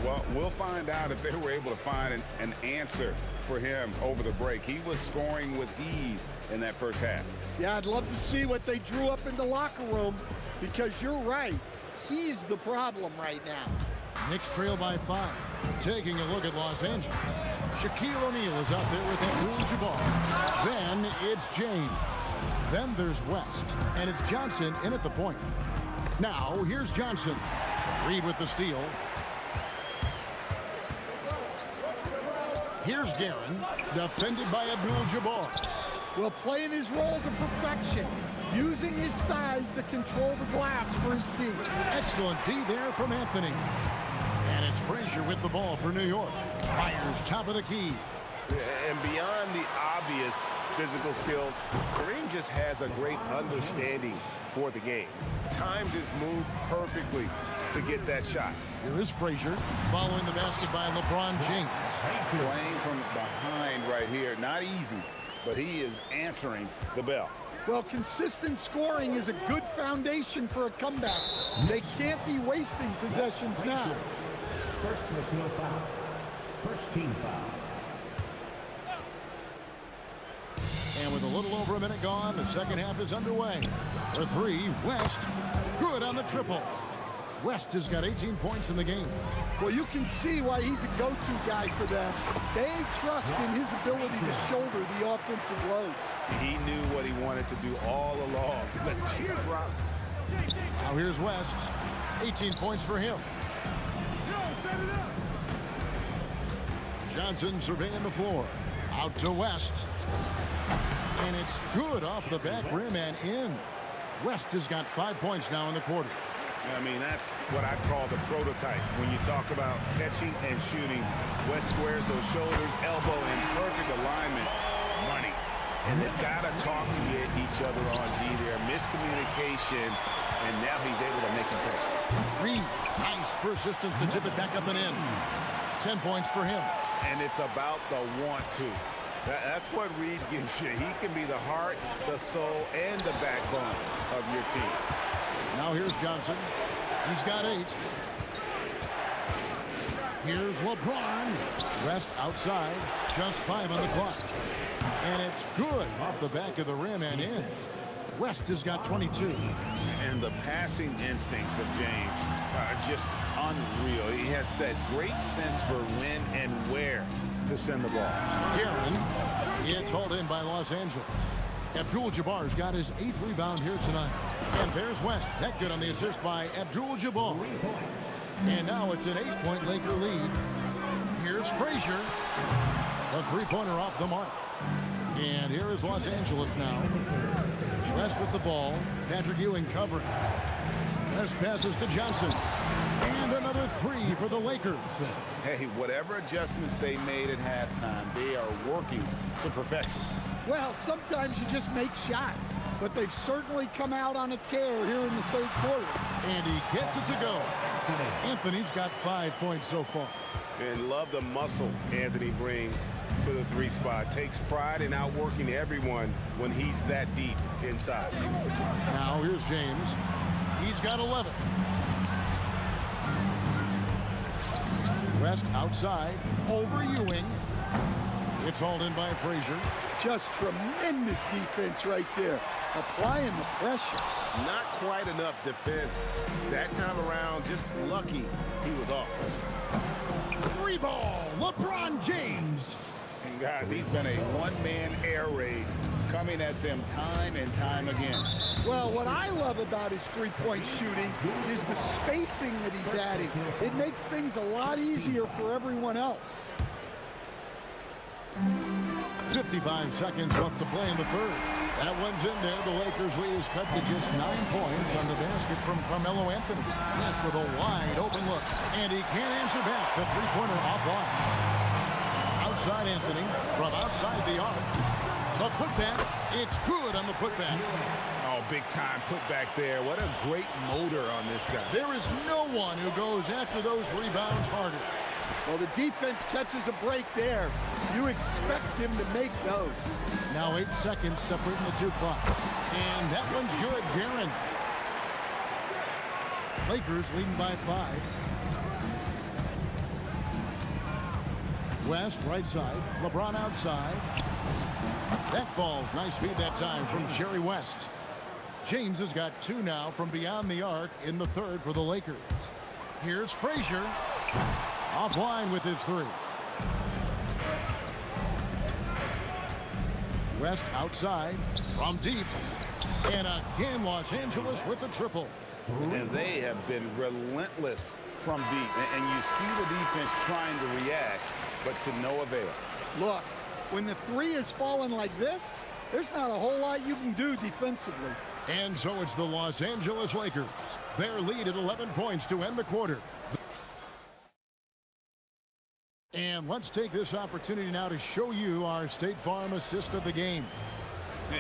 Well, we'll find out if they were able to find an answer for him over the break. He was scoring with ease in that first half. Yeah, I'd love to see what they drew up in the locker room, because you're right. He's the problem right now. Knicks trail by 5. Taking a look at Los Angeles. Shaquille O'Neal is out there with Abdul-Jabbar. Then it's James. Then there's West. And it's Johnson in at the point. Now, here's Johnson. Reed with the steal. Here's Guerin, defended by Abdul-Jabbar. Well, playing his role to perfection, using his size to control the glass for his team. Excellent D there from Anthony. And it's Frazier with the ball for New York. Fires top of the key. And beyond the obvious physical skills, Kareem just has a great understanding for the game. Time just moved perfectly to get that shot. Here is Frazier following the basket by LeBron James. Playing from behind right here. Not easy, but he is answering the bell. Well, consistent scoring is a good foundation for a comeback. They can't be wasting possessions now. First personal foul. First team foul. And with a little over a minute gone, the second half is underway. For 3, West, good on the triple. West has got 18 points in the game. Well, you can see why he's a go-to guy for them. They trust in his ability to shoulder the offensive load. He knew what he wanted to do all along. The teardrop. Now here's West. 18 points for him. Johnson surveying the floor. Out to West. And it's good off the back rim and in. West has got 5 points now in the quarter. I mean, that's what I call the prototype. When you talk about catching and shooting, West squares those shoulders, elbow in perfect alignment. Money. And they've got to talk to each other on D there. Miscommunication, and now he's able to make it pay. Reed, nice persistence to tip it back up and in. 10 points for him. And it's about the want to. That's what Reed gives you. He can be the heart, the soul, and the backbone of your team. Now here's Johnson. He's got 8. Here's LeBron. West outside. Just 5 on the clock. And it's good off the back of the rim and in. West has got 22. And the passing instincts of James are just unreal. He has that great sense for when and where to send the ball. Guerin, it's hauled in by Los Angeles. Abdul-Jabbar's got his 8th rebound here tonight. And there's West. That good on the assist by Abdul-Jabbar. And now it's an 8-point Laker lead. Here's Frazier. The three-pointer off the mark. And here is Los Angeles now. West with the ball. Patrick Ewing covering. West passes to Johnson. And another 3 for the Lakers. Hey, whatever adjustments they made at halftime, they are working to perfection. Well, sometimes you just make shots, but they've certainly come out on a tear here in the third quarter. And he gets it to go. Anthony's got 5 points so far. And love the muscle Anthony brings to the 3 spot. Takes pride in outworking everyone when he's that deep inside. Now here's James. He's got 11. West outside. Over Ewing. It's hauled in by Frazier. Just tremendous defense right there. Applying the pressure. Not quite enough defense. That time around, just lucky he was off. 3 ball, LeBron James. And guys, he's been a one-man air raid coming at them time and time again. Well, what I love about his three-point shooting is the spacing that he's adding. It makes things a lot easier for everyone else. 55 seconds left to play in the third. That one's in there. The Lakers lead is cut to just 9 points on the basket from Carmelo Anthony. That's with a wide open look. And he can't answer back. The three-pointer offline. Outside Anthony from outside the arc. The putback. It's good on the putback. Oh, big time putback there. What a great motor on this guy. There is no one who goes after those rebounds harder. Well, the defense catches a break there. You expect him to make those. Now 8 seconds separating the two clocks. And that one's good, Guerin. Lakers leading by 5. West, right side. LeBron outside. That falls. Nice feed that time from Jerry West. James has got 2 now from beyond the arc in the third for the Lakers. Here's Frazier. Offline with his 3. West outside from deep. And again, Los Angeles with the triple. And they have been relentless from deep. And you see the defense trying to react, but to no avail. Look, when the 3 is falling like this, there's not a whole lot you can do defensively. And so it's the Los Angeles Lakers. Their lead at 11 points to end the quarter. And let's take this opportunity now to show you our State Farm assist of the game.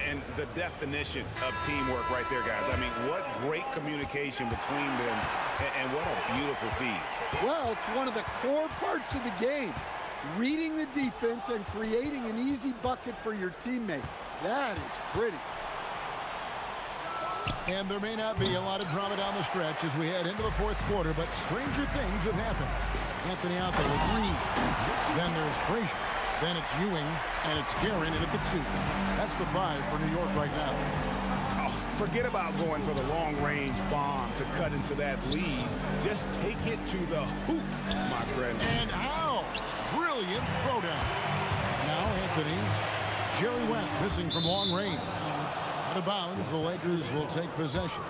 And the definition of teamwork right there, guys. I mean, what great communication between them, and what a beautiful feed. Well, it's one of the core parts of the game. Reading the defense and creating an easy bucket for your teammate. That is pretty. And there may not be a lot of drama down the stretch as we head into the fourth quarter, but stranger things have happened. Anthony out there with 3. Then there's Frazier. Then it's Ewing, and it's Guerin in at the 2. That's the 5 for New York right now. Oh, forget about going for the long-range bomb to cut into that lead. Just take it to the hoop, my friend. And how? Brilliant throwdown. Now Anthony. Jerry West missing from long range. Out of bounds, the Lakers will take possession.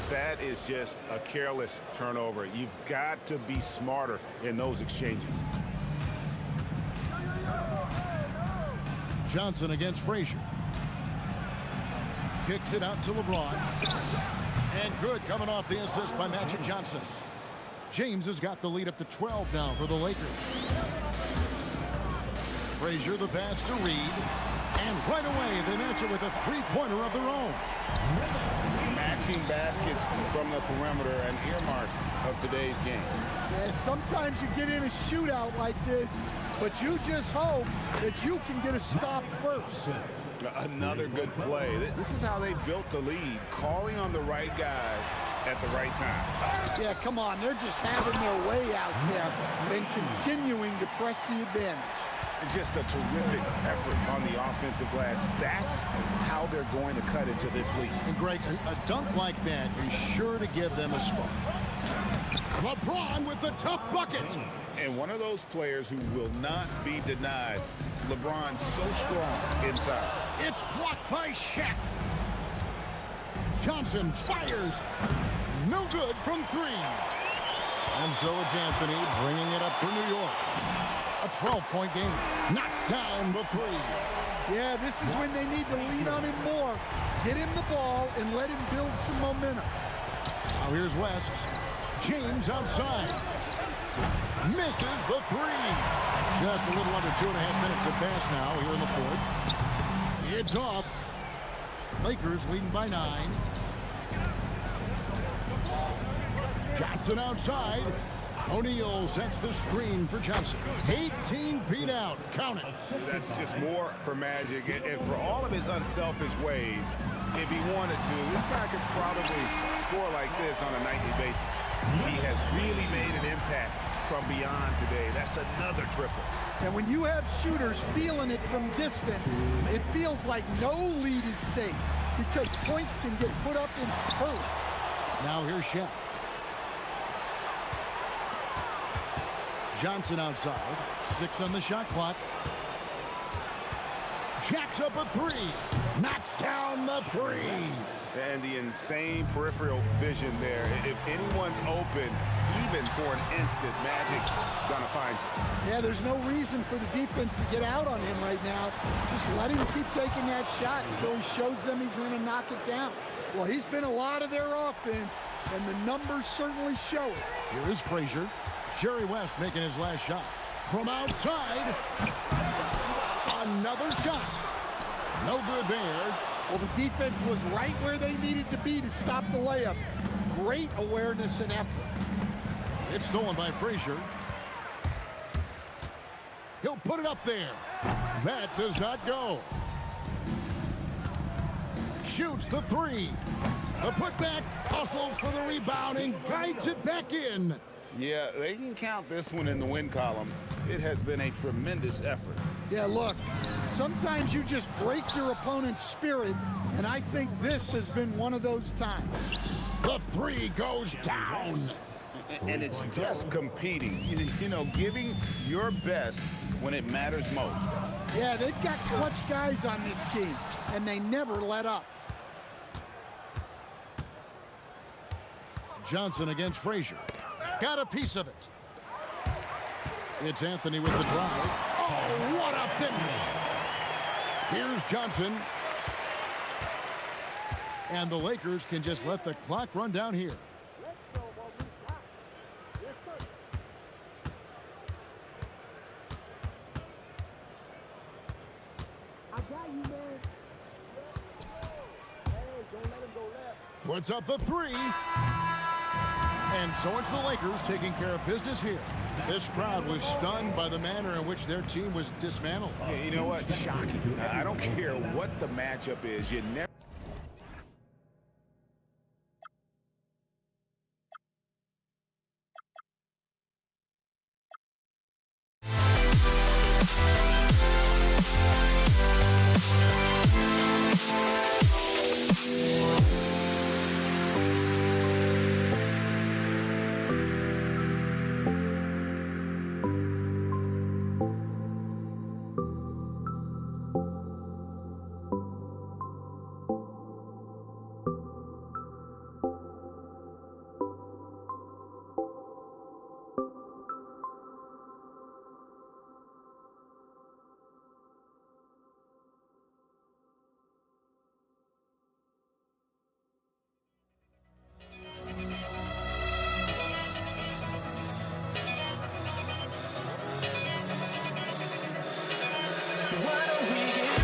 That is just a careless turnover. You've got to be smarter in those exchanges. Johnson against Frazier. Kicks it out to LeBron. And good coming off the assist by Magic Johnson. James has got the lead up to 12 now for the Lakers. Frazier the pass to Reed. And right away they match it with a 3-pointer of their own. Matching baskets from the perimeter, an earmark of today's game. Yeah, sometimes you get in a shootout like this, but you just hope that you can get a stop first. Another good play. This is how they built the lead, calling on the right guys at the right time. Yeah, come on. They're just having their way out there and continuing to press the advantage. Just a terrific effort on the offensive glass. That's how they're going to cut into this lead. And Greg, a dunk like that is sure to give them a spark. LeBron with the tough bucket. And one of those players who will not be denied. LeBron so strong inside. It's blocked by Shaq. Johnson fires. No good from 3. And so it's Anthony bringing it up for New York. A 12-point game. Knocks down the 3. Yeah, this is when they need to lean on him more. Get him the ball and let him build some momentum. Now here's West. James outside. Misses the 3. Just a little under 2.5 minutes of pass now here in the fourth. It's off. Lakers leading by 9. Johnson outside. O'Neal sets the screen for Johnson. 18 feet out. Count it. That's just more for Magic. And for all of his unselfish ways, if he wanted to, this guy could probably score like this on a nightly basis. He has really made an impact from beyond today. That's another triple. And when you have shooters feeling it from distance, it feels like no lead is safe because points can get put up in a hurry. Now here's Shaq. Johnson outside. 6 on the shot clock. Jacks up a 3. Knocks down the 3. And the insane peripheral vision there. If anyone's open, even for an instant, Magic's gonna find you. Yeah, there's no reason for the defense to get out on him right now. Just let him keep taking that shot until he shows them he's gonna knock it down. Well, he's been a lot of their offense, and the numbers certainly show it. Here is Frazier. Jerry West making his last shot. From outside. Another shot. No good there. Well, the defense was right where they needed to be to stop the layup. Great awareness and effort. It's stolen by Frazier. He'll put it up there. That does not go. Shoots the three. The putback, hustles for the rebound and guides it back in. Yeah, they can count this one in the win column. It has been a tremendous effort. Yeah, look, sometimes you just break your opponent's spirit, and I think this has been one of those times. The three goes down. And it's just competing, you know, giving your best when it matters most. Yeah, they've got clutch guys on this team, and they never let up. Johnson against Frazier. Got a piece of it. It's Anthony with the drive. Oh, what a finish. Here's Johnson. And the Lakers can just let the clock run down here. Puts up the three. And so it's the Lakers taking care of business here. This crowd was stunned by the manner in which their team was dismantled. Yeah, you know what? Shocking. I don't care what the matchup is. You never... Why don't we get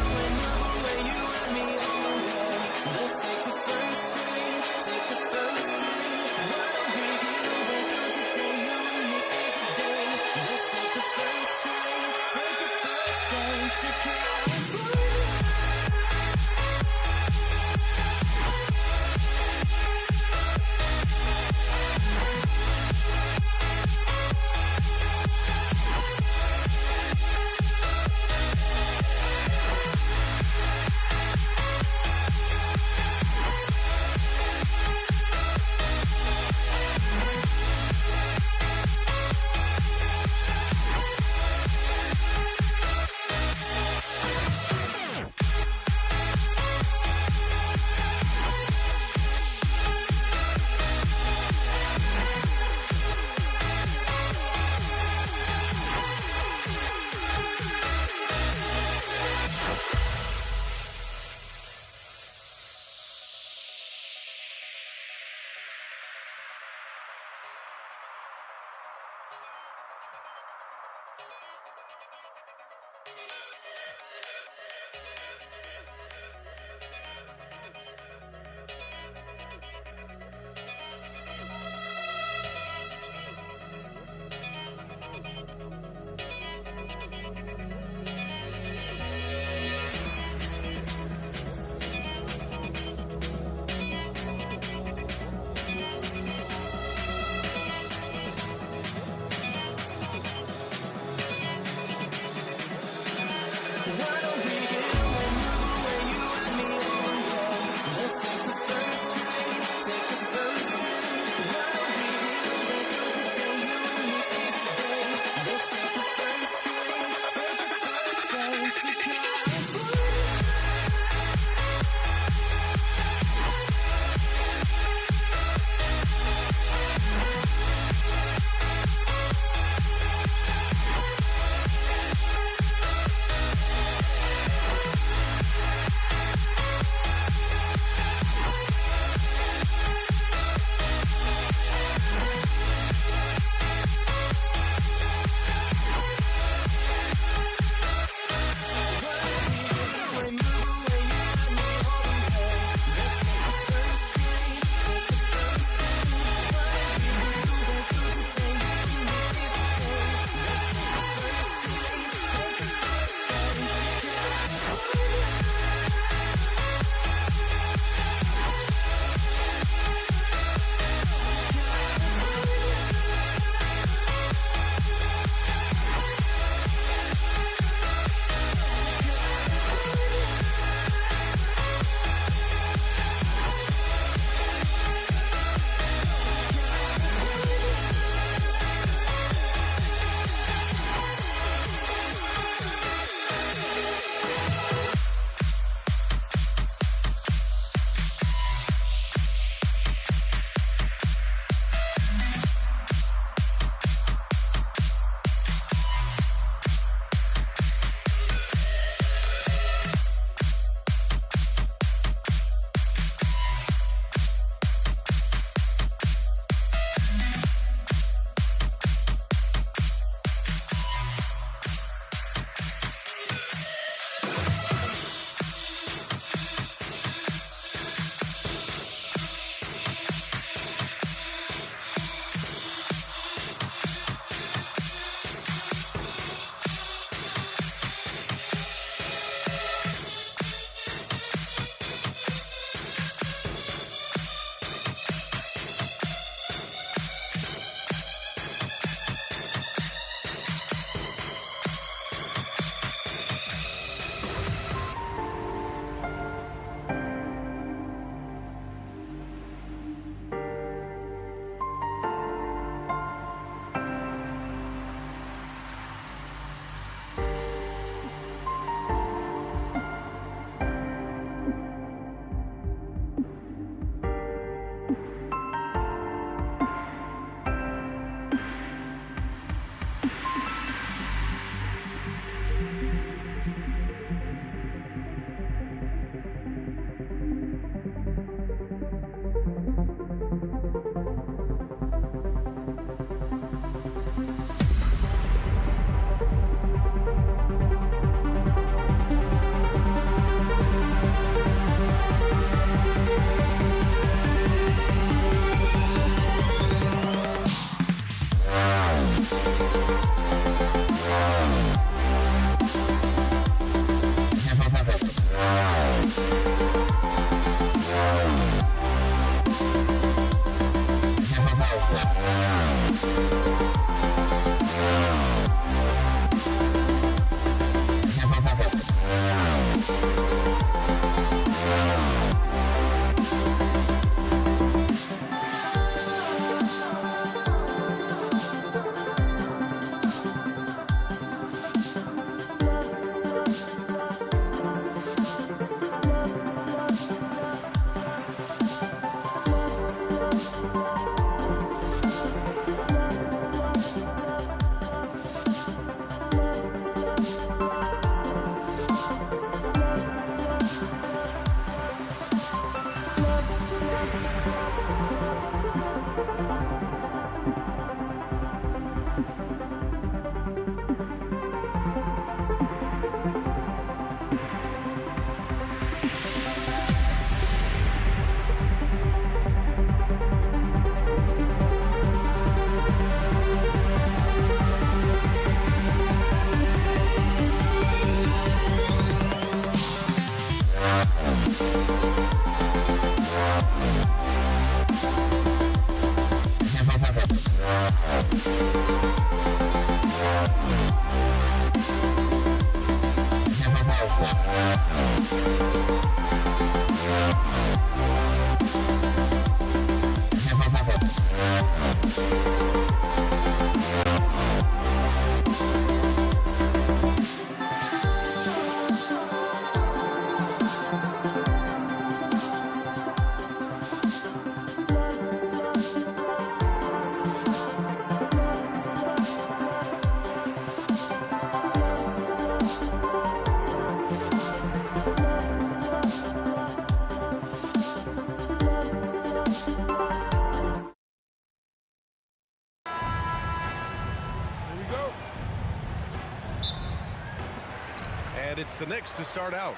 And it's the Knicks to start out.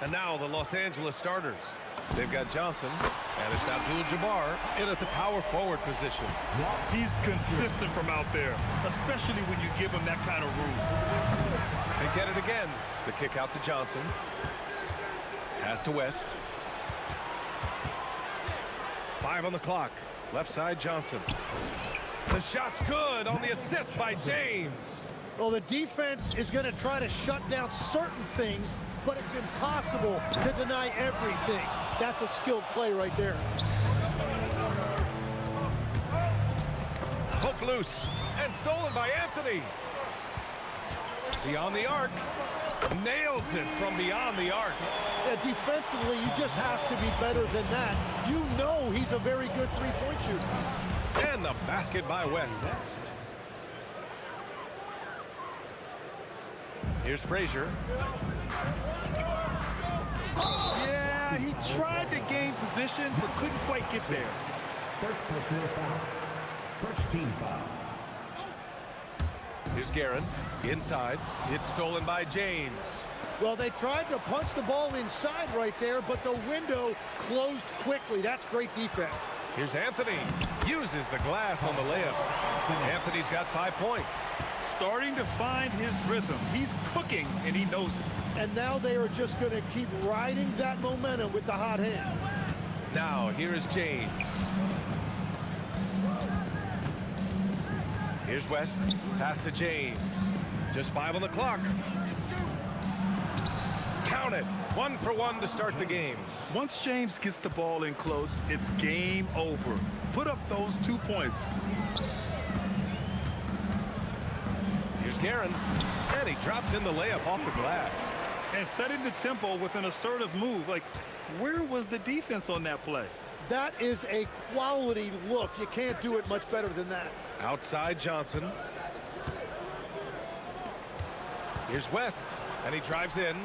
And now the Los Angeles starters. They've got Johnson, and it's Abdul-Jabbar in at the power forward position. He's consistent from out there, especially when you give him that kind of room. They get it again. The kick out to Johnson. Pass to West. 5 on the clock. Left side, Johnson. The shot's good on the assist by James. Well, the defense is going to try to shut down certain things, but it's impossible to deny everything. That's a skilled play right there. Hook loose and stolen by Anthony. Beyond the arc. Nails it from beyond the arc. Yeah, defensively, you just have to be better than that. You know he's a very good three-point shooter. And the basket by West. Here's Frazier. Yeah, he tried to gain position, but couldn't quite get there. First personal foul. First team foul. Here's Guerin. Inside. It's stolen by James. Well, they tried to punch the ball inside right there, but the window closed quickly. That's great defense. Here's Anthony. Uses the glass on the layup. Anthony's got 5 points. Starting to find his rhythm. He's cooking, and he knows it. And now they are just going to keep riding that momentum with the hot hand. Now, here is James. Here's West. Pass to James. Just 5 on the clock. Count it. 1 for 1 to start the game. Once James gets the ball in close, it's game over. Put up those 2 points. Here's Guerin. And he drops in the layup off the glass. And setting the tempo with an assertive move. Like, where was the defense on that play? That is a quality look. You can't do it much better than that. Outside Johnson. Here's West. And he drives in.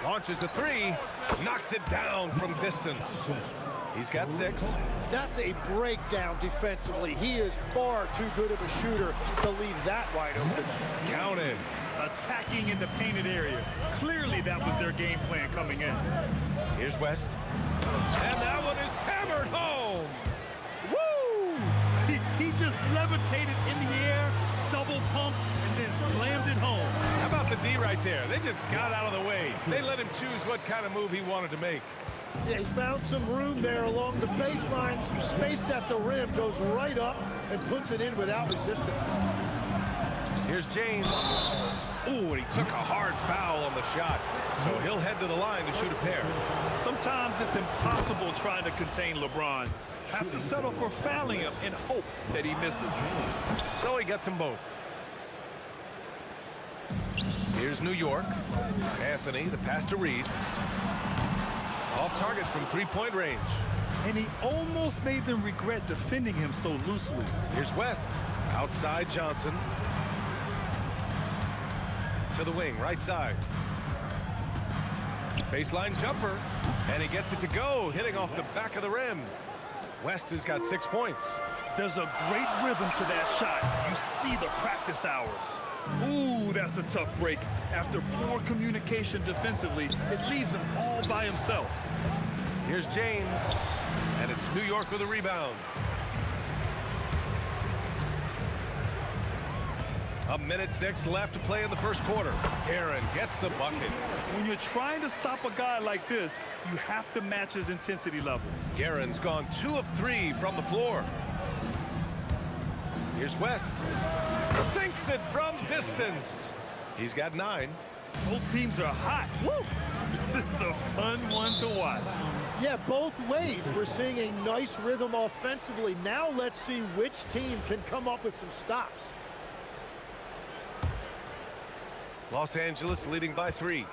Launches a 3. Knocks it down from distance. He's got 6. That's a breakdown defensively. He is far too good of a shooter to leave that wide open. Counted. Attacking in the painted area. Clearly that was their game plan coming in. Here's West. And that one is hammered home. Woo! He just levitated in the air, double pump, and then slammed it home. How about the D right there? They just got out of the way. They let him choose what kind of move he wanted to make. Yeah, he found some room there along the baseline. Some space at the rim, goes right up and puts it in without resistance. Here's James. Ooh, and he took a hard foul on the shot. So he'll head to the line to shoot a pair. Sometimes it's impossible trying to contain LeBron. Have to settle for fouling him and hope that he misses. So he gets them both. Here's New York. Anthony, the pass to Reed. Off target from 3-point range. And he almost made them regret defending him so loosely. Here's West. Outside Johnson. To the wing, right side. Baseline jumper. And he gets it to go, hitting off the back of the rim. West has got 6 points. There's a great rhythm to that shot. You see the practice hours. Ooh, that's a tough break. After poor communication defensively, it leaves him all by himself. Here's James, and it's New York with a rebound. A minute 6 left to play in the first quarter. Guerin gets the bucket. When you're trying to stop a guy like this, you have to match his intensity level. Guerin's gone 2 of 3 from the floor. Here's West. Sinks it from distance. He's got 9. Both teams are hot. Woo! This is a fun one to watch. Yeah, both ways. We're seeing a nice rhythm offensively. Now let's see which team can come up with some stops. Los Angeles leading by 3.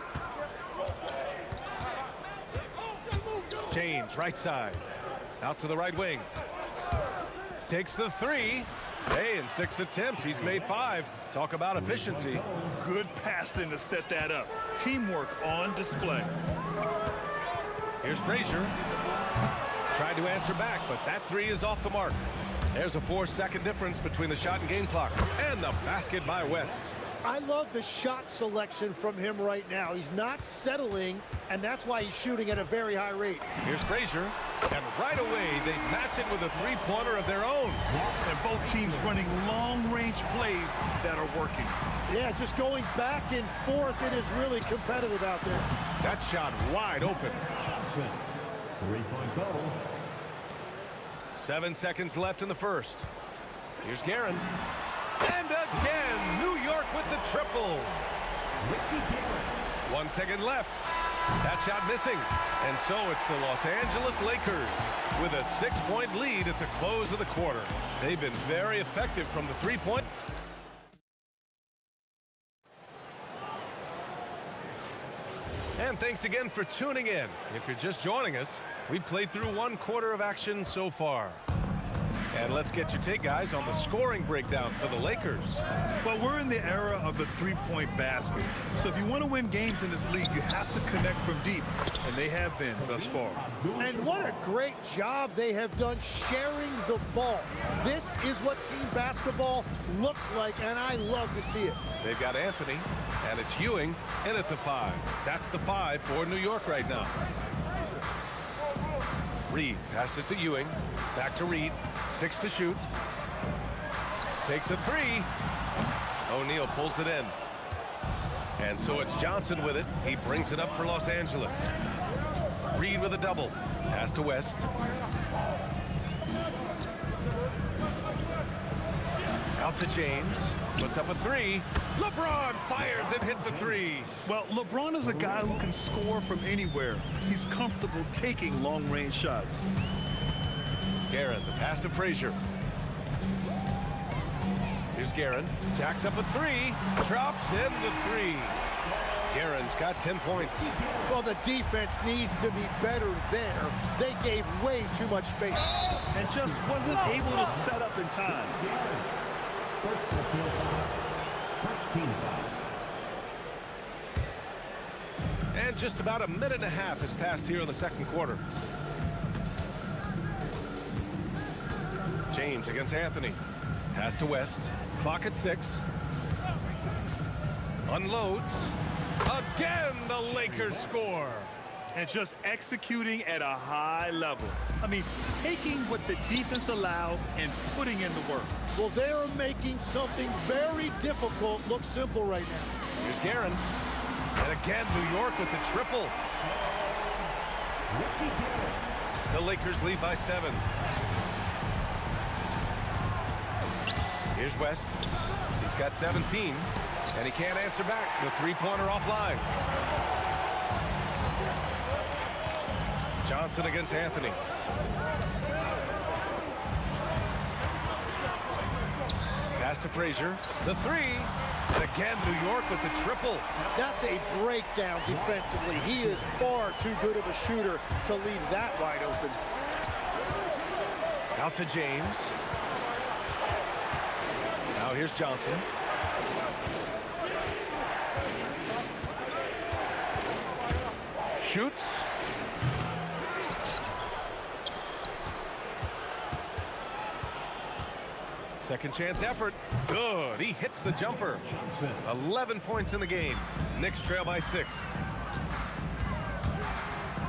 James, right side. Out to the right wing. Takes the 3. Hey, in 6 attempts, he's made 5. Talk about efficiency. Good passing to set that up. Teamwork on display. Here's Frazier. Tried to answer back, but that 3 is off the mark. There's a 4-second difference between the shot and game clock. And the basket by West. I love the shot selection from him right now. He's not settling, and that's why he's shooting at a very high rate. Here's Frazier, and right away they match it with a three-pointer of their own. And both teams running long-range plays that are working. Yeah, just going back and forth. It is really competitive out there. That shot wide open. Johnson, 3-point goal. 7 seconds left in the first. Here's Guerin. And again, New York with the triple. 1 second left. That shot missing. And so it's the Los Angeles Lakers with a 6-point lead at the close of the quarter. They've been very effective from the three-point. And thanks again for tuning in. If you're just joining us, we've played through 1 quarter of action so far. And let's get your take, guys, on the scoring breakdown for the Lakers. Well, we're in the era of the three-point basket. So if you want to win games in this league, you have to connect from deep. And they have been thus far. And what a great job they have done sharing the ball. This is what team basketball looks like, and I love to see it. They've got Anthony, and it's Ewing in at the 5. That's the 5 for New York right now. Reed passes to Ewing. Back to Reed. 6 to shoot. Takes a 3. O'Neal pulls it in. And so it's Johnson with it. He brings it up for Los Angeles. Reed with a double. Pass to West. Out to James. Puts up a 3. LeBron fires and hits a 3. Well, LeBron is a guy who can score from anywhere. He's comfortable taking long-range shots. Guerin, the pass to Frazier. Here's Guerin. Jacks up a 3. Drops in the 3. Guerin's got 10 points. Well, the defense needs to be better there. They gave way too much space. And just wasn't able to set up in time. First team foul. And just about a minute and a half has passed here in the second quarter. James against Anthony. Pass to West. Clock at 6. Unloads. Again, the Lakers score. And just executing at a high level. I mean, taking what the defense allows and putting in the work. Well, they're making something very difficult look simple right now. Here's Guerin. And again, New York with the triple. The Lakers lead by 7. Here's West. He's got 17, and he can't answer back. The three-pointer offline. Johnson against Anthony. Pass to Frazier. The 3. And again, New York with the triple. That's a breakdown defensively. He is far too good of a shooter to leave that wide open. Out to James. Now here's Johnson. Shoots. Second chance effort. Good. He hits the jumper. 11 points in the game. Knicks trail by 6.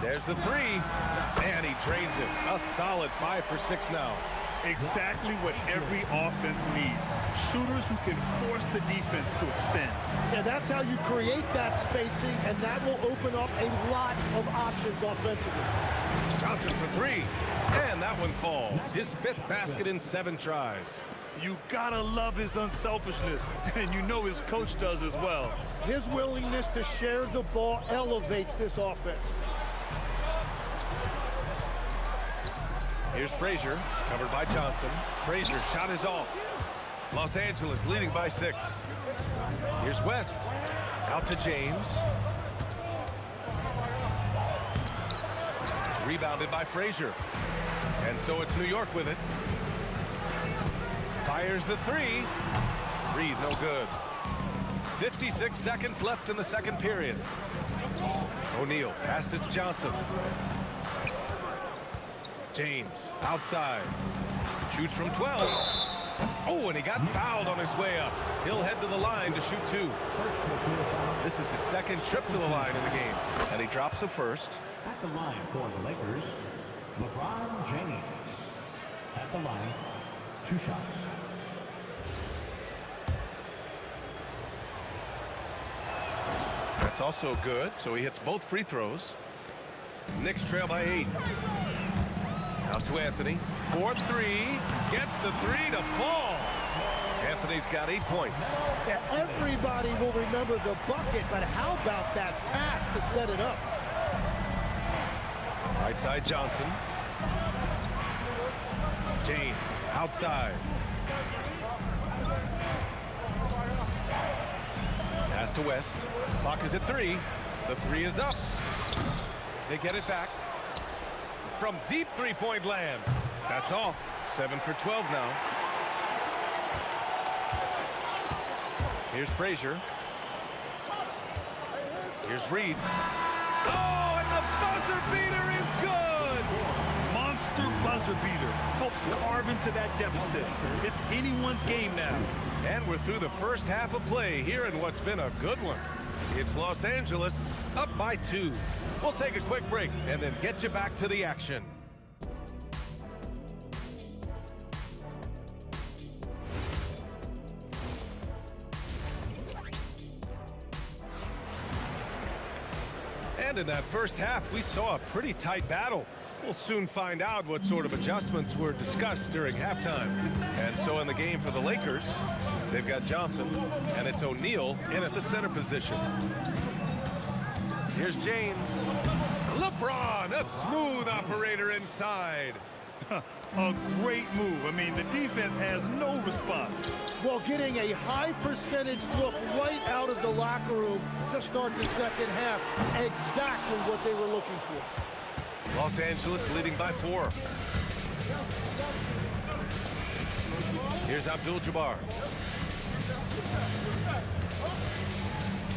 There's the 3. And he drains it. A solid 5 for 6 now. Exactly what every offense needs. Shooters who can force the defense to extend. Yeah, that's how you create that spacing, and that will open up a lot of options offensively. Johnson for 3. And that one falls. His 5th basket in 7 tries. You gotta love his unselfishness, and you know his coach does as well. His willingness to share the ball elevates this offense. Here's Frazier, covered by Johnson. Frazier, shot is off. Los Angeles leading by 6. Here's West, out to James. Rebounded by Frazier. And so it's New York with it. Fires the 3. Reed, no good. 56 seconds left in the second period. O'Neal passes to Johnson. James outside. Shoots from 12. Oh, and and he got fouled on his way up. He'll head to the line to shoot 2. This is his second trip to the line in the game, and he drops the first. At the line for the Lakers, LeBron James. At the line, 2 shots. That's also good, so he hits both free throws. Knicks trail by 8. Out to Anthony. 4-3. Gets the 3 to fall. Anthony's got 8 points. Yeah, everybody will remember the bucket, but how about that pass to set it up? Right side Johnson. James outside. Pass to West. Clock is at 3. The 3 is up. They get it back. From deep three-point land. That's off. 7 for 12 now. Here's Frazier. Here's Reed. Oh, and the buzzer beater is good! Monster buzzer beater. Helps carve into that deficit. It's anyone's game now. And we're through the first half of play here in what's been a good one. It's Los Angeles up by 2. We'll take a quick break and then get you back to the action. And in that first half, we saw a pretty tight battle. We'll soon find out what sort of adjustments were discussed during halftime. And so in the game for the Lakers, they've got Johnson, and it's O'Neal in at the center position. Here's James. LeBron, a smooth operator inside. A great move. I mean, the defense has no response. Well, getting a high percentage look right out of the locker room to start the second half. Exactly what they were looking for. Los Angeles leading by 4. Here's Abdul-Jabbar.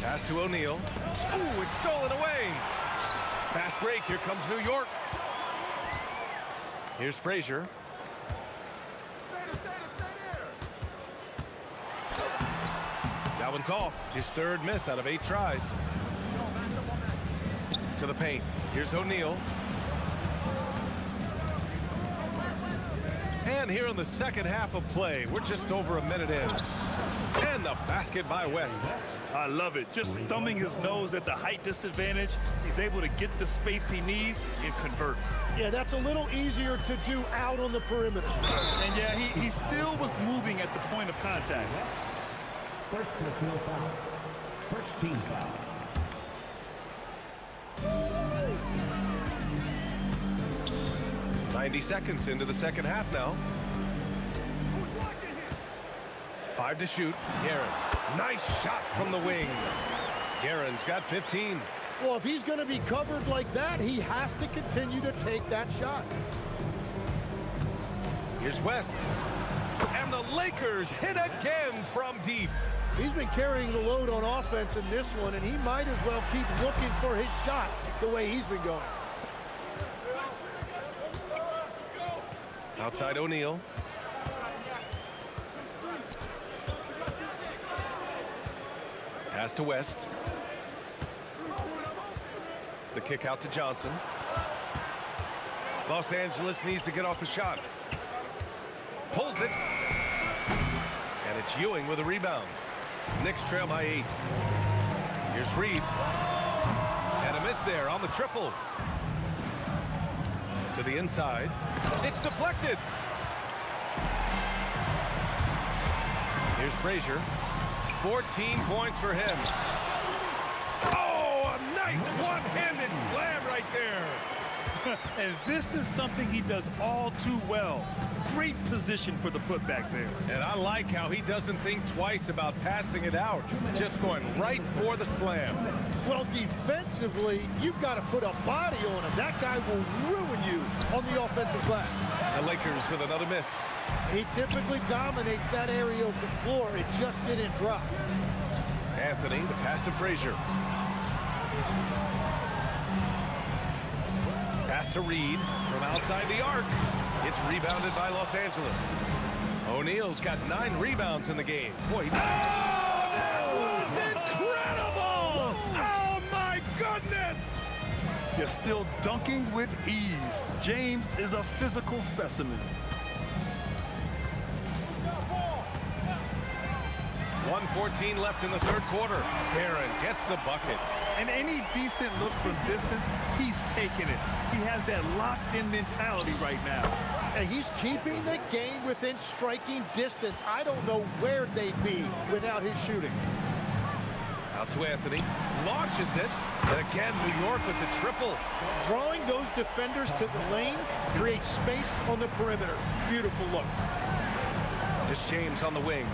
Pass to O'Neal. Ooh, it's stolen away. Fast break. Here comes New York. Here's Frazier. That one's off. His third miss out of 8 tries. To the paint. Here's O'Neal. And here in the second half of play, we're just over a minute in. And the basket by West. I love it. Just thumbing his nose at the height disadvantage. He's able to get the space he needs and convert. Yeah, that's a little easier to do out on the perimeter. And yeah, he still was moving at the point of contact. First personal foul. First team foul. .90 seconds into the second half now. 5 to shoot. Guerin. Nice shot from the wing. Guerin's got 15. Well, if he's going to be covered like that, he has to continue to take that shot. Here's West. And the Lakers hit again from deep. He's been carrying the load on offense in this one, and he might as well keep looking for his shot the way he's been going. Outside O'Neal. Pass to West. The kick out to Johnson. Los Angeles needs to get off a shot. Pulls it. And it's Ewing with a rebound. Knicks trail by 8. Here's Reed. And a miss there on the triple. To the inside. It's deflected. Here's Frazier. 14 points for him. Oh, a nice one-handed slam right there. And this is something he does all too well. Great position for the putback there. And I like how he doesn't think twice about passing it out. Just going right for the slam. Well, defensively, you've got to put a body on him. That guy will ruin you on the offensive glass. The Lakers with another miss. He typically dominates that area of the floor. It just didn't drop. Anthony, the pass to Frazier. Pass to Reed from outside the arc. It's rebounded by Los Angeles. O'Neal's got 9 rebounds in the game. Boy, that was incredible! Oh, my goodness! You're still dunking with ease. James is a physical specimen. 1:14 left in the third quarter. Guerin gets the bucket. And any decent look from distance, he's taking it. He has that locked-in mentality right now. And he's keeping the game within striking distance. I don't know where they'd be without his shooting. Out to Anthony. Launches it. And again, New York with the triple. Drawing those defenders to the lane creates space on the perimeter. Beautiful look. It's James on the wing.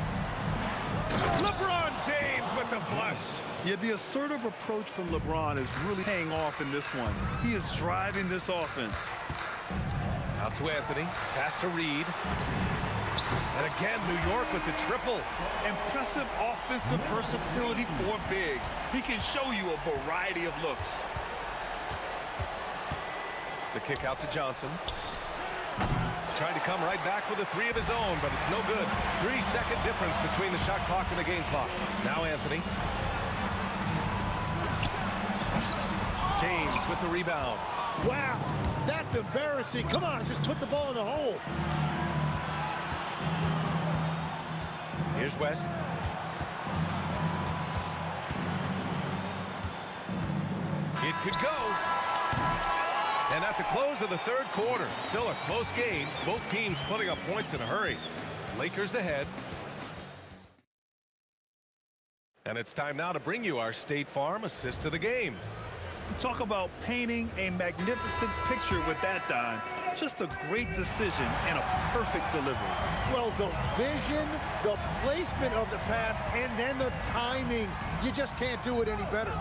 LeBron James with the flush. Yeah, the assertive approach from LeBron is really paying off in this one. He is driving this offense. Out to Anthony. Pass to Reed. And again, New York with the triple. Impressive offensive versatility for big. He can show you a variety of looks. The kick out to Johnson. Trying to come right back with a 3 of his own, but it's no good. 3-second difference between the shot clock and the game clock. Now Anthony. James with the rebound. Wow, that's embarrassing. Come on, just put the ball in the hole. Here's West. It could go. And at the close of the third quarter, still a close game. Both teams putting up points in a hurry. Lakers ahead. And it's time now to bring you our State Farm assist to the game. Talk about painting a magnificent picture with that dime. Just a great decision and a perfect delivery. Well, the vision, the placement of the pass, and then the timing. You just can't do it any better.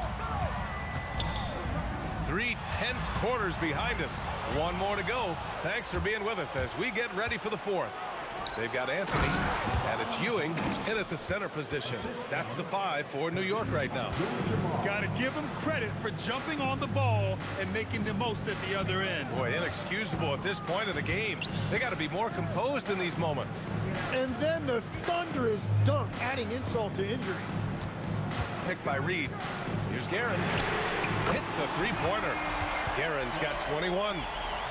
3 tense quarters behind us. One more to go. Thanks for being with us as we get ready for the fourth. They've got Anthony, and it's Ewing in at the center position. That's the 5 for New York right now. Got to give him credit for jumping on the ball and making the most at the other end. Boy, inexcusable at this point of the game. They got to be more composed in these moments. And then the thunderous dunk, adding insult to injury. Picked by Reed. Here's Guerin. Hits the three-pointer. Guerin's got 21.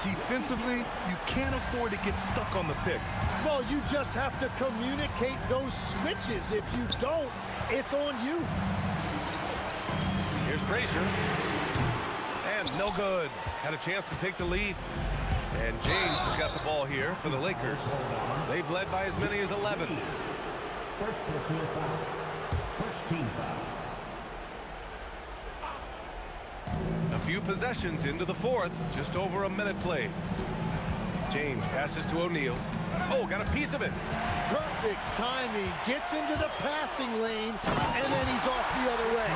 Defensively, you can't afford to get stuck on the pick. Well, you just have to communicate those switches. If you don't, it's on you. Here's Frazier. And no good. Had a chance to take the lead. And James has got the ball here for the Lakers. They've led by as many as 11. First personal foul. First team foul. A few possessions into the fourth. Just over a minute played. James passes to O'Neal. Oh, got a piece of it. Perfect timing. Gets into the passing lane, and then he's off the other way.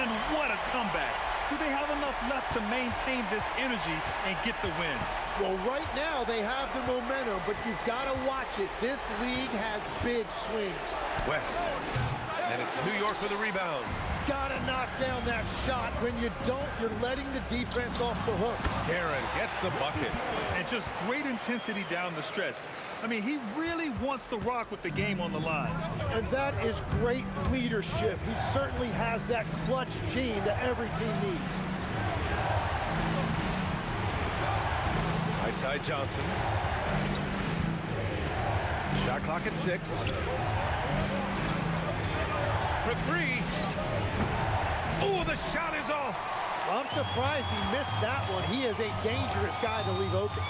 And what a comeback. Do they have enough left to maintain this energy and get the win? Well, right now they have the momentum, but you've got to watch it. This league has big swings. West. And it's New York with a rebound. Gotta knock down that shot. When you don't, you're letting the defense off the hook. Guerin gets the bucket. And just great intensity down the stretch. I mean, he really wants to rock with the game on the line. And that is great leadership. He certainly has that clutch gene that every team needs. Right side Johnson. Shot clock at 6. For 3. Oh, the shot is off. Well, I'm surprised he missed that one. He is a dangerous guy to leave open.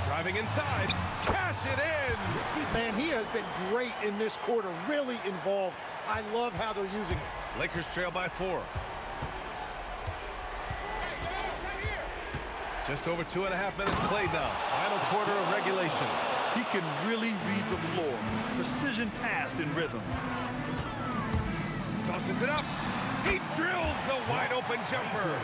Driving inside. Cash it in. Man, he has been great in this quarter. Really involved. I love how they're using it. Lakers trail by 4. Just over 2.5 minutes played now. Final quarter of regulation. He can really read the floor. Precision pass in rhythm. Tosses it up. He drills the wide-open jumper.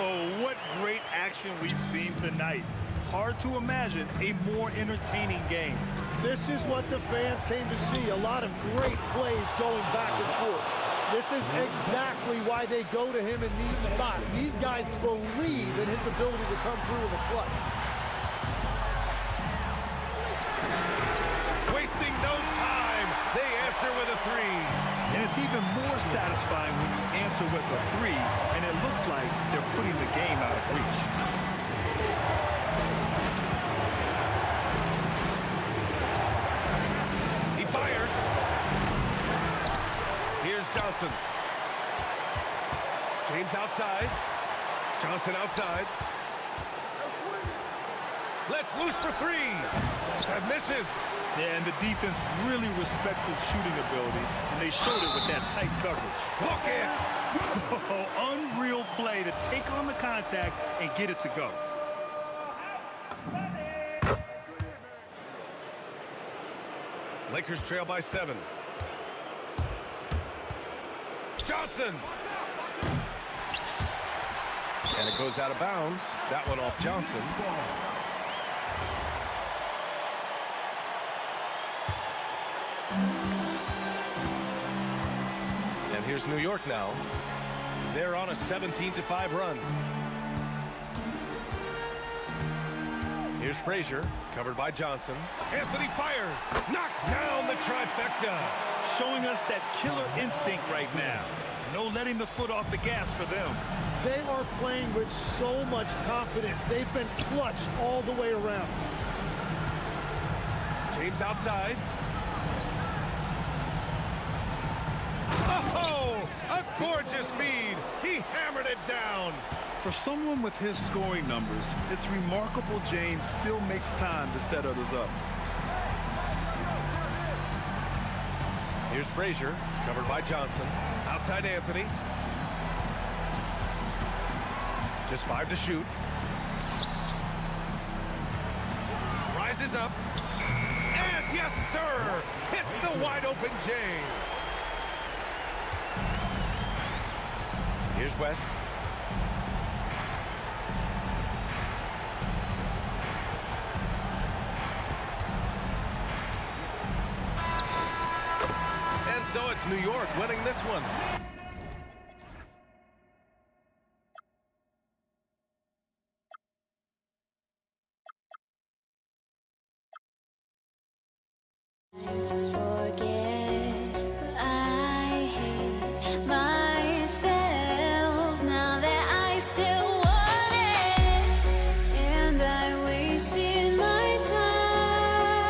Oh, what great action we've seen tonight. Hard to imagine a more entertaining game. This is what the fans came to see. A lot of great plays going back and forth. This is exactly why they go to him in these spots. These guys believe in his ability to come through in the clutch. Wasting It's even more satisfying when you answer with a 3, and it looks like they're putting the game out of reach. He fires. Here's Johnson. James outside. Johnson outside. Let's loose for 3. That misses. Yeah, and the defense really respects his shooting ability, and they showed it with that tight coverage. Book it! Oh, unreal play to take on the contact and get it to go. Lakers trail by 7. Johnson! And it goes out of bounds. That one off Johnson. And here's New York now. They're on a 17-5 run. Here's Frazier, covered by Johnson. Anthony fires, knocks down the trifecta. Showing us that killer instinct right now. No letting the foot off the gas for them. They are playing with so much confidence. They've been clutch all the way around. James outside. Oh, a gorgeous feed. He hammered it down. For someone with his scoring numbers, it's remarkable James still makes time to set others up. Here's Frazier, covered by Johnson. Outside Anthony. Just 5 to shoot. Rises up. And yes, sir! Hits the wide open James. Here's West. And so it's New York winning this one. To forget, but I hate myself now that I still want it, and I wasted my time.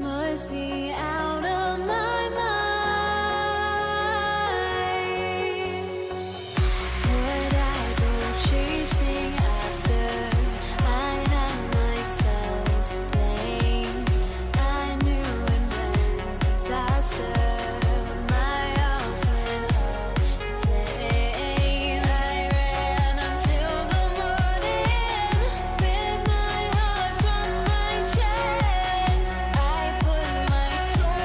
Must be out of my mind. Would I go chasing after? I had myself to blame. I knew it meant disaster. My house went up in flames. I ran until the morning with my heart from my chest. I put my soul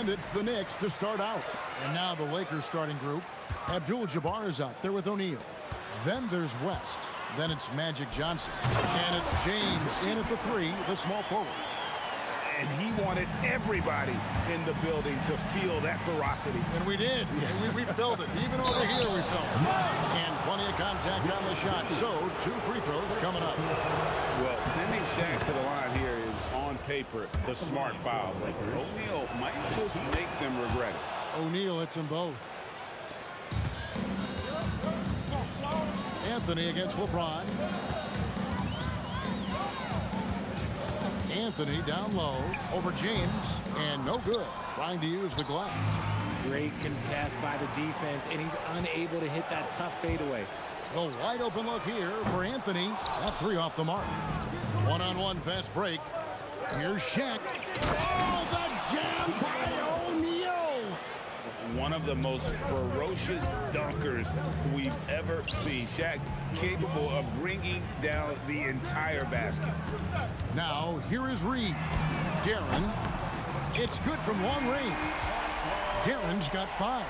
And it's the Knicks to start out. And now the Lakers starting group. Abdul-Jabbar is out there with O'Neal. Then there's West. Then it's Magic Johnson. And it's James in at the 3, the small forward. And he wanted everybody in the building to feel that ferocity. And we did. Yeah. We felt it. Even over here we felt it. And plenty of contact on the shot. So 2 free throws coming up. Well, sending Shaq to the line here is on paper the smart foul. But O'Neal might just make them regret it. O'Neal hits them both. Anthony against LeBron. Anthony down low over James, and no good. Trying to use the glass. Great contest by the defense, and he's unable to hit that tough fadeaway. The wide open look here for Anthony. That 3 off the mark. One-on-one fast break. Here's Shaq. Oh, the jam by O'Neal. One of the most ferocious dunkers we've ever seen. Shaq capable of bringing down the entire basket. Now, here is Reed. Guerin. It's good from long range. Guerin's got 5.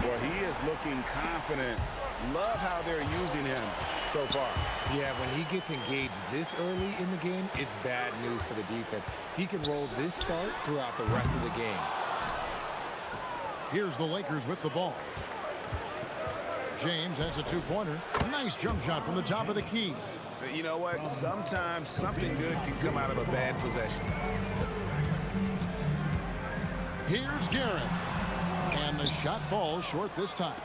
Well, he is looking confident. Love how they're using him so far. Yeah, when he gets engaged this early in the game, it's bad news for the defense. He can roll this start throughout the rest of the game. Here's the Lakers with the ball. James has a 2-pointer. Nice jump shot from the top of the key. You know what? Sometimes something good can come out of a bad possession. Here's Guerin. And the shot falls short this time.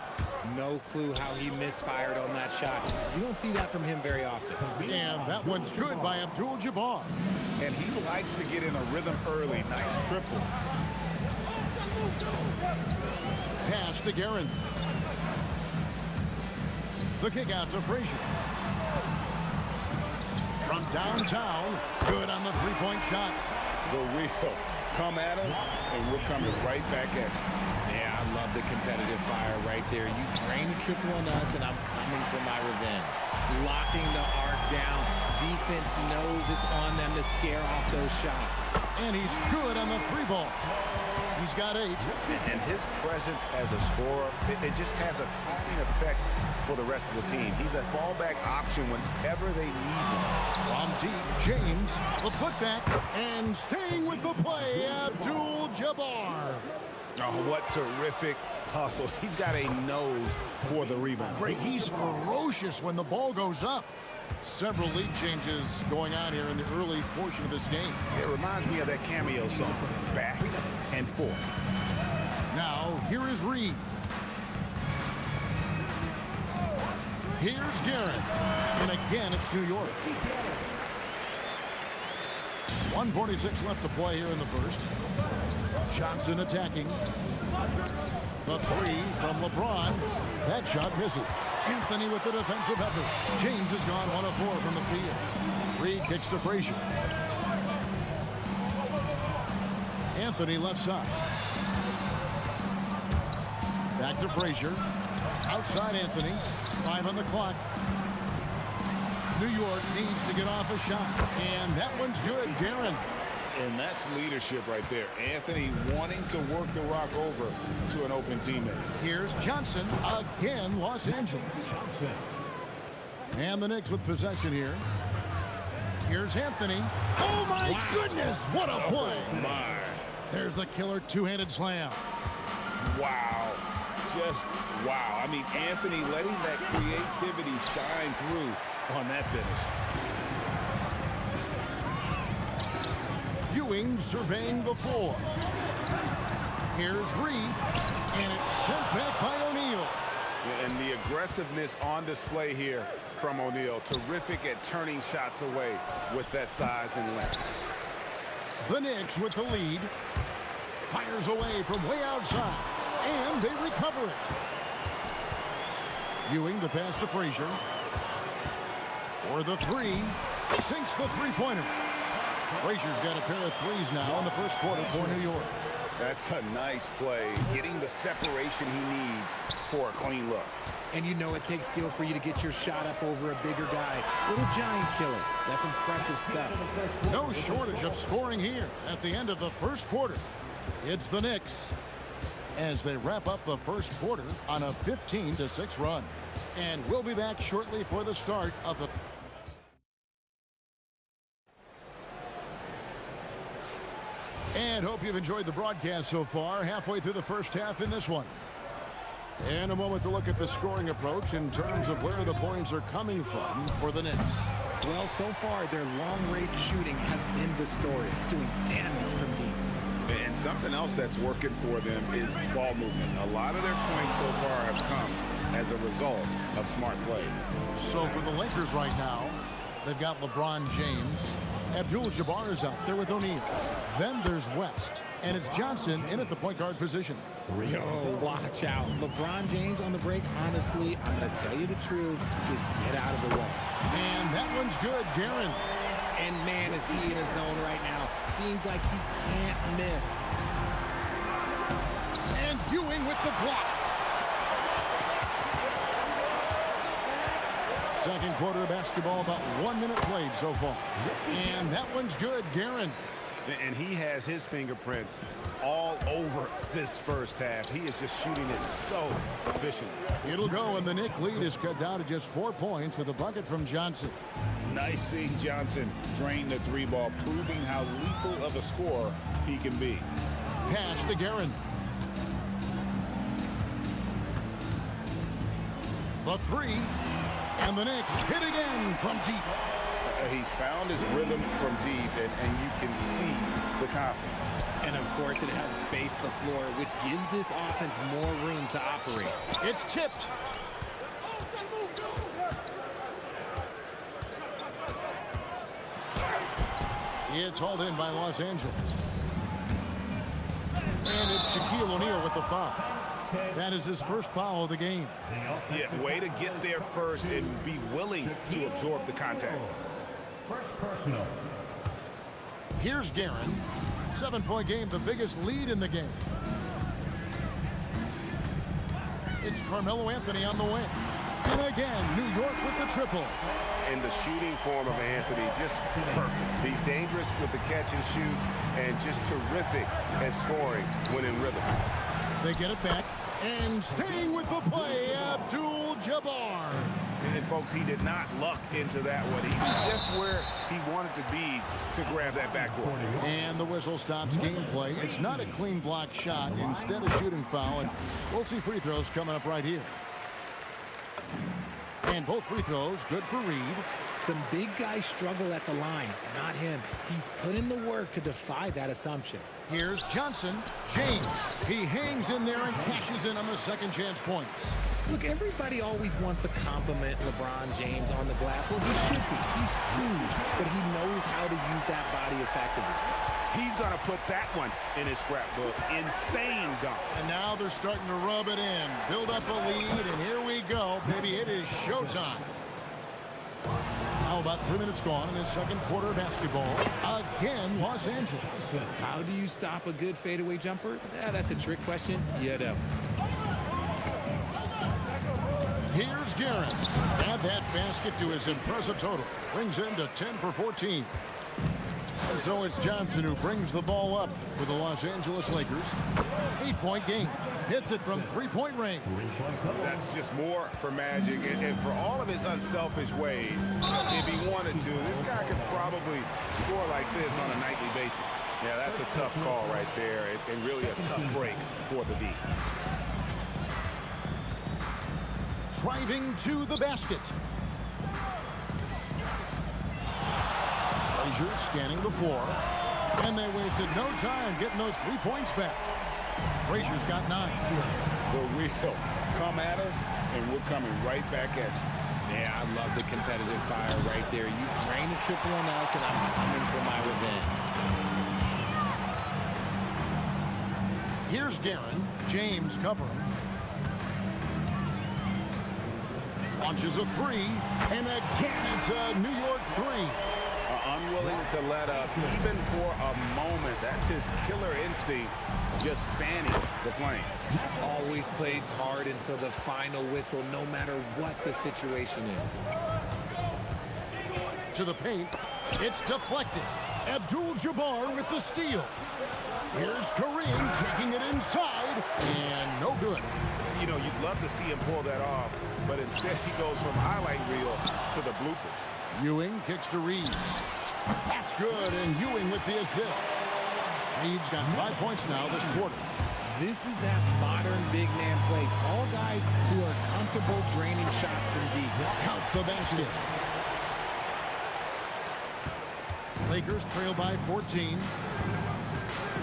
No clue how he misfired on that shot. You don't see that from him very often. And that one's good by Abdul-Jabbar. And he likes to get in a rhythm early. Nice triple. Pass to Guerin. The kick out to Frazier. From downtown, good on the 3-point shot. The wheel. Come at us, and we're coming right back at you. Yeah, I love the competitive fire right there. You drain a triple on us, and I'm coming for my revenge. Locking the arc down. Defense knows it's on them to scare off those shots. And he's good on the 3-ball. He's got 8. And his presence as a scorer, it just has a calming effect for the rest of the team. He's a fallback option whenever they need him. From deep, James, the putback, and staying with the play, Abdul-Jabbar. Oh, what terrific hustle. He's got a nose for the rebound. Great. He's ferocious when the ball goes up. Several lead changes going on here in the early portion of this game. It reminds me of that cameo song, back and forth. Now, here is Reed. Here's Garrett. And again, it's New York. 1:46 left to play here in the first. Johnson attacking. The three from LeBron. That shot misses. Anthony with the defensive effort. James has gone 1 of 4 from the field. Reed kicks to Frazier. Anthony left side. Back to Frazier. Outside Anthony. 5 on the clock. New York needs to get off a shot. And that one's good. Guerin. And that's leadership right there. Anthony wanting to work the rock over to an open teammate. Here's Johnson again, Los Angeles. And the Knicks with possession here. Here's Anthony. Oh my goodness, what a play. Oh my. There's the killer two-handed slam. Wow. Just wow. I mean, Anthony letting that creativity shine through on that finish. Ewing surveying the floor. Here's Reed, and it's sent back by O'Neal. And the aggressiveness on display here from O'Neal. Terrific at turning shots away with that size and length. The Knicks with the lead. Fires away from way outside, and they recover it. Ewing, the pass to Frazier. For the three, sinks the three-pointer. Frazier's got a pair of threes now in the first quarter for New York. That's a nice play, getting the separation he needs for a clean look. And you know it takes skill for you to get your shot up over a bigger guy. Little giant killer. That's impressive stuff. No shortage of scoring here at the end of the first quarter. It's the Knicks as they wrap up the first quarter on a 15-6 run. And we'll be back shortly for the start of the And hope you've enjoyed the broadcast so far. Halfway through the first half in this one. And a moment to look at the scoring approach in terms of where the points are coming from for the Knicks. Well, so far, their long-range shooting has been the story, doing damage from deep. And something else that's working for them is ball movement. A lot of their points so far have come as a result of smart plays. So for the Lakers right now, they've got LeBron James. Abdul-Jabbar is out there with O'Neal. Then there's West, and it's Johnson in at the point guard position. Yo, watch out. LeBron James on the break, honestly, I'm going to tell you the truth, just get out of the way. And that one's good, Guerin. And man, is he in a zone right now. Seems like he can't miss. And Ewing with the block. Second quarter of basketball, about 1 minute played so far. And that one's good, Guerin. And he has his fingerprints all over this first half. He is just shooting it so efficiently. It'll go, and the Knick lead is cut down to just 4 points with a bucket from Johnson. Nice seeing Johnson drain the three ball, proving how lethal of a scorer he can be. Pass to Guerin. The three, and the Knicks hit again from deep. He's found his rhythm from deep, and you can see the confidence. And, of course, it helps space the floor, which gives this offense more room to operate. It's tipped. It's hauled in by Los Angeles. And it's Shaquille O'Neal with the foul. That is his first foul of the game. Yeah, way to get there first and be willing to absorb the contact. First personal. Here's Guerin. 7-point game, the biggest lead in the game. It's Carmelo Anthony on the wing. And again, New York with the triple. And the shooting form of Anthony, just perfect. He's dangerous with the catch and shoot and just terrific at scoring when in rhythm. They get it back. And staying with the play, Abdul-Jabbar. And folks, he did not luck into that one. He's just where he wanted to be to grab that backboard. And the whistle stops gameplay. It's not a clean block shot. Instead, a shooting foul. And we'll see free throws coming up right here. And both free throws good for Reed. Some big guys struggle at the line, not him. He's put in the work to defy that assumption. Here's Johnson. James. He hangs in there and cashes in on the second chance points. Look, everybody always wants to compliment LeBron James on the glass. Well, he should be. He's huge, but he knows how to use that body effectively. He's going to put that one in his scrapbook. Insane dunk. And now they're starting to rub it in. Build up a lead, and here we go, baby. It is showtime. Now about 3 minutes gone in the second quarter of basketball. Again, Los Angeles. How do you stop a good fadeaway jumper? Yeah, that's a trick question. You know. Here's Guerin. Add that basket to his impressive total. Brings him to 10 for 14. And so it's Johnson who brings the ball up for the Los Angeles Lakers. 8-point game. Hits it from three-point range. That's just more for Magic. And for all of his unselfish ways, if he wanted to, this guy could probably score like this on a nightly basis. Yeah, that's a tough call right there, and really a tough break for the D. Driving to the basket. Frazier scanning the floor. And they wasted no time getting those 3 points back. Frazier's got 9. The wheel come at us, and we're coming right back at you. Yeah, I love the competitive fire right there. You drain a triple on us, and I'm coming for my revenge. Here's Guerin. James covering. Launches a 3, and again it's a New York 3. Unwilling to let up even for a moment. That's his killer instinct, just fanning the flames. Always plays hard until the final whistle, no matter what the situation is. To the paint. It's deflected. Abdul-Jabbar with the steal. Here's Kareem taking it inside, and no good. You know, you'd love to see him pull that off, but instead he goes from highlight reel to the bloopers. Ewing kicks to Reed. That's good, and Ewing with the assist. Reed's got 5 points now this quarter. This is that modern big man play. Tall guys who are comfortable draining shots from deep. Count the basket. Lakers trail by 14.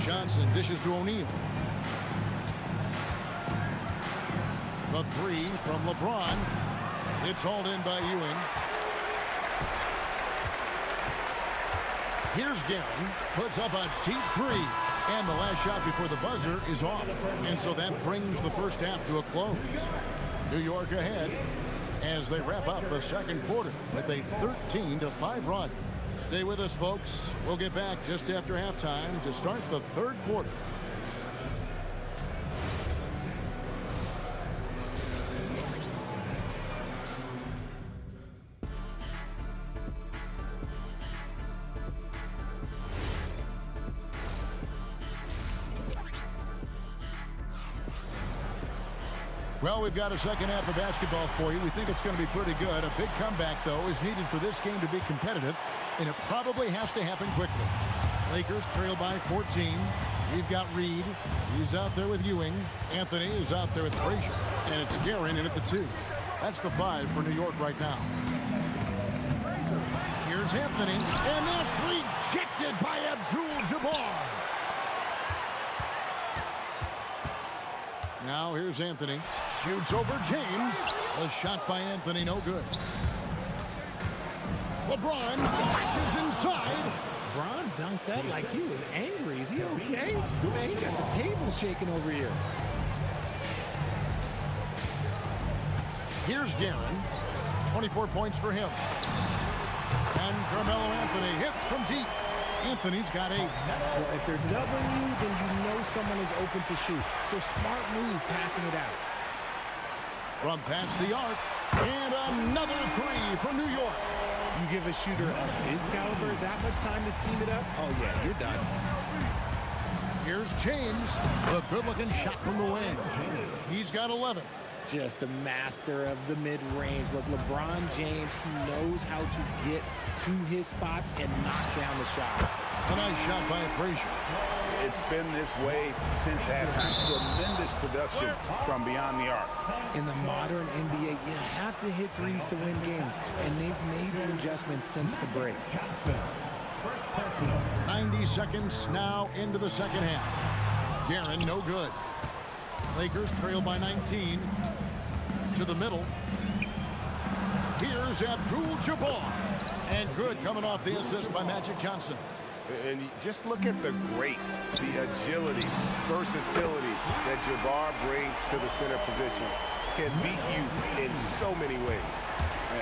Johnson dishes to O'Neal. The 3 from LeBron. It's hauled in by Ewing. Here's Guerin. Puts up a deep 3. And the last shot before the buzzer is off. And so that brings the first half to a close. New York ahead as they wrap up the second quarter with a 13-5 run. Stay with us, folks. We'll get back just after halftime to start the third quarter. Well, we've got a second half of basketball for you. We think it's going to be pretty good. A big comeback, though, is needed for this game to be competitive, and it probably has to happen quickly. Lakers trail by 14. We've got Reed. He's out there with Ewing. Anthony is out there with Frazier. And it's Guerin in at the 2. That's the 5 for New York right now. Here's Anthony, and that's rejected by Abdul-Jabbar. Now here's Anthony. Shoots over James. A shot by Anthony, no good. LeBron flashes inside. LeBron dunked that like he was angry. Is he okay? Man, he got the table shaking over here. Here's Guerin. 24 points for him. And Carmelo Anthony hits from deep. Anthony's got 8. Well, if they're doubling you, then you know someone is open to shoot. So smart move passing it out. From past the arc, and another 3 for New York. You give a shooter of his caliber that much time to seam it up, oh yeah, you're done. Here's James, the good-looking shot from the wing. He's got 11. just a master of the mid-range. Look, LeBron James, he knows how to get to his spots and knock down the shots. A nice shot by Frazier. It's been this way since halftime. Tremendous production from beyond the arc. In the modern NBA, you have to hit threes to win games, and they've made that adjustment since the break. 90 seconds now into the second half. Guerin, no good. Lakers trail by 19. To the middle. Here's Abdul-Jabbar. And good coming off the assist by Magic Johnson. And just look at the grace, the agility, versatility that Jabbar brings to the center position. Can beat you in so many ways.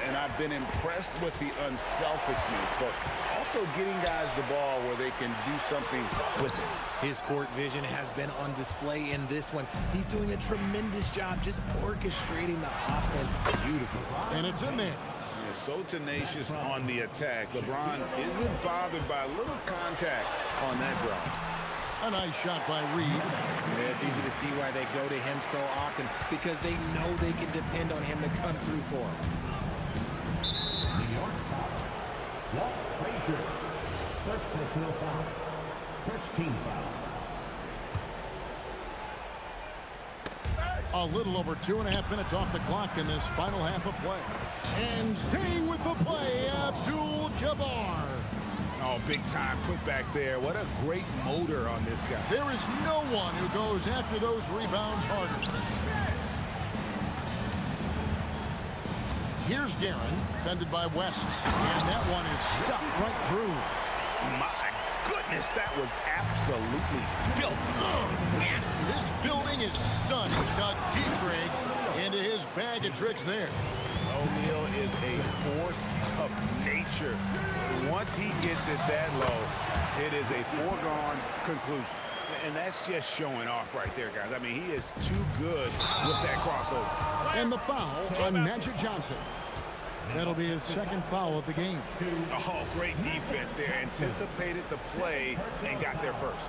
And I've been impressed with the unselfishness, but also getting guys the ball where they can do something with it. His court vision has been on display in this one. He's doing a tremendous job just orchestrating the offense beautifully. And it's in there. Yeah, so tenacious on the attack. LeBron isn't bothered by a little contact on that drive. A nice shot by Reed. Yeah, it's easy to see why they go to him so often, because they know they can depend on him to come through for them. New York foul. Walt Frazier. First personal foul. First team foul. A little over 2.5 minutes off the clock in this final half of play. And staying with the play, Abdul-Jabbar. Oh, big time put back there. What a great motor on this guy. There is no one who goes after those rebounds harder. Here's Guerin, defended by West. And that one is stuffed right through. My goodness, that was absolutely filthy. This building is stunned. He's dug deep, Greg, into his bag of tricks there. O'Neal is a force of nature. Once he gets it that low, it is a foregone conclusion. And that's just showing off right there, guys. I mean, he is too good with that crossover. And the foul on Magic Johnson. That'll be his second foul of the game. Oh, great defense there. Anticipated the play and got there first.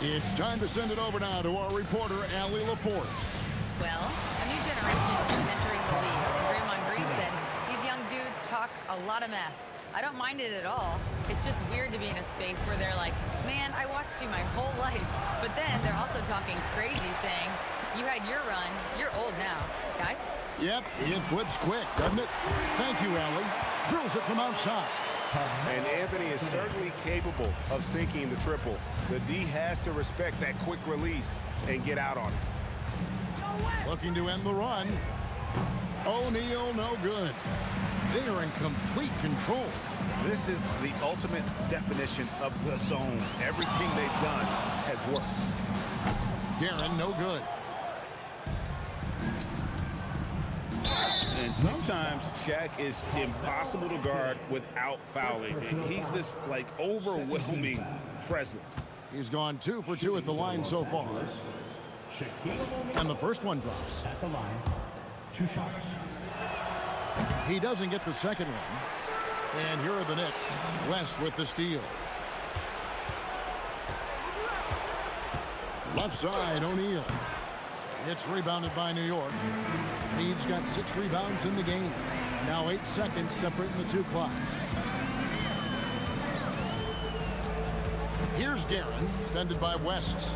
It's time to send it over now to our reporter, Allie LaForce. Well, a new generation is entering the league. And Draymond Green said, these young dudes talk a lot of mess. I don't mind it at all. It's just weird to be in a space where they're like, man, I watched you my whole life. But then they're also talking crazy, saying, you had your run, you're old now. Guys? Yep, it flips quick, doesn't it? Thank you, Allie. Drills it from outside. And Anthony is certainly capable of sinking the triple. The D has to respect that quick release and get out on it. Looking to end the run. O'Neal, no good. They are in complete control. This is the ultimate definition of the zone. Everything they've done has worked. Guerin, no good. And sometimes Shaq is impossible to guard without fouling. He's this, like, overwhelming presence. He's gone 2 for 2 at the line so far. And the first one drops. At the line. 2 shots. He doesn't get the second one. And here are the Knicks. West with the steal. Left side, O'Neal. It's rebounded by New York. He's got 6 rebounds in the game. Now 8 seconds separating the 2 clocks. Here's Guerin, defended by West.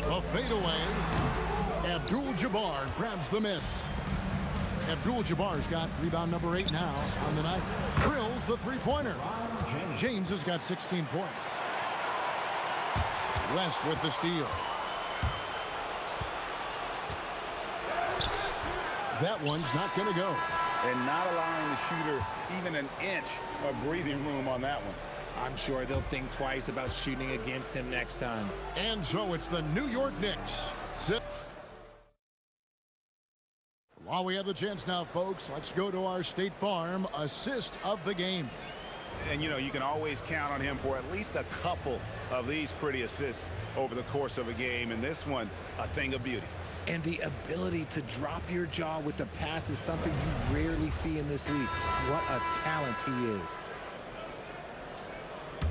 A fadeaway. Abdul-Jabbar grabs the miss. Abdul-Jabbar's got rebound number 8 now on the night. Drills the three-pointer. James has got 16 points. West with the steal. That one's not going to go. And not allowing the shooter even an inch of breathing room on that one. I'm sure they'll think twice about shooting against him next time. And so it's the New York Knicks. While we have the chance now, folks, let's go to our State Farm assist of the game. And, you know, you can always count on him for at least a couple of these pretty assists over the course of a game. And this one, a thing of beauty. And the ability to drop your jaw with the pass is something you rarely see in this league. What a talent he is.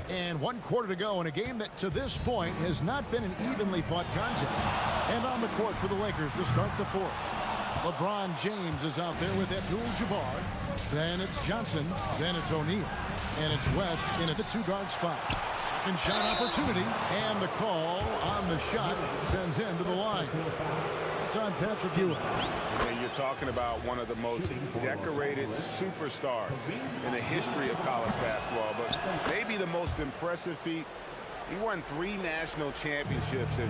And 1 quarter to go in a game that to this point has not been an evenly fought contest. And on the court for the Lakers to start the fourth. LeBron James is out there with Abdul-Jabbar. Then it's Johnson. Then it's O'Neal. And it's West in at the two-guard spot. Second shot opportunity. And the call on the shot sends him to the line. It's on Patrick Ewing. And you're talking about one of the most decorated superstars in the history of college basketball, but maybe the most impressive feat. He won 3 national championships, and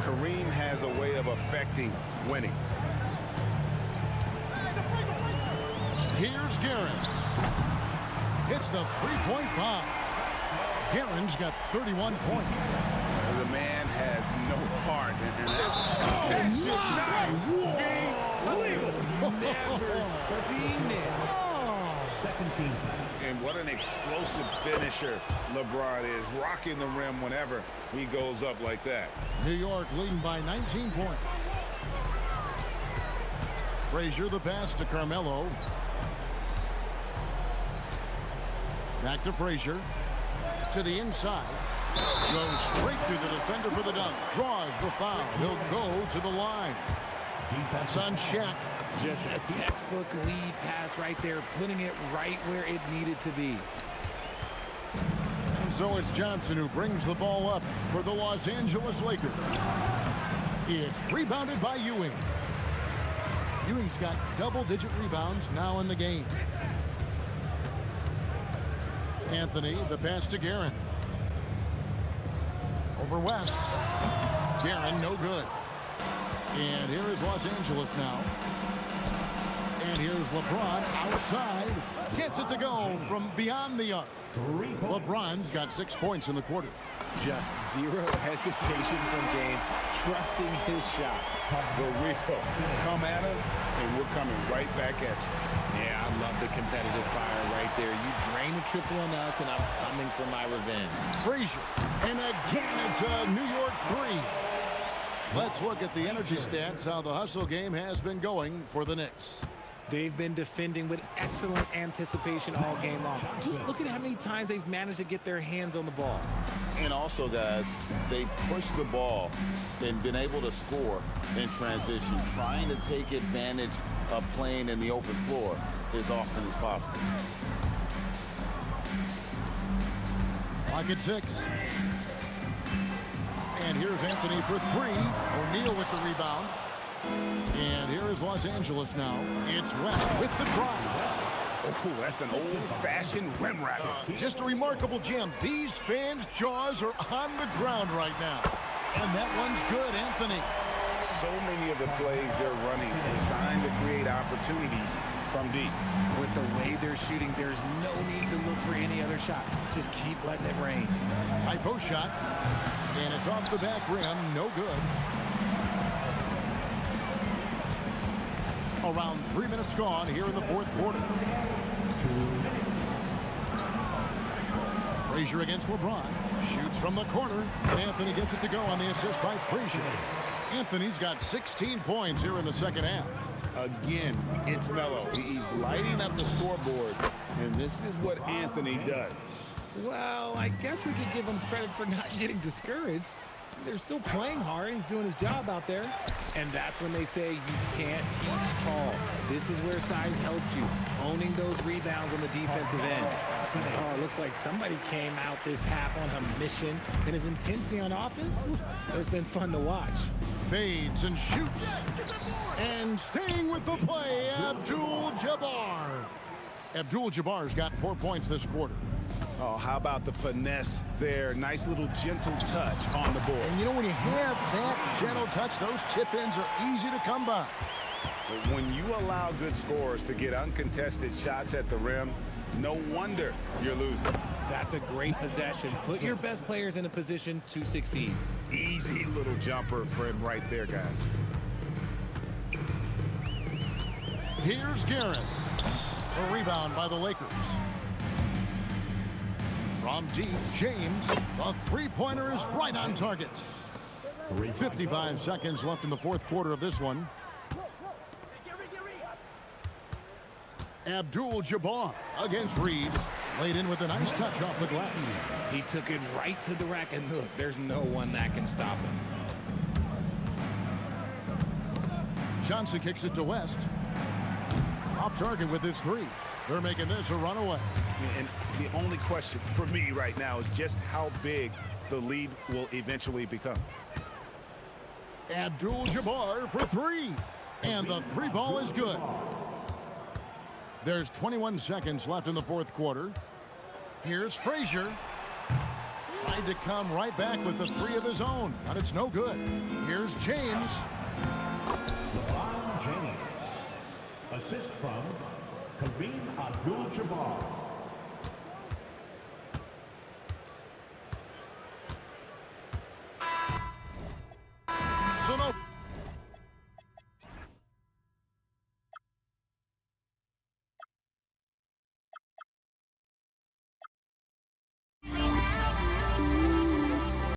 Kareem has a way of affecting winning. Here's Guerin. Hits the three-point bomb. Guerin's got 31 points. The man has no heart, and Never seen it. Second team. And what an explosive finisher LeBron is, rocking the rim whenever he goes up like that. New York leading by 19 points. Frazier the pass to Carmelo. Back to Frazier. To the inside. Goes straight through the defender for the dunk. Draws the foul. He'll go to the line. Defense on Shaq. Just a textbook lead pass right there, putting it right where it needed to be. And so it's Johnson who brings the ball up for the Los Angeles Lakers. It's rebounded by Ewing. Ewing's got double-digit rebounds now in the game. Anthony, the pass to Guerin. Over West. Guerin, no good. And here is Los Angeles now. And here's LeBron outside. Gets it to go from beyond the arc. LeBron's got 6 points in the quarter. Just zero hesitation from game, trusting his shot. The real come at us, and we're coming right back at you. Yeah, I love the competitive fire right there. You drain a triple on us, and I'm coming for my revenge. Frazier. And again, it's a New York 3. Let's look at the energy stats, how the hustle game has been going for the Knicks. They've been defending with excellent anticipation all game long. Just look at how many times they've managed to get their hands on the ball. And also, guys, they pushed the ball and been able to score in transition, trying to take advantage of playing in the open floor as often as possible. Clock at 6. And here's Anthony for 3. O'Neal with the rebound. And here is Los Angeles now. It's West with the drive. Oh, that's an old-fashioned rim racket. Just a remarkable jam. These fans' jaws are on the ground right now. And that one's good, Anthony. So many of the plays they're running designed to create opportunities from deep. With the way they're shooting, there's no need to look for any other shot. Just keep letting it rain. High post shot. And it's off the back rim. No good. Around 3 minutes gone here in the fourth quarter. Frazier against LeBron. Shoots from the corner. And Anthony gets it to go on the assist by Frazier. Anthony's got 16 points here in the second half. Again, it's Melo. He's lighting up the scoreboard, and this is what Anthony does. Well, I guess we could give him credit for not getting discouraged. They're still playing hard. He's doing his job out there. And that's when they say you can't teach tall. This is where size helps you. Owning those rebounds on the defensive end. Oh, it looks like somebody came out this half on a mission. And his intensity on offense, it's been fun to watch. Fades and shoots. And staying with the play, Abdul-Jabbar. Abdul-Jabbar's got 4 points this quarter. Oh, how about the finesse there? Nice little gentle touch on the board. And you know, when you have that gentle touch, those chip-ins are easy to come by. But when you allow good scorers to get uncontested shots at the rim, no wonder you're losing. That's a great possession. Put your best players in a position to succeed. Easy little jumper for him right there, guys. Here's Guerin. A rebound by the Lakers. From deep, James. The three-pointer is right on target. 55 seconds left in the fourth quarter of this one. Abdul-Jabbar against Reed. Laid in with a nice touch off the glass. He took it right to the rack, and look, there's no one that can stop him. Johnson kicks it to West. Off target with his three. They're making this a runaway. And the only question for me right now is just how big the lead will eventually become. Abdul-Jabbar for three. And the three ball is good. There's 21 seconds left in the fourth quarter. Here's Frazier. Tried to come right back with the three of his own, but it's no good. Here's James. LeBron James. Assist from Kareem Abdul-Jabbar. So no.